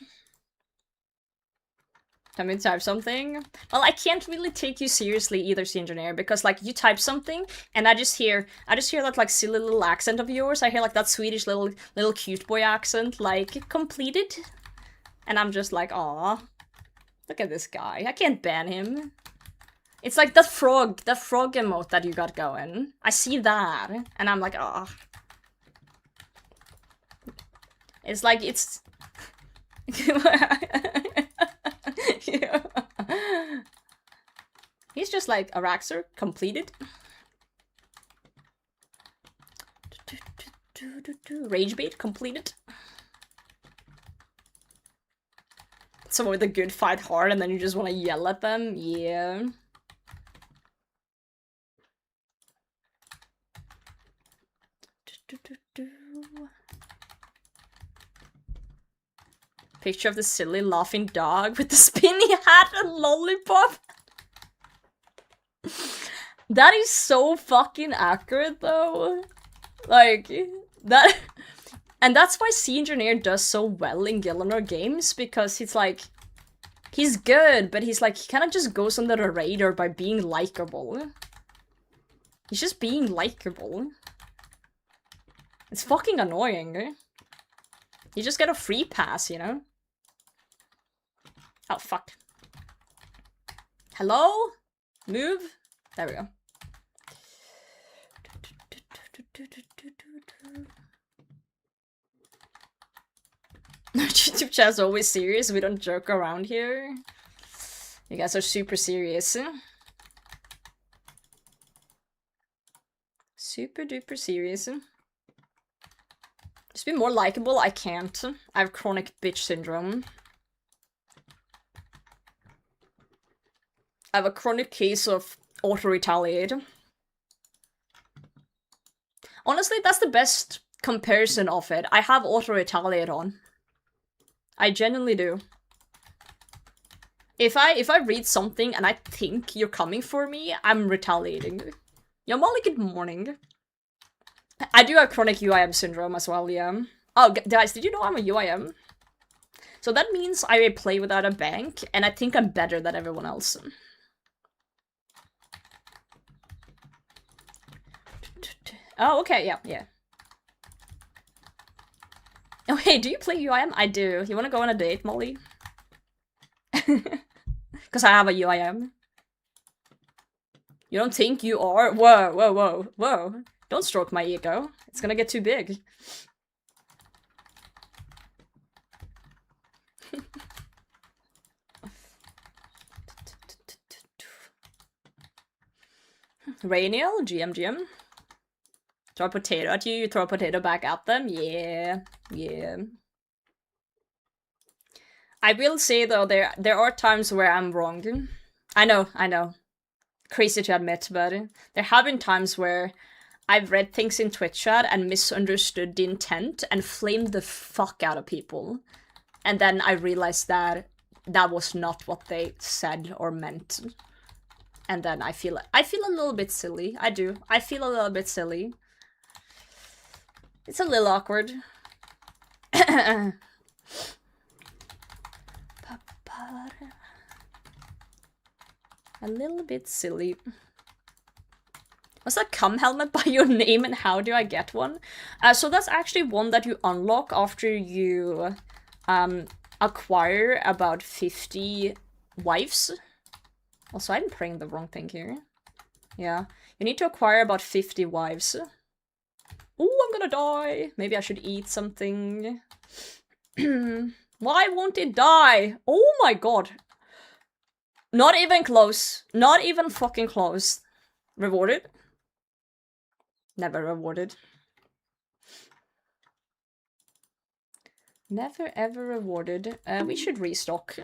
S1: Can we type something? Well, I can't really take you seriously either, Sea Engineer, because like you type something and I just hear that like silly little accent of yours. I hear like that Swedish little cute boy accent, like completed. And I'm just like, aw, look at this guy. I can't ban him. It's like the frog emote that you got going. I see that and I'm like, aw. It's like, it's... Yeah. He's just like Araxxor, completed. Rage bait, completed. Someone with a good fight hard and then you just want to yell at them, yeah. Picture of the silly laughing dog with the spinny hat and lollipop. That is so fucking accurate though. Like, that... And that's why Sea Engineer does so well in Gillinor games, because he's like... He's good, but he's like, he kind of just goes under the radar by being likable. He's just being likable. It's fucking annoying. You just get a free pass, you know? Oh, fuck. Hello? Move? There we go. YouTube chat is always serious. We don't joke around here. You guys are super serious. Super duper serious. Just be more likable. I can't. I have chronic bitch syndrome. I have a chronic case of auto-retaliate. Honestly, that's the best comparison of it. I have auto-retaliate on. I genuinely do. If I read something and I think you're coming for me, I'm retaliating. Yo, Molly, good morning. I do have chronic UIM syndrome as well, yeah. Oh, guys, did you know I'm a UIM? So that means I play without a bank, and I think I'm better than everyone else. Oh, okay, yeah. Oh, hey, do you play UIM? I do. You wanna go on a date, Molly? Because I have a UIM. You don't think you are? Whoa. Don't stroke my ego. It's gonna get too big. Rainiel, GM. Throw a potato at you, you throw a potato back at them? Yeah. I will say though, there are times where I'm wrong. I know. Crazy to admit, but there have been times where I've read things in Twitch chat and misunderstood the intent and flamed the fuck out of people. And then I realized that that was not what they said or meant. And then I feel a little bit silly. I do. I feel a little bit silly. It's a little awkward. A little bit silly. Was that cum helmet by your name and how do I get one? So that's actually one that you unlock after you acquire about 50 wives. Also, I'm praying the wrong thing here. Yeah, you need to acquire about 50 wives. Ooh, I'm gonna die. Maybe I should eat something. Why won't it die? Oh my god. Not even close. Not even fucking close. Rewarded? Never rewarded. Never ever rewarded. We should restock.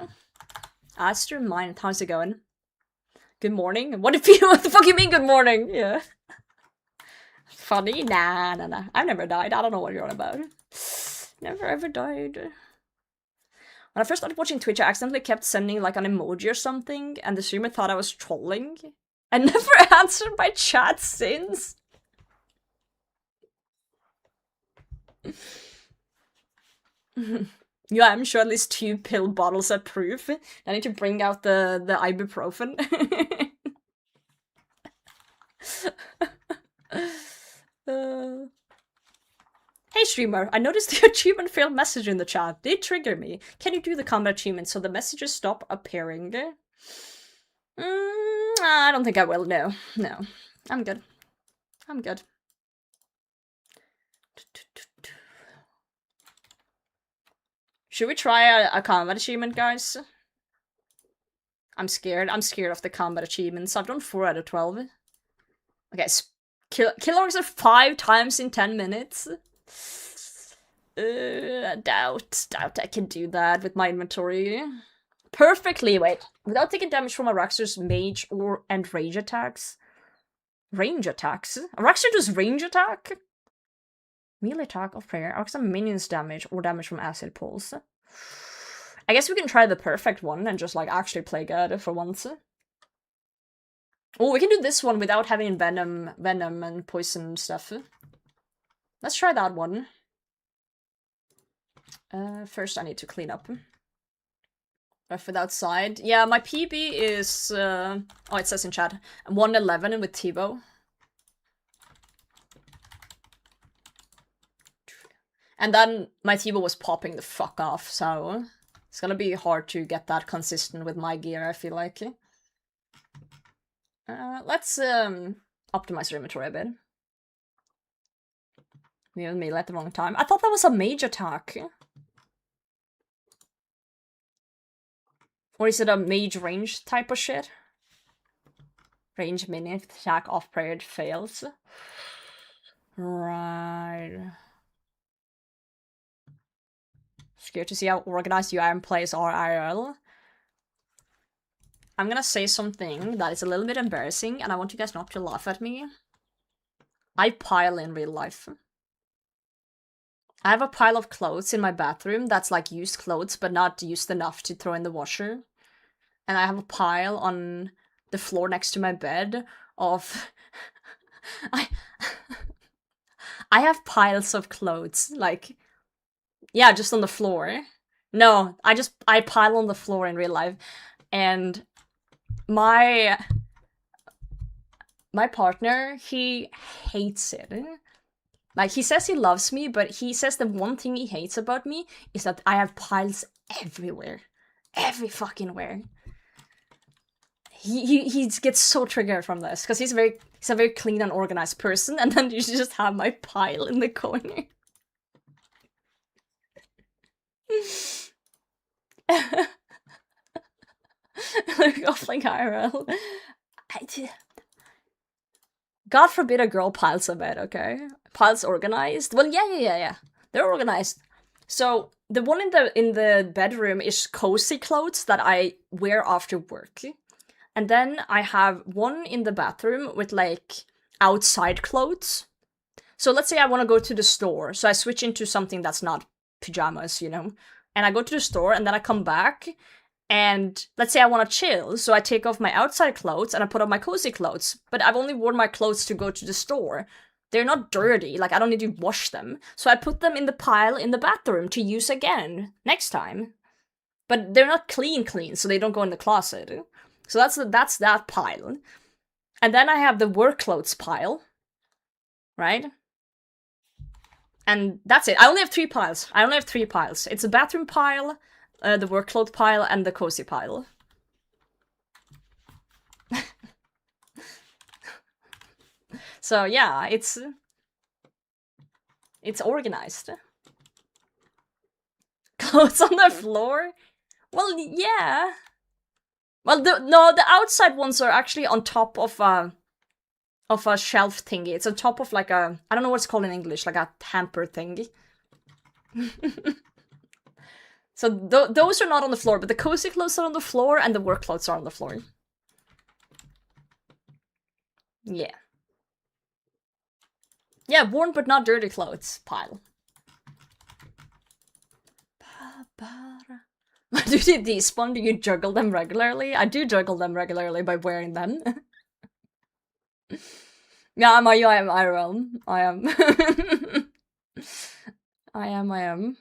S1: Aster mine, how's it going? Good morning? What if you what the fuck you mean good morning? Yeah. Funny? Nah. I've never died. I don't know what you're on about. Never ever died. When I first started watching Twitch, I accidentally kept sending like an emoji or something, and the streamer thought I was trolling. I never answered my chat since. Yeah, I'm sure at least 2 pill bottles are proof. I need to bring out the ibuprofen. Hey streamer, I noticed the achievement failed message in the chat. They trigger me. Can you do the combat achievement so the messages stop appearing? I don't think I will, no. No. I'm good. I'm good. Should we try a combat achievement, guys? I'm scared. I'm scared of the combat achievements. I've done 4 out of 12. Okay, kill orcs 5 times in 10 minutes. Doubt I can do that with my inventory. Perfectly, wait. Without taking damage from Araxxor's mage and range attacks. Range attacks? Araxxor does range attack? Melee attack of prayer. Araxxor minions damage or damage from acid pulse. I guess we can try the perfect one and just like actually play good for once. Oh, we can do this one without having venom and poison stuff. Let's try that one. First I need to clean up. Rough without side. Yeah, my PB is, oh, it says in chat, 111 with Tivo. And then my Tivo was popping the fuck off, so it's gonna be hard to get that consistent with my gear, I feel like. Let's optimize our inventory a bit. We have melee at the wrong time. I thought that was a mage attack. Or is it a mage range type of shit? Range minion attack off prayer fails. Right. Scared to see how organized you Iron players are IRL. I'm gonna say something that is a little bit embarrassing, and I want you guys not to laugh at me. I pile in real life. I have a pile of clothes in my bathroom that's like used clothes, but not used enough to throw in the washer. And I have a pile on the floor next to my bed of... I have piles of clothes, like... Yeah, just on the floor. No, I pile on the floor in real life. And my partner, he hates it. Like, he says he loves me, but he says the one thing he hates about me is that I have piles everywhere. Every fucking where. He gets so triggered from this, because he's a very clean and organized person, and then you just have my pile in the corner. Offline IRL. God forbid a girl piles a bed, okay? Piles organized? Well, yeah. They're organized. So, the one in the bedroom is cozy clothes that I wear after work. And then I have one in the bathroom with, like, outside clothes. So let's say I want to go to the store, so I switch into something that's not pajamas, you know? And I go to the store, and then I come back, and let's say I want to chill, so I take off my outside clothes and I put on my cozy clothes. But I've only worn my clothes to go to the store. They're not dirty, like I don't need to wash them. So I put them in the pile in the bathroom to use again next time. But they're not clean, so they don't go in the closet. So that's that pile. And then I have the work clothes pile. Right? And that's it. I only have 3 piles. It's a bathroom pile, the work clothes pile, and the cozy pile. So yeah, it's organized. clothes on the floor? Well, yeah. Well, the outside ones are actually on top of a shelf thingy. It's on top of like a, I don't know what it's called in English, like a hamper thingy. So those are not on the floor, but the cozy clothes are on the floor and the work clothes are on the floor. Yeah. Yeah, worn but not dirty clothes pile. Do you despawn? Do you juggle them regularly? I do juggle them regularly by wearing them. Yeah, I am IRL. I am. I am.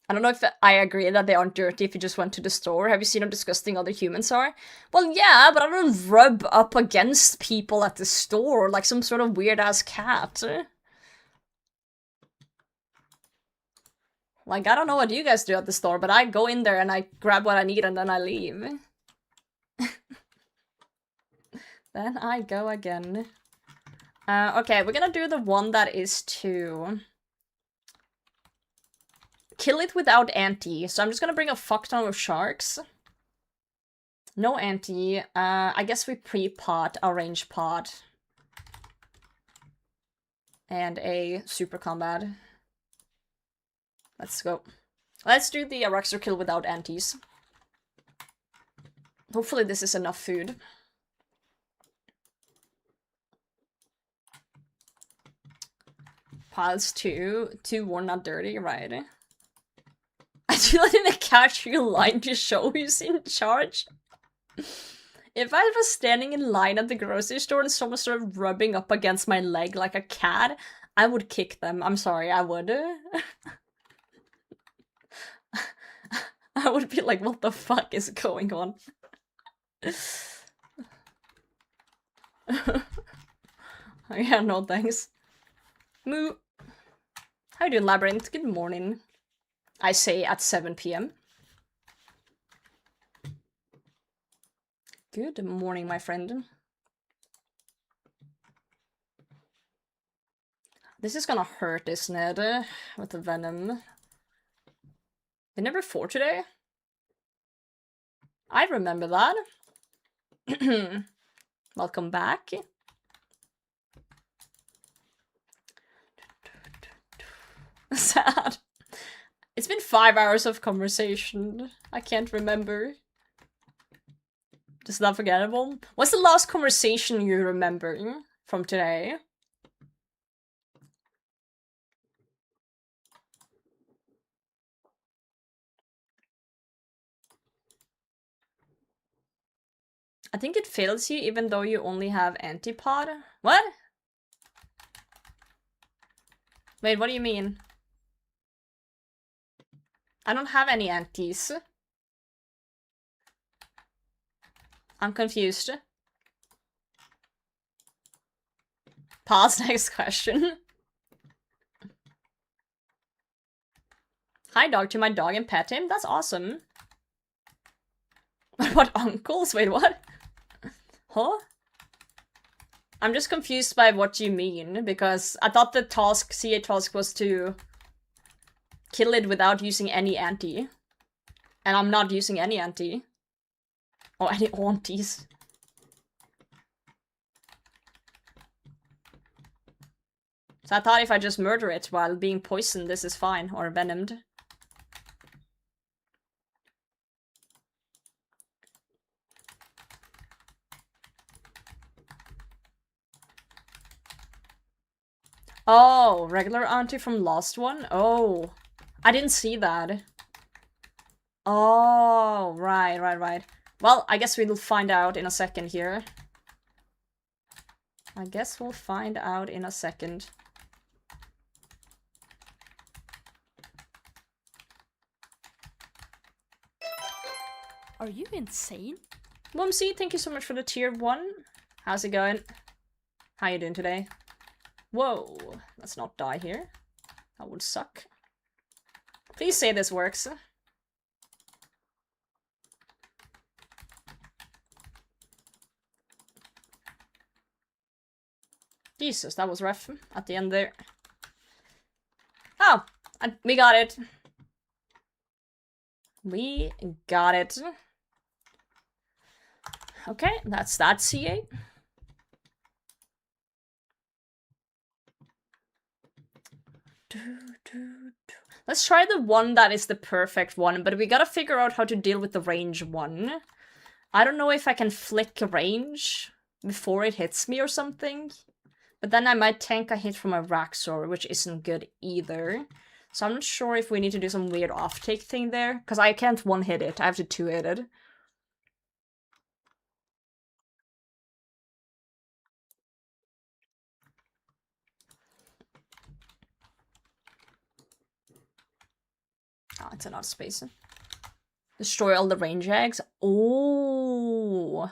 S1: I don't know if I agree that they aren't dirty if you just went to the store. Have you seen how disgusting other humans are? Well, yeah, but I don't rub up against people at the store like some sort of weird-ass cat. Like, I don't know what you guys do at the store, but I go in there and I grab what I need and then I leave. Then I go again. Okay, we're gonna do the one that is to kill it without anti. So I'm just gonna bring a fuck ton of sharks. No anti. I guess we pre-pot a range pot. And a super combat. Let's go. Let's do the Araxxor kill without antis. Hopefully this is enough food. Piles 2. 2 worn, not dirty, right? I do that in a casual line to show who's in charge. If I was standing in line at the grocery store and someone started rubbing up against my leg like a cat, I would kick them. I'm sorry, I would. I would be like, what the fuck is going on? Yeah, no thanks. Moo. How you doing, Labyrinth? Good morning. I say at 7 PM. Good morning, my friend. This is gonna hurt, isn't it? With the venom. Dinner before today? I remember that. Welcome back. Sad. It's been 5 hours of conversation. I can't remember. Is that forgettable? What's the last conversation you remember from today? I think it fails you even though you only have antipod. What? Wait, what do you mean? I don't have any antis. I'm confused. Pause, next question. Hi, dog, to my dog and pet him? That's awesome. What uncles? Wait, what? Huh? I'm just confused by what you mean, because I thought the task, CA task, was to kill it without using any anti. And I'm not using any anti. Or any aunties. So I thought if I just murder it while being poisoned, this is fine, or venomed. Oh, regular auntie from last one? Oh, I didn't see that. Oh, right. Well, I guess we'll find out in a second here. I guess we'll find out in a second.
S5: Are you insane?
S1: Mumsy, thank you so much for the tier 1. How's it going? How you doing today? Whoa, let's not die here. That would suck. Please say this works. Jesus, that was rough at the end there. Oh, We got it. We got it. Okay, that's that CA. Let's try the one that is the perfect one, but we gotta figure out how to deal with the range one. I don't know if I can flick range before it hits me or something. But then I might tank a hit from a Araxxor, which isn't good either. So I'm not sure if we need to do some weird off-take thing there, because I can't one-hit it, I have to two-hit it. Oh, it's another space. Destroy all the range eggs. Oh,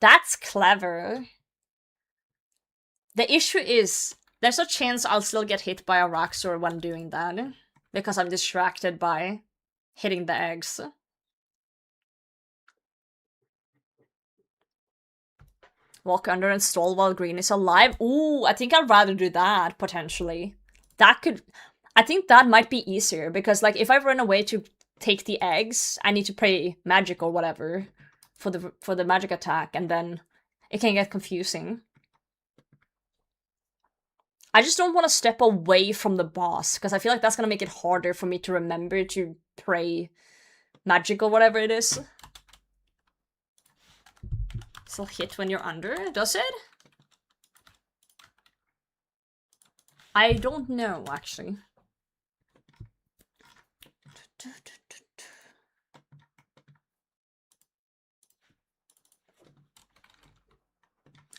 S1: that's clever. The issue is, there's a chance I'll still get hit by a Araxxor when doing that, because I'm distracted by hitting the eggs. Walk under and stall while green is alive. Ooh, I think I'd rather do that, potentially. That could... I think that might be easier, because, like, if I run away to take the eggs, I need to pray magic or whatever for the magic attack, and then it can get confusing. I just don't want to step away from the boss, because I feel like that's going to make it harder for me to remember to pray magic or whatever it is. Still hit when you're under, does it? I don't know, actually.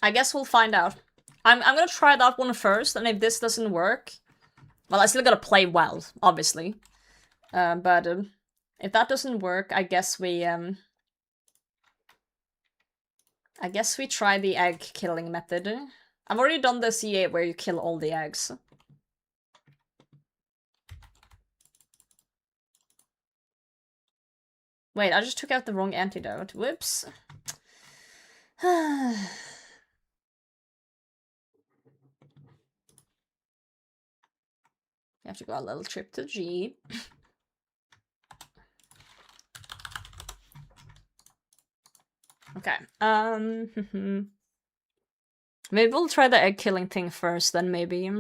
S1: I guess we'll find out. I'm gonna try that one first, and if this doesn't work... Well, I still gotta play well, obviously. But if that doesn't work, I guess we try the egg killing method. I've already done the CA where you kill all the eggs. Wait, I just took out the wrong antidote. Whoops. You have to go a little trip to G. Okay. Maybe we'll try the egg killing thing first, then maybe.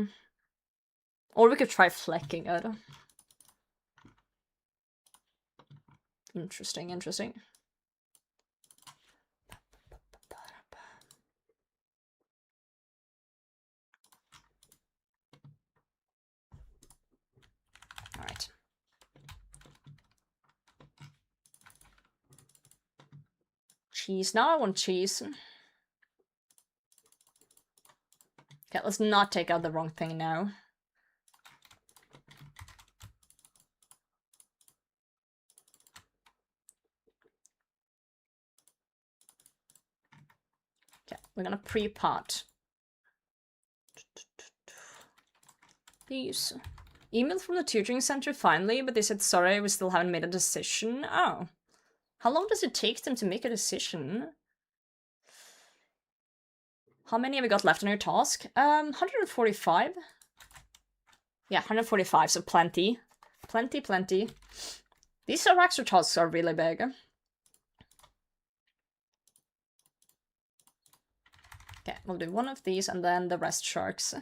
S1: Or we could try flecking it. Interesting, interesting. Alright. Cheese. Now I want cheese. Okay, let's not take out the wrong thing now. Okay, we're gonna pre-pot. These. Email from the tutoring center finally, but they said sorry, we still haven't made a decision. Oh. How long does it take them to make a decision? How many have we got left on your task? 145. Yeah, 145, so plenty. Plenty, plenty. These Araxxor tasks are really big. Okay, we'll do one of these and then the rest sharks.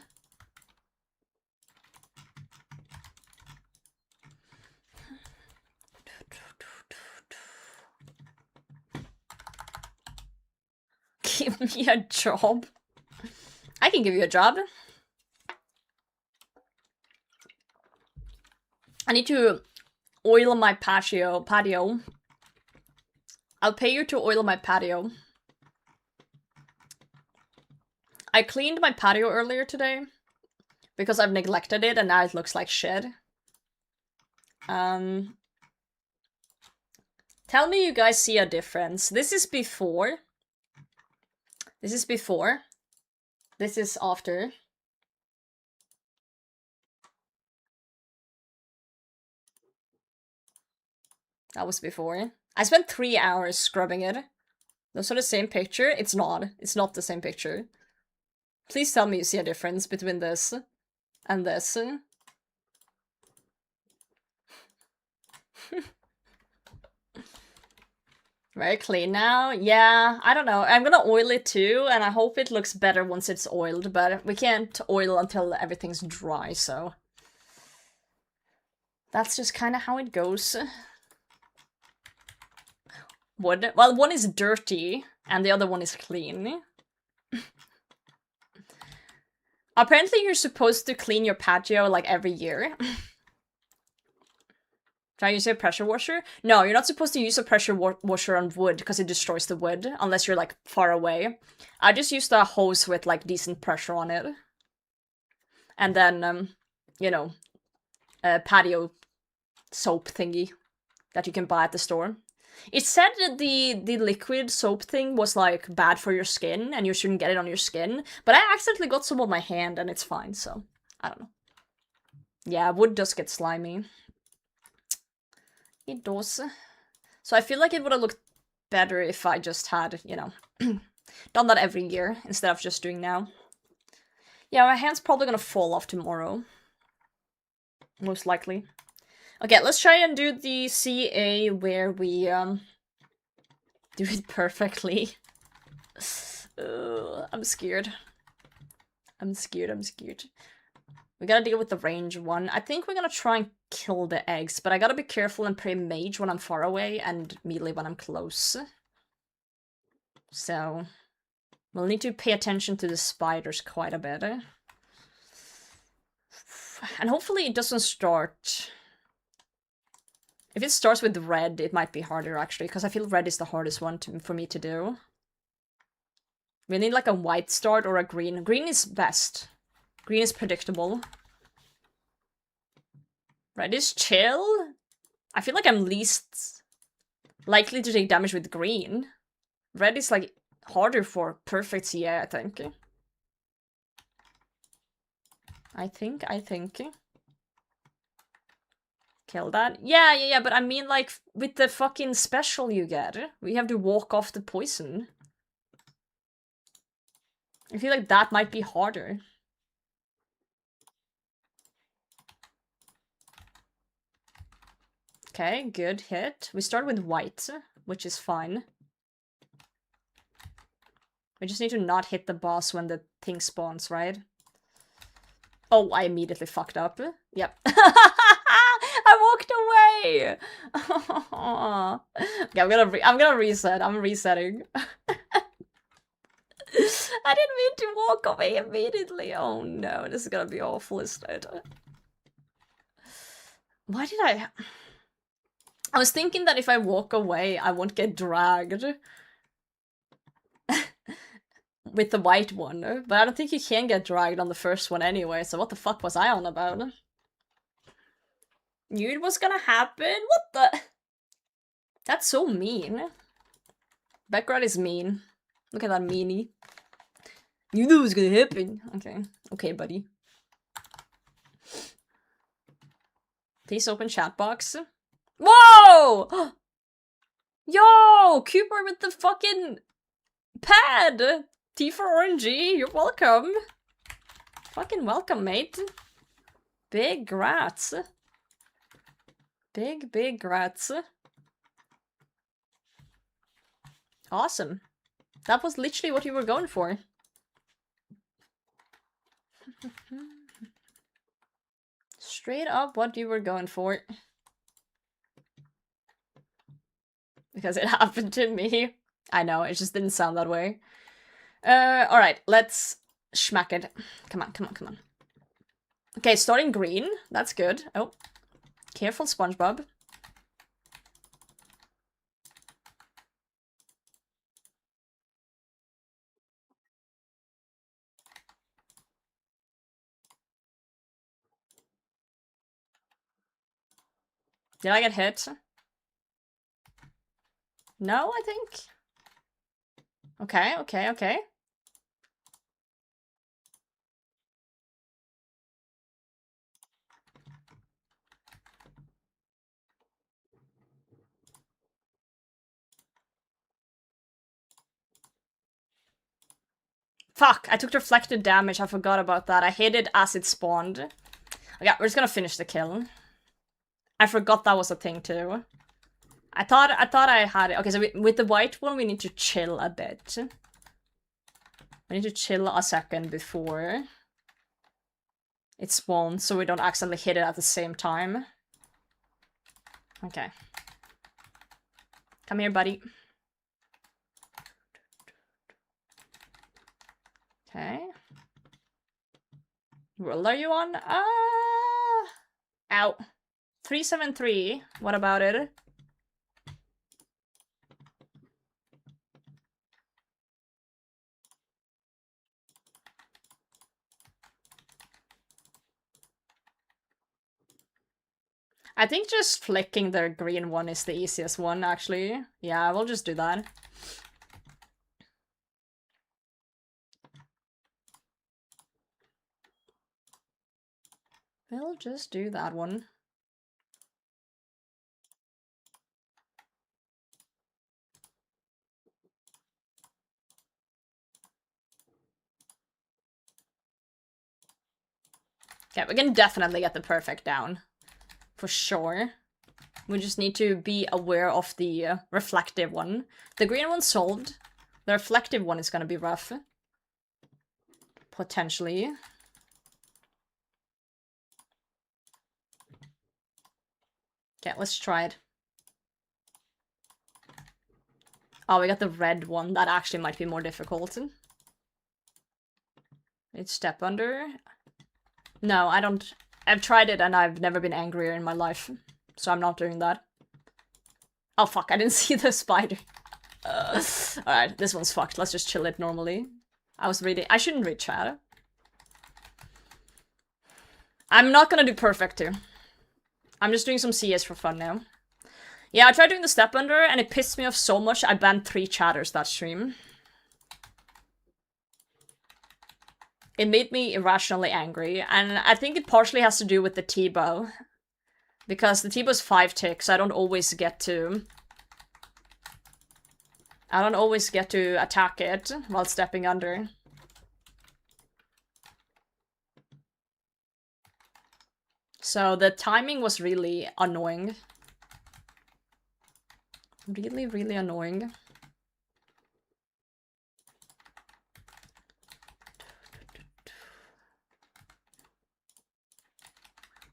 S1: Give me a job. I can give you a job. I need to oil my patio. I'll pay you to oil my patio. I cleaned my patio earlier today because I've neglected it and now it looks like shit. Tell me you guys see a difference. This is before. This is before. This is after. That was before. I spent 3 hours scrubbing it. Those are the same picture? It's not. It's not the same picture. Please tell me you see a difference between this and this. Very clean now. Yeah, I don't know. I'm gonna oil it too, and I hope it looks better once it's oiled, but we can't oil until everything's dry, so... That's just kind of how it goes. Wood. Well, one is dirty, and the other one is clean. Apparently you're supposed to clean your patio, like, every year. Try use a pressure washer? No, you're not supposed to use a pressure washer on wood because it destroys the wood, unless you're, like, far away. I just used a hose with, like, decent pressure on it. And then, you know, a patio soap thingy that you can buy at the store. It said that the liquid soap thing was, like, bad for your skin, and you shouldn't get it on your skin, but I accidentally got some on my hand, and it's fine, so, I don't know. Yeah, wood does get slimy. It does. So I feel like it would have looked better if I just had, you know, done that every year instead of just doing now. Yeah, my hand's probably gonna fall off tomorrow. Most likely. Okay, let's try and do the CA where we, do it perfectly. I'm scared. I'm scared. We gotta deal with the range one. I think we're gonna try and kill the eggs, but I gotta be careful and play mage when I'm far away and melee when I'm close. So, we'll need to pay attention to the spiders quite a bit. And hopefully it doesn't start... If it starts with red, it might be harder, actually, because I feel red is the hardest one for me to do. We need, like, a white start or a green. Green is best. Green is predictable. Red is chill? I feel like I'm least likely to take damage with green. Red is, like, harder for perfect CA, I think. I think. Kill that. Yeah, but I mean, like, with the fucking special you get, we have to walk off the poison. I feel like that might be harder. Okay, good hit. We start with white, which is fine. We just need to not hit the boss when the thing spawns, right? Oh, I immediately fucked up. Yep. I walked away! Okay, I'm gonna reset. I'm resetting. I didn't mean to walk away immediately. Oh no, this is gonna be awful, isn't it? Why did I was thinking that if I walk away, I won't get dragged. With the white one, but I don't think you can get dragged on the first one anyway, so what the fuck was I on about? Knew it was gonna happen? What the? That's so mean. Background is mean. Look at that meanie. You knew it was gonna happen. Okay. Okay, buddy. Please open chat box. Whoa! Yo! Cooper with the fucking pad! T for RNG, you're welcome. Fucking welcome, mate. Big grats. Big grats. Awesome. That was literally what you were going for. Straight up what you were going for. Because it happened to me. I know, it just didn't sound that way. Alright, let's schmack it. Come on. Okay, starting green. That's good. Oh. Careful, SpongeBob. Did I get hit? No, I think. Okay. Fuck, I took reflected damage, I forgot about that. I hit it as it spawned. Okay, we're just gonna finish the kill. I forgot that was a thing too. I thought I had it. Okay, so with the white one, we need to chill a bit. We need to chill a second before it spawns, so we don't accidentally hit it at the same time. Okay. Come here, buddy. Okay. World are you on? Ow. 373. What about it? I think just flicking the green one is the easiest one, actually. Yeah, we'll just do that. We'll just do that one. Okay, we can definitely get the perfect down. For sure. We just need to be aware of the reflective one. The green one's solved. The reflective one is gonna be rough. Potentially. Okay, let's try it. Oh, we got the red one. That actually might be more difficult. It's step under. No, I don't... I've tried it and I've never been angrier in my life. So I'm not doing that. Oh fuck, I didn't see the spider. Alright, this one's fucked. Let's just chill it normally. I was reading... I shouldn't read chat. I'm not gonna do perfect too. I'm just doing some CS for fun now. Yeah, I tried doing the step under and it pissed me off so much I banned 3 chatters that stream. It made me irrationally angry, and I think it partially has to do with the T-bow. Because the T-bow's 5 ticks, I don't always get to attack it while stepping under. So the timing was really annoying. Really, really annoying.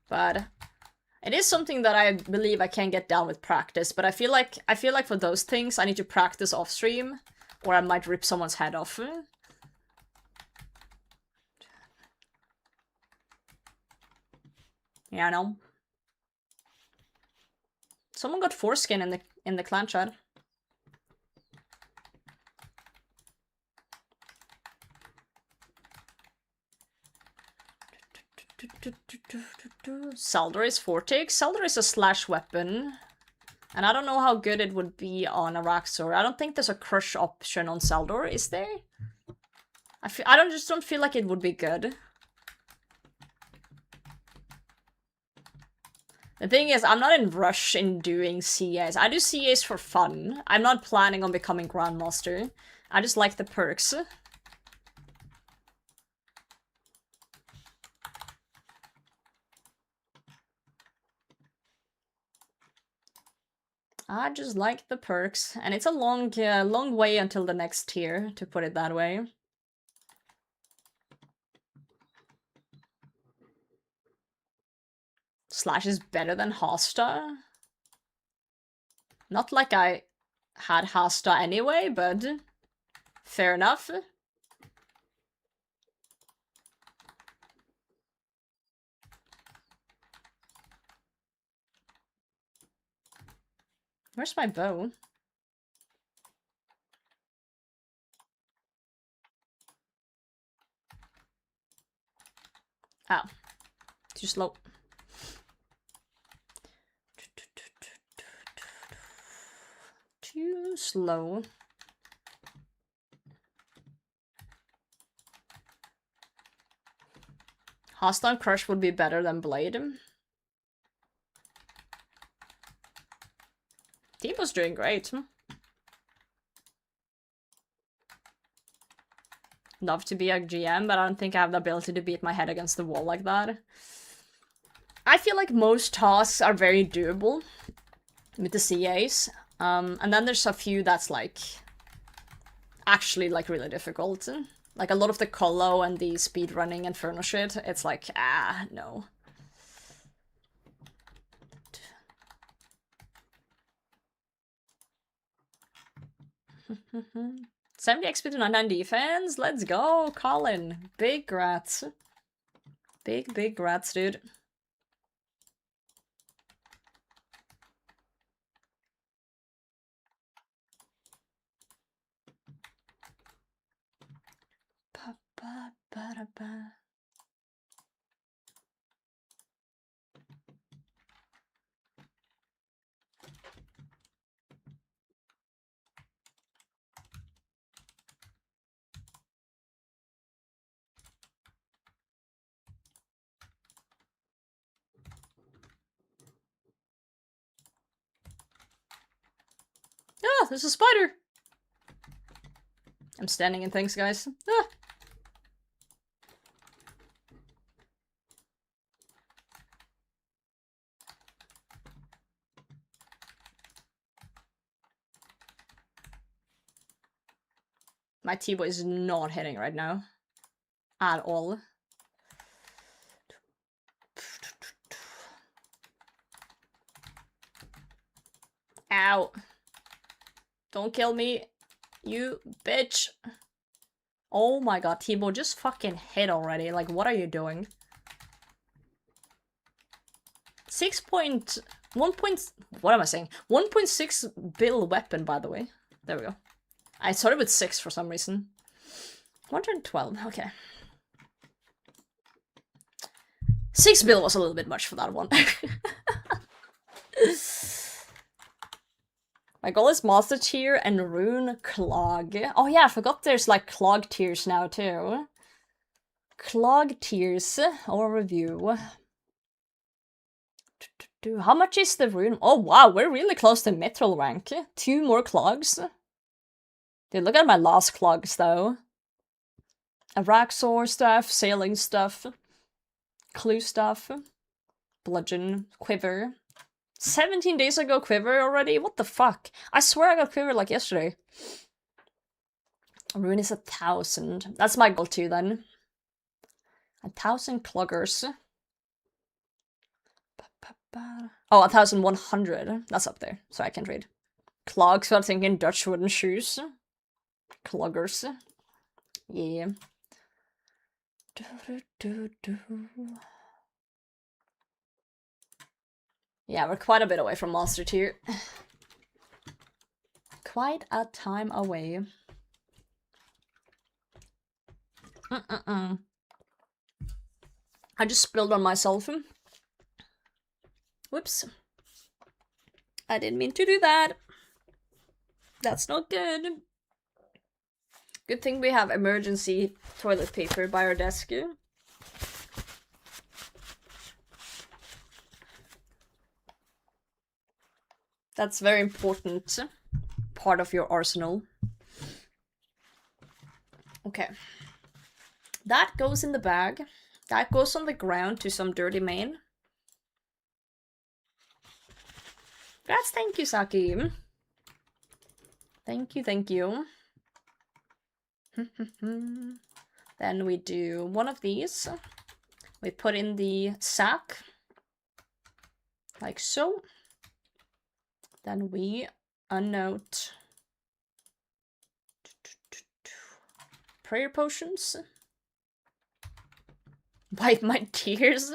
S1: But it is something that I believe I can get down with practice, but I feel like for those things I need to practice off stream, or I might rip someone's head off. Yeah, I know. Someone got foreskin in the clan chat. Saldor is 4 ticks. Saldor is a slash weapon. And I don't know how good it would be on Araxxor. I don't think there's a crush option on Saldor, is there? I just don't feel like it would be good. The thing is, I'm not in rush in doing CAs. I do CAs for fun. I'm not planning on becoming Grandmaster. I just like the perks. I just like the perks, and it's a long way until the next tier, to put it that way. Slash is better than Hasta. Not like I had Hasta anyway, but fair enough. Where's my bow? Oh. Too slow. Too slow. Hostile Crush would be better than Blade. T-bow's doing great. Love to be a GM, but I don't think I have the ability to beat my head against the wall like that. I feel like most tasks are very doable with the CAs. And then there's a few that's like actually like really difficult. Like a lot of the colo and the speedrunning Inferno shit, it's like, no. Mm-hmm. 70 XP to 99 defense. Let's go, Colin. Big grats. Big grats, dude. Ba-ba-ba-da-ba. Ah, there's a spider! I'm standing in things, guys. Ah. My T-boy is not hitting right now. At all. Ow. Don't kill me, you bitch. Oh my god, T-boy, just fucking hit already. Like, what are you doing? 1 1.6 bill weapon, by the way. There we go. I started with 6 for some reason. 112, okay. 6 bill was a little bit much for that one. My goal is Master Tier and Rune Clog. Oh yeah, I forgot there's like Clog tiers now too. Clog tiers, overview. How much is the rune? Oh wow, we're really close to Mithril rank. 2 more clogs. Dude, look at my last clogs though. Araxxor stuff, sailing stuff, clue stuff, bludgeon, quiver. 17 days ago quiver already? What the fuck? I swear I got quiver like yesterday. Rune is 1,000. That's my goal too then. 1,000 cloggers. Oh, 1,100. That's up there, so I can read. Clogs, so I'm thinking Dutch wooden shoes. Cloggers. Yeah. Yeah, we're quite a bit away from Master Tier. Quite a time away. I just spilled on myself. Whoops. I didn't mean to do that. That's not good. Good thing we have emergency toilet paper by our desk. That's very important part of your arsenal. Okay. That goes in the bag. That goes on the ground to some dirty main. Congrats, thank you, Saki. Thank you, thank you. Then we do one of these. We put in the sack. Like so. Then we unnote prayer potions. Wipe my tears.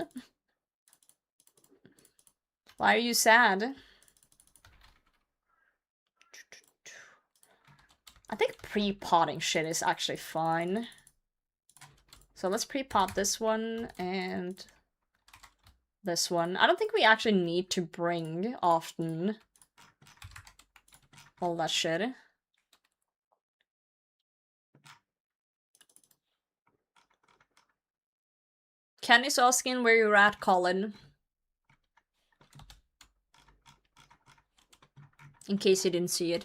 S1: Why are you sad? I think pre-potting shit is actually fine. So let's pre-pot this one and this one. I don't think we actually need to bring often all that shit. Kenny's asking where you're at, Colin. In case you didn't see it.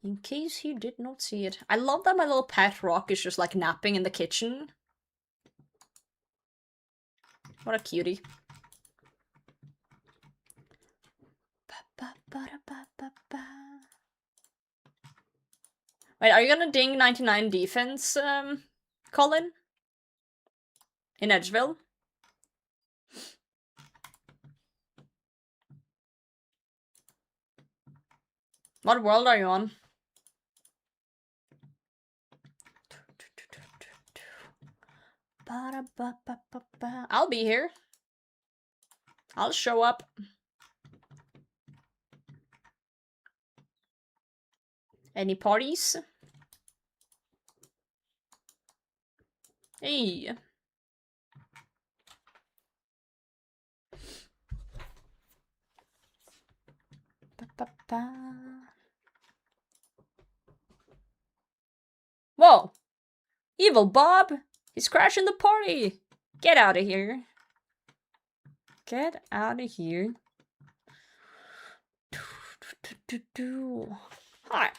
S1: In case you did not see it. I love that my little pet rock is just like napping in the kitchen. What a cutie. Wait, are you gonna ding 99 defense, Colin? In Edgeville? What world are you on? I'll be here. I'll show up. Any parties? Hey. Whoa! Evil Bob! He's crashing the party! Get out of here. Get out of here. Hi.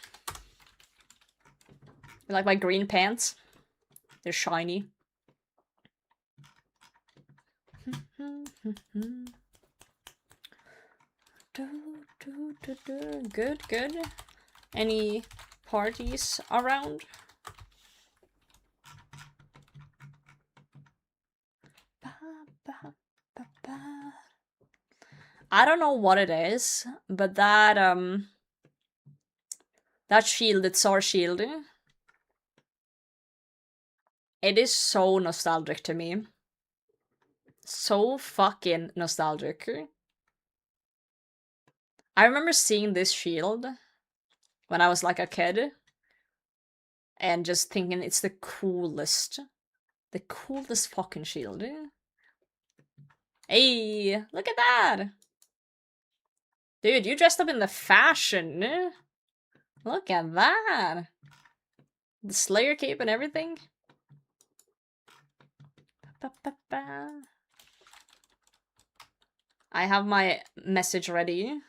S1: You like my green pants? They're shiny. Good, good. Any parties around? I don't know what it is, but that shield, it's our shield. It is so nostalgic to me. So fucking nostalgic. I remember seeing this shield when I was like a kid and just thinking it's the coolest fucking shield. Hey, look at that! Dude, you dressed up in the fashion. Look at that! The Slayer cape and everything. I have my message ready.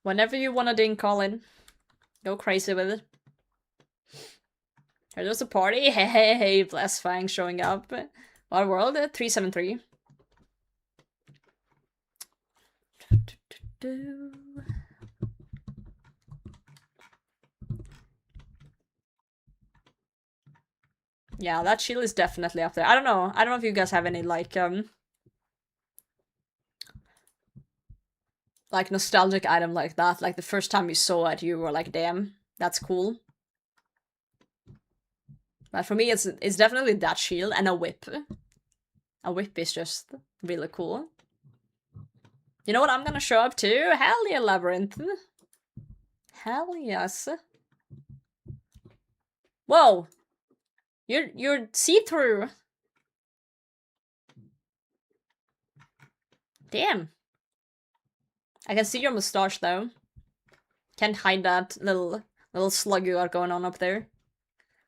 S1: Whenever you wanna ding Colin, go crazy with it. There's a party. Hey, Bless Fang showing up. What world? 373. Yeah, that shield is definitely up there. I don't know if you guys have any like nostalgic item like that. Like the first time you saw it, you were like, "Damn, that's cool." But for me, it's definitely that shield and a whip. A whip is just really cool. You know what I'm gonna show up to? Hell yeah, Labyrinth. Hell yes. Whoa! You're see-through. Damn. I can see your mustache though. Can't hide that little slug you got going on up there.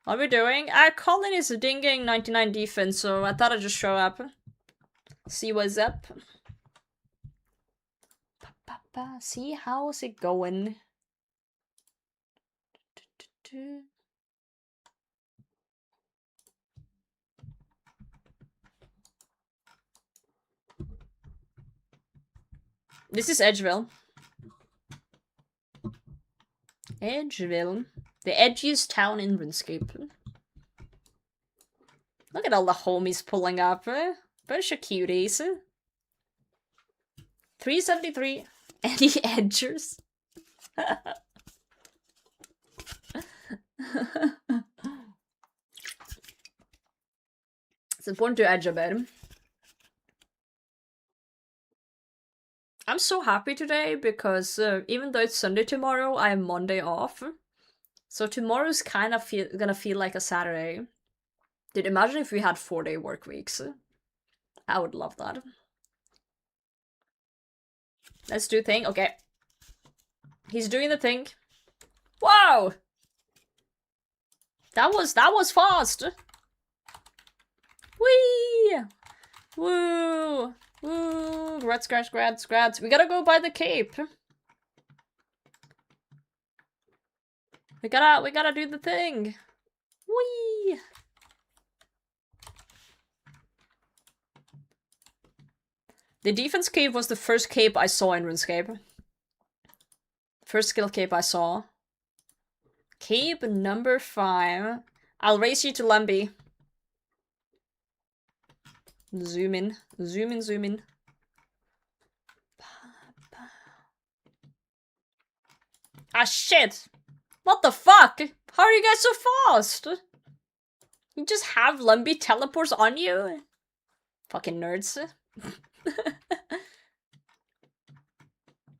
S1: What are we doing? Colin is dinging 99 defense, so I thought I'd just show up. See what's up. See how's it going? This is Edgeville. Edgeville. The edgiest town in Runescape. Look at all the homies pulling up. Bunch of cuties. 373. Any edgers? It's important to edge a bit. I'm so happy today because even though it's Sunday tomorrow, I have Monday off. So tomorrow's kind of gonna feel like a Saturday. Dude, imagine if we had 4-day work weeks. I would love that. Let's do thing. Okay. He's doing the thing. Wow! That was fast! Whee! Woo! Woo! Grats. We gotta go buy the cape. We gotta do the thing. Whee! The defense cape was the first cape I saw in RuneScape. First skill cape I saw. Cape number 5. I'll race you to Lumpy. Zoom in. Zoom in, zoom in. Ah, shit! What the fuck? How are you guys so fast? You just have Lumpy teleports on you? Fucking nerds.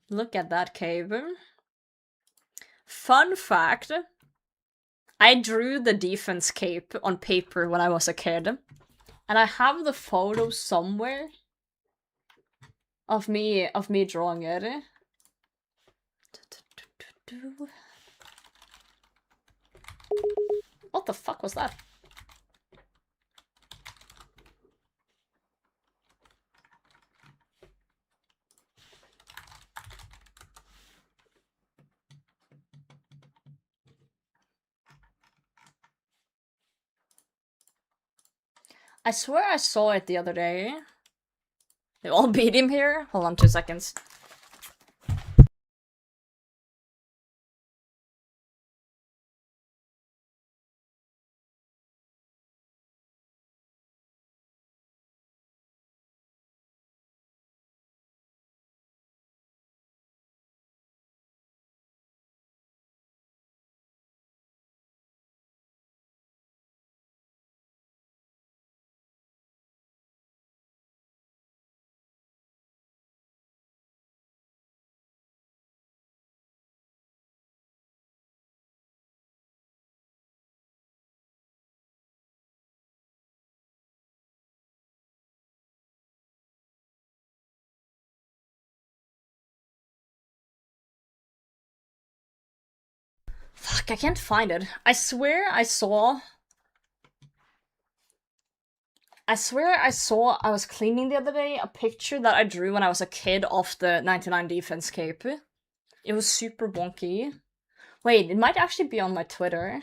S1: Look at that cave. Fun fact. I drew the defense cape on paper when I was a kid. And I have the photo somewhere of me drawing it. What the fuck was that? I swear I saw it the other day. They all beat him here? Hold on 2 seconds. Fuck, I can't find it. I swear I saw... I was cleaning the other day a picture that I drew when I was a kid of the 99 defense cape. It was super wonky. Wait, it might actually be on my Twitter.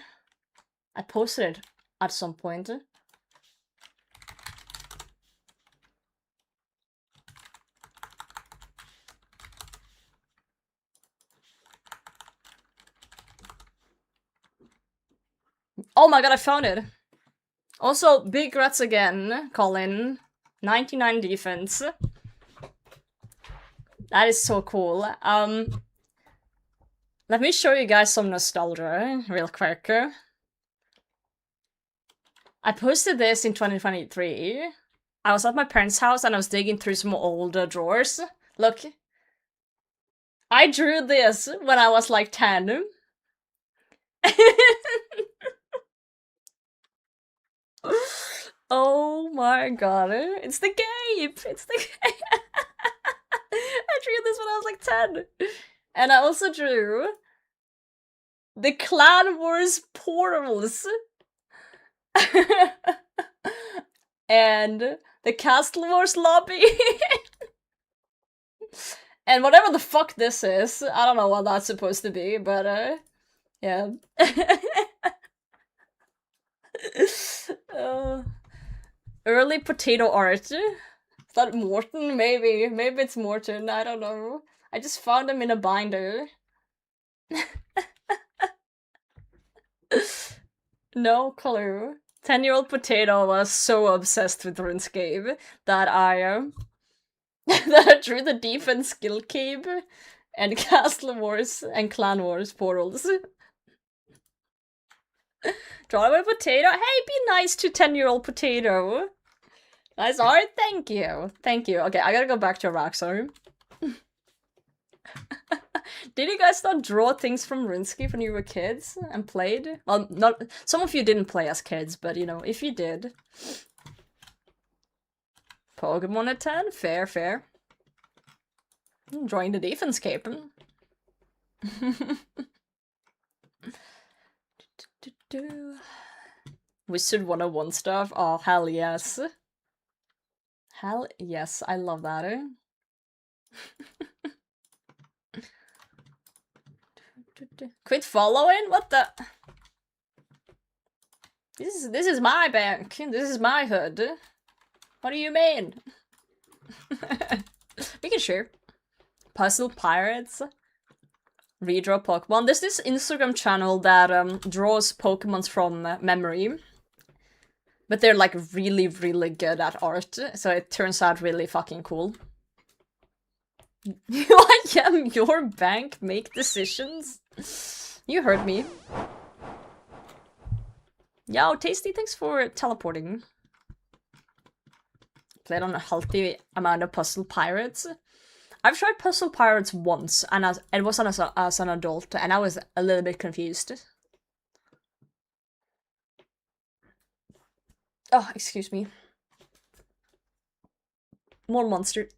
S1: I posted it at some point. Oh my god, I found it! Also, big rats again, Colin. 99 defense. That is so cool. Let me show you guys some nostalgia real quick. I posted this in 2023. I was at my parents' house and I was digging through some old drawers. Look. I drew this when I was like 10. Oh my god, it's the cape! It's the cape! I drew this when I was like 10! And I also drew the Clan Wars portals! And the Castle Wars lobby! And whatever the fuck this is, I don't know what that's supposed to be, but yeah. Early potato art. Is that Morton? Maybe. Maybe it's Morton. I don't know. I just found them in a binder. No clue. 10-year-old potato was so obsessed with RuneScape that I that I drew the defense skill cape and Castle Wars and Clan Wars portals. Draw a potato. Hey, be nice to 10-year-old potato. Nice art, thank you. Thank you. Okay, I gotta go back to Araxxor. Did you guys not draw things from RuneScape when you were kids and played? Well, not some of you didn't play as kids, but you know, if you did. Pokemon at 10? Fair, fair. Drawing the defense cape. Wizard 101 stuff? Oh, hell yes. Hell yes, I love that. Quit following? What the? This is my bank. This is my hood. What do you mean? We can share. Puzzle Pirates. Redraw Pokemon. There's this Instagram channel that draws Pokemons from memory. But they're like really, really good at art. So it turns out really fucking cool. I am your bank, make decisions. You heard me. Yo, Tasty, thanks for teleporting. Played on a healthy amount of Puzzle Pirates. I've tried Puzzle Pirates once, and it was as an adult, and I was a little bit confused. Oh, excuse me. More monster.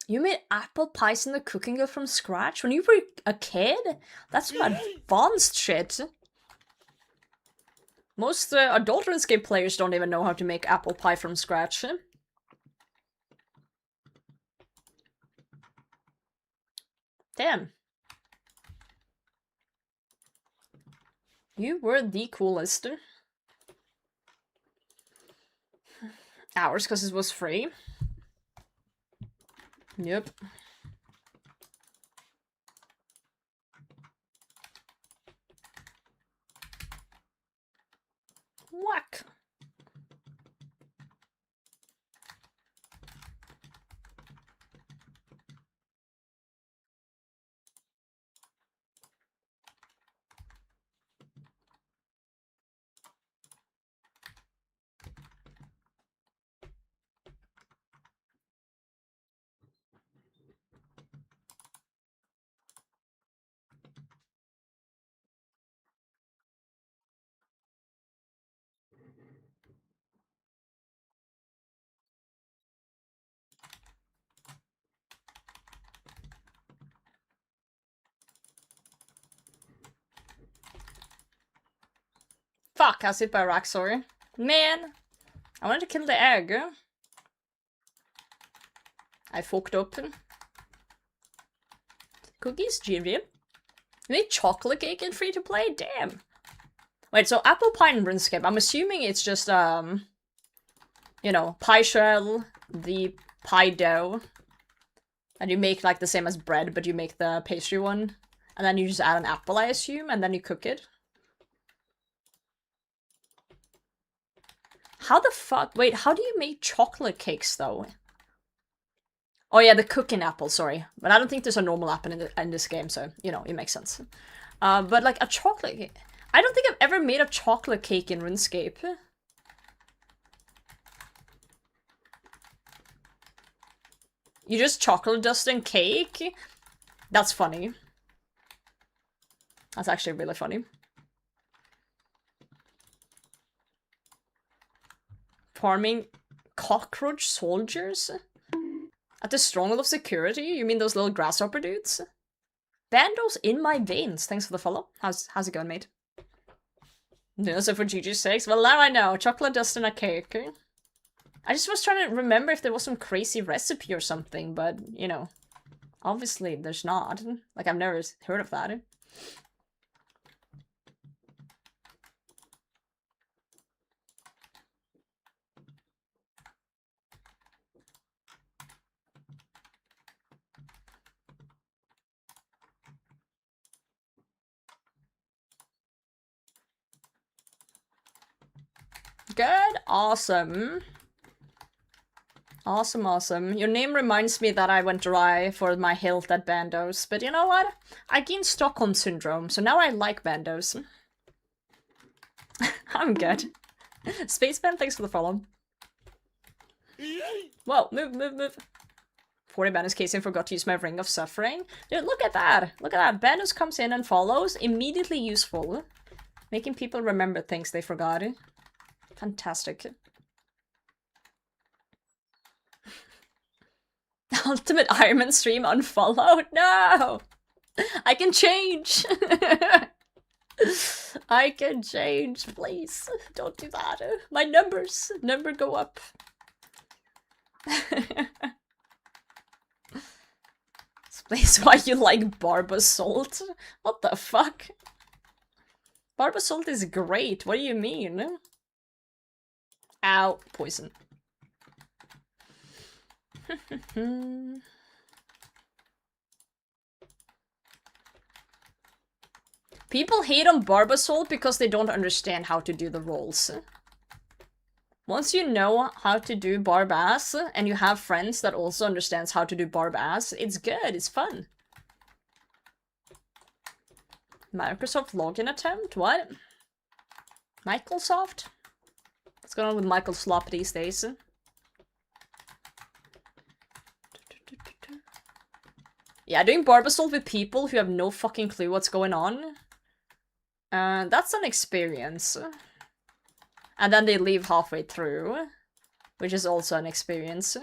S1: You made apple pies in the cooking girl from scratch when you were a kid? That's some advanced shit. Most adult Runescape players don't even know how to make apple pie from scratch. Damn. You were the coolest. Hours, because it was free. Yep. Whack. Fuck, I was hit by Araxxor. Man! I wanted to kill the egg. I fucked up. Cookies? GM? You made chocolate cake in free to play? Damn! Wait, so apple pie and Runescape, I'm assuming it's just, you know, pie shell, the pie dough, and you make like the same as bread, but you make the pastry one, and then you just add an apple, I assume, and then you cook it. How the fuck? Wait, how do you make chocolate cakes, though? Oh yeah, the cooking apple, sorry. But I don't think there's a normal apple in this game, so, you know, it makes sense. But like a chocolate cake... I don't think I've ever made a chocolate cake in RuneScape. You just chocolate dust and cake? That's funny. That's actually really funny. Farming cockroach soldiers? At the Stronghold of Security? You mean those little grasshopper dudes? Bandos in my veins. Thanks for the follow. How's it going, mate? No, so for GG's sakes? Well, now I know. Chocolate dust and a cake. I just was trying to remember if there was some crazy recipe or something, but, you know, obviously there's not. Like, I've never heard of that. Good, awesome. Awesome, awesome. Your name reminds me that I went dry for my health at Bandos, but you know what? I gained Stockholm Syndrome, so now I like Bandos. I'm good. Spaceman, thanks for the follow. Whoa, move. 40 Bandos casing forgot to use my Ring of Suffering. Dude, look at that. Look at that. Bandos comes in and follows. Immediately useful. Making people remember things they forgot. Fantastic. Ultimate Ironman stream unfollowed? No! I can change! I can change, please. Don't do that. My numbers never go up. This place why you like Barbasalt? What the fuck? Barber salt is great. What do you mean? Ow, poison. People hate on barber salt because they don't understand how to do the rolls. Once you know how to do barb ass, and you have friends that also understands how to do barb ass, it's good, it's fun. Microsoft login attempt? What? Microsoft? What's going on with Michael Slop these days? Yeah, doing barber salt with people who have no fucking clue what's going on. That's an experience. And then they leave halfway through, which is also an experience.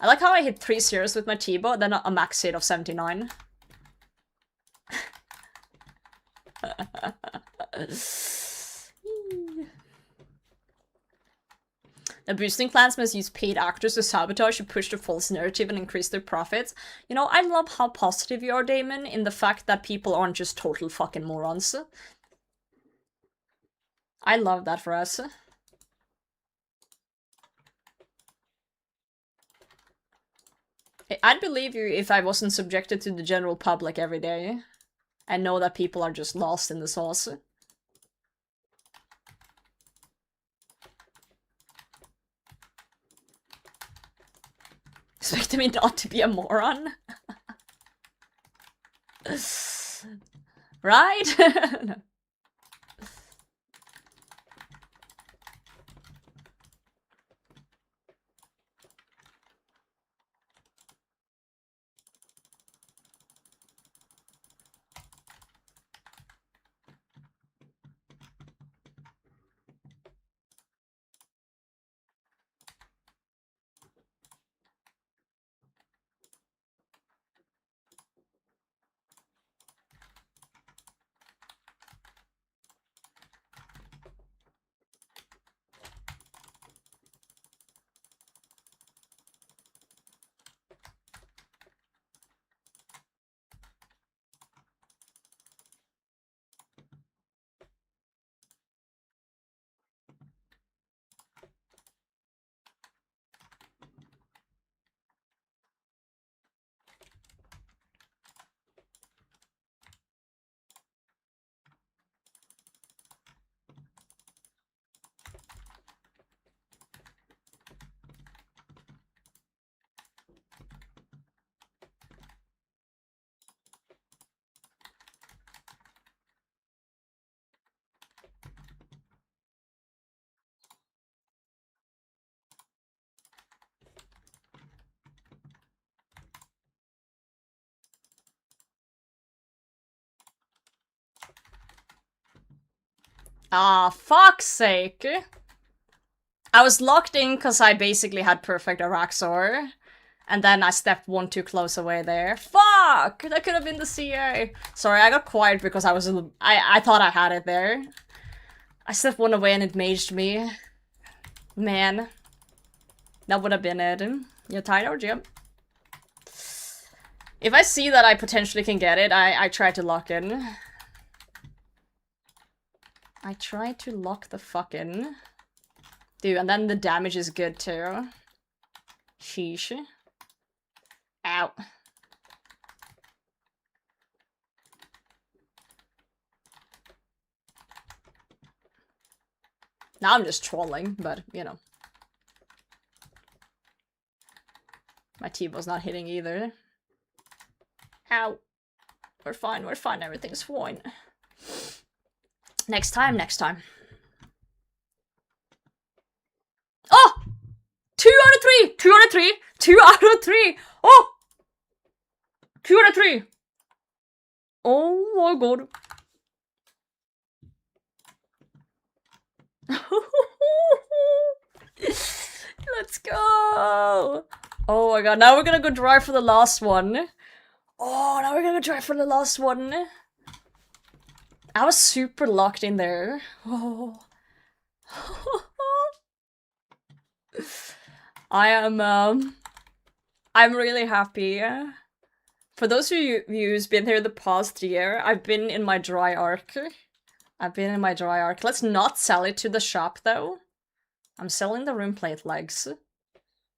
S1: I like how I hit 3 zeros with my T-bow, then a max hit of 79. The boosting clans must use paid actors to sabotage to push the false narrative and increase their profits. You know, I love how positive you are, Damon, in the fact that people aren't just total fucking morons. I love that for us. I'd believe you if I wasn't subjected to the general public every day. And know that people are just lost in the sauce. Expecting me not to be a moron? Right? No. Ah, fuck's sake. I was locked in because I basically had perfect Araxxor. And then I stepped one too close away there. Fuck! That could have been the CA. Sorry, I got quiet because I thought I had it there. I stepped one away and it maged me. Man. That would have been it. You tired or Jim? If I see that I potentially can get it, I try to lock in. I try to lock the fuck in. Dude, and then the damage is good too. Sheesh. Ow. Now I'm just trolling, but, you know. My T-bow's not hitting either. Ow. We're fine, everything's fine. Next time, next time. Oh! 2 out of 3! 2 out of 3! 2 out of 3! Oh! 2 out of 3! Oh my god. Let's go! Oh my god, now we're gonna go drive for the last one. Oh, now we're gonna go drive for the last one. I was super locked in there. Oh. I'm really happy For those of you who's been here the past year, I've been in my dry arc. Let's not sell it to the shop, though. I'm selling the rune plate legs.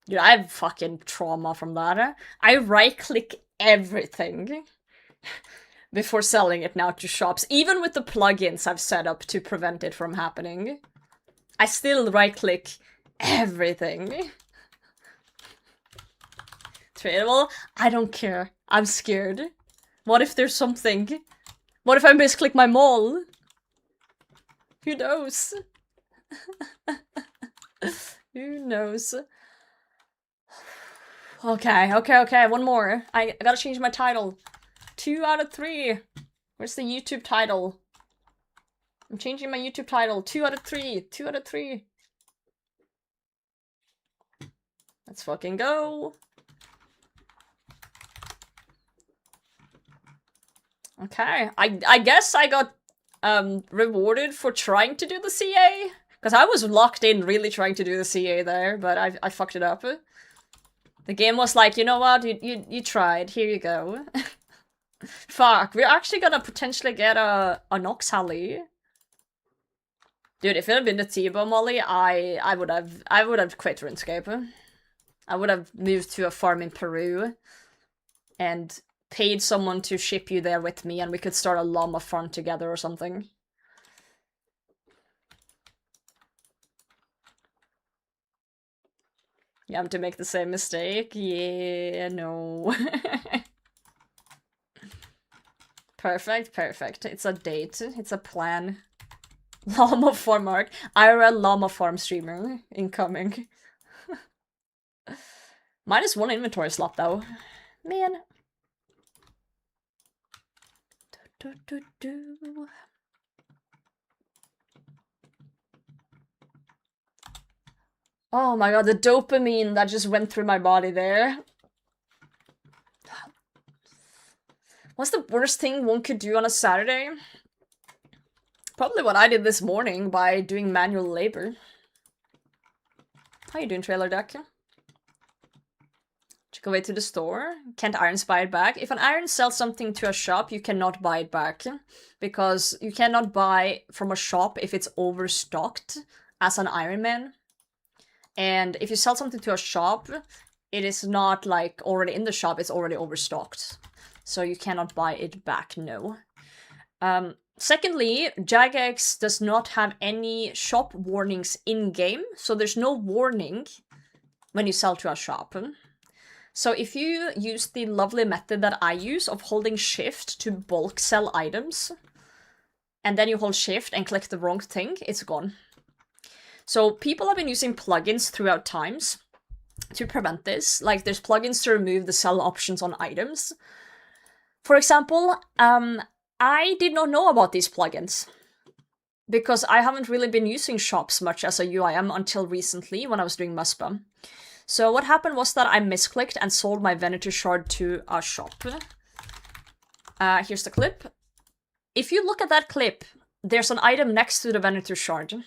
S1: Dude, I have fucking trauma from that. I right-click everything before selling it now to shops. Even with the plugins I've set up to prevent it from happening. I still right-click everything. Tradable? I don't care. I'm scared. What if there's something? What if I misclick my mole? Who knows? Who knows? Okay, one more. I gotta change my title. 2 out of 3. Where's the YouTube title? I'm changing my YouTube title. 2 out of 3. 2 out of 3. Let's fucking go. Okay, I guess I got rewarded for trying to do the CA. Because I was locked in really trying to do the CA there, but I fucked it up. The game was like, you know what, you tried, here you go. Fuck, we're actually gonna potentially get a Nox Hally. Dude, if it had been the T-Bow Molly, I would have quit RuneScape. I would have moved to a farm in Peru and paid someone to ship you there with me, and we could start a llama farm together or something. You have to make the same mistake? Yeah, no. Perfect. It's a date. It's a plan. Llama farm arc. IRL llama farm streamer incoming. -1 inventory slot though. Man. Oh my god, the dopamine that just went through my body there. What's the worst thing one could do on a Saturday? Probably what I did this morning by doing manual labor. How you doing, Trailer Duck? Check away to the store. Can't irons buy it back? If an iron sells something to a shop, you cannot buy it back. Because you cannot buy from a shop if it's overstocked as an Iron Man. And if you sell something to a shop, it is not like already in the shop, it's already overstocked. So you cannot buy it back, no. Secondly, Jagex does not have any shop warnings in-game, so there's no warning when you sell to a shop. So if you use the lovely method that I use of holding shift to bulk sell items, and then you hold shift and click the wrong thing, it's gone. So people have been using plugins throughout times to prevent this. Like there's plugins to remove the sell options on items. For example, I did not know about these plugins because I haven't really been using shops much as a UIM until recently when I was doing Muspa. So what happened was that I misclicked and sold my Venator shard to a shop. Here's the clip. If you look at that clip, there's an item next to the Venator shard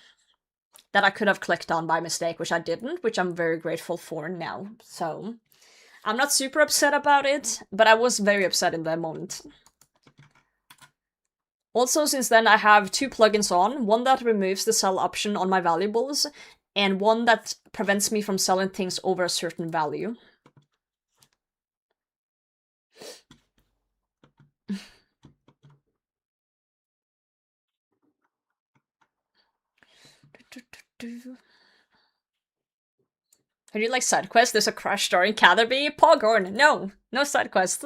S1: that I could have clicked on by mistake, which I didn't, which I'm very grateful for now. So I'm not super upset about it, but I was very upset in that moment. Also, since then, I have 2 plugins on, one that removes the sell option on my valuables, and one that prevents me from selling things over a certain value. Are you like side quest? There's a crash star in Catherby? Poghorn! No! No side quest.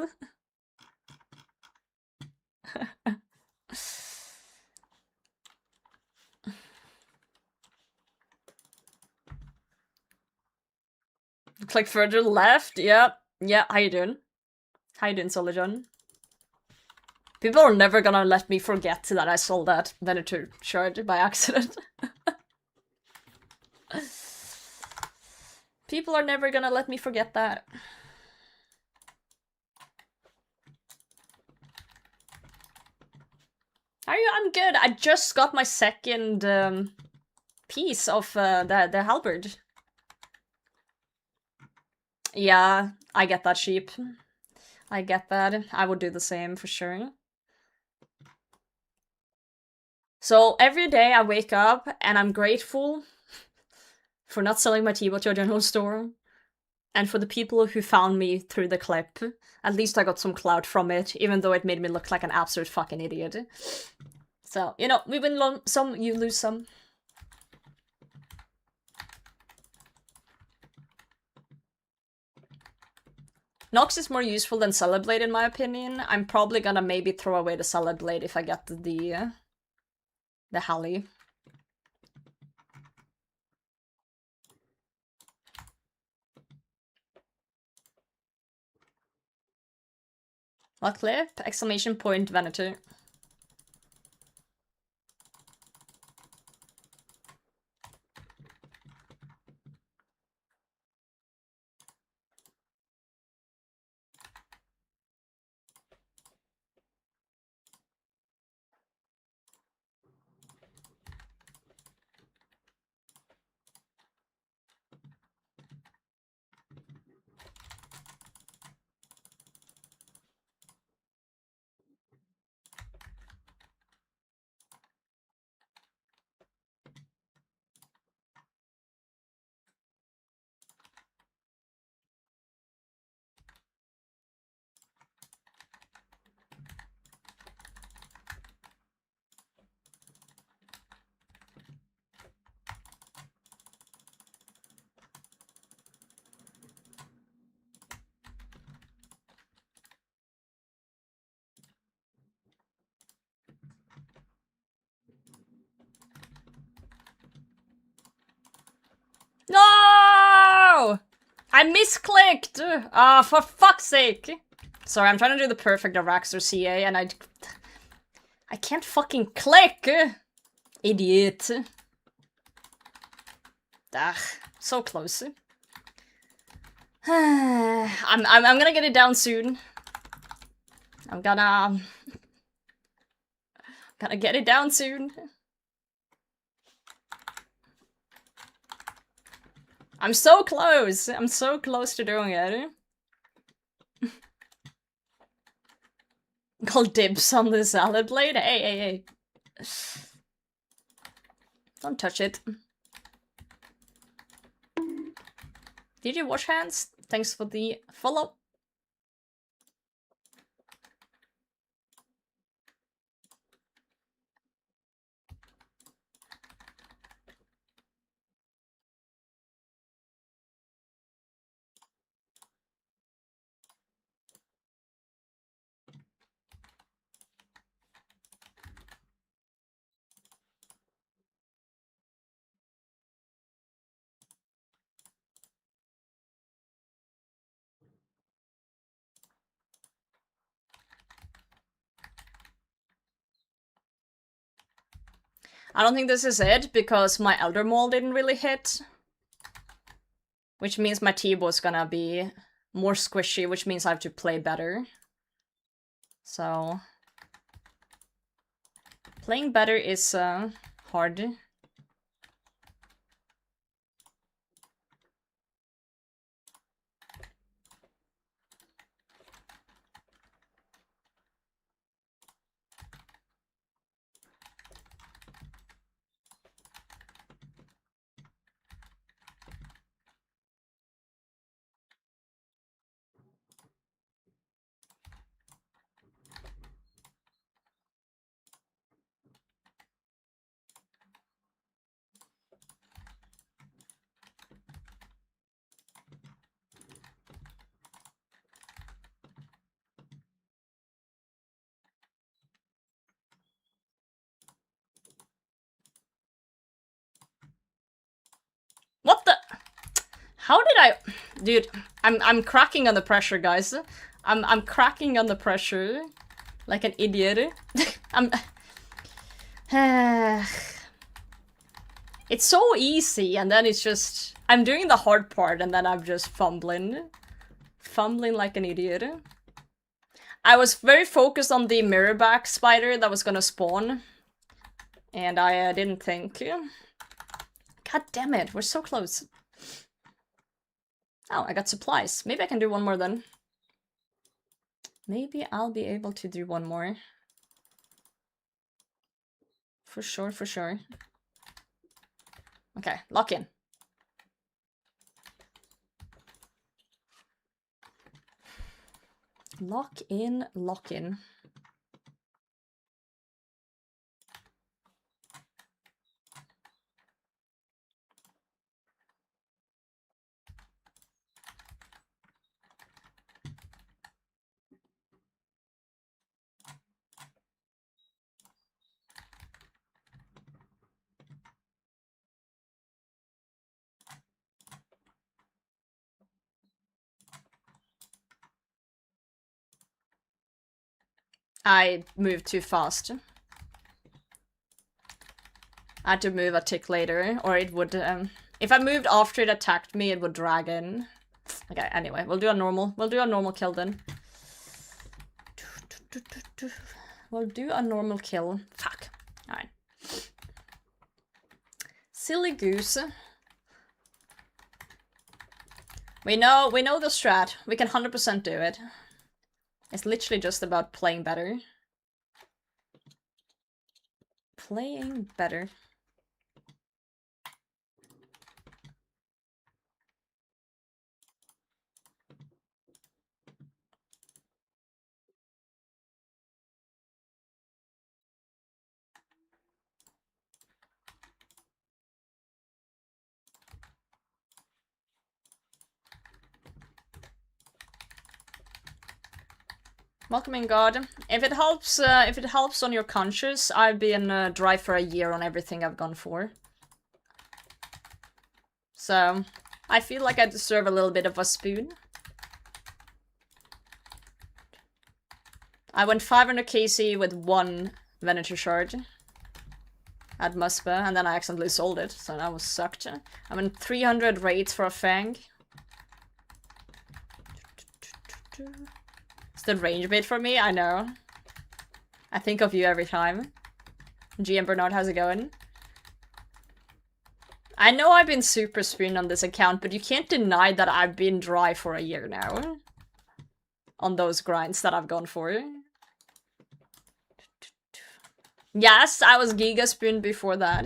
S1: Click further left. Yeah. Yeah, how you doing? How you doing, Solijon? People are never gonna let me forget that I sold that Venator shard by accident. People are never gonna let me forget that. How are you? I'm good. I just got my second piece of the halberd. Yeah, I get that sheep. I get that. I would do the same for sure. So every day I wake up and I'm grateful for not selling my T-bot to a general store. And for the people who found me through the clip. At least I got some clout from it, even though it made me look like an absolute fucking idiot. So, you know, we win some, you lose some. Nox is more useful than Salad Blade in my opinion. I'm probably gonna maybe throw away the Salad Blade if I get the Hally. What clip? Exclamation point Vanity. No! I misclicked! Ah, for fuck's sake! Sorry, I'm trying to do the perfect Araxxor CA and I can't fucking click! Idiot. Ah, so close. I'm gonna get it down soon. I'm gonna get it down soon. I'm so close! I'm so close to doing it. Call dibs on the Salad Blade? Hey, hey, hey. Don't touch it. Did you wash hands? Thanks for the follow. I don't think this is it, because my Elder Maul didn't really hit. Which means my T-bot's gonna be more squishy, which means I have to play better. So... playing better is hard. What the? How did I... Dude, I'm cracking on the pressure, guys. I'm cracking on the pressure. Like an idiot. I'm... It's so easy, and then it's just... I'm doing the hard part, and then I'm just fumbling. Fumbling like an idiot. I was very focused on the mirrorback spider that was gonna spawn. And I didn't think. God damn it, we're so close. Oh, I got supplies. Maybe I can do one more then. Maybe I'll be able to do one more. For sure, for sure. Okay, lock in. Lock in, lock in. I moved too fast. I had to move a tick later, or it would, if I moved after it attacked me, it would drag in. Okay, anyway, we'll do a normal kill then. We'll do a normal kill. Fuck. Alright. Silly goose. We know the strat. We can 100% do it. It's literally just about playing better. Playing better. Welcoming God. If it helps on your conscience, I've been dry for a year on everything I've gone for. So, I feel like I deserve a little bit of a spoon. I went 500 KC with one Venator Shard at Muspa, and then I accidentally sold it, so that was sucked. I went 300 raids for a Fang. It's the range bait for me, I know. I think of you every time. GM Bernard, how's it going? I know I've been super spooned on this account, but you can't deny that I've been dry for a year now. On those grinds that I've gone for. Yes, I was Giga spooned before that.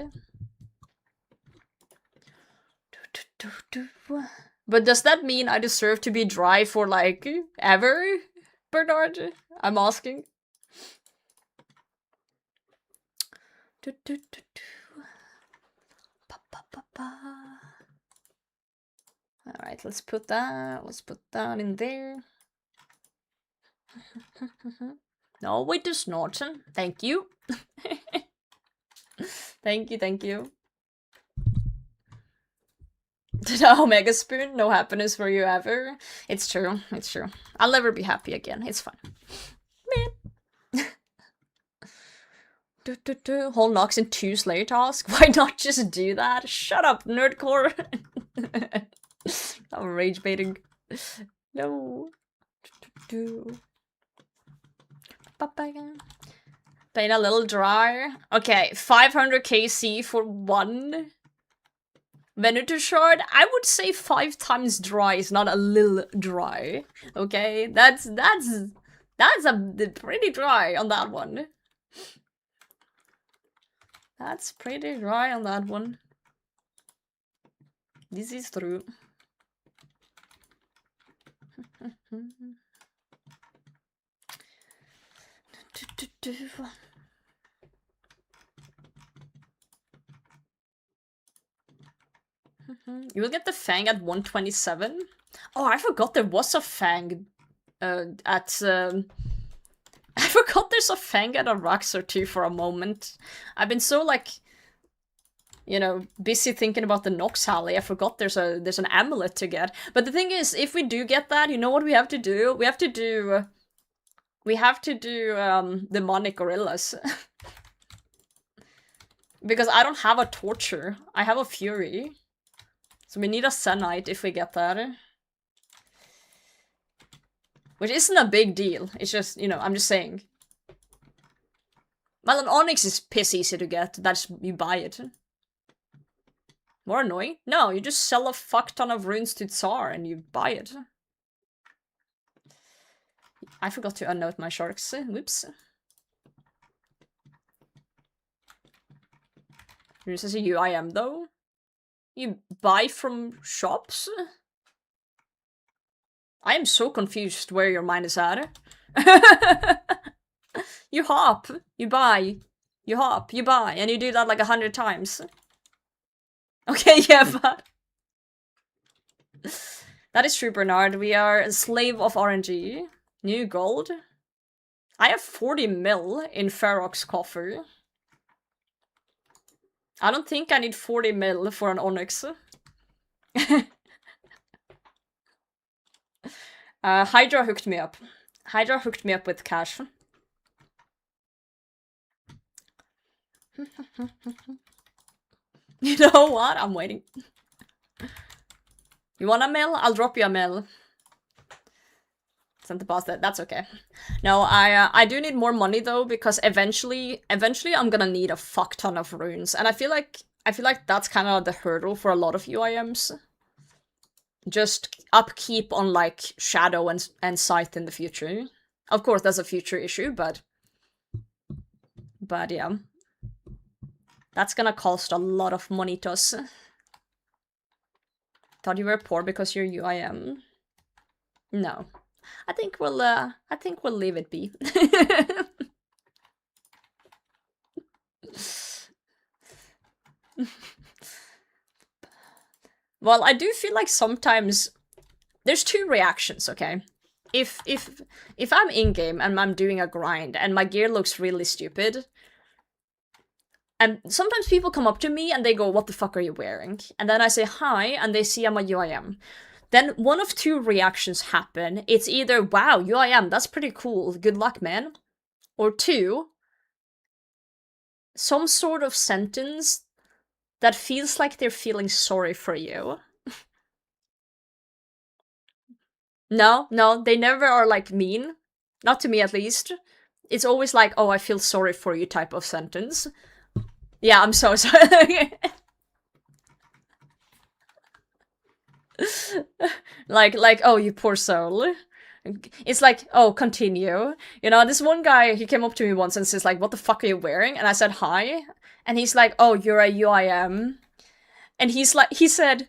S1: But does that mean I deserve to be dry for, like, ever, Bernard? I'm asking. Alright, let's put that in there. No, it does not. Thank you. Thank you. No, Mega Spoon, no happiness for you ever. It's true. I'll never be happy again. It's fine. Man. Whole Nox in 2 Slayer task? Why not just do that? Shut up, nerdcore. I'm rage baiting. No. Been a little dry. Okay, 500 KC for one Venator Shard. I would say 5 times dry is not a little dry. Okay, that's a pretty dry on that one. That's pretty dry on that one. This is true. You will get the Fang at 127. Oh, I forgot there was a Fang at I forgot there's a Fang at Araxxor too for a moment. I've been so, like, you know, busy thinking about the Nox Hally. I forgot there's an amulet to get. But the thing is, if we do get that, you know what we have to do? We have to do demonic gorillas. Because I don't have a torture. I have a fury. So we need a Zenite if we get that. Which isn't a big deal. It's just, you know, I'm just saying. Well, an Onyx is piss easy to get. That's, you buy it. More annoying? No, you just sell a fuck ton of runes to Tsar and you buy it. I forgot to unnote my sharks. Whoops. This is a UIM though. You buy from shops? I am so confused where your mind is at. You hop, you buy, you hop, you buy, and you do that like 100 times. Okay, yeah, but... That is true, Bernard. We are a slave of RNG. New gold. I have 40 mil in Ferox coffer. I don't think I need 40 mil for an Onyx. Hydra hooked me up. Hydra hooked me up with cash. You know what? I'm waiting. You want a mil? I'll drop you a mil. Sent the boss that. That's okay. No, I do need more money though, because eventually I'm gonna need a fuck ton of runes, and I feel like that's kind of the hurdle for a lot of UIMs. Just upkeep on like shadow and sight in the future. Of course, that's a future issue, but yeah, that's gonna cost a lot of money to us. Thought you were poor because you're UIM. No. I think we'll leave it be. Well, I do feel like sometimes there's two reactions, okay? If I'm in-game and I'm doing a grind and my gear looks really stupid, and sometimes people come up to me and they go, "What the fuck are you wearing?" And then I say hi and they see I'm a UIM. Then one of two reactions happen. It's either, "Wow, UIM, that's pretty cool, good luck, man." Or two, some sort of sentence that feels like they're feeling sorry for you. No, they never are like mean. Not to me at least. It's always like, "Oh, I feel sorry for you" type of sentence. Yeah, I'm so sorry. like, "Oh, you poor soul." It's like, "Oh, continue." You know, this one guy, he came up to me once and says like, "What the fuck are you wearing?" And I said hi. And he's like, "Oh, you're a UIM." And he said,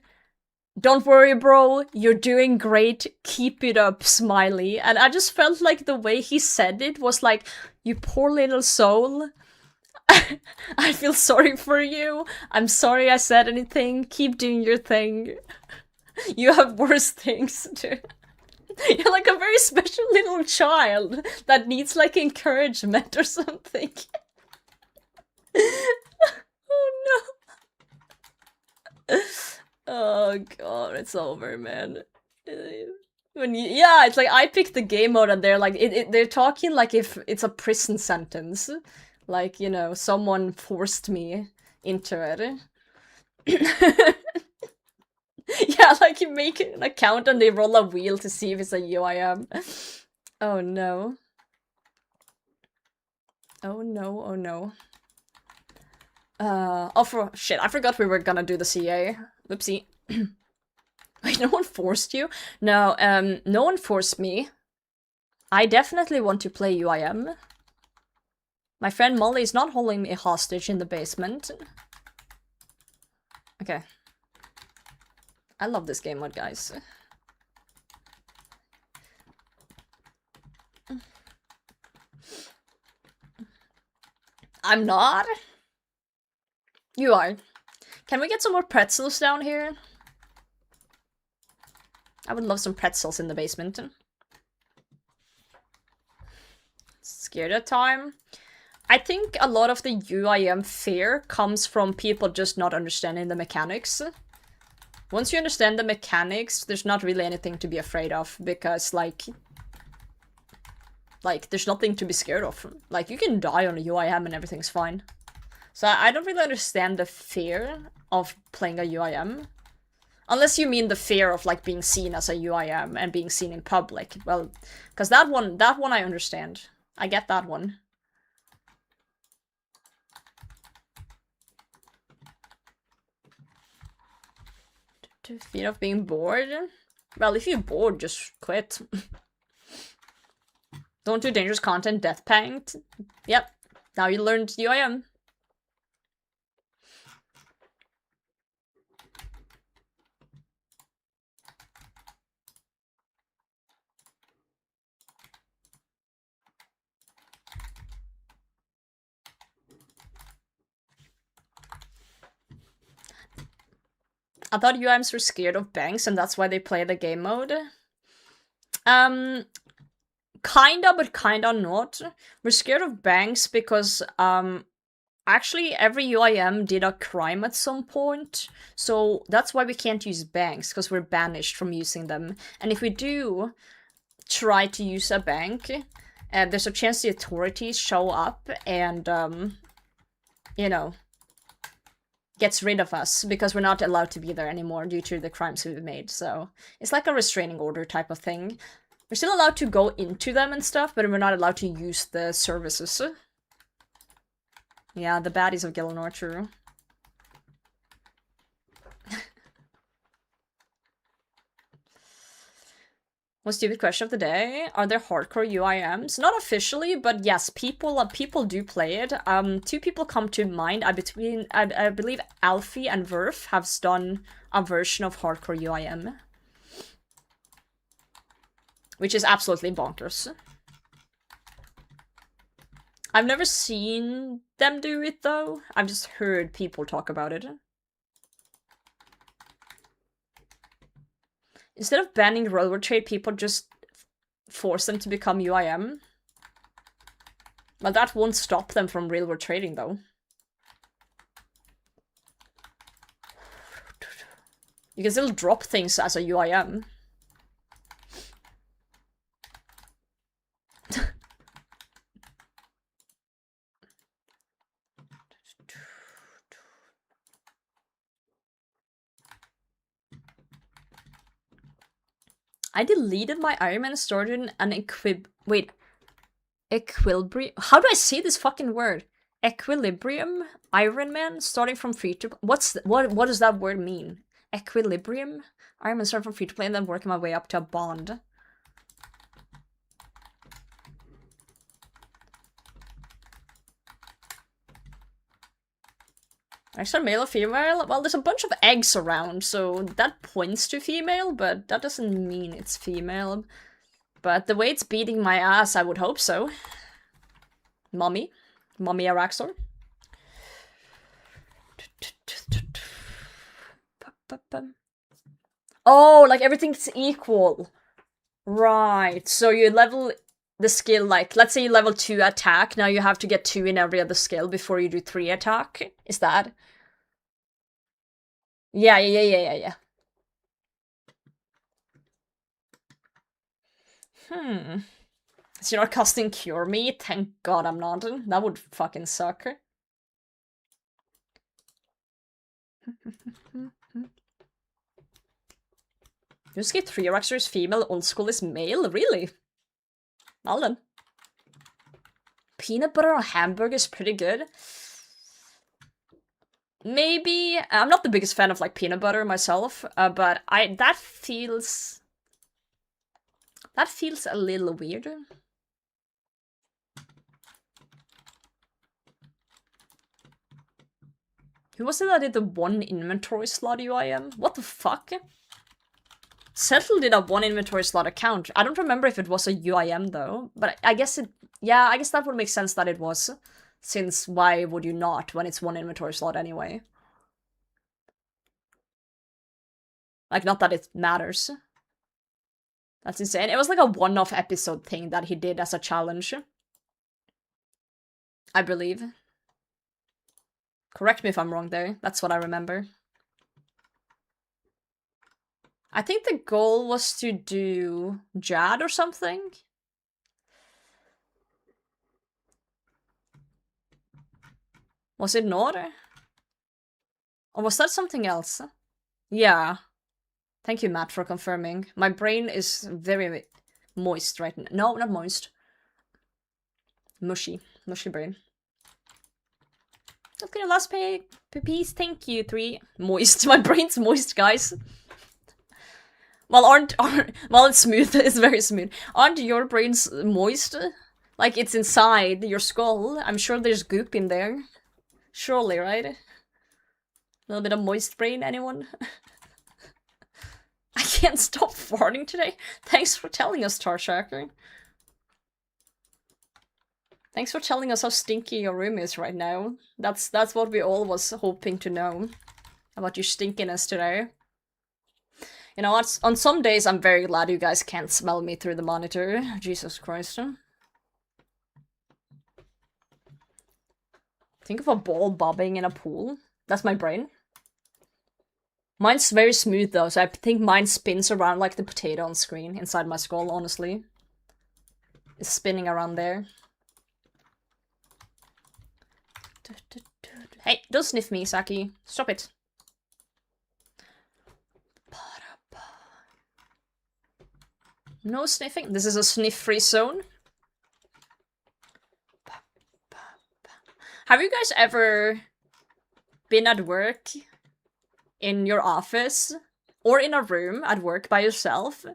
S1: "Don't worry, bro, you're doing great, keep it up, smiley." And I just felt like the way he said it was like, "You poor little soul. I feel sorry for you. I'm sorry I said anything. Keep doing your thing. You have worse things to..." You're like a very special little child that needs like encouragement or something. Oh no. Oh god, it's over, man. Yeah, it's like I picked the game mode and they're like, they're talking like if it's a prison sentence. Like, you know, someone forced me into it. Yeah, like you make an account and they roll a wheel to see if it's a UIM. Oh no. Oh no, oh no. Shit, I forgot we were gonna do the CA. Whoopsie. Wait, no one forced you? No, no one forced me. I definitely want to play UIM. My friend Molly is not holding me hostage in the basement. Okay. I love this game mode, guys. I'm not? You are. Can we get some more pretzels down here? I would love some pretzels in the basement. Scared at time. I think a lot of the UIM fear comes from people just not understanding the mechanics. Once you understand the mechanics, there's not really anything to be afraid of, because, like, there's nothing to be scared of. Like, you can die on a UIM and everything's fine. So I don't really understand the fear of playing a UIM. Unless you mean the fear of, like, being seen as a UIM and being seen in public. Well, because that one I understand. I get that one. Fear of being bored? Well, if you're bored, just quit. Don't do dangerous content, death panked. Yep. Now you learned UIM. I thought UIMs were scared of banks and that's why they play the game mode. Kinda, but kinda not. We're scared of banks because, actually every UIM did a crime at some point, so that's why we can't use banks, because we're banished from using them. And if we do try to use a bank, there's a chance the authorities show up and, you know, gets rid of us, because we're not allowed to be there anymore due to the crimes we've made, so it's like a restraining order type of thing. We're still allowed to go into them and stuff, but we're not allowed to use the services. Yeah, the baddies of Gillinor, true. One stupid question of the day. Are there hardcore UIMs? Not officially, but yes, people do play it. Two people come to mind. I believe Alfie and Verf have done a version of hardcore UIM. Which is absolutely bonkers. I've never seen them do it though. I've just heard people talk about it. Instead of banning railroad trade, people just force them to become UIM. Well, that won't stop them from railroad trading though. You can still drop things as a UIM. I deleted my Iron Man and started an equilibrium. How do I say this fucking word? Equilibrium Iron Man starting from free to what does that word mean? Equilibrium Iron Man starting from free to play and then working my way up to a bond. Extra male or female? Well, there's a bunch of eggs around, so that points to female, but that doesn't mean it's female. But the way it's beating my ass, I would hope so. Mommy Araxxor. Oh, like everything's equal. Right, so you level the skill, like, let's say you level 2 attack, now you have to get 2 in every other skill before you do 3 attack. Is that? Yeah. So you're not casting Cure Me? Thank God I'm not. That would fucking suck. Runescape 3 Araxxor is female, old school is male? Really? Well then. Peanut butter on hamburger is pretty good. Maybe. I'm not the biggest fan of like peanut butter myself, but that feels a little weird. Who was it that did the 1 inventory slot UIM? What the fuck? Settle did a 1 inventory slot account. I don't remember if it was a UIM though, but I guess it. Yeah, I guess that would make sense that it was. Since why would you not when it's 1 inventory slot anyway? Like, not that it matters. That's insane. It was like a one-off episode thing that he did as a challenge. I believe. Correct me if I'm wrong there. That's what I remember. I think the goal was to do Jad or something. Was it not? Or was that something else? Yeah. Thank you, Matt, for confirming. My brain is very moist right now. No, not moist. Mushy. Mushy brain. Okay, last piece. Thank you, 3. Moist. My brain's moist, guys. Well, well, it's smooth. It's very smooth. Aren't your brains moist? Like it's inside your skull. I'm sure there's goop in there. Surely, right? A little bit of moist brain, anyone? I can't stop farting today. Thanks for telling us, Tarshacker. Thanks for telling us how stinky your room is right now. That's what we all was hoping to know about your stinkiness today. You know what? On some days, I'm very glad you guys can't smell me through the monitor. Jesus Christ. Think of a ball bobbing in a pool. That's my brain. Mine's very smooth though, so I think mine spins around like the potato on screen inside my skull, honestly. It's spinning around there. Hey, don't sniff me, Saki. Stop it. No sniffing. This is a sniff-free zone. Have you guys ever been at work in your office or in a room at work by yourself,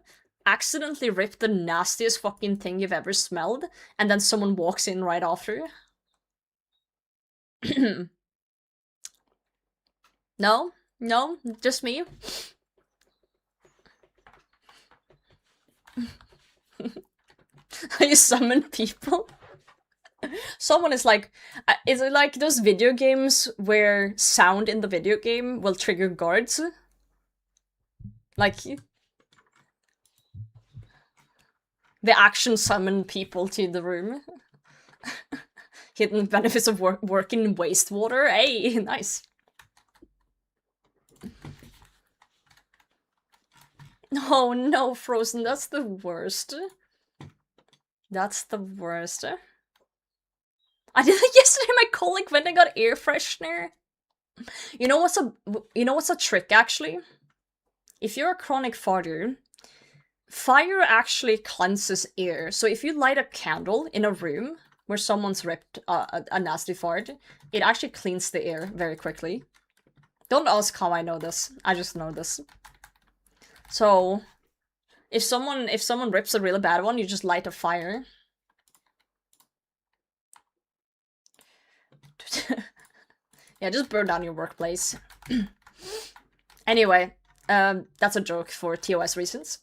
S1: accidentally ripped the nastiest fucking thing you've ever smelled, and then someone walks in right after? No? No? Just me? You summon people? Someone is like, is it like those video games where sound in the video game will trigger guards? Like, the action summon people to the room. Hidden benefits of working in wastewater. Hey, nice. Oh no, Frozen, that's the worst. That's the worst. I did that yesterday. My colleague went and got air freshener. You know what's a trick actually? If you're a chronic farter, fire actually cleanses air. So if you light a candle in a room where someone's ripped a nasty fart, it actually cleans the air very quickly. Don't ask how I know this. I just know this. So if someone rips a really bad one, you just light a fire. Yeah, just burn down your workplace. Anyway, that's a joke for TOS reasons.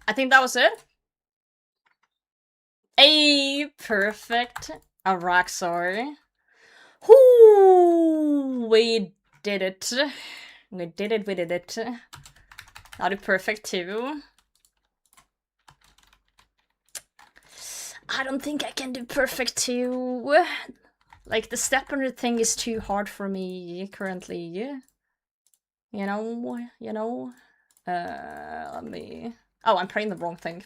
S1: I think that was it. Hey, perfect. Araxxor. Whoo! We did it. We did it, we did it. Not a perfect too. I don't think I can do perfect too. Like, the step under thing is too hard for me currently. You know? Let me... Oh, I'm praying the wrong thing.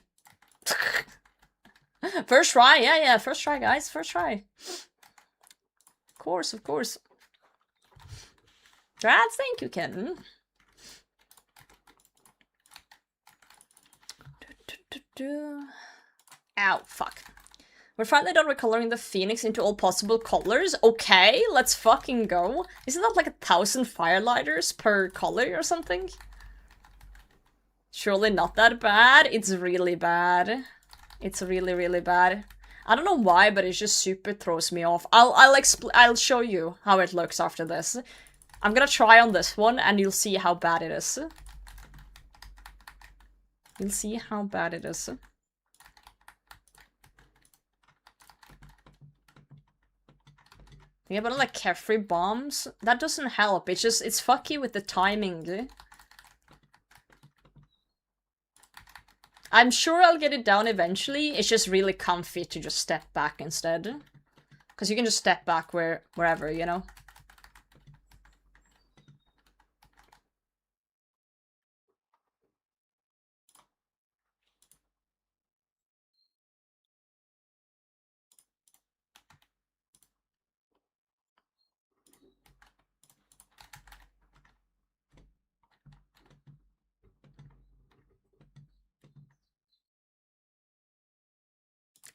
S1: First try, yeah, first try, guys, first try. Of course. Congrats, thank you, Ken. Ow, fuck. We're finally done with coloring the phoenix into all possible colors. Okay, let's fucking go. Isn't that like 1,000 firelighters per color or something? Surely not that bad. It's really bad. It's really, really bad. I don't know why, but it just super throws me off. I'll show you how it looks after this. I'm gonna try on this one, and you'll see how bad it is. You'll see how bad it is. Yeah, but like carefree bombs, that doesn't help. It's fucky with the timing. I'm sure I'll get it down eventually. It's just really comfy to just step back instead. Because you can just step back wherever, you know?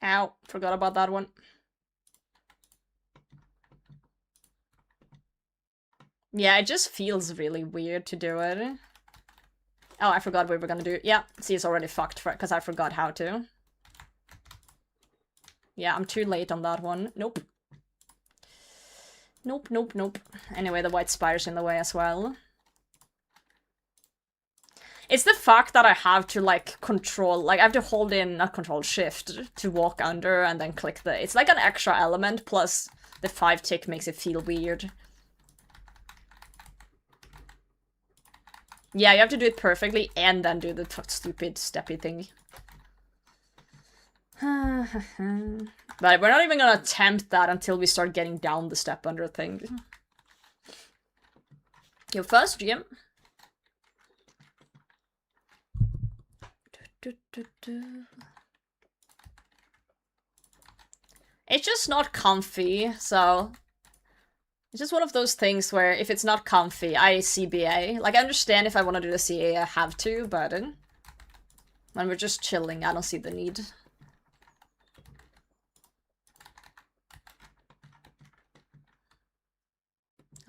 S1: Ow, forgot about that one. Yeah, it just feels really weird to do it. Oh, I forgot what we were gonna do. Yeah, see, it's already fucked for it because I forgot how to. Yeah, I'm too late on that one. Nope. Nope, nope, nope. Anyway, the white spire's in the way as well. It's the fact that I have to, like, control, like, I have to hold in, not control, shift to walk under and then click the... It's like an extra element, plus the 5 tick makes it feel weird. Yeah, you have to do it perfectly and then do the stupid steppy thing. But we're not even gonna attempt that until we start getting down the step under thing. Your first gym. It's just not comfy, so... It's just one of those things where if it's not comfy, I CBA. Like, I understand if I want to do the CA, I have to, but... when we're just chilling, I don't see the need.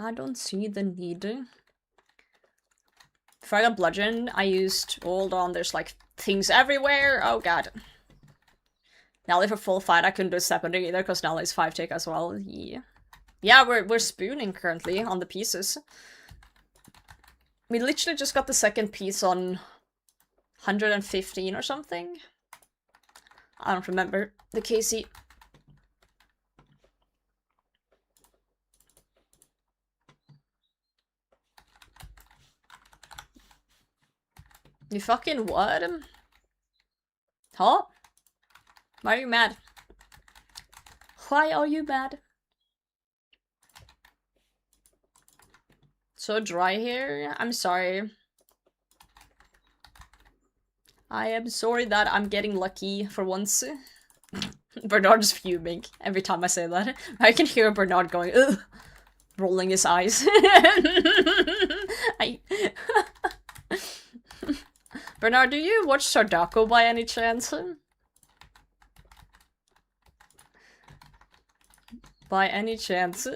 S1: I don't see the need. Before I got bludgeon, I used... Hold on, there's like things everywhere! Oh god. Nelly for full fight, I couldn't do step under either, because Nelly's 5 tick as well. Yeah. Yeah, we're spooning currently on the pieces. We literally just got the second piece on 115 or something. I don't remember the KC. You fucking what? Huh? Why are you mad? Why are you mad? So dry here? I'm sorry. I am sorry that I'm getting lucky for once. Bernard's fuming every time I say that. I can hear Bernard going, ugh, rolling his eyes. Bernard, do you watch Sardako by any chance? By any chance?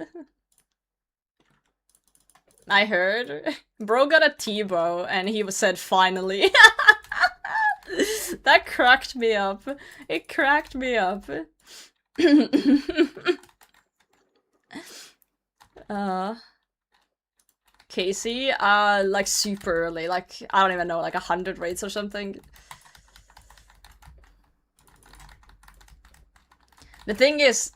S1: I heard. Bro got a T-bow and he said finally. That cracked me up. It cracked me up. Casey, like super early, like, I don't even know, like 100 rates or something. The thing is,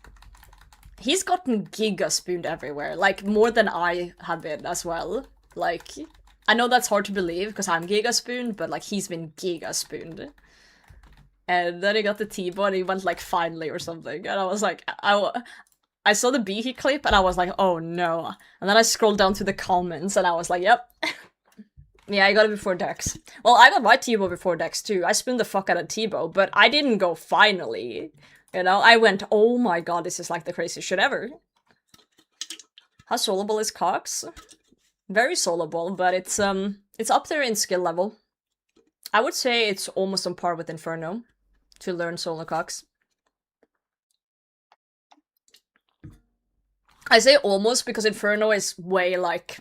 S1: he's gotten giga spooned everywhere, like more than I have been as well. Like, I know that's hard to believe because I'm giga spooned, but like he's been giga spooned. And then he got the T-bow and he went like finally or something, and I was like, I saw the Behe clip and I was like, oh no. And then I scrolled down to the comments and I was like, yep. Yeah, I got it before Dex. Well, I got my T-bow before Dex too. I spooned the fuck out of T-bow, but I didn't go finally. You know, I went, oh my god, this is like the craziest shit ever. How soloable is Cox? Very soloable, but it's up there in skill level. I would say it's almost on par with Inferno to learn solo Cox. I say almost because Inferno is way, like,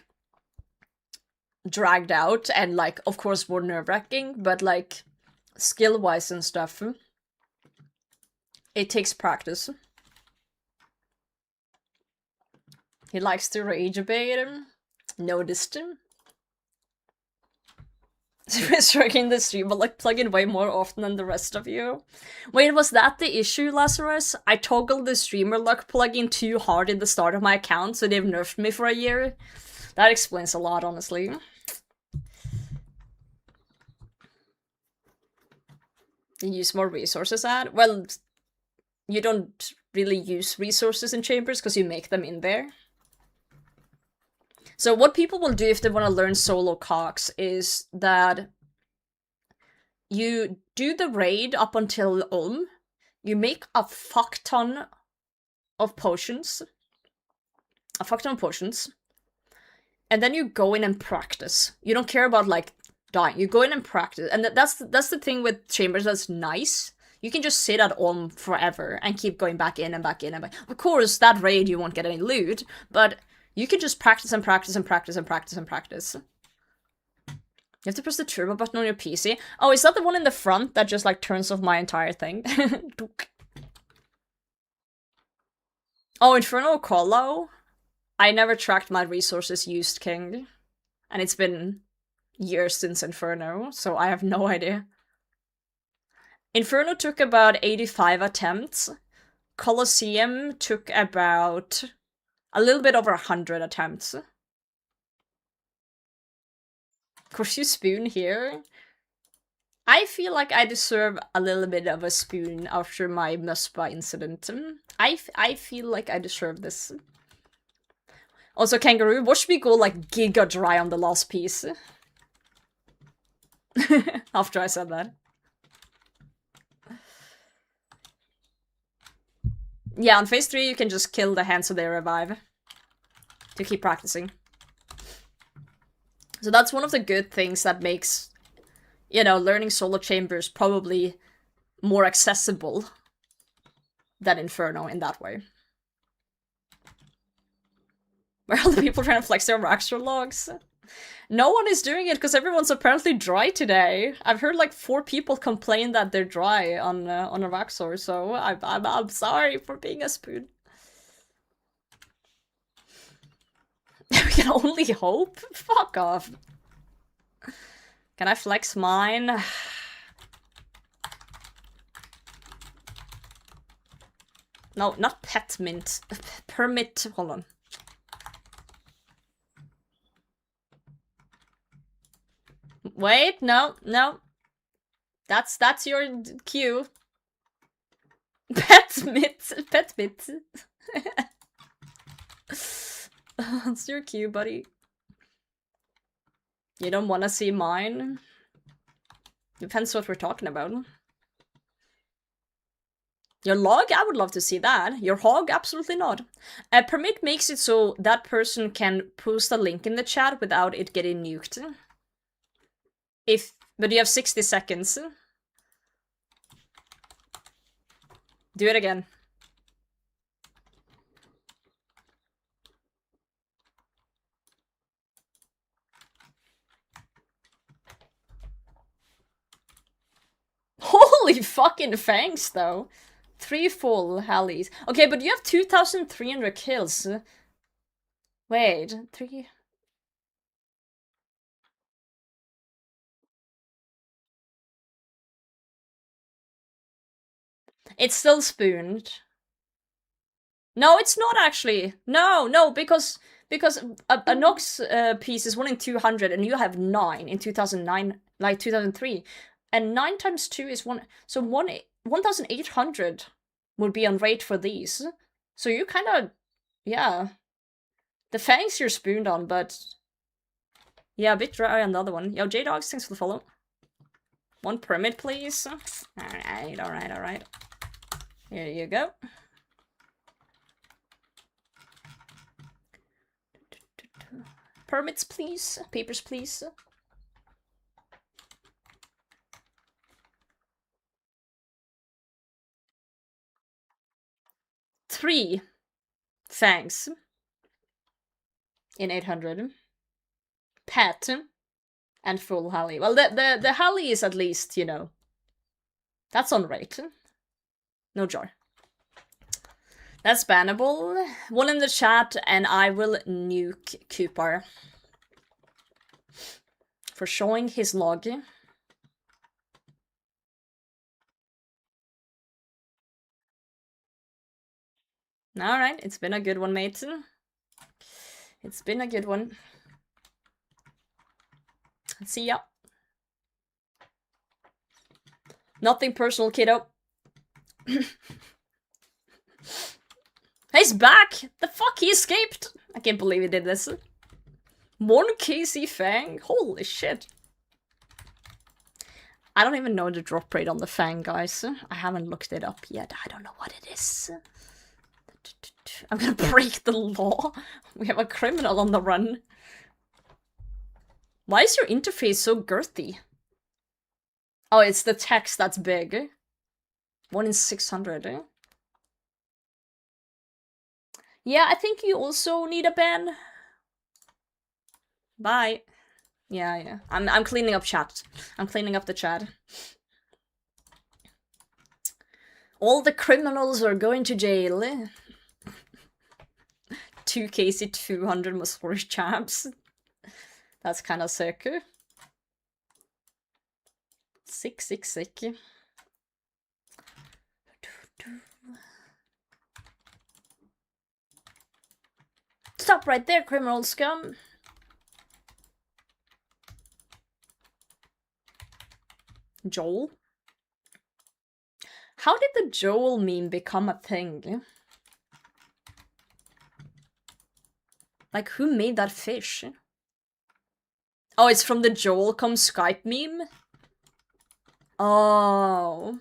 S1: dragged out and, like, of course more nerve-wracking, but, like, skill-wise and stuff, it takes practice. He likes to rage a bit. Noticed him. Striking the stream, but like plug in way more often than the rest of you. Wait, was that the issue, Lazarus? I toggled the streamer luck plugin too hard in the start of my account, so they've nerfed me for a year. That explains a lot, honestly. You use more resources at? Well, you don't really use resources in chambers because you make them in there. So what people will do if they want to learn solo cogs is that you do the raid up until Ulm, you make a fuck ton of potions, and then you go in and practice. You don't care about, like, dying. You go in and practice, and that's the thing with chambers that's nice. You can just sit at Ulm forever and keep going back in and back in and back. Of course, that raid you won't get any loot, but you can just practice and practice and practice and practice and practice. You have to press the turbo button on your PC. Oh, is that the one in the front that just, like, turns off my entire thing? Oh, Inferno Colo? I never tracked my resources used, King. And it's been years since Inferno, so I have no idea. Inferno took about 85 attempts. Colosseum took about a little bit over 100 attempts. Of course you spoon here. I feel like I deserve a little bit of a spoon after my Muspa incident. I feel like I deserve this. Also, Kangaroo, watch me go, like, giga dry on the last piece. After I said that. Yeah, on phase 3 you can just kill the hands so they revive. To keep practicing. So that's one of the good things that makes, you know, learning solo chambers probably more accessible than Inferno in that way. Where are all the people trying to flex their Araxxor logs? No one is doing it because everyone's apparently dry today. I've heard like 4 people complain that they're dry on Araxxor, so I'm sorry for being a spoon. We can only hope? Fuck off. Can I flex mine? No, not pet mint. Permit. Hold on. Wait, no. That's your cue. Pet mint. That's your cue, buddy. You don't want to see mine? Depends what we're talking about. Your log? I would love to see that. Your hog? Absolutely not. Permit makes it so that person can post a link in the chat without it getting nuked. But you have 60 seconds. Do it again. Holy fucking thanks, though. 3 full Hallies. Okay, but you have 2,300 kills. Wait, 3... It's still spooned. No, it's not actually. No, because a Nox piece is 1 in 200 and you have 9 in 2009, like 2003. And 9 times 2 is 1, so 1,800 would be on rate for these. So you kind of, yeah. The fangs you're spooned on, but yeah, a bit dry on the other one. Yo, J-Dogs, thanks for the follow. 1 permit, please. Alright. Here you go. Permits, please. Papers, please. Three fangs in 800. Pet And full Hally. Well, the Hally is at least, you know, that's on rate. No joy. That's bannable. One in the chat, and I will nuke Cooper for showing his log. Alright, it's been a good one, mate. It's been a good one. See ya. Nothing personal, kiddo. He's back! The fuck, he escaped! I can't believe he did this. 1 KC Fang? Holy shit. I don't even know the drop rate on the Fang, guys. I haven't looked it up yet. I don't know what it is. I'm gonna break the law. We have a criminal on the run. Why is your interface so girthy? Oh, it's the text that's big. 1 in 600, eh? Yeah, I think you also need a ban. Bye. Yeah. I'm cleaning up chat. I'm cleaning up the chat. All the criminals are going to jail. 2 KC 200 Mosorish chaps. That's kind of sick. Sick. Stop right there, criminal scum. Joel? How did the Joel meme become a thing? Like, who made that fish? Oh, it's from the Joel comes Skype meme? Oh.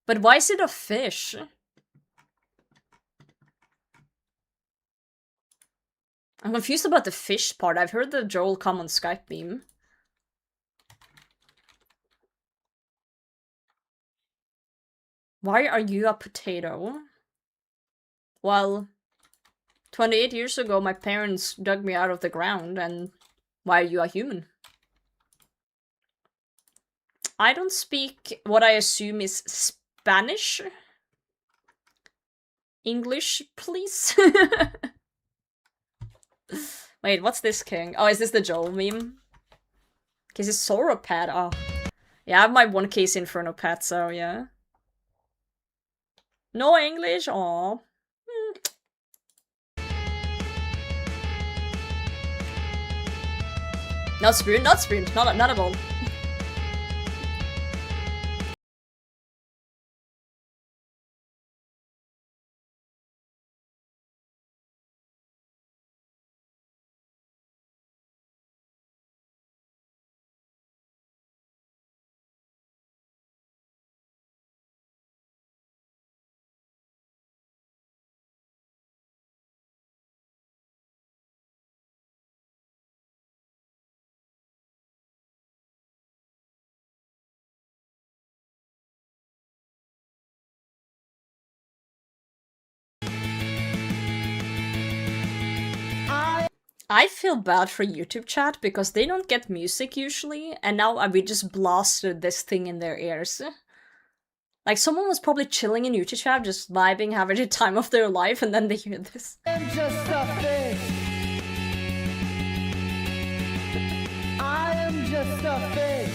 S1: But why is it a fish? I'm confused about the fish part. I've heard the Joel come on Skype meme. Why are you a potato? Well, 28 years ago my parents dug me out of the ground, and why are you a human? I don't speak what I assume is Spanish. English, please? Wait, what's this king? Oh, is this the Joel meme? Cause it's Sauropad. Oh. Yeah, I have my 1K's Inferno pet, so yeah. No English? Aw. Not spoon, not at all. I feel bad for YouTube chat because they don't get music usually, and now we just blasted this thing in their ears. Like, someone was probably chilling in YouTube chat, just vibing, having the time of their life, and then they hear this.
S7: I'm just a fish. I am just a fish.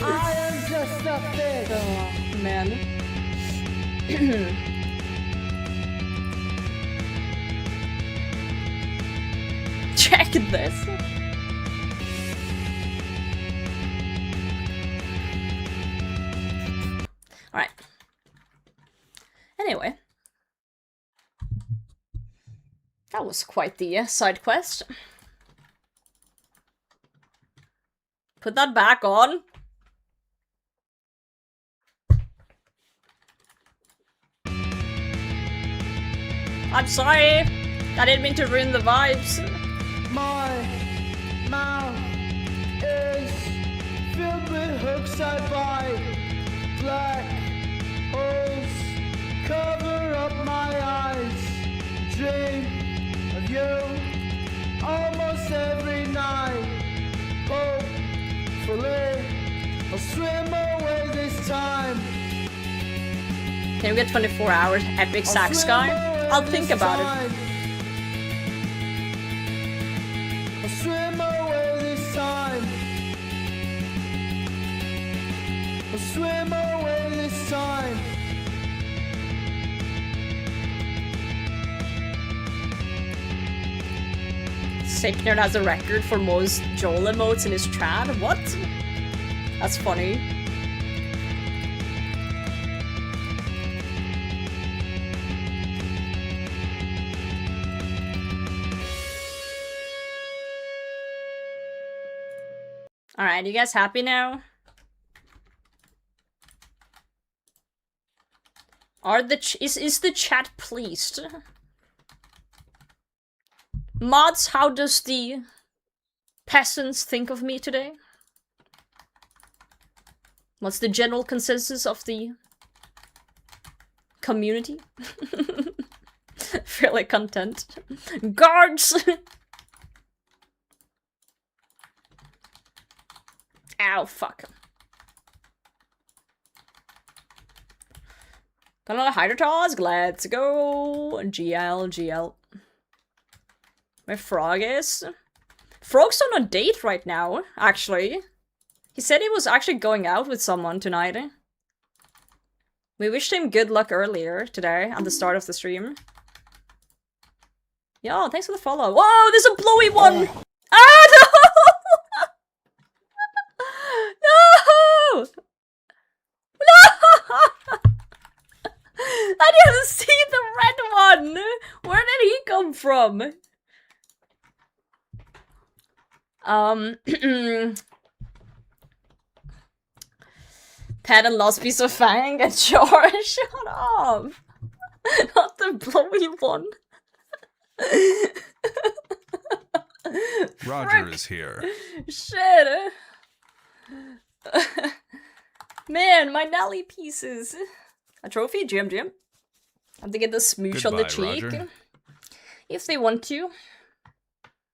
S7: I am just a fish.
S1: Oh, man. Check this. Alright. Anyway. That was quite the side quest. Put that back on. I'm sorry. I didn't mean to ruin the vibes.
S7: My mouth is filled with hooks I bite. Black holes cover up my eyes. Dream of you almost swim away this time.
S1: Can we get 24 hours epic sax guy? I'll think about it.
S7: I'll swim away this time. I'll swim away this time.
S1: Sicknerd has a record for most Joel emotes in his chat. What? That's funny. Alright, you guys happy now? Are the is the chat pleased? Mods, how does the peasants think of me today? What's the general consensus of the community? Fairly content. Guards! Ow, fuck. Got a lot of hydrotas, let's go. GL. Where Frog is? Frog's on a date right now, actually. He said he was actually going out with someone tonight. We wished him good luck earlier today, at the start of the stream. Yo, thanks for the follow. Whoa, there's a blowy one! Oh. Ah, no! No! No! I didn't see the red one! Where did he come from? Pat and lost piece of fang and George, shut up! Not the blowy one.
S4: Roger is here.
S1: Shit. Man, my Nelly pieces. A trophy? Jim. Have to get the smooch on the cheek.
S4: Roger.
S1: If they want to.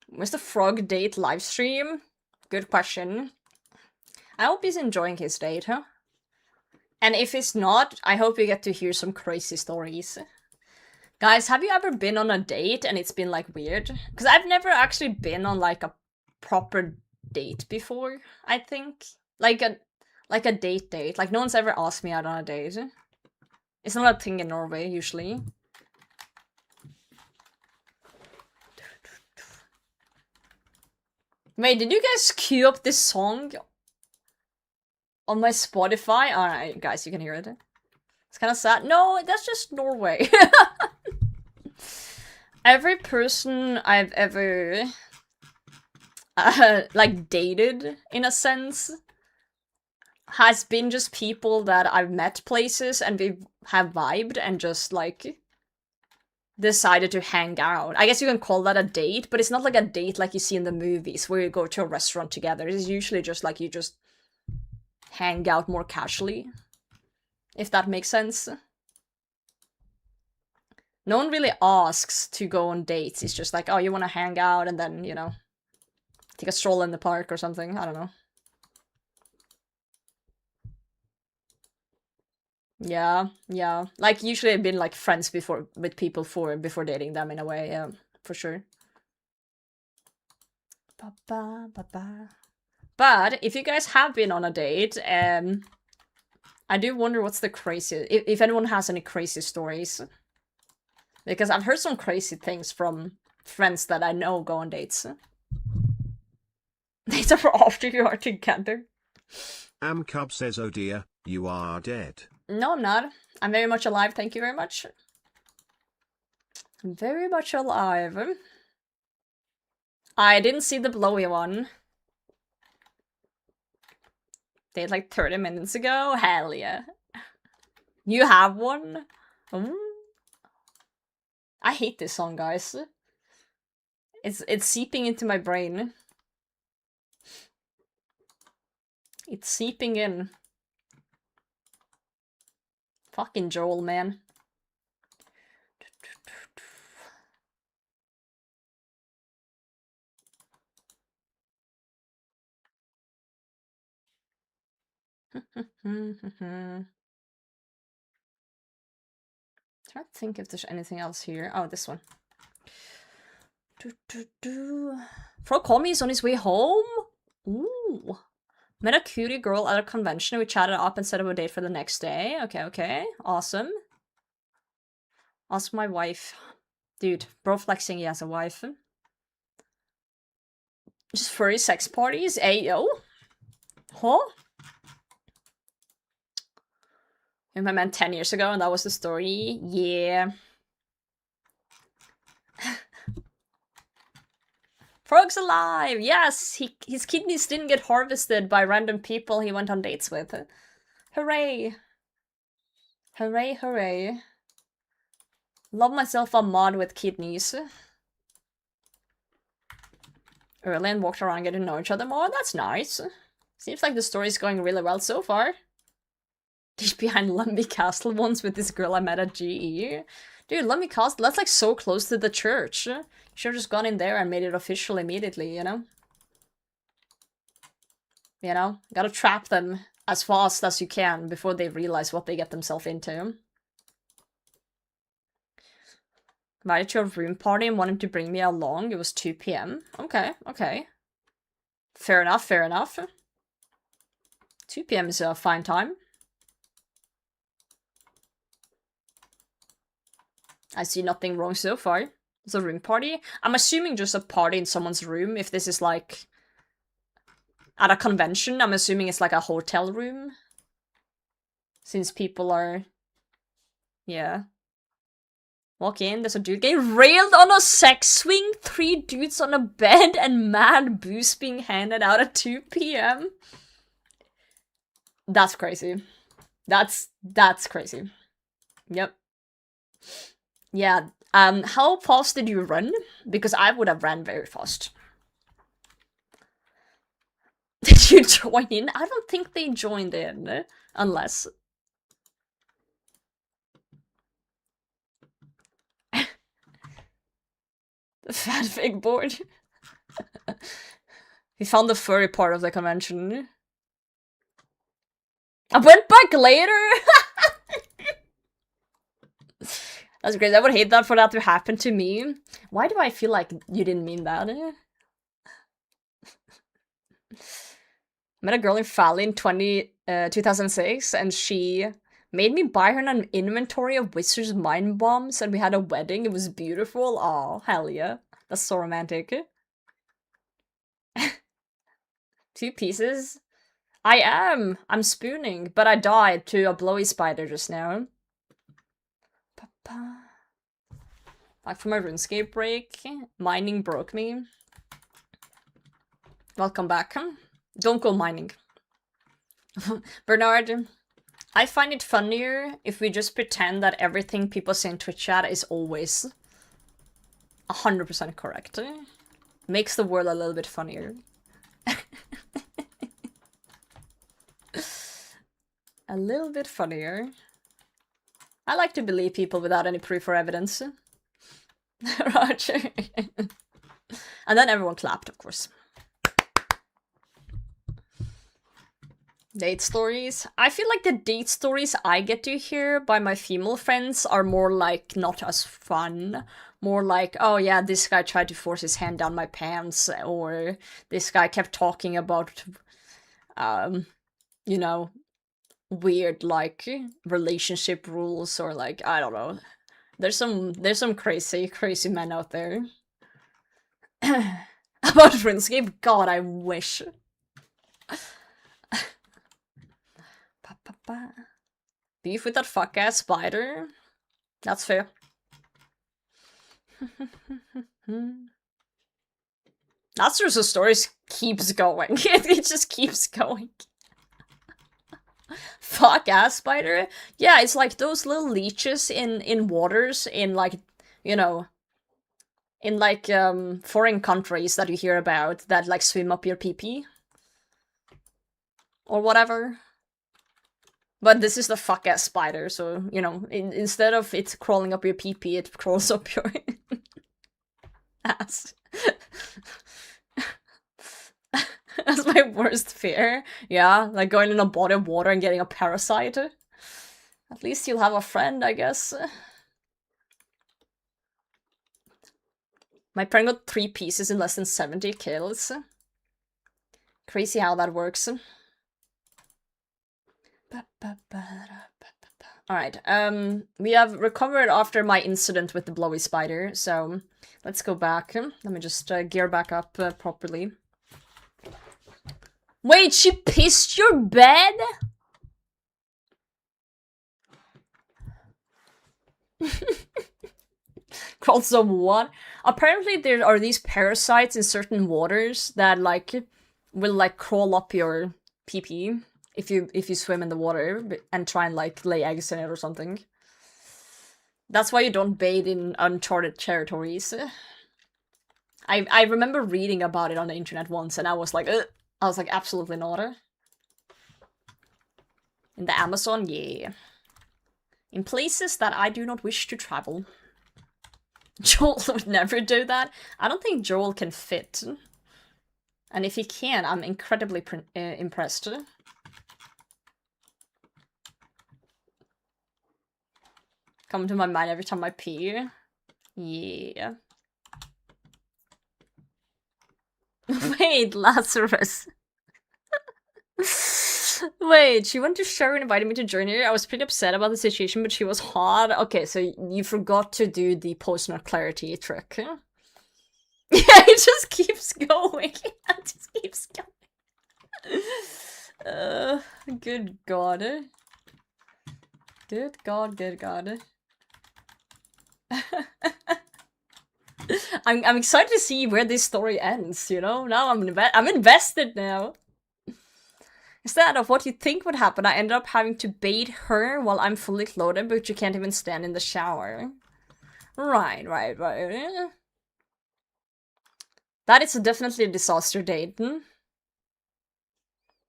S1: Where's the frog date live stream? Good question. I hope he's enjoying his date, huh? And if he's not, I hope you get to hear some crazy stories. Guys, have you ever been on a date and it's been like weird? Because I've never actually been on like a proper date before, I think. Like a date. Like no one's ever asked me out on a date. It's not a thing in Norway, usually. Wait, did you guys queue up this song on my Spotify? Alright, guys, you can hear it. It's kind of sad. No, that's just Norway. Every person I've ever, like, dated, in a sense, has been just people that I've met places and we have vibed and just, like, decided to hang out. I guess you can call that a date, but it's not like a date like you see in the movies where you go to a restaurant together. It's usually just like you just hang out more casually, if that makes sense. No one really asks to go on dates. It's just like, oh, you want to hang out and then, you know, take a stroll in the park or something. I don't know. Yeah. Like, usually I've been, like, friends before with people before dating them, in a way, yeah, for sure. But, if you guys have been on a date, I do wonder what's the craziest, if anyone has any crazy stories. Because I've heard some crazy things from friends that I know go on dates. Dates are after you are together.
S3: Cub says, oh dear, you are dead.
S1: No, I'm not. I'm very much alive, thank you very much. I'm very much alive. I didn't see the blowy one. Did like 30 minutes ago? Hell yeah. You have one? I hate this song, guys. It's seeping into my brain. It's seeping in. Fucking Joel, man. Trying to think if there's anything else here. Oh, this one. Frog called me, he's on his way home. Ooh. Met a cutie girl at a convention. We chatted up and set up a date for the next day. Okay, okay. Awesome. Ask my wife. Dude, bro flexing he has a wife. Just furry sex parties? Ayo. Huh? I met 10 years ago and that was the story. Yeah. Frog's alive! Yes! His kidneys didn't get harvested by random people he went on dates with. Hooray! Hooray, hooray. Love myself a mod with kidneys. Early and walked around getting to know each other more. That's nice. Seems like the story's going really well so far. Did behind Lumby Castle once with this girl I met at GE. Dude, Lumby Castle, that's like so close to the church. Should've just gone in there and made it official immediately, you know? You know? Gotta trap them as fast as you can before they realize what they get themselves into. Invited to a room party and wanted to bring me along. It was 2 PM. Okay, okay. Fair enough, fair enough. 2 PM is a fine time. I see nothing wrong so far. It's a room party. I'm assuming just a party in someone's room. If this is like at a convention, I'm assuming it's like a hotel room. Since people are... Yeah. Walk in, there's a dude getting railed on a sex swing, 3 dudes on a bed, and mad booze being handed out at 2 PM. That's crazy. That's crazy. Yep. Yeah, how fast did you run? Because I would have ran very fast. Did you join in? I don't think they joined in, unless... The fanfic board. We found the furry part of the convention. I went back later! That's great. I would hate that for that to happen to me. Why do I feel like you didn't mean that? Met a girl in Fally in 2006 and she made me buy her an inventory of Wizard's Mind Bombs and we had a wedding. It was beautiful. Aw, hell yeah. That's so romantic. 2 pieces? I am! I'm spooning, but I died to a blowy spider just now. Back from my Runescape break. Mining broke me. Welcome back. Don't go mining. Bernard, I find it funnier if we just pretend that everything people say in Twitch chat is always 100% correct. Makes the world a little bit funnier. A little bit funnier. I like to believe people without any proof or evidence. Roger. And then everyone clapped, of course. Date stories. I feel like the date stories I get to hear by my female friends are more like not as fun. More like, oh yeah, this guy tried to force his hand down my pants, or this guy kept talking about, you know, weird like relationship rules, or like, I don't know. There's some crazy men out there. About RuneScape, God, I wish. Beef with that fuck-ass spider? That's fair. That's just the story keeps going. It just keeps going. Fuck-ass spider? Yeah, it's like those little leeches in waters in like, you know, in like foreign countries that you hear about that like swim up your pee-pee. Or whatever. But this is the fuck-ass spider, so, you know, instead of it crawling up your pee-pee, it crawls up your ass. That's my worst fear. Yeah, like going in a body of water and getting a parasite. At least you'll have a friend, I guess. My friend got 3 pieces in less than 70 kills. Crazy how that works. Alright, we have recovered after my incident with the blowy spider, so let's go back. Let me just gear back up properly. Wait, she pissed your bed? Crawls of what? Apparently there are these parasites in certain waters that like will like crawl up your pee-pee if you swim in the water and try and like lay eggs in it or something. That's why you don't bathe in uncharted territories. I remember reading about it on the internet once and I was like, ugh. I was like, absolutely not. In the Amazon, yeah. In places that I do not wish to travel. Joel would never do that. I don't think Joel can fit. And if he can, I'm incredibly impressed. Come to my mind every time I pee. Yeah. Wait, Lazarus. Wait, she went to show and invited me to join her. I was pretty upset about the situation, but she was hot. Okay, so you forgot to do the post-nut clarity trick. Yeah, it just keeps going. It just keeps going. Good God. Good God, good God. I'm excited to see where this story ends, you know? Now I'm invested now. Instead of what you think would happen, I ended up having to bathe her while I'm fully clothed, but you can't even stand in the shower. Right. That is definitely a disaster date. Hmm?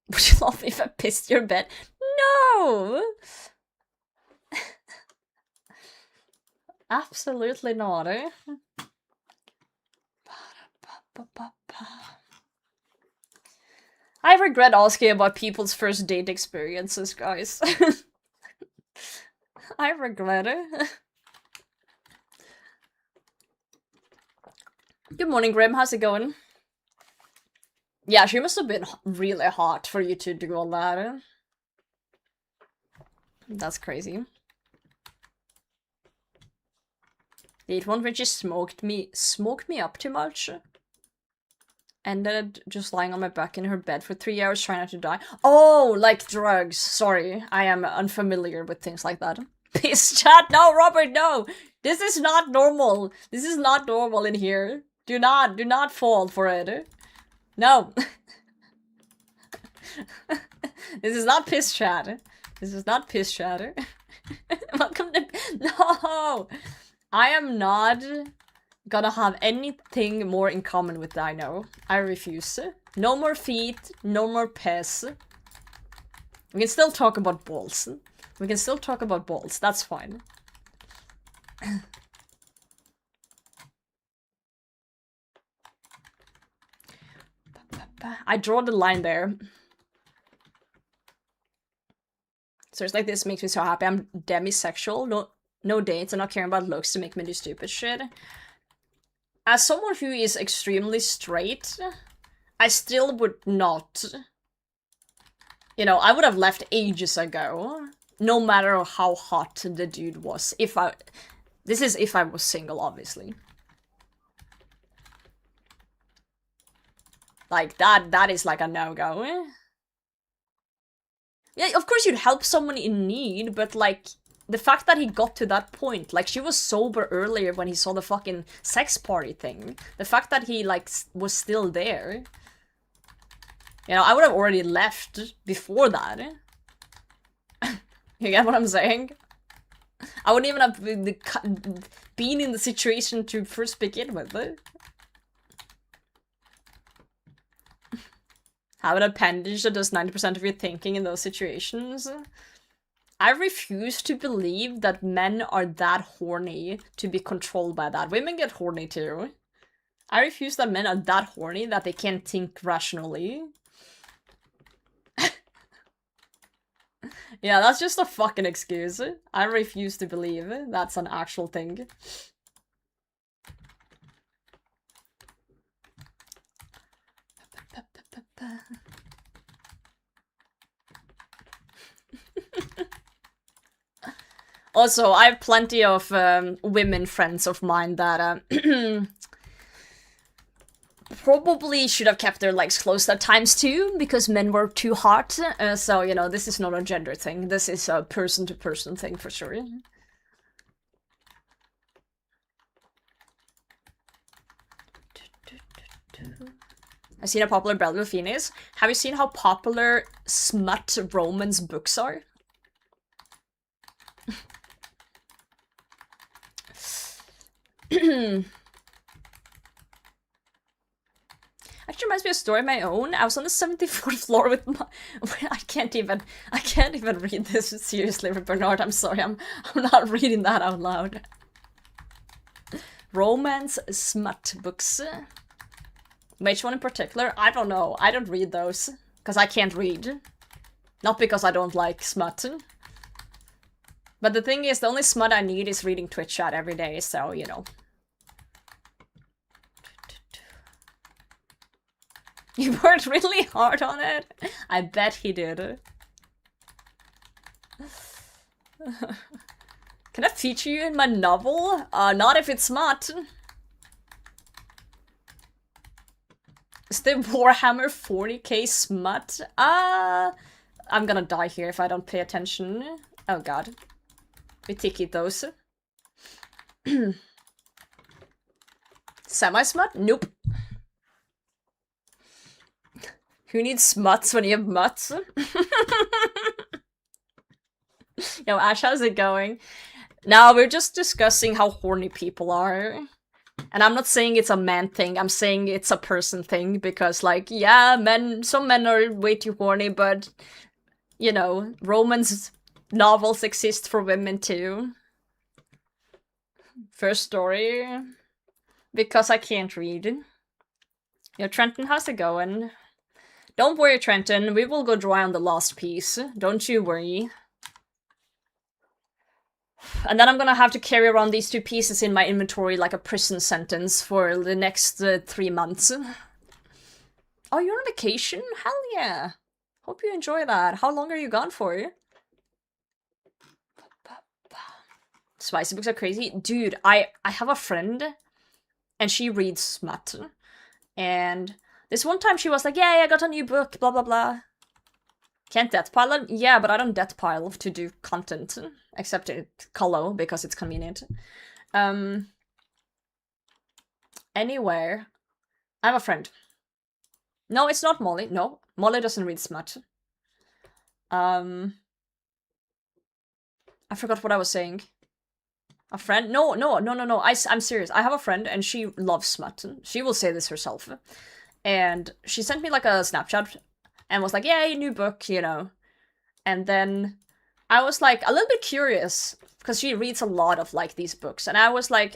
S1: Would you love me if I pissed your bed? No! Absolutely not, eh? I regret asking about people's first date experiences, guys. I regret it. Good morning, Grim. How's it going? Yeah, she must have been really hot for you to do all that. Eh? That's crazy. Date one when she smoked me up too much. Ended just lying on my back in her bed for 3 hours trying not to die. Oh, like drugs. Sorry, I am unfamiliar with things like that. Piss chat? No, Robert, no! This is not normal. This is not normal in here. Do not fall for it. No. This is not piss chat. This is not piss chat. Welcome to... No! I am not gonna have anything more in common with Dino. I refuse. No more feet, no more piss. We can still talk about balls. We can still talk about balls, that's fine. I draw the line there. So it's like, this makes me so happy. I'm demisexual, no dates, I'm not caring about looks to make me do stupid shit. As someone who is extremely straight, I still would not... You know, I would have left ages ago, no matter how hot the dude was. This is if I was single, obviously. Like, that is like a no-go. Yeah, of course you'd help someone in need, but like... The fact that he got to that point, like, she was sober earlier when he saw the fucking sex party thing. The fact that he, like, was still there. You know, I would have already left before that. You get what I'm saying? I wouldn't even have been in the situation to first begin with. Have an appendage that does 90% of your thinking in those situations. I refuse to believe that men are that horny to be controlled by that. Women get horny too. I refuse that men are that horny that they can't think rationally. Yeah, that's just a fucking excuse. I refuse to believe that's an actual thing. Also, I have plenty of women friends of mine that probably should have kept their legs closed at times too, because men were too hot. So, you know, this is not a gender thing. This is a person-to-person thing for sure. I've seen a popular Belleville Phoenix. Have you seen how popular smut romance books are? Actually reminds me of a story of my own. I was on the 74th floor with my... I can't even read this seriously, Bernard. I'm sorry, I'm not reading that out loud. Romance smut books. Which one in particular? I don't know. I don't read those. Because I can't read. Not because I don't like smut. But the thing is, the only smut I need is reading Twitch chat every day, so, you know. You worked really hard on it? I bet he did. Can I feature you in my novel? Not if it's smut. Is the Warhammer 40k smut? I'm gonna die here if I don't pay attention. Oh god. We tiki those. Semi-smut? Nope. Who needs smuts when you have mutts? Yo, Ash, how's it going? Now, we're just discussing how horny people are. And I'm not saying it's a man thing, I'm saying it's a person thing, because, like, yeah, some men are way too horny, but, you know, romance novels exist for women too. First story. Because I can't read. Yo, Trenton, how's it going? Don't worry, Trenton, we will go dry on the last piece. Don't you worry. And then I'm gonna have to carry around these 2 pieces in my inventory like a prison sentence for the next 3 months. Oh, you're on vacation? Hell yeah! Hope you enjoy that. How long are you gone for? Spicy books are crazy. Dude, I have a friend, and she reads smut. And this one time she was like, yeah, I got a new book, blah blah blah. Can't death pile them? Yeah, but I don't death pile to do content. Except in Colo, because it's convenient. Anywhere. I have a friend. No, it's not Molly. No, Molly doesn't read smut. I forgot what I was saying. A friend? No. I'm serious. I have a friend and she loves smut. She will say this herself. And she sent me like a Snapchat and was like, yeah, new book, you know. And then I was like a little bit curious because she reads a lot of like these books. And I was like,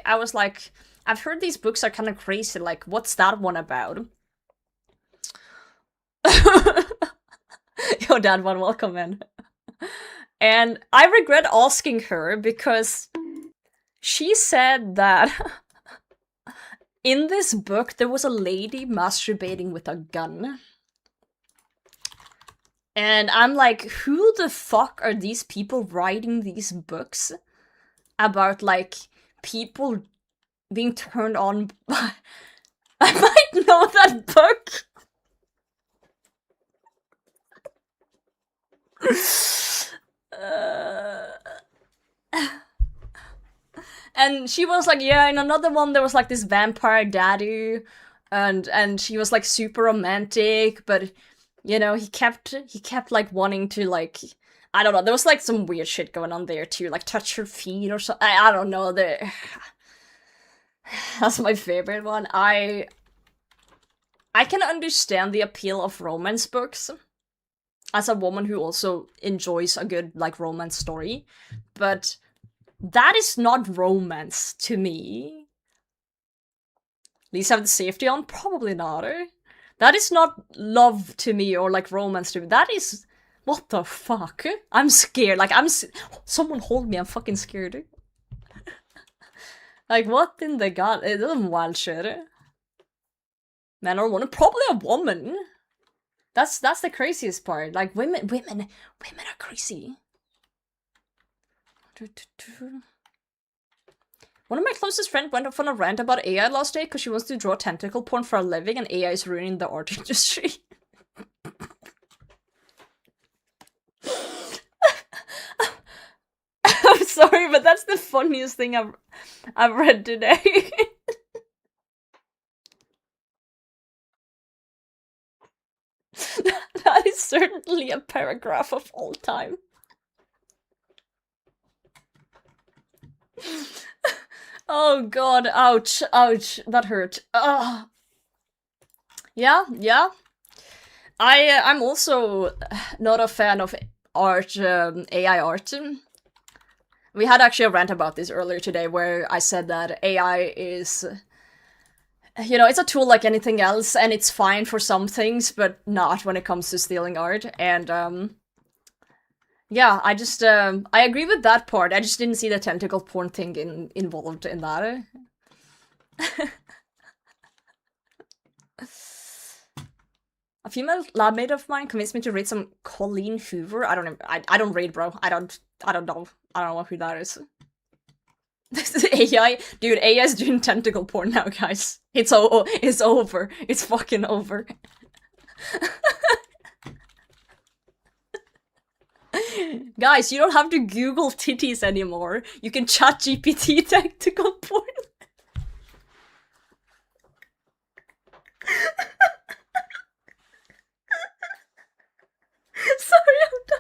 S1: I've heard these books are kind of crazy. Like, what's that one about? Yo, Dad one, welcome in. And I regret asking her because she said that in this book there was a lady masturbating with a gun. And I'm like, who the fuck are these people writing these books about, like, people being turned on by... I might know that book! And she was like, yeah, in another one there was like this vampire daddy, and she was like super romantic, but you know, he kept like wanting to, like, I don't know, there was like some weird shit going on there too, like touch her feet or something. I don't know, that's my favorite one. I can understand the appeal of romance books as a woman who also enjoys a good, like, romance story, but that is not romance to me. These have the safety on? Probably not. That is not love to me or, like, romance to me. That is What the fuck? I'm scared. Like, someone hold me, I'm fucking scared. Like, what in the god? It is wild shit. Man or woman? Probably a woman. That's the craziest part. Like, women are crazy. One of my closest friends went off on a rant about AI last day because she wants to draw tentacle porn for a living and AI is ruining the art industry. I'm sorry, but that's the funniest thing I've read today. That is certainly a paragraph of all time. Oh god, ouch, ouch, that hurt. Ugh. Yeah. I'm also not a fan of art, AI art. We had actually a rant about this earlier today where I said that AI is, you know, it's a tool like anything else and it's fine for some things, but not when it comes to stealing art. And, yeah, I just, I agree with that part. I just didn't see the tentacle porn thing involved in that. A female lab mate of mine convinced me to read some Colleen Hoover. I don't know. I don't read, bro. I don't know. I don't know who that is. This is AI. Dude, AI is doing tentacle porn now, guys. It's over. It's fucking over. Guys, you don't have to Google titties anymore. You can chat GPT tentacle porn. Sorry, I'm done.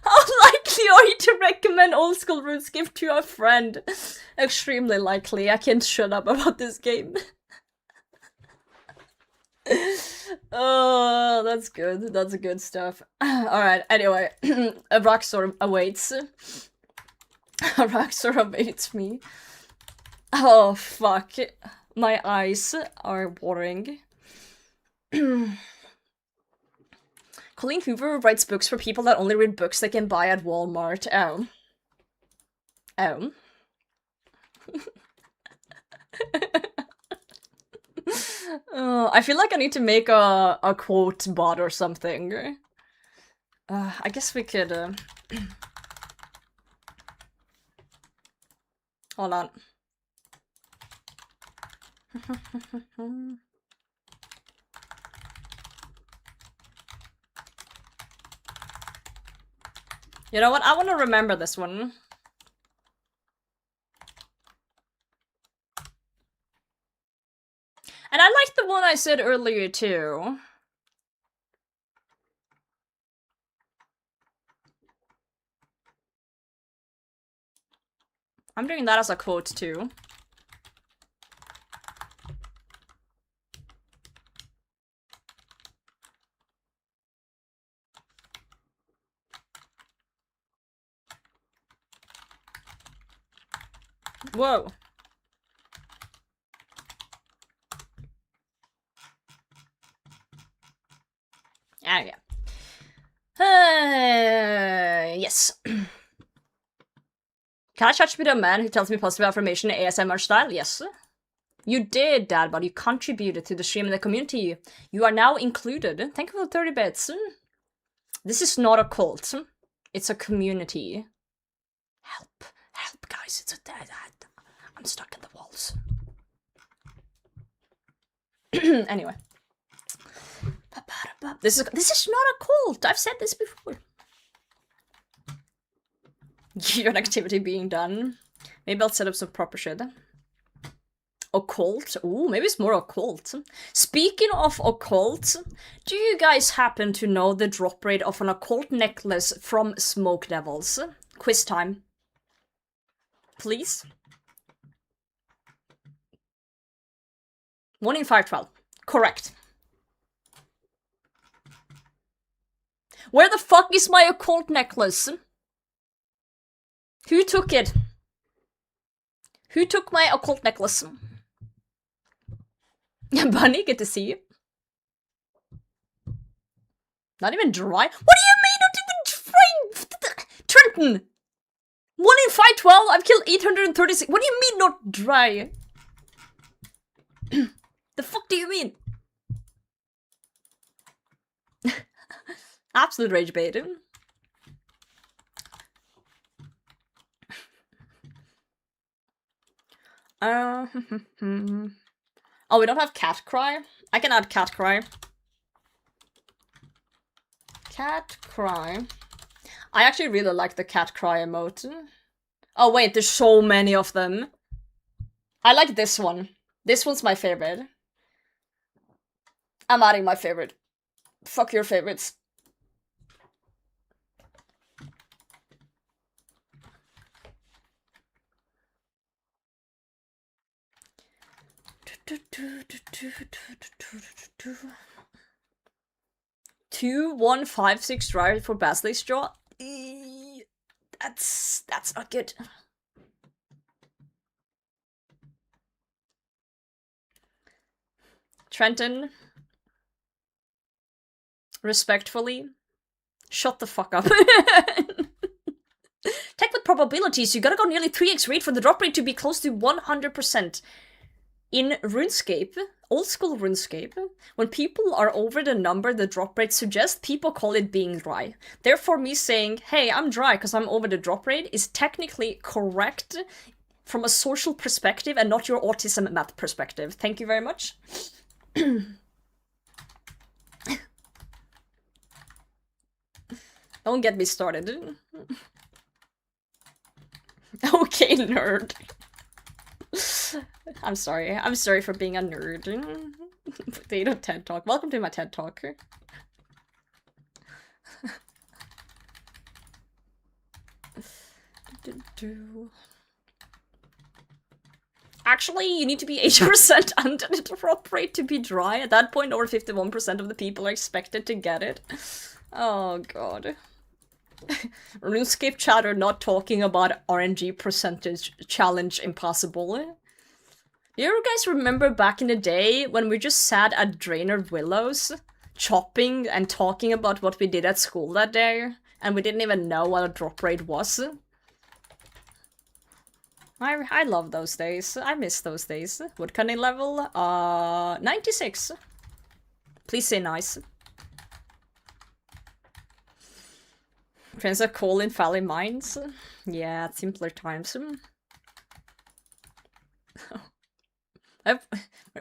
S1: How likely are you to recommend old school Runescape to a friend? Extremely likely. I can't shut up about this game. Oh, that's good. That's good stuff. Alright, anyway. Araxxor awaits. Araxxor awaits me. Oh, fuck. My eyes are watering. Colleen Hoover writes books for people that only read books they can buy at Walmart. Oh. I feel like I need to make a quote bot or something. I guess we could, hold on. You know what? I want to remember this one. And I like the one I said earlier too. I'm doing that as a quote too. Whoa. Ah, yeah. Yes. Can I touch with a man who tells me positive affirmation in ASMR style? Yes. You did, Dad, but you contributed to the stream and the community. You are now included. Thank you for the 30 bits. This is not a cult. It's a community. Help. Help, guys. It's a dead. I'm stuck in the walls. Anyway. This is not a cult. I've said this before. Your activity being done. Maybe I'll set up some proper shit. Occult? Ooh, maybe it's more occult. Speaking of occult, do you guys happen to know the drop rate of an occult necklace from Smoke Devils? Quiz time. Please? 1 in 512. Correct. Where the fuck is my occult necklace? Who took it? Who took my occult necklace? Bunny, good to see you. Not even dry? What do you mean not even dry? Trenton! 1 in 512, I've killed 836. What do you mean not dry? The fuck do you mean? Absolute rage bait. Oh, we don't have cat cry? I can add cat cry. Cat cry. I actually really like the cat cry emote. Oh wait, there's so many of them. I like this one. This one's my favorite. I'm adding my favorite. Fuck your favorites. Two, 1, 5, 6 dry for Basley Straw. That's not good. Trenton, respectfully, shut the fuck up. Tech with probabilities, you gotta go nearly 3x rate for the drop rate to be close to 100%. In Runescape, old school Runescape, when people are over the number the drop rate suggests, people call it being dry. Therefore, me saying, hey, I'm dry because I'm over the drop rate is technically correct from a social perspective and not your autism math perspective. Thank you very much. Don't get me started. Okay, nerd. I'm sorry. I'm sorry for being a nerd. Potato TED Talk. Welcome to my TED Talk. Actually, you need to be 80% under the drop rate to be dry. At that point, over 51% of the people are expected to get it. Oh god. RuneScape chatter not talking about RNG percentage challenge impossible. You guys remember back in the day when we just sat at Drainer Willows, chopping and talking about what we did at school that day, and we didn't even know what a drop rate was? I love those days. I miss those days. Woodcutting level? 96. Please say nice. Friends are calling Valley Mines? Yeah, simpler times.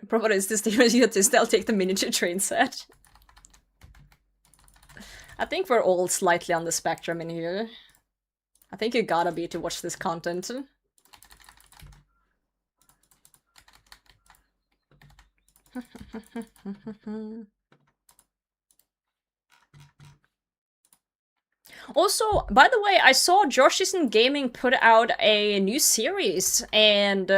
S1: Probably is this the I'll take the miniature train set. I think we're all slightly on the spectrum in here. I think you gotta be to watch this content. Also, by the way, I saw Josh Isn't Gaming put out a new series, and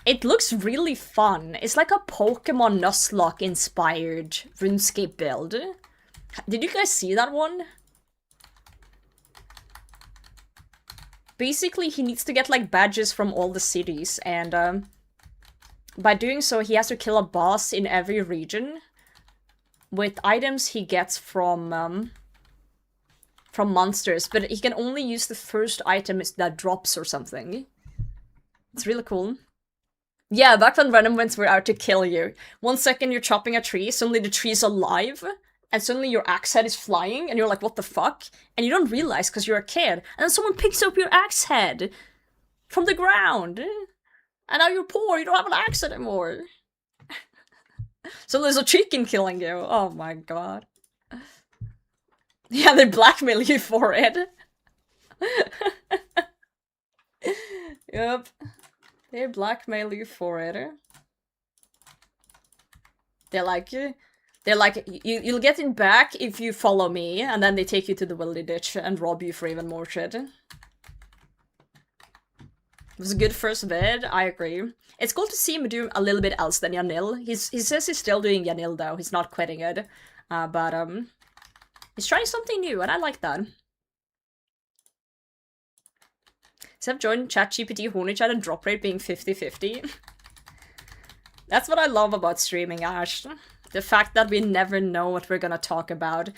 S1: it looks really fun. It's like a Pokemon Nuzlocke inspired RuneScape build. Did you guys see that one? Basically, he needs to get like badges from all the cities, and by doing so, he has to kill a boss in every region with items he gets from monsters, but he can only use the first item that drops or something. It's really cool. Yeah, back when random ones were out to kill you. 1 second you're chopping a tree, suddenly the tree's alive, and suddenly your axe head is flying, and you're like, what the fuck? And you don't realize because you're a kid, and then someone picks up your axe head from the ground. And now you're poor, you don't have an axe anymore. So there's a chicken killing you. Oh my god. Yeah, they blackmail you for it. Yep. They blackmail you for it. They're like, you'll get it back if you follow me, and then they take you to the wildy ditch and rob you for even more shit. It was a good first vid, I agree. It's cool to see him do a little bit else than Yanil. He says he's still doing Yanil though, he's not quitting it. But he's trying something new, and I like that. Except join ChatGPT Horny Chat and drop rate being 50-50. That's what I love about streaming, Ash. The fact that we never know what we're gonna talk about.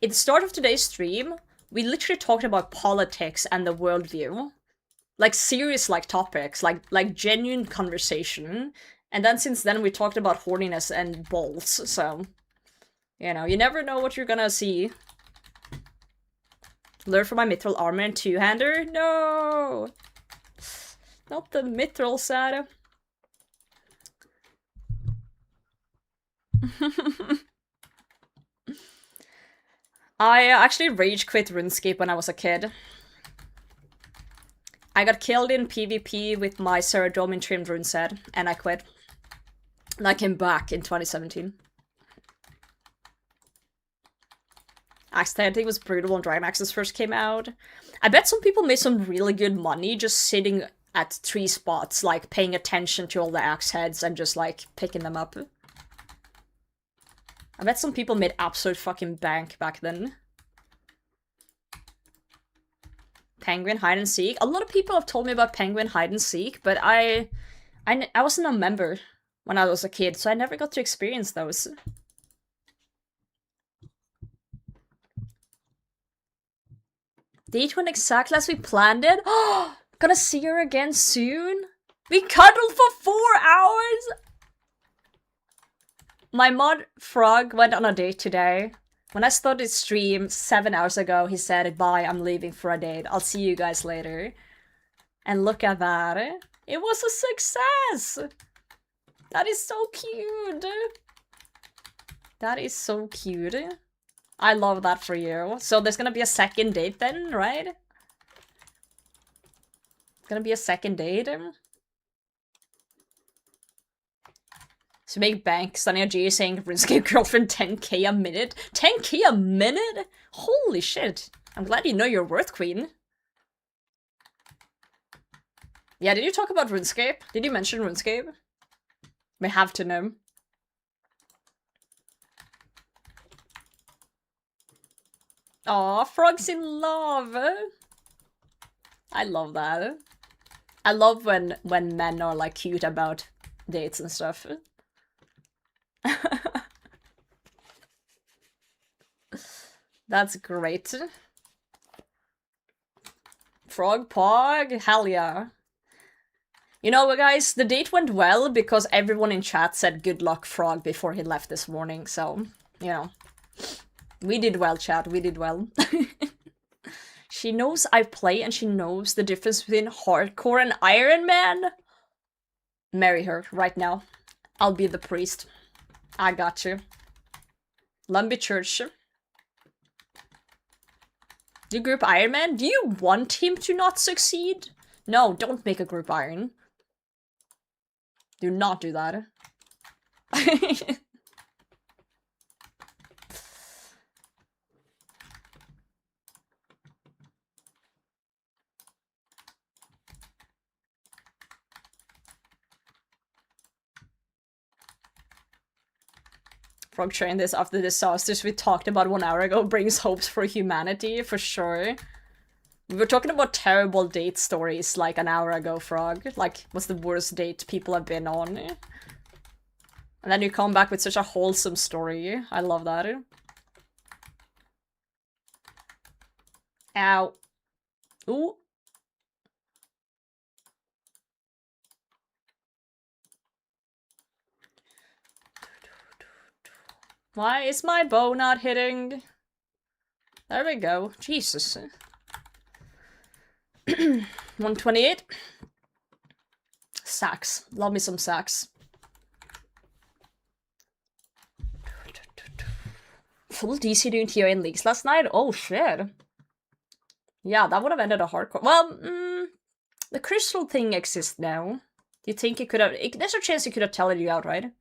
S1: At the start of today's stream, we literally talked about politics and the worldview. Like serious like topics, like genuine conversation. And then since then we talked about horniness and balls, so you know, you never know what you're gonna see. Lure for my mithril armor and two-hander? No! Not the mithril side. I actually rage quit Runescape when I was a kid. I got killed in PvP with my Ceradome trimmed rune set, and I quit. And I came back in 2017. Aesthetic was brutal when Dry Axes first came out. I bet some people made some really good money just sitting at 3 spots, like paying attention to all the axe heads and just like picking them up. I bet some people made absolute fucking bank back then. Penguin hide and seek. A lot of people have told me about Penguin hide and seek, but I wasn't a member when I was a kid, so I never got to experience those. Date went exactly as we planned it. Oh, gonna see her again soon. We cuddled for 4 hours. My mod Frog went on a date today. When I started stream 7 hours ago, he said, bye, I'm leaving for a date. I'll see you guys later. And look at that. It was a success. That is so cute. That is so cute. I love that for you. So there's gonna be a second date then, right? Gonna be a second date. To make bank, Sunny G is saying RuneScape girlfriend 10k a minute. 10k a minute? Holy shit. I'm glad you know your worth, queen. Yeah, did you talk about RuneScape? Did you mention RuneScape? We have to know. Aw, Frog's in love. I love that. I love when men are like cute about dates and stuff. That's great. Frog Pog? Hell yeah. You know, guys, the date went well because everyone in chat said good luck, Frog, before he left this morning, so, you know. We did well, chat, we did well. She knows I play and she knows the difference between hardcore and Iron Man. Marry her right now. I'll be the priest. I got you. Lumby Church. Do you group Iron Man? Do you want him to not succeed? No, don't make a group Iron. Do not do that. Frog train this after the disasters we talked about 1 hour ago brings hopes for humanity, for sure. We were talking about terrible date stories like an hour ago, Frog. Like, what's the worst date people have been on? And then you come back with such a wholesome story. I love that. Ow. Ooh. Why is my bow not hitting? There we go. Jesus. 128. Sax. Love me some sax. Full DC doing TO in leagues last night? Oh shit. Yeah, that would have ended a hardcore. Well, the crystal thing exists now. You think it could have... There's a chance it could have tailed you out, right?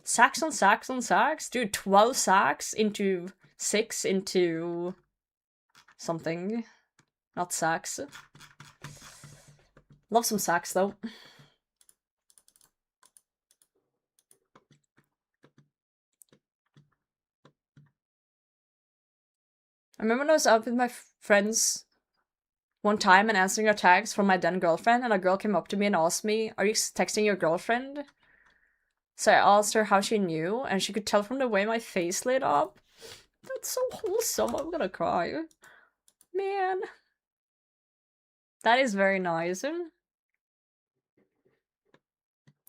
S1: Sacks on sacks on sacks? Dude, 12 sacks into 6 into something. Not sacks. Love some sacks though. I remember when I was out with my friends one time and answering her tags from my then girlfriend, and a girl came up to me and asked me, "Are you texting your girlfriend?" So I asked her how she knew, and she could tell from the way my face lit up. That's so wholesome, I'm gonna cry. Man. That is very nice.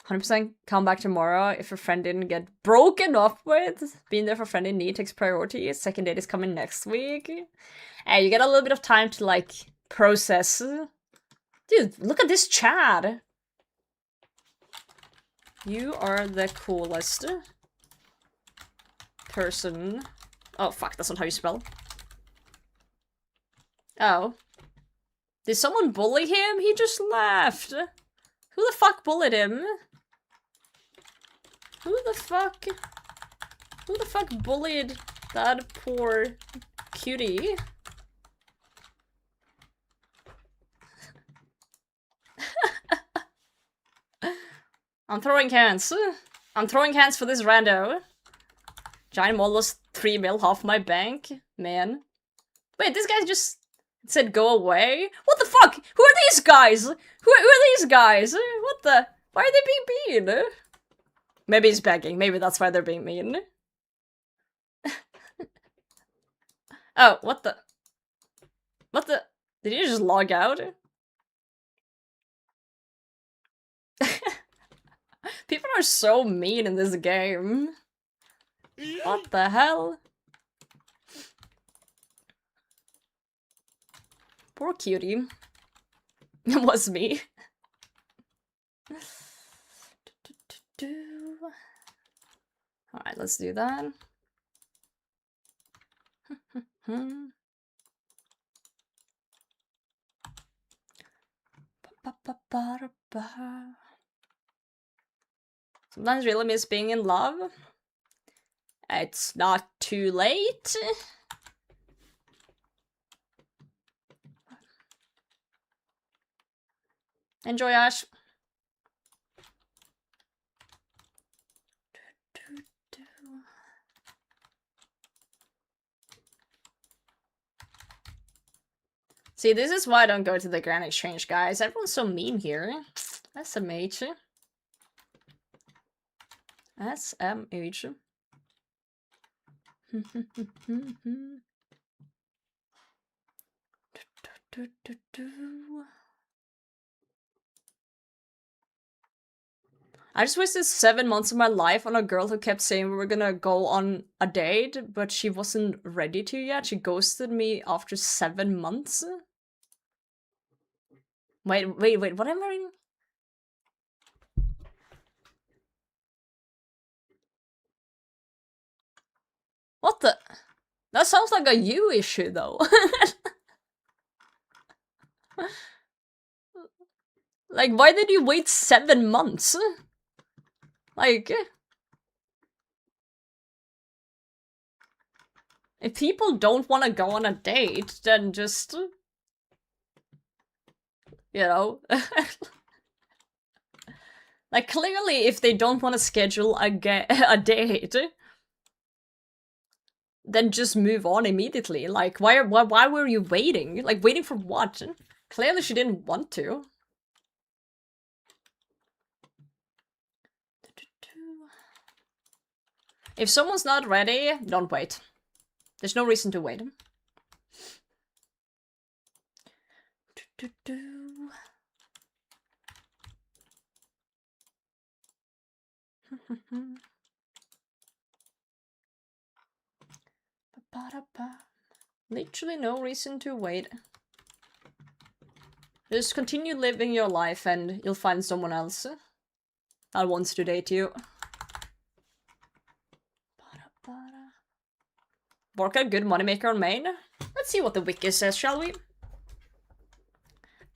S1: 100% come back tomorrow if a friend didn't get broken up with. Being there for friend in need takes priority. Second date is coming next week. Hey, you get a little bit of time to, like, process. Dude, look at this Chad. You are the coolest person. Oh, fuck, that's not how you spell. Oh. Did someone bully him? He just left. Who the fuck bullied him? Who the fuck bullied that poor cutie? I'm throwing cans. I'm throwing cans for this rando. Giant Mall lost 3 mil off my bank. Man. Wait, this guy just said go away? What the fuck? Who are these guys? Who are these guys? What the? Why are they being mean? Maybe he's begging. Maybe that's why they're being mean. Oh, what the? What the? Did you just log out? People are so mean in this game. What the hell? Poor cutie. It was me. Alright, let's do that. Sometimes really miss being in love. It's not too late. Enjoy, Ash. See, this is why I don't go to the Grand Exchange, guys. Everyone's so mean here. SMH. SMH. I just wasted 7 months of my life on a girl who kept saying we were gonna go on a date, but she wasn't ready to yet. She ghosted me after 7 months. Wait, what am I reading? What the? That sounds like a you issue, though. Like, why did you wait 7 months? Like... If people don't want to go on a date, then just... You know? Like, clearly, if they don't want to schedule a date... Then just move on immediately. Like, why were you waiting? Like, waiting for what? Clearly she didn't want to. If someone's not ready, don't wait. There's no reason to wait. Literally no reason to wait. Just continue living your life and you'll find someone else that wants to date you. Work a good moneymaker on main. Let's see what the wiki says, shall we?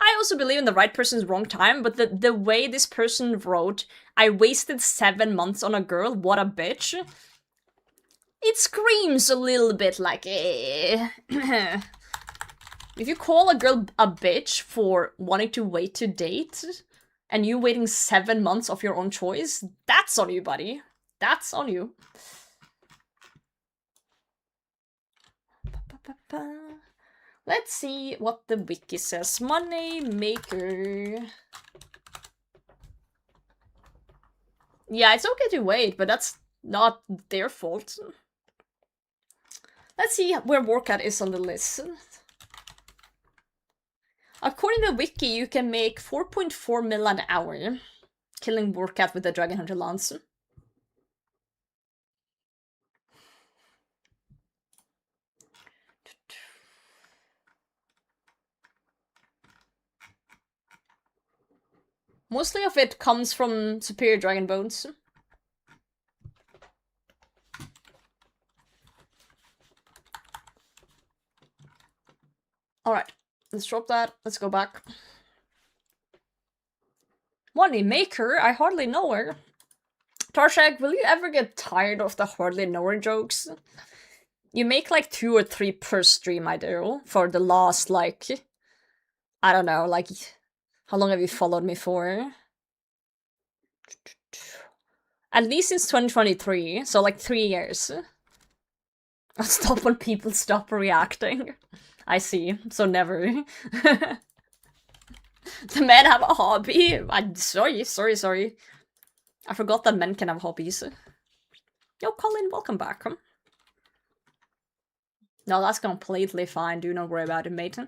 S1: I also believe in the right person's wrong time, but the way this person wrote, I wasted 7 months on a girl, what a bitch. It screams a little bit like, eh. If you call a girl a bitch for wanting to wait to date, and you waiting 7 months of your own choice, that's on you, buddy. That's on you. Let's see what the wiki says. Money maker. Yeah, it's okay to wait, but that's not their fault. Let's see where Warcat is on the list. According to Wiki, you can make 4.4 mil an hour killing Warcat with the Dragon Hunter Lance. Mostly of it comes from Superior Dragon Bones. Alright, let's drop that. Let's go back. Money maker? I hardly know her. Tarshak, will you ever get tired of the hardly know her jokes? You make like 2 or 3 per stream, I do, for the last, like, I don't know, like, how long have you followed me for? At least since 2023, so like 3 years. I'll stop when people stop reacting. I see, so never. The men have a hobby? Sorry. I forgot that men can have hobbies. Yo, Colin, welcome back. No, that's completely fine. Do not worry about it, mate.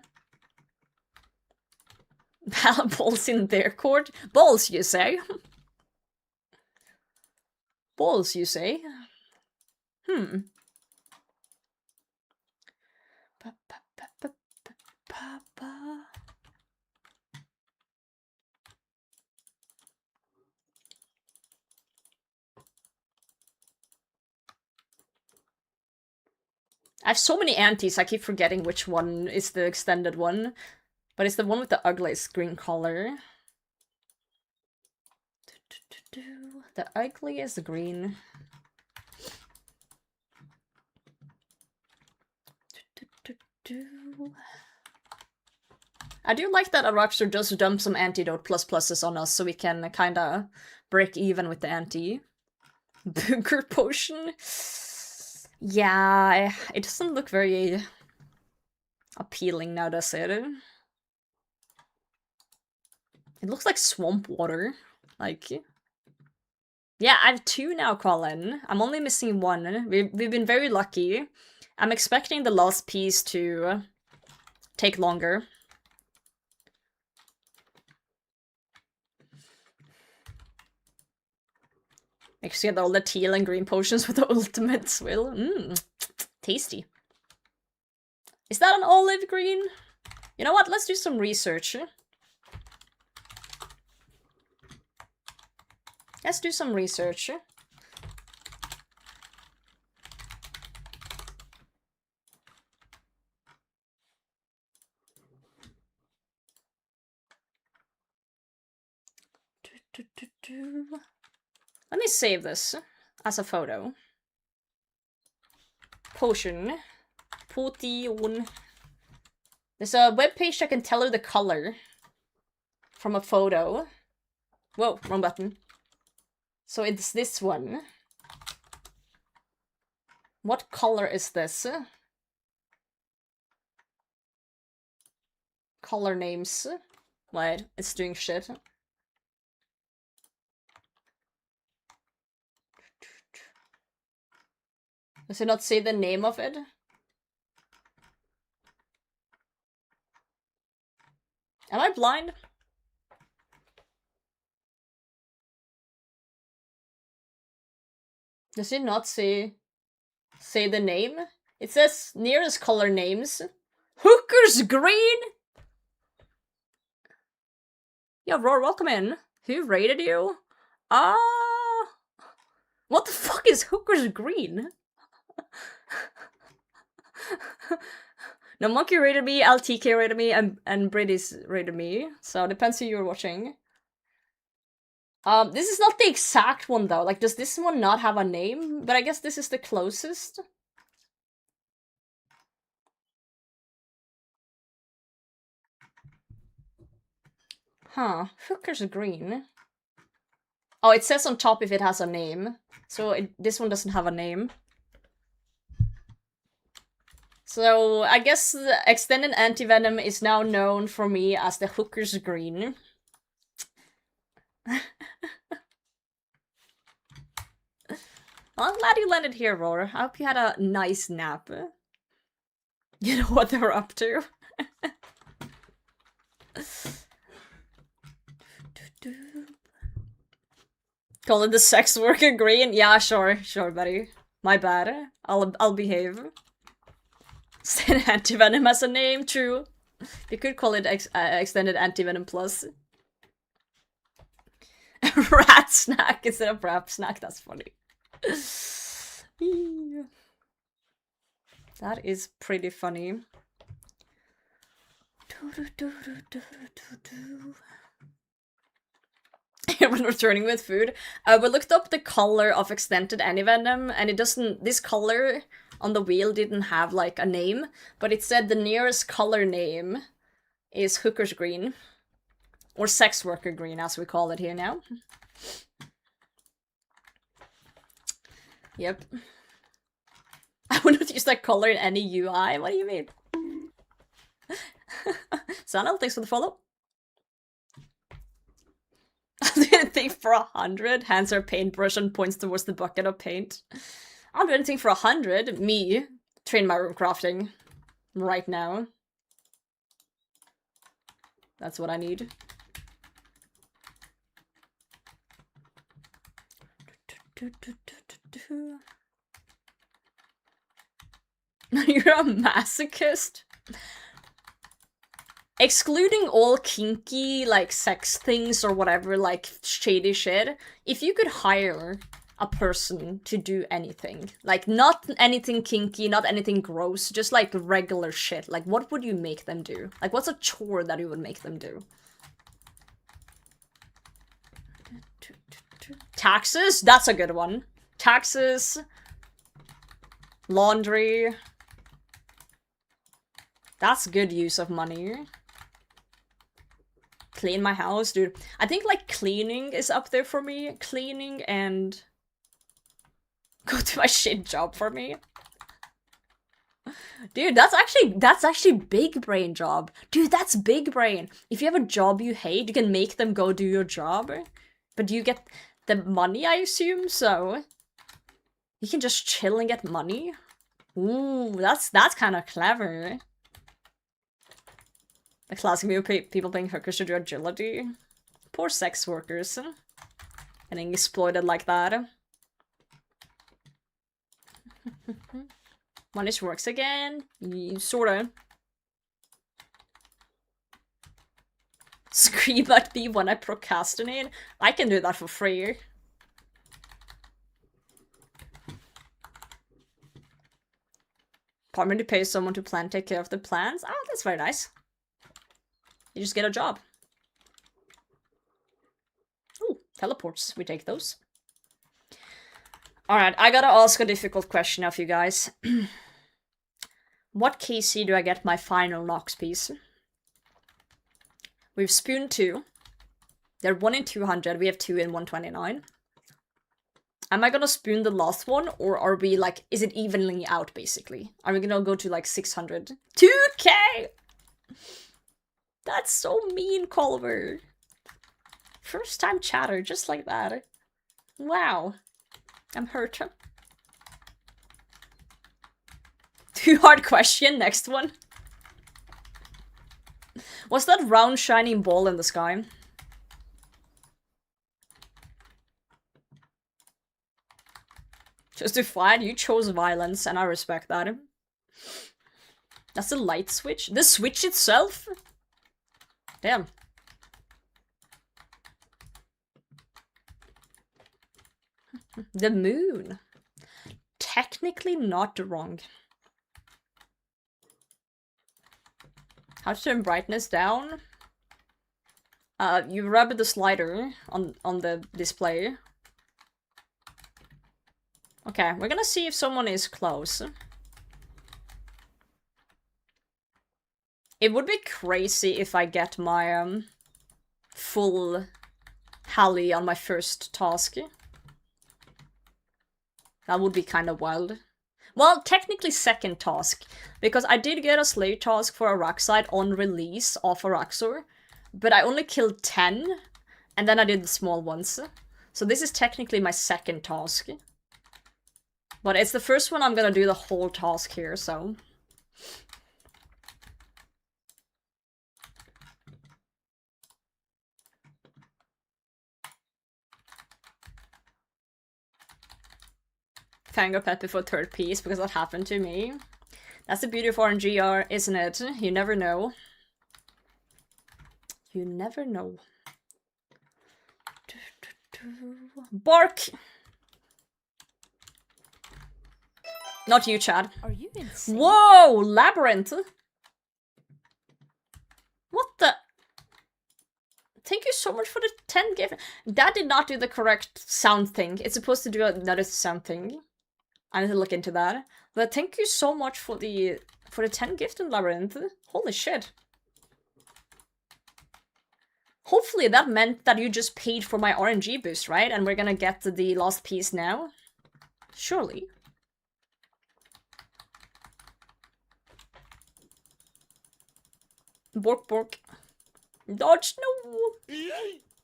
S1: Balls in their court? Balls, you say? Balls, you say? I have so many antis, I keep forgetting which one is the extended one. But it's the one with the ugliest green color. The ugliest green. I do like that Araxxor does dump some antidote pluses on us so we can kinda break even with the anti. Bunker potion? Yeah, it doesn't look very appealing now, does it? It looks like swamp water. Like, yeah, I have 2 now, Colin. I'm only missing 1. We've been very lucky. I'm expecting the last piece to take longer. Make sure you get all the teal and green potions with the ultimate swill. Tasty. Is that an olive green? You know what? Let's do some research. Let's do some research. Let me save this as a photo. Potion. Potion. There's a webpage that can tell her the color from a photo. Whoa, wrong button. So it's this one. What color is this? Color names. Wait, it's doing shit. Does it not say the name of it? Am I blind? Does it not say the name? It says nearest color names. Hooker's green? Yo, Roar, welcome in. Who rated you? What the fuck is Hooker's green? No, Monkey rated me, LTK rated me, and British rated me. So it depends who you're watching. This is not the exact one though. Like, does this one not have a name? But I guess this is the closest. Huh. Hooker's green. Oh, it says on top if it has a name. So this one doesn't have a name. So I guess the extended anti-venom is now known for me as the Hooker's green. Well, I'm glad you landed here, Roar. I hope you had a nice nap. You know what they're up to. Call it the sex worker green? Yeah, sure, buddy. My bad. I'll behave. Extended anti-venom as a name, true. You could call it extended anti-venom plus. Rat snack instead of rap snack, that's funny. That is pretty funny. When returning with food, we looked up the color of extended anti-venom, and it doesn't. This color on the wheel didn't have like a name, but it said the nearest color name is hooker's green, or sex worker green, as we call it here now. Yep. I would not use that color in any UI. What do you mean? Sanel, thanks for the follow. I didn't think for 100. Hands are paintbrush and points towards the bucket of paint. I'll do anything for 100. Me. Train my room crafting. Right now. That's what I need. You're a masochist? Excluding all kinky, like, sex things or whatever, like, shady shit, if you could hire a person to do anything, like, not anything kinky, not anything gross, just, like, regular shit, like, what would you make them do? Like, what's a chore that you would make them do? Taxes? That's a good one. Taxes. Laundry. That's good use of money. Clean my house, dude. I think, like, cleaning is up there for me. Cleaning and go to my shit job for me. Dude, that's actually big brain job. Dude, that's big brain. If you have a job you hate, you can make them go do your job. But you get the money, I assume, so you can just chill and get money. Ooh, that's kind of clever. A classic view of people paying hookers to do agility. Poor sex workers. Getting exploited like that. Manish works again. Sorta. Scream at me when I procrastinate. I can do that for free. Partner to pay someone to take care of the plants. Oh, that's very nice. You just get a job. Ooh, teleports. We take those. Alright, I gotta ask a difficult question of you guys. What KC do I get my final Nox piece? We've spoon 2. They're 1 in 200. We have 2 in 129. Am I gonna spoon the last one, or are we like, is it evenly out basically? Are we gonna go to like 600? 2k! That's so mean, Culver. First time chatter, just like that. Wow. I'm hurt. Too hard question, next one. What's that round shining ball in the sky? Justified, you chose violence, and I respect that. That's a light switch? The switch itself? Damn. The moon. Technically not wrong. How to turn brightness down? You rub the slider on the display. Okay, we're gonna see if someone is close. It would be crazy if I get my full Hally on my first task. That would be kind of wild. Well, technically second task, because I did get a slave task for Araxxor on release of Araxxor, but I only killed 10, and then I did the small ones. So this is technically my second task. But it's the first one I'm gonna do the whole task here, so... Fango pet before third piece, because that happened to me. That's the beauty of RNG, isn't it? You never know. You never know. Bark! Not you, Chad.
S5: Are you insane?
S1: Whoa! Labyrinth! What the? Thank you so much for the 10 gift. That did not do the correct sound thing. It's supposed to do another sound thing. I need to look into that. But thank you so much for the 10 gift in Labyrinth. Holy shit. Hopefully that meant that you just paid for my RNG boost, right? And we're gonna get the last piece now. Surely. Bork bork. Dodge, no!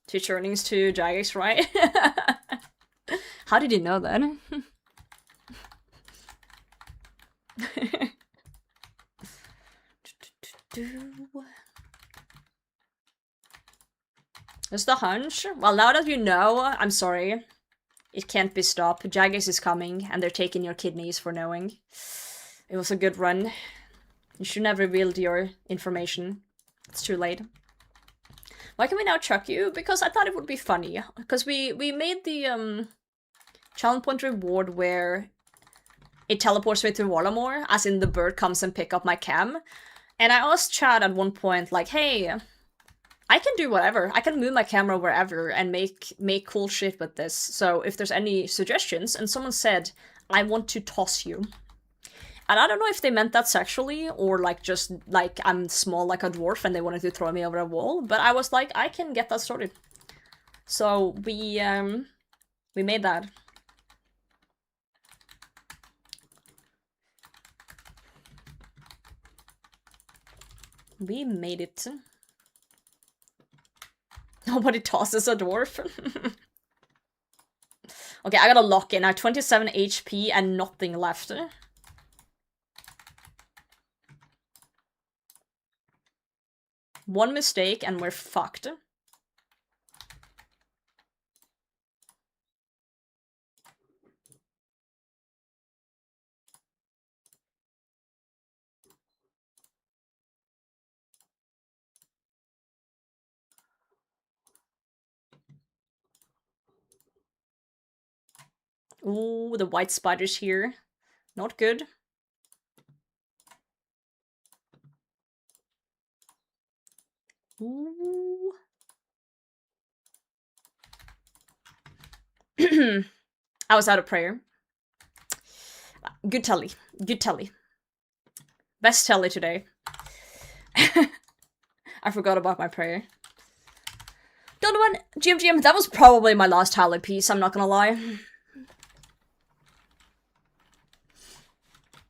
S1: 2 turnings to Jagex, right? How did you know that? Just a hunch? Well, now that you know, I'm sorry. It can't be stopped. Jagex is coming, and they're taking your kidneys for knowing. It was a good run. You should never reveal your information. It's too late. Why can we now chuck you? Because I thought it would be funny. Because we made the challenge point reward where it teleports me to Wallamore, as in the bird comes and pick up my cam. And I asked Chad at one point, like, hey, I can do whatever. I can move my camera wherever and make cool shit with this. So if there's any suggestions, and someone said, I want to toss you. And I don't know if they meant that sexually, or like just like I'm small like a dwarf and they wanted to throw me over a wall, but I was like, I can get that sorted. So we made that. We made it. Nobody tosses a dwarf. Okay, I gotta lock in. I have 27 HP and nothing left. One mistake and we're fucked. Ooh, the white spiders here. Not good. Ooh. I was out of prayer. Good telly. Good telly. Best telly today. I forgot about my prayer. Donovan, GM, that was probably my last Hally piece, I'm not gonna lie.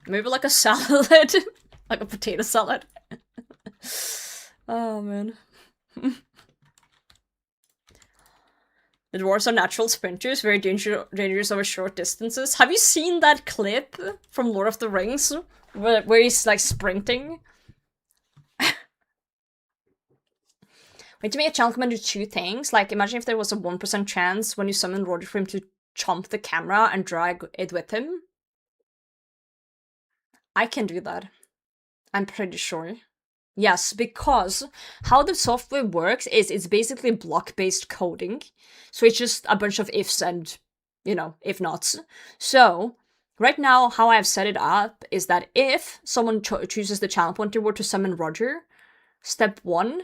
S1: Maybe like a salad. Like a potato salad. Oh, man. The dwarves are natural sprinters, very dangerous over short distances. Have you seen that clip from Lord of the Rings? Where he's, like, sprinting? Wait, to make a challenge can do 2 things. Like, imagine if there was a 1% chance when you summon Roger for him to chomp the camera and drag it with him. I can do that. I'm pretty sure. Yes, because how the software works is it's basically block-based coding. So it's just a bunch of ifs and, you know, if-nots. So, right now, how I've set it up is that if someone chooses the channel pointer word to summon Roger, step 1,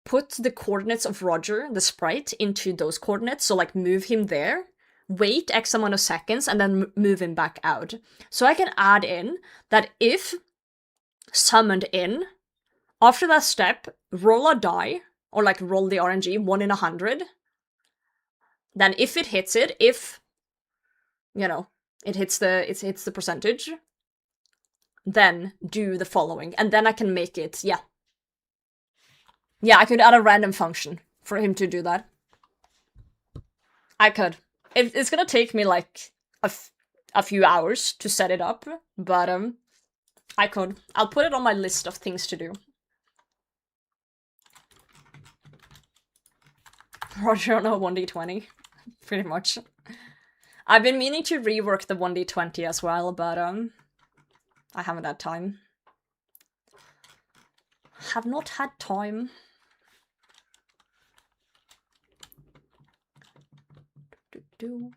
S1: put the coordinates of Roger, the sprite, into those coordinates. So, like, move him there. Wait X amount of seconds and then move him back out. So I can add in that if summoned in, after that step, roll a die, or like roll the RNG, 1 in 100. Then if it hits it, if, you know, it hits the percentage, then do the following. And then I can make it, yeah. Yeah, I could add a random function for him to do that. I could. It's gonna take me like a few hours to set it up, but I could. I'll put it on my list of things to do. Roger on a 1d20, pretty much. I've been meaning to rework the 1d20 as well, but I haven't had time. Have not had time. Can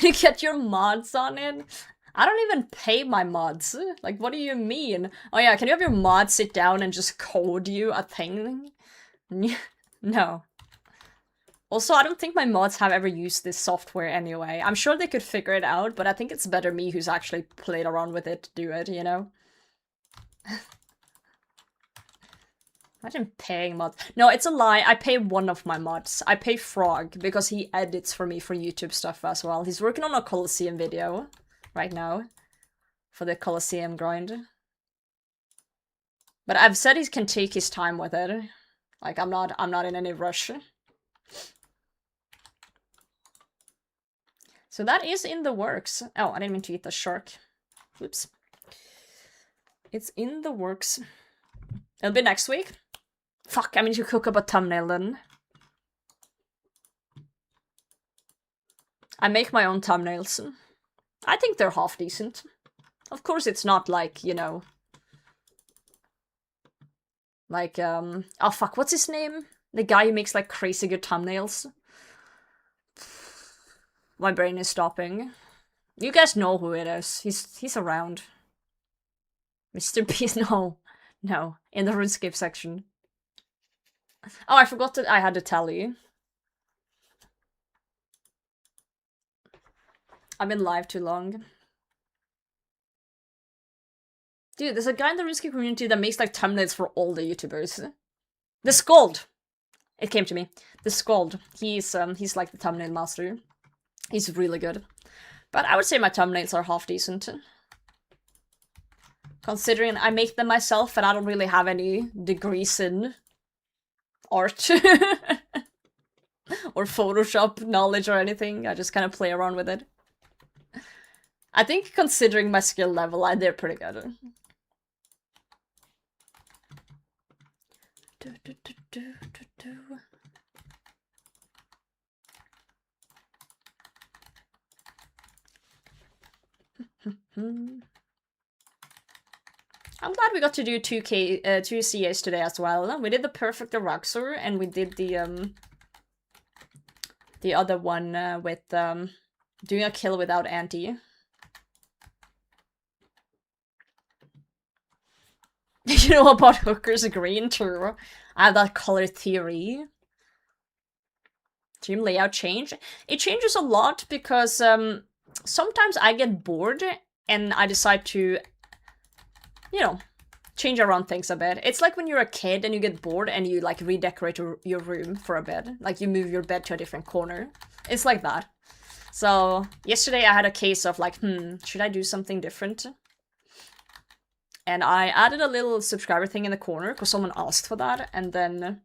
S1: you get your mods on it? I don't even pay my mods. Like, what do you mean? Oh yeah, can you have your mods sit down and just code you a thing? No. Also, I don't think my mods have ever used this software anyway. I'm sure they could figure it out, but I think it's better me who's actually played around with it to do it, you know? Imagine paying mods. No, it's a lie. I pay one of my mods. I pay Frog because he edits for me for YouTube stuff as well. He's working on a Colosseum video right now for the Colosseum grind. But I've said he can take his time with it. Like, I'm not in any rush. So that is in the works. Oh, I didn't mean to eat the shark. Whoops. It's in the works. It'll be next week. Fuck, I mean to cook up a thumbnail then. I make my own thumbnails. I think they're half decent. Of course it's not like, you know... Like, oh fuck, what's his name? The guy who makes like crazy good thumbnails. My brain is stopping. You guys know who it is. He's around. Mr. Beast, no, in the Runescape section. Oh, I forgot that I had to tell you. I've been live too long. Dude, there's a guy in the Runescape community that makes like thumbnails for all the YouTubers. The Scald! It came to me. The Scald. He's like the thumbnail master. He's really good. But I would say my thumbnails are half decent. Considering I make them myself and I don't really have any degrees in art. Or Photoshop knowledge or anything. I just kind of play around with it. I think considering my skill level, they're pretty good. I'm glad we got to do 2 CAs today as well. We did the perfect Araxxor and we did the other one with doing a kill without anti. You know about Hooker's green too? I have that color theory. Team layout change? It changes a lot because sometimes I get bored and I decide to, you know, change around things a bit. It's like when you're a kid and you get bored and you like redecorate your room for a bit. Like you move your bed to a different corner. It's like that. So yesterday I had a case of like, should I do something different? And I added a little subscriber thing in the corner because someone asked for that. And then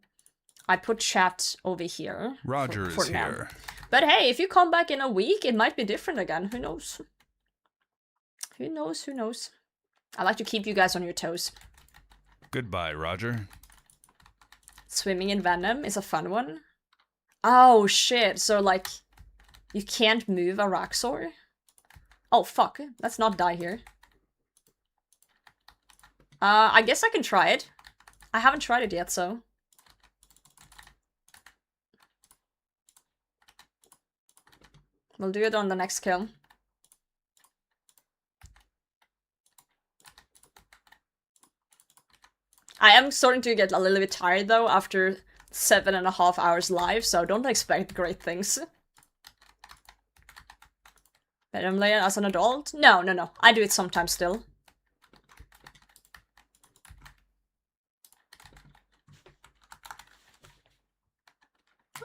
S1: I put chat over here.
S4: Roger
S1: for
S4: is
S1: now.
S4: here.
S1: But hey, if you come back in a week, it might be different again. Who knows? Who knows? Who knows? I like to keep you guys on your toes.
S4: Goodbye, Roger.
S1: Swimming in Venom is a fun one. Oh shit, so like, you can't move Araxxor? Oh fuck, let's not die here. I guess I can try it. I haven't tried it yet, so. We'll do it on the next kill. I am starting to get a little bit tired though after 7.5 hours live, so don't expect great things. Venom layer as an adult? No. I do it sometimes still.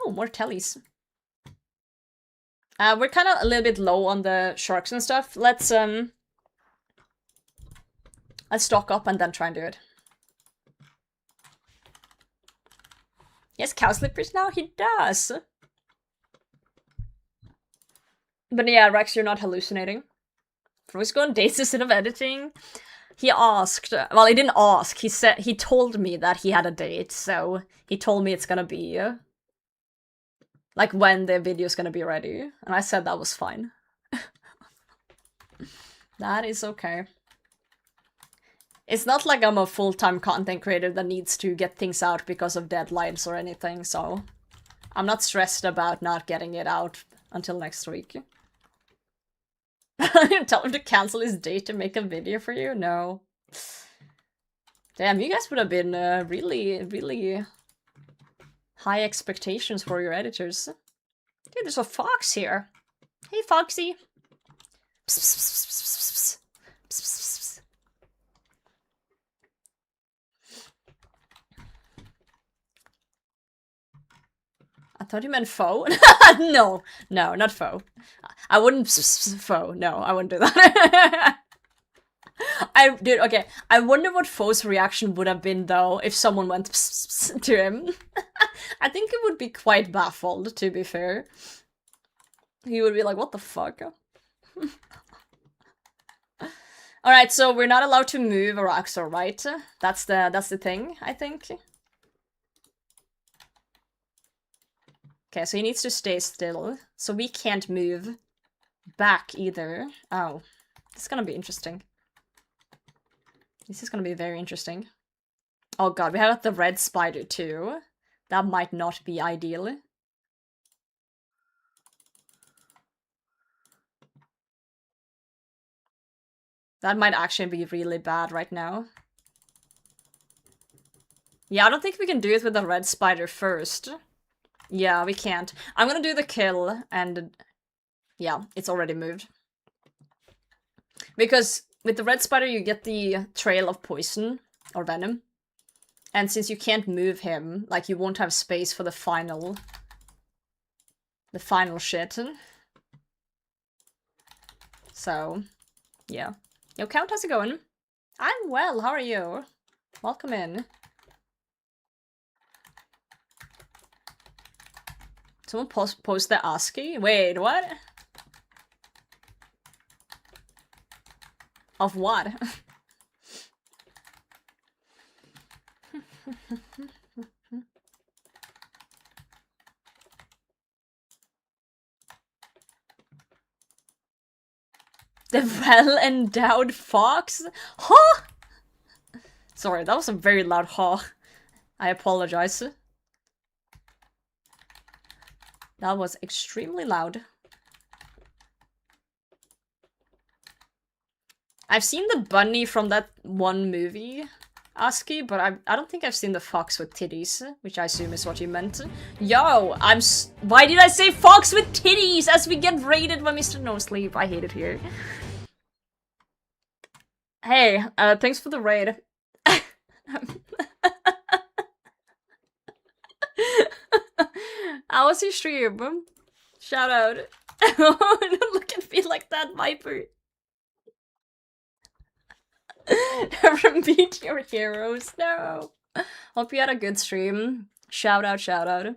S1: Oh, more tellies. We're kind of a little bit low on the sharks and stuff. Let's stock up and then try and do it. He has cow slippers now? He does! But yeah, Rex, you're not hallucinating. Fro's go on dates instead of editing. He asked, well, he didn't ask, he told me that he had a date, so he told me it's gonna be, like, when the video's gonna be ready, and I said that was fine. That is okay. It's not like I'm a full-time content creator that needs to get things out because of deadlines or anything, so I'm not stressed about not getting it out until next week. Tell him to cancel his date to make a video for you? No. Damn, you guys would have been really, really high expectations for your editors. Dude, there's a fox here. Hey, Foxy. Psst, psst, psst, psst, psst, psst. Psst, psst, psst. I thought you meant foe. No, no, not foe. I wouldn't foe. No, I wouldn't do that. Dude, okay. I wonder what foe's reaction would have been though if someone went to him. I think it would be quite baffled, to be fair. He would be like, what the fuck? Alright, so we're not allowed to move Araxxor, right? That's the thing, I think. Okay, so he needs to stay still. So we can't move back either. Oh, this is gonna be interesting. This is gonna be very interesting. Oh god, we have the red spider too. That might not be ideal. That might actually be really bad right now. Yeah, I don't think we can do it with the red spider first. Yeah, we can't. I'm gonna do the kill, and yeah, it's already moved. Because with the red spider you get the trail of poison, or venom. And since you can't move him, like, you won't have space for the final shit. So, yeah. Yo, Count, how's it going? I'm well, how are you? Welcome in. Someone post the ASCII? Wait, what? Of what? The well-endowed fox? Huh? Sorry, that was a very loud huh. I apologize. That was extremely loud. I've seen the bunny from that one movie, ASCII, but I don't think I've seen the fox with titties, which I assume is what you meant. Yo, why did I say fox with titties as we get raided by Mr. No Sleep? I hate it here. Hey, thanks for the raid. How was your stream? Shout out. Don't look at me like that, Viper. Never beat your heroes. No. Hope you had a good stream. Shout out, shout out.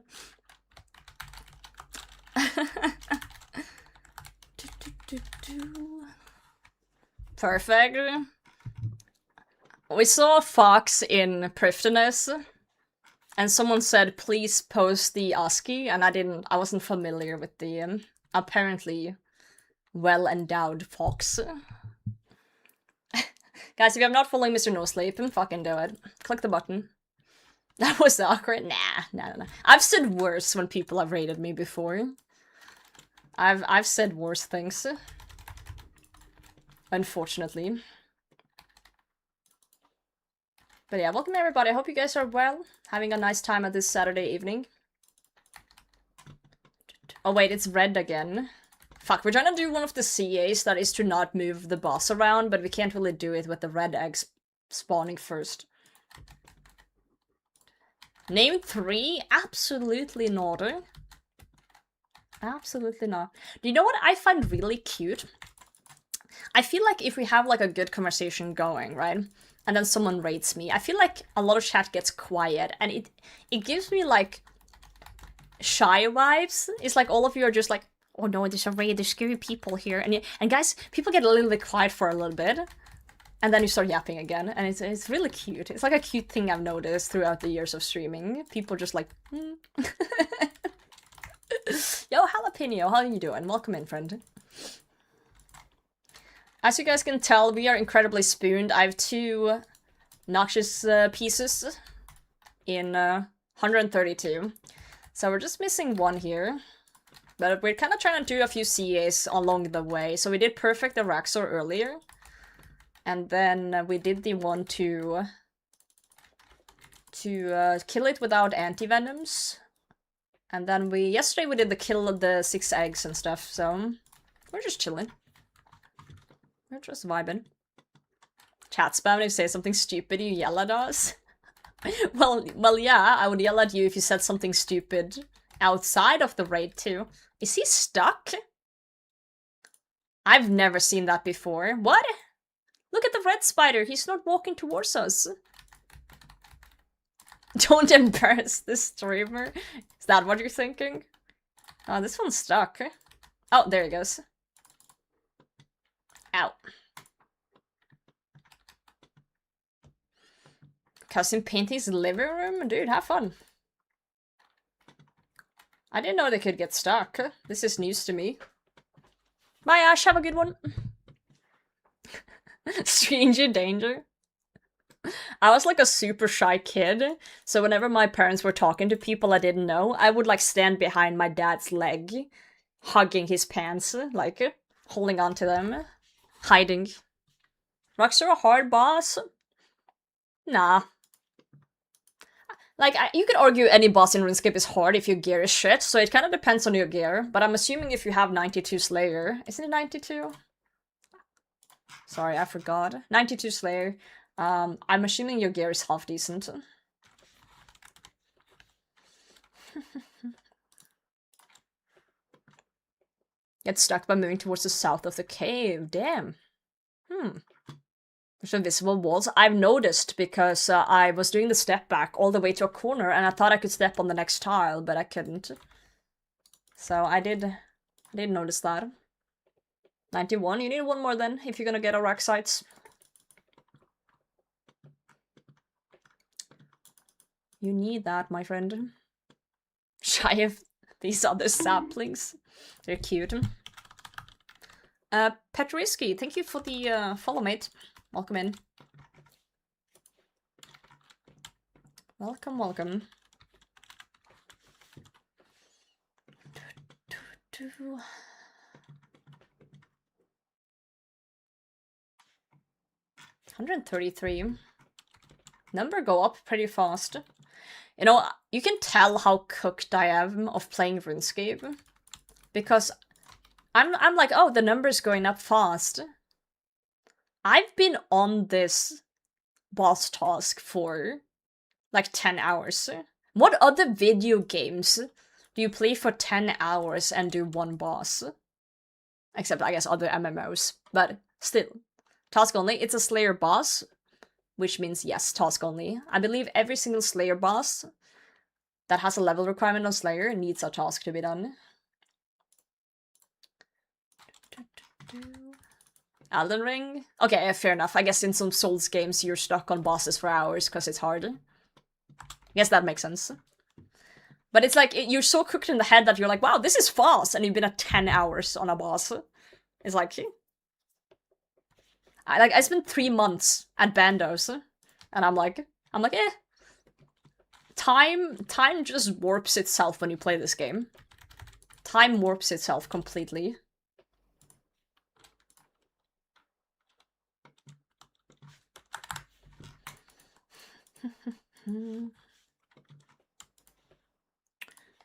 S1: Perfect. We saw a fox in Prifdenness, and someone said, please post the ASCII, and I wasn't familiar with the apparently well-endowed fox. Guys, if you have not following Mr. No Sleep, fucking do it. Click the button. That was awkward. Nah. I've said worse when people have raided me before. I've said worse things. Unfortunately. But yeah, welcome everybody. I hope you guys are well. Having a nice time at this Saturday evening. Oh wait, it's red again. Fuck, we're trying to do one of the CAs that is to not move the boss around, but we can't really do it with the red eggs spawning first. Name 3? Absolutely not. Absolutely not. Do you know what I find really cute? I feel like if we have like a good conversation going, right? And then someone rates me, I feel like a lot of chat gets quiet, and it gives me like shy vibes. It's like all of you are just like, oh no, there's a raid, there's scary people here. And guys, people get a little bit quiet for a little bit. And then you start yapping again. And it's really cute. It's like a cute thing I've noticed throughout the years of streaming. People just like, Yo, Jalapeno, how are you doing? Welcome in, friend. As you guys can tell, we are incredibly spooned. I have 2 Noxious pieces in 132. So we're just missing 1 here. But we're kind of trying to do a few CAs along the way. So we did Perfect Araxxor earlier. And then we did the one to kill it without anti-venoms. And then yesterday we did the kill of the 6 eggs and stuff, so we're just chilling. We're just vibing. Chat spam, if you say something stupid, you yell at us. well, yeah, I would yell at you if you said something stupid outside of the raid too. Is he stuck? I've never seen that before. What? Look at the red spider, he's not walking towards us. Don't embarrass the streamer. Is that what you're thinking? Oh, this one's stuck. Oh, there he goes. Ow. Cousin painting's living room? Dude, have fun. I didn't know they could get stuck. This is news to me. Bye, Ash. Have a good one. Stranger danger. I was like a super shy kid, so whenever my parents were talking to people I didn't know, I would like stand behind my dad's leg, hugging his pants, like holding on to them, hiding. Araxxor a hard boss? Nah. Like, you could argue any boss in Runescape is hard if your gear is shit, so it kind of depends on your gear, but I'm assuming if you have 92 Slayer, isn't it 92? Sorry, I forgot. 92 Slayer. I'm assuming your gear is half decent. Get stuck by moving towards the south of the cave. Damn. There's invisible walls. I've noticed because I was doing the step back all the way to a corner and I thought I could step on the next tile, but I couldn't. So I did notice that. 91, you need 1 more then, if you're gonna get Araxxites. You need that, my friend. Shy of these other saplings. They're cute. Petriski, thank you for the follow, mate. Welcome in. Welcome, welcome. 133. Number go up pretty fast. You know, you can tell how cooked I am of playing RuneScape. Because I'm like, oh, the number's going up fast. I've been on this boss task for like 10 hours. What other video games do you play for 10 hours and do 1 boss? Except, I guess, other MMOs. But still, task only. It's a Slayer boss. Which means, yes, task only. I believe every single Slayer boss that has a level requirement on Slayer needs a task to be done. Elden Ring? Okay, fair enough. I guess in some Souls games you're stuck on bosses for hours because it's hard. I guess that makes sense. But it's like, you're so cooked in the head that you're like, wow, this is fast! And you've been at 10 hours on a boss. It's like... I spent 3 months at Bandos, and I'm like, eh. Time just warps itself when you play this game. Time warps itself completely. Okay,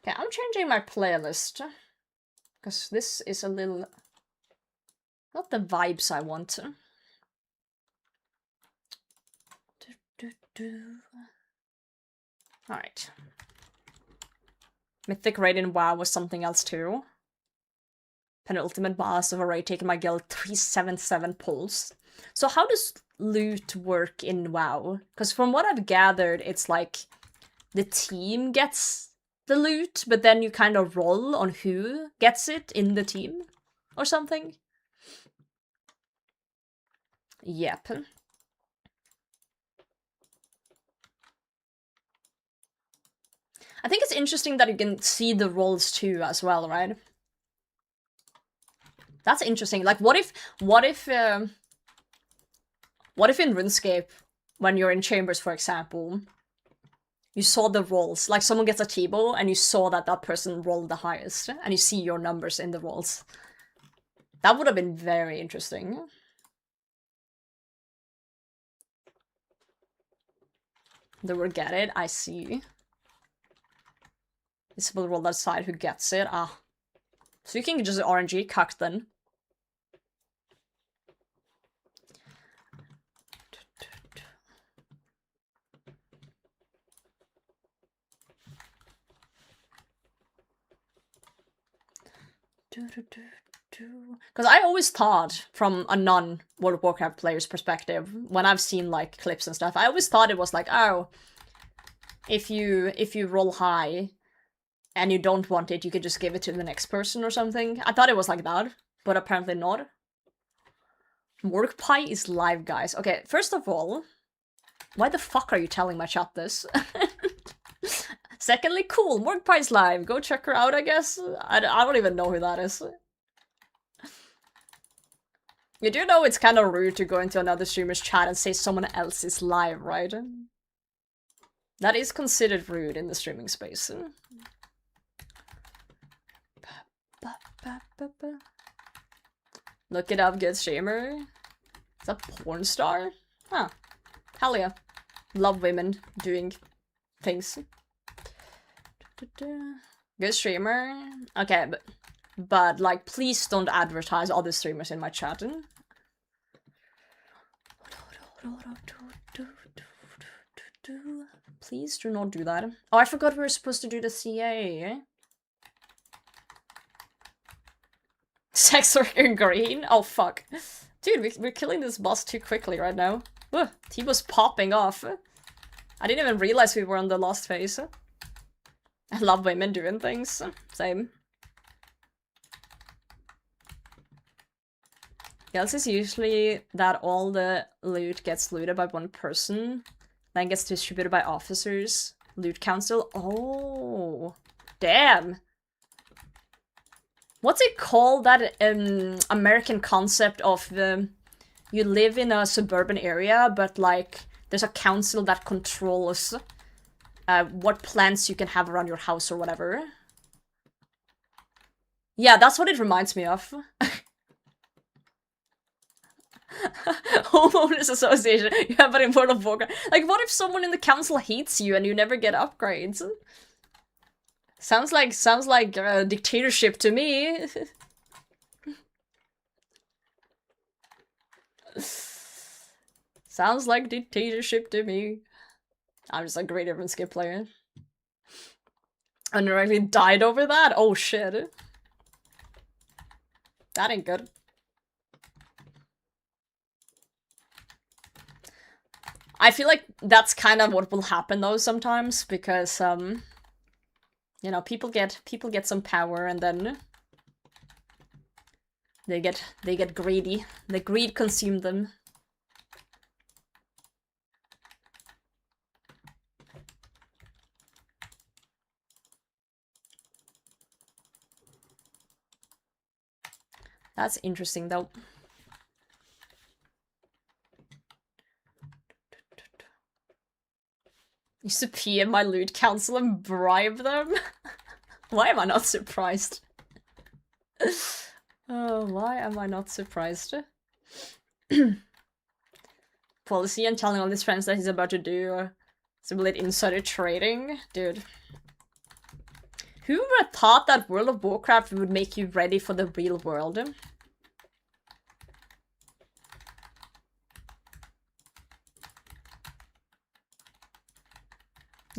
S1: I'm changing my playlist. Because this is a little... not the vibes I want. Alright. Mythic raid in WoW was something else too. Penultimate boss of a raid taking my guild 377 pulls. So how does loot work in WoW? Because from what I've gathered, it's like the team gets the loot, but then you kind of roll on who gets it in the team or something. Yep. I think it's interesting that you can see the rolls too as well, right? That's interesting. Like, what if in RuneScape, when you're in chambers, for example, you saw the rolls, like someone gets a T-bow and you saw that that person rolled the highest, and you see your numbers in the rolls. That would have been very interesting. They will get it, I see. This will roll that side who gets it. Ah. So you can just RNG cuck then. Because I always thought, from a non-World of Warcraft player's perspective, when I've seen like clips and stuff, I always thought it was like, oh, if you roll high and you don't want it, you could just give it to the next person or something. I thought it was like that, but apparently not. Work Pie is live, guys. Okay, first of all, why the fuck are you telling my chat this? Secondly, cool, Work Pie's live. Go check her out, I guess. I don't even know who that is. You do know it's kind of rude to go into another streamer's chat and say someone else is live, right? That is considered rude in the streaming space. Look it up, good streamer. Is that porn star? Huh. Hell yeah. Love women doing things. Good streamer. Okay, but like, please don't advertise other streamers in my chat. Please do not do that. Oh, I forgot we were supposed to do the CA. Sex worker green? Oh, fuck. Dude, we're killing this boss too quickly right now. T-Bow's popping off. I didn't even realize we were on the last phase. I love women doing things. Same. Else is usually that all the loot gets looted by one person, then gets distributed by officers. Loot council. Oh, damn. What's it called, that American concept of you live in a suburban area, but like there's a council that controls what plants you can have around your house or whatever. Yeah, that's what it reminds me of. Homeowners Association. You have it in World of Warcraft. Like, what if someone in the council hates you and you never get upgrades? Sounds like dictatorship to me. Sounds like dictatorship to me. I'm just a great Runescape player. And I actually died over that? Oh shit. That ain't good. I feel like that's kind of what will happen though sometimes, because you know, people get some power and then they get greedy. The greed consume them. That's interesting though. Used to PM my loot council and bribe them? Why am I not surprised? Oh, why am I not surprised? Policy and telling all his friends that he's about to do simulate insider trading? Dude. Who would have thought that World of Warcraft would make you ready for the real world?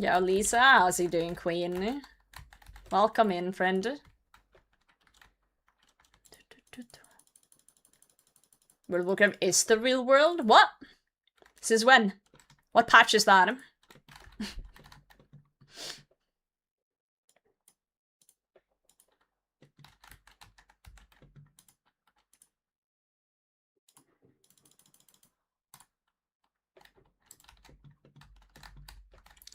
S1: Yo, Lisa, how's he doing, Queen? Welcome in, friend. World of Warcraft is the real world? What? Since when? What patch is that?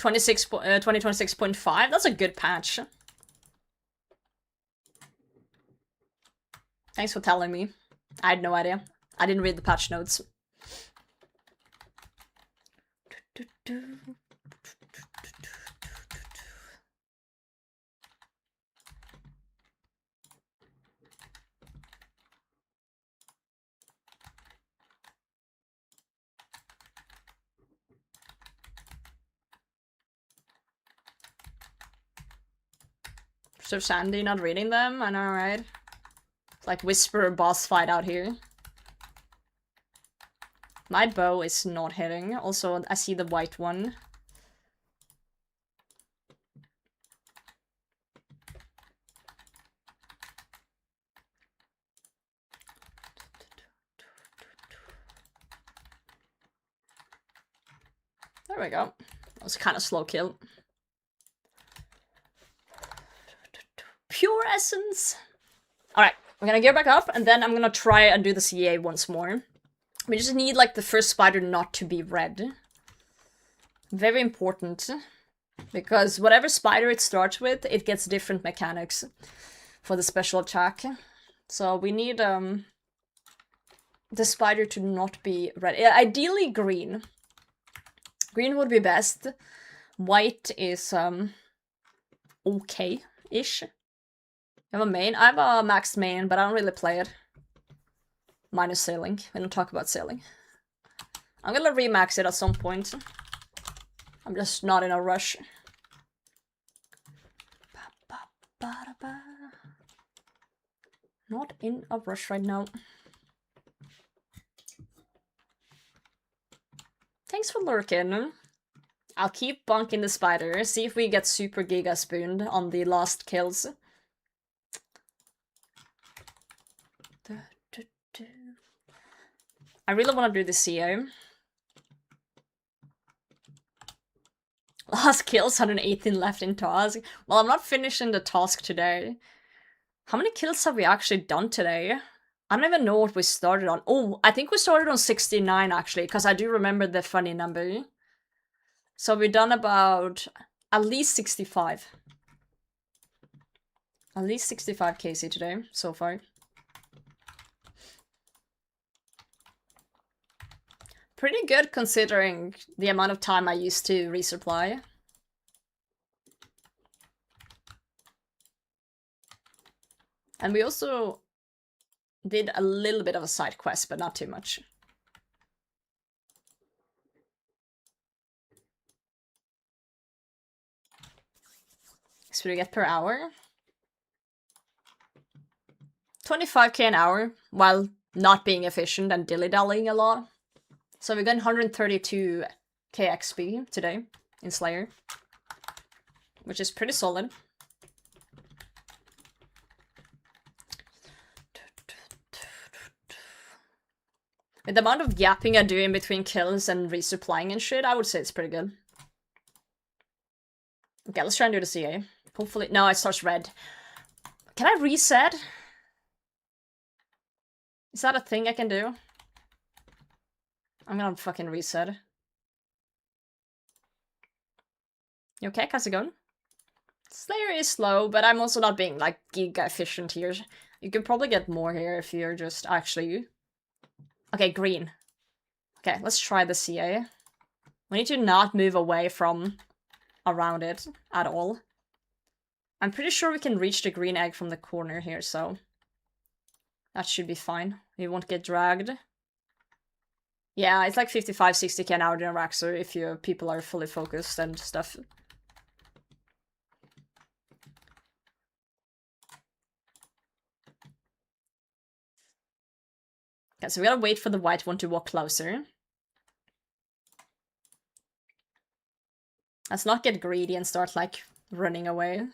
S1: 2026.5. That's a good patch. Thanks for telling me. I had no idea. I didn't read the patch notes. So Sandy not reading them? I know, right? It's like Whisper boss fight out here. My bow is not hitting. Also, I see the white one. There we go. That was kind of slow kill. Pure essence. Alright, we're gonna gear back up, and then I'm gonna try and do the CA once more. We just need, like, the first spider not to be red. Very important. Because whatever spider it starts with, it gets different mechanics for the special attack. So we need, the spider to not be red. Ideally green. Green would be best. White is, okay-ish. I have a main. I have a maxed main, but I don't really play it. Minus sailing. We don't talk about sailing. I'm gonna remax it at some point. I'm just not in a rush. Not in a rush right now. Thanks for lurking. I'll keep bunking the spider, see if we get super giga spooned on the last kills. I really want to do the CO. Last kills, 118 left in task. Well, I'm not finishing the task today. How many kills have we actually done today? I don't even know what we started on. Oh, I think we started on 69 actually, because I do remember the funny number. So we've done about at least 65. At least 65 KC today, so far. Pretty good considering the amount of time I used to resupply. And we also did a little bit of a side quest, but not too much. So we get per hour. 25k an hour, while not being efficient and dilly-dallying a lot. So we got 132k XP today in Slayer, which is pretty solid. With the amount of yapping I do in between kills and resupplying and shit, I would say it's pretty good. Okay, let's try and do the CA. Hopefully, no, it starts red. Can I reset? Is that a thing I can do? I'm gonna fucking reset. You okay? How's it going? Slayer is slow, but I'm also not being, like, giga efficient here. You can probably get more here if you're just actually... Okay, green. Okay, let's try the CA. We need to not move away from around it at all. I'm pretty sure we can reach the green egg from the corner here, so... that should be fine. We won't get dragged. Yeah, it's like 55-60k an hour in Araxxor if your people are fully focused and stuff. Okay, so we gotta wait for the white one to walk closer. Let's not get greedy and start, like, running away.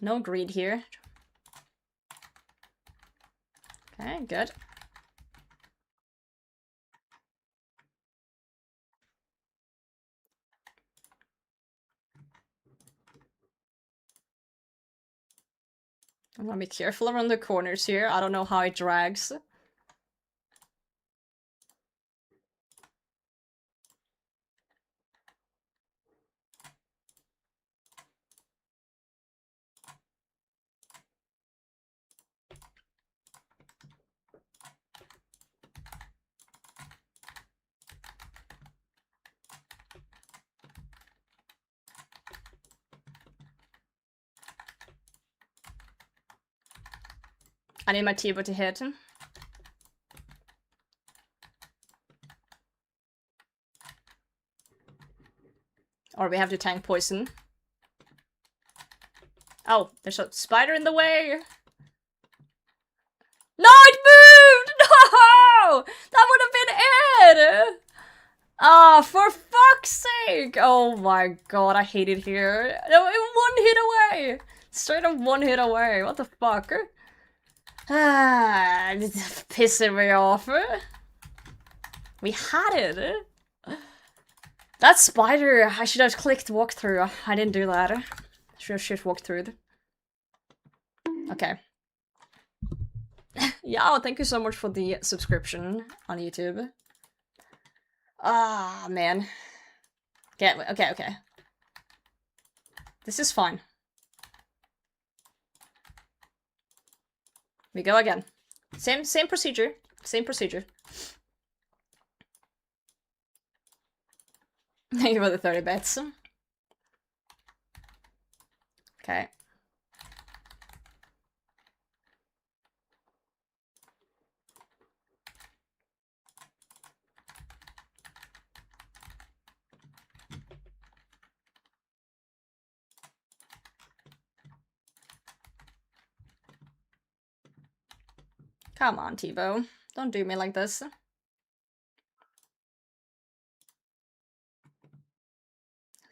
S1: No greed here. Okay, good. I'm gonna be careful around the corners here. I don't know how it drags. I need my T-bow to hit. Or we have to tank poison. Oh, there's a spider in the way! No, it moved! No! That would have been it! Ah, for fuck's sake! Oh my god, I hate it here. No, one hit away! Straight up one hit away, what the fuck? Ah, it's pissing me off. We had it. That spider, I should have clicked walkthrough. I didn't do that. I should have shift walked through it. Okay. Yeah, thank you so much for the subscription on YouTube. Ah, man. Okay. This is fine. We go again. Same procedure. Same procedure. Thank you for the 30 bits. Okay. Come on, T-bow. Don't do me like this.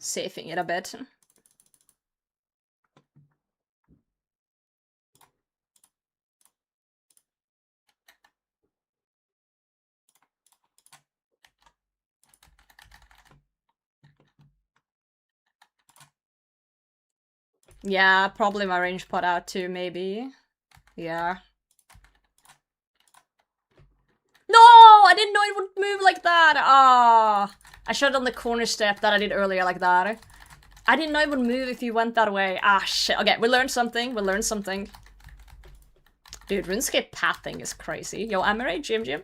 S1: Safing it a bit. Yeah, probably my range pot out too, maybe. Yeah. No! I didn't know it would move like that! Ah, I showed on the corner step that I did earlier like that. I didn't know it would move if you went that way. Ah, shit. Okay, we learned something. We learned something. Dude, Runescape pathing is crazy. Yo, Amire, Jim.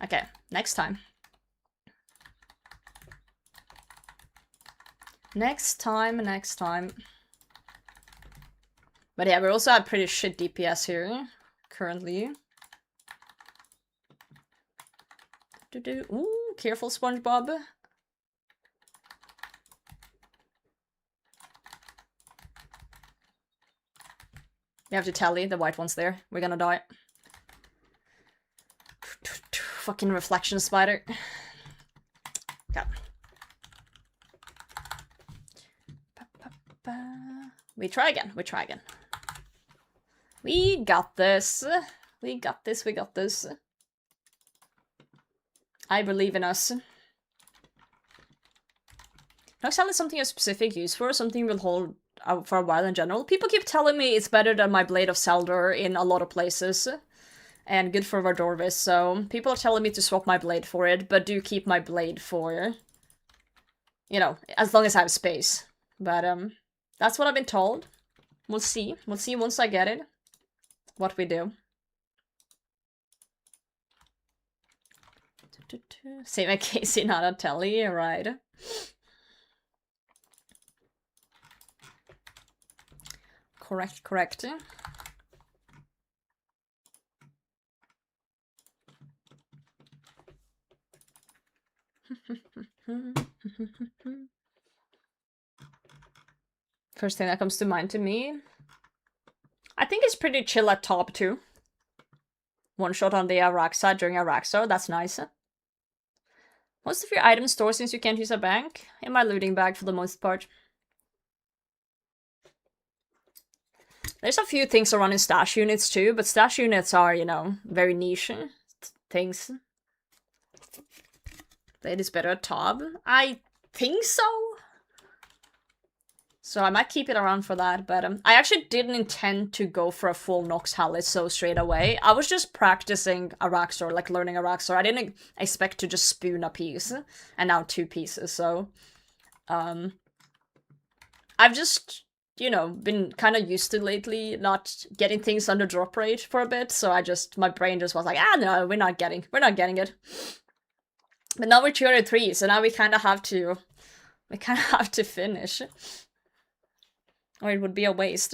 S1: Okay, next time. Next time. But yeah, we also have pretty shit DPS here, currently. Ooh, careful, SpongeBob. You have to tally, the white one's there. We're gonna die. Fucking reflection spider. Okay. We try again. We got this. I believe in us. Nox Hally is something you have specific use for, something we'll hold out for a while in general. People keep telling me it's better than my Blade of Saldor in a lot of places. And good for Vardorvis, so people are telling me to swap my blade for it, but do keep my blade for, you know, as long as I have space. But, that's what I've been told. We'll see. We'll see once I get it. What we do. Same at Casey, not a telly, right? Correct. First thing that comes to mind to me. I think it's pretty chill at top too. One shot on the Araxxor during Araxxor, that's nice. Most of your items stored since you can't use a bank? In my looting bag for the most part. There's a few things around in stash units too, but stash units are, you know, very niche things. Blade is better at top? I think so. So I might keep it around for that, but I actually didn't intend to go for a full Nox Hally so straight away. I was just practicing Araxxor, like learning Araxxor. I didn't expect to just spoon a piece, and now 2 pieces, so... I've just, you know, been kind of used to lately not getting things under drop rate for a bit, so my brain just was like, ah no, we're not getting it. But now we're 203, so now we kind of have to finish. Or it would be a waste.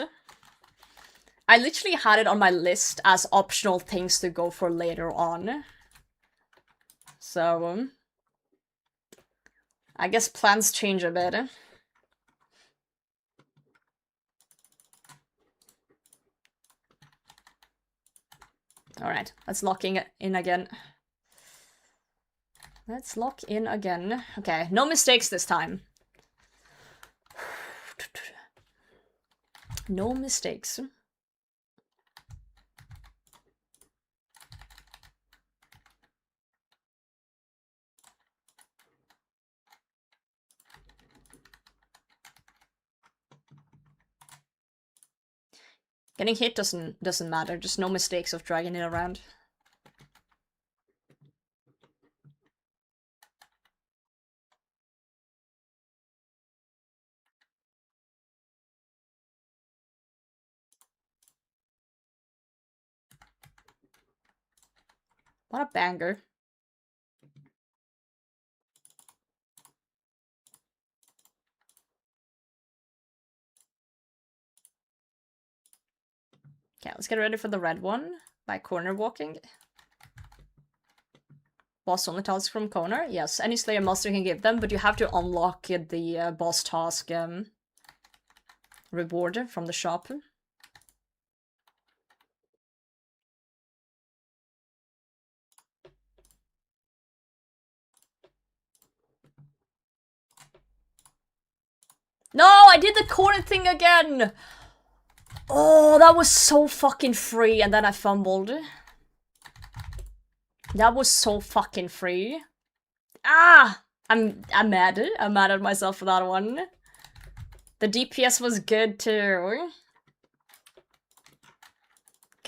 S1: I literally had it on my list as optional things to go for later on. So, I guess plans change a bit. Alright, let's lock in again. Let's lock in again. Okay, no mistakes this time. No mistakes. Getting hit doesn't matter, just no mistakes of dragging it around. What a banger. Okay, let's get ready for the red one by corner walking. Boss only task from corner. Yes, any Slayer master can give them, but you have to unlock the boss task reward from the shop. No, I did the corner thing again! Oh, that was so fucking free, and then I fumbled. That was so fucking free. Ah! I'm mad. I'm mad at myself for that one. The DPS was good too.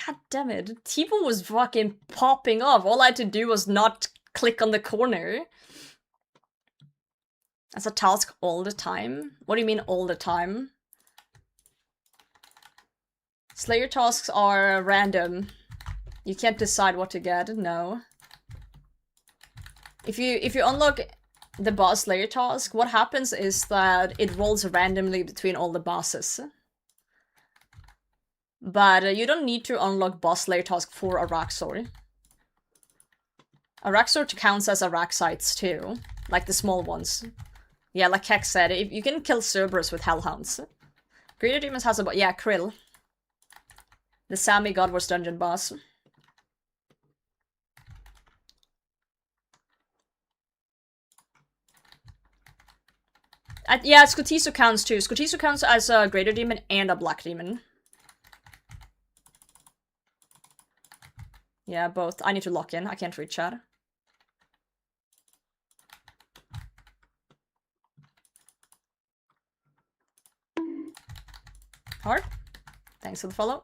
S1: God damn it. Tipo was fucking popping off. All I had to do was not click on the corner. That's a task all the time? What do you mean all the time? Slayer tasks are random. You can't decide what to get, no. If you unlock the boss Slayer task, what happens is that it rolls randomly between all the bosses. But you don't need to unlock boss Slayer task for Araxxor. Araxxor counts as Araxxites too, like the small ones. Yeah, like Hex said, if you can kill Cerberus with Hellhounds. Greater Demons has a yeah, Krill. The Sami God Wars dungeon boss. Yeah, Skotisu counts too. Skotisu counts as a Greater Demon and a Black Demon. Yeah, both. I need to lock in. I can't read chat. Hard. Thanks for the follow.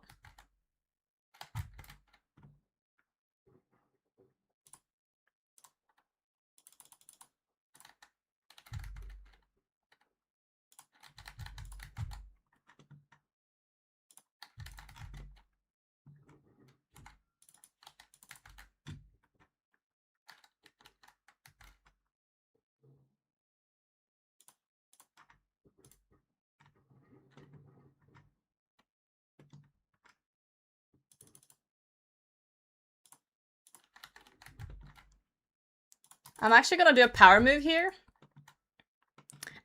S1: I'm actually gonna do a power move here.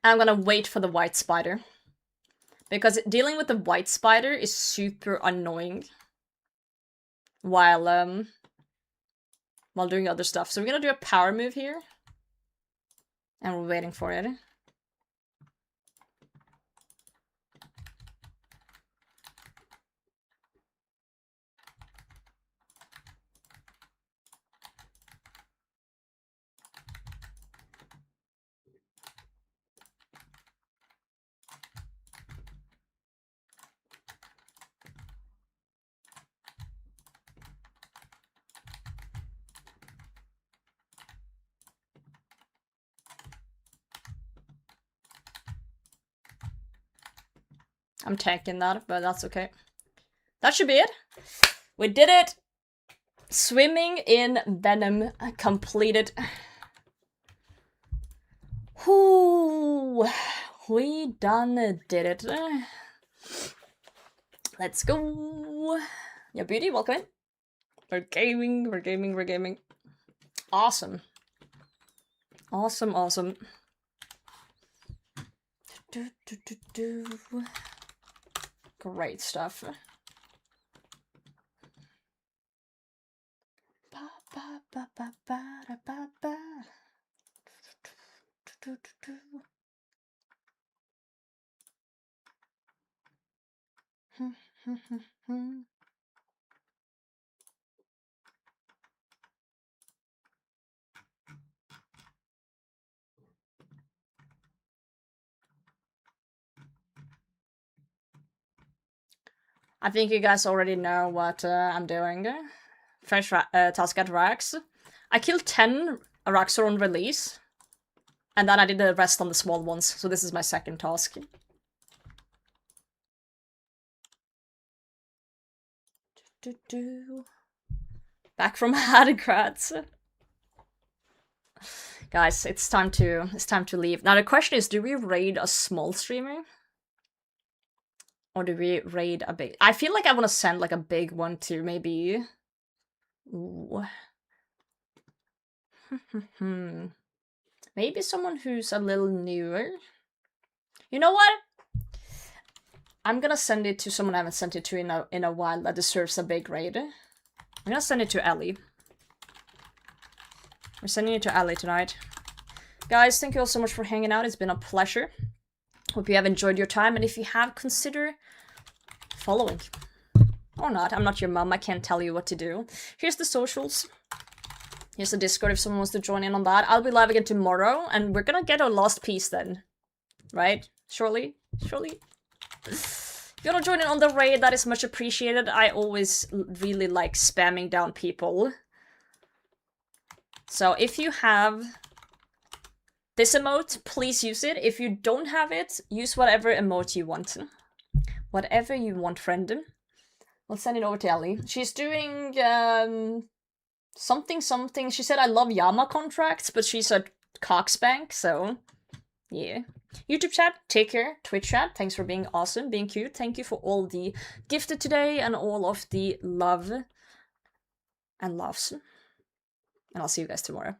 S1: And I'm gonna wait for the white spider. Because dealing with the white spider is super annoying. While doing other stuff. So we're gonna do a power move here. And we're waiting for it. I'm taking that, but that's okay. That should be it. We did it! Swimming in venom completed. Whoo! We done did it. Let's go! Yeah, beauty, welcome in. We're gaming, we're gaming, we're gaming. Awesome. Awesome, awesome. Great stuff. I think you guys already know what I'm doing. Fresh task at Rax. I killed 10 Araxxor on release. And then I did the rest on the small ones, so this is my second task. Back from Hadegrats. Guys, it's time to leave. Now the question is, do we raid a small streamer? Or do we raid a big... I feel like I want to send like a big one to maybe... Ooh. Maybe someone who's a little newer. You know what? I'm gonna send it to someone I haven't sent it to in a while that deserves a big raid. I'm gonna send it to Ellie. We're sending it to Ellie tonight. Guys, thank you all so much for hanging out. It's been a pleasure. Hope you have enjoyed your time, and if you have, consider following. Or not. I'm not your mom. I can't tell you what to do. Here's the socials. Here's the Discord if someone wants to join in on that. I'll be live again tomorrow, and we're gonna get our last piece then. Right? Surely? Surely? If you wanna join in on the raid, that is much appreciated. I always really like spamming down people. So if you have this emote, please use it. If you don't have it, use whatever emote you want. Whatever you want, friend. We'll send it over to Ellie. She's doing something. She said I love Yama contracts, but she's a cockspank, so yeah. YouTube chat, take care. Twitch chat, thanks for being awesome, being cute. Thank you for all the gifted today and all of the love and loves. And I'll see you guys tomorrow.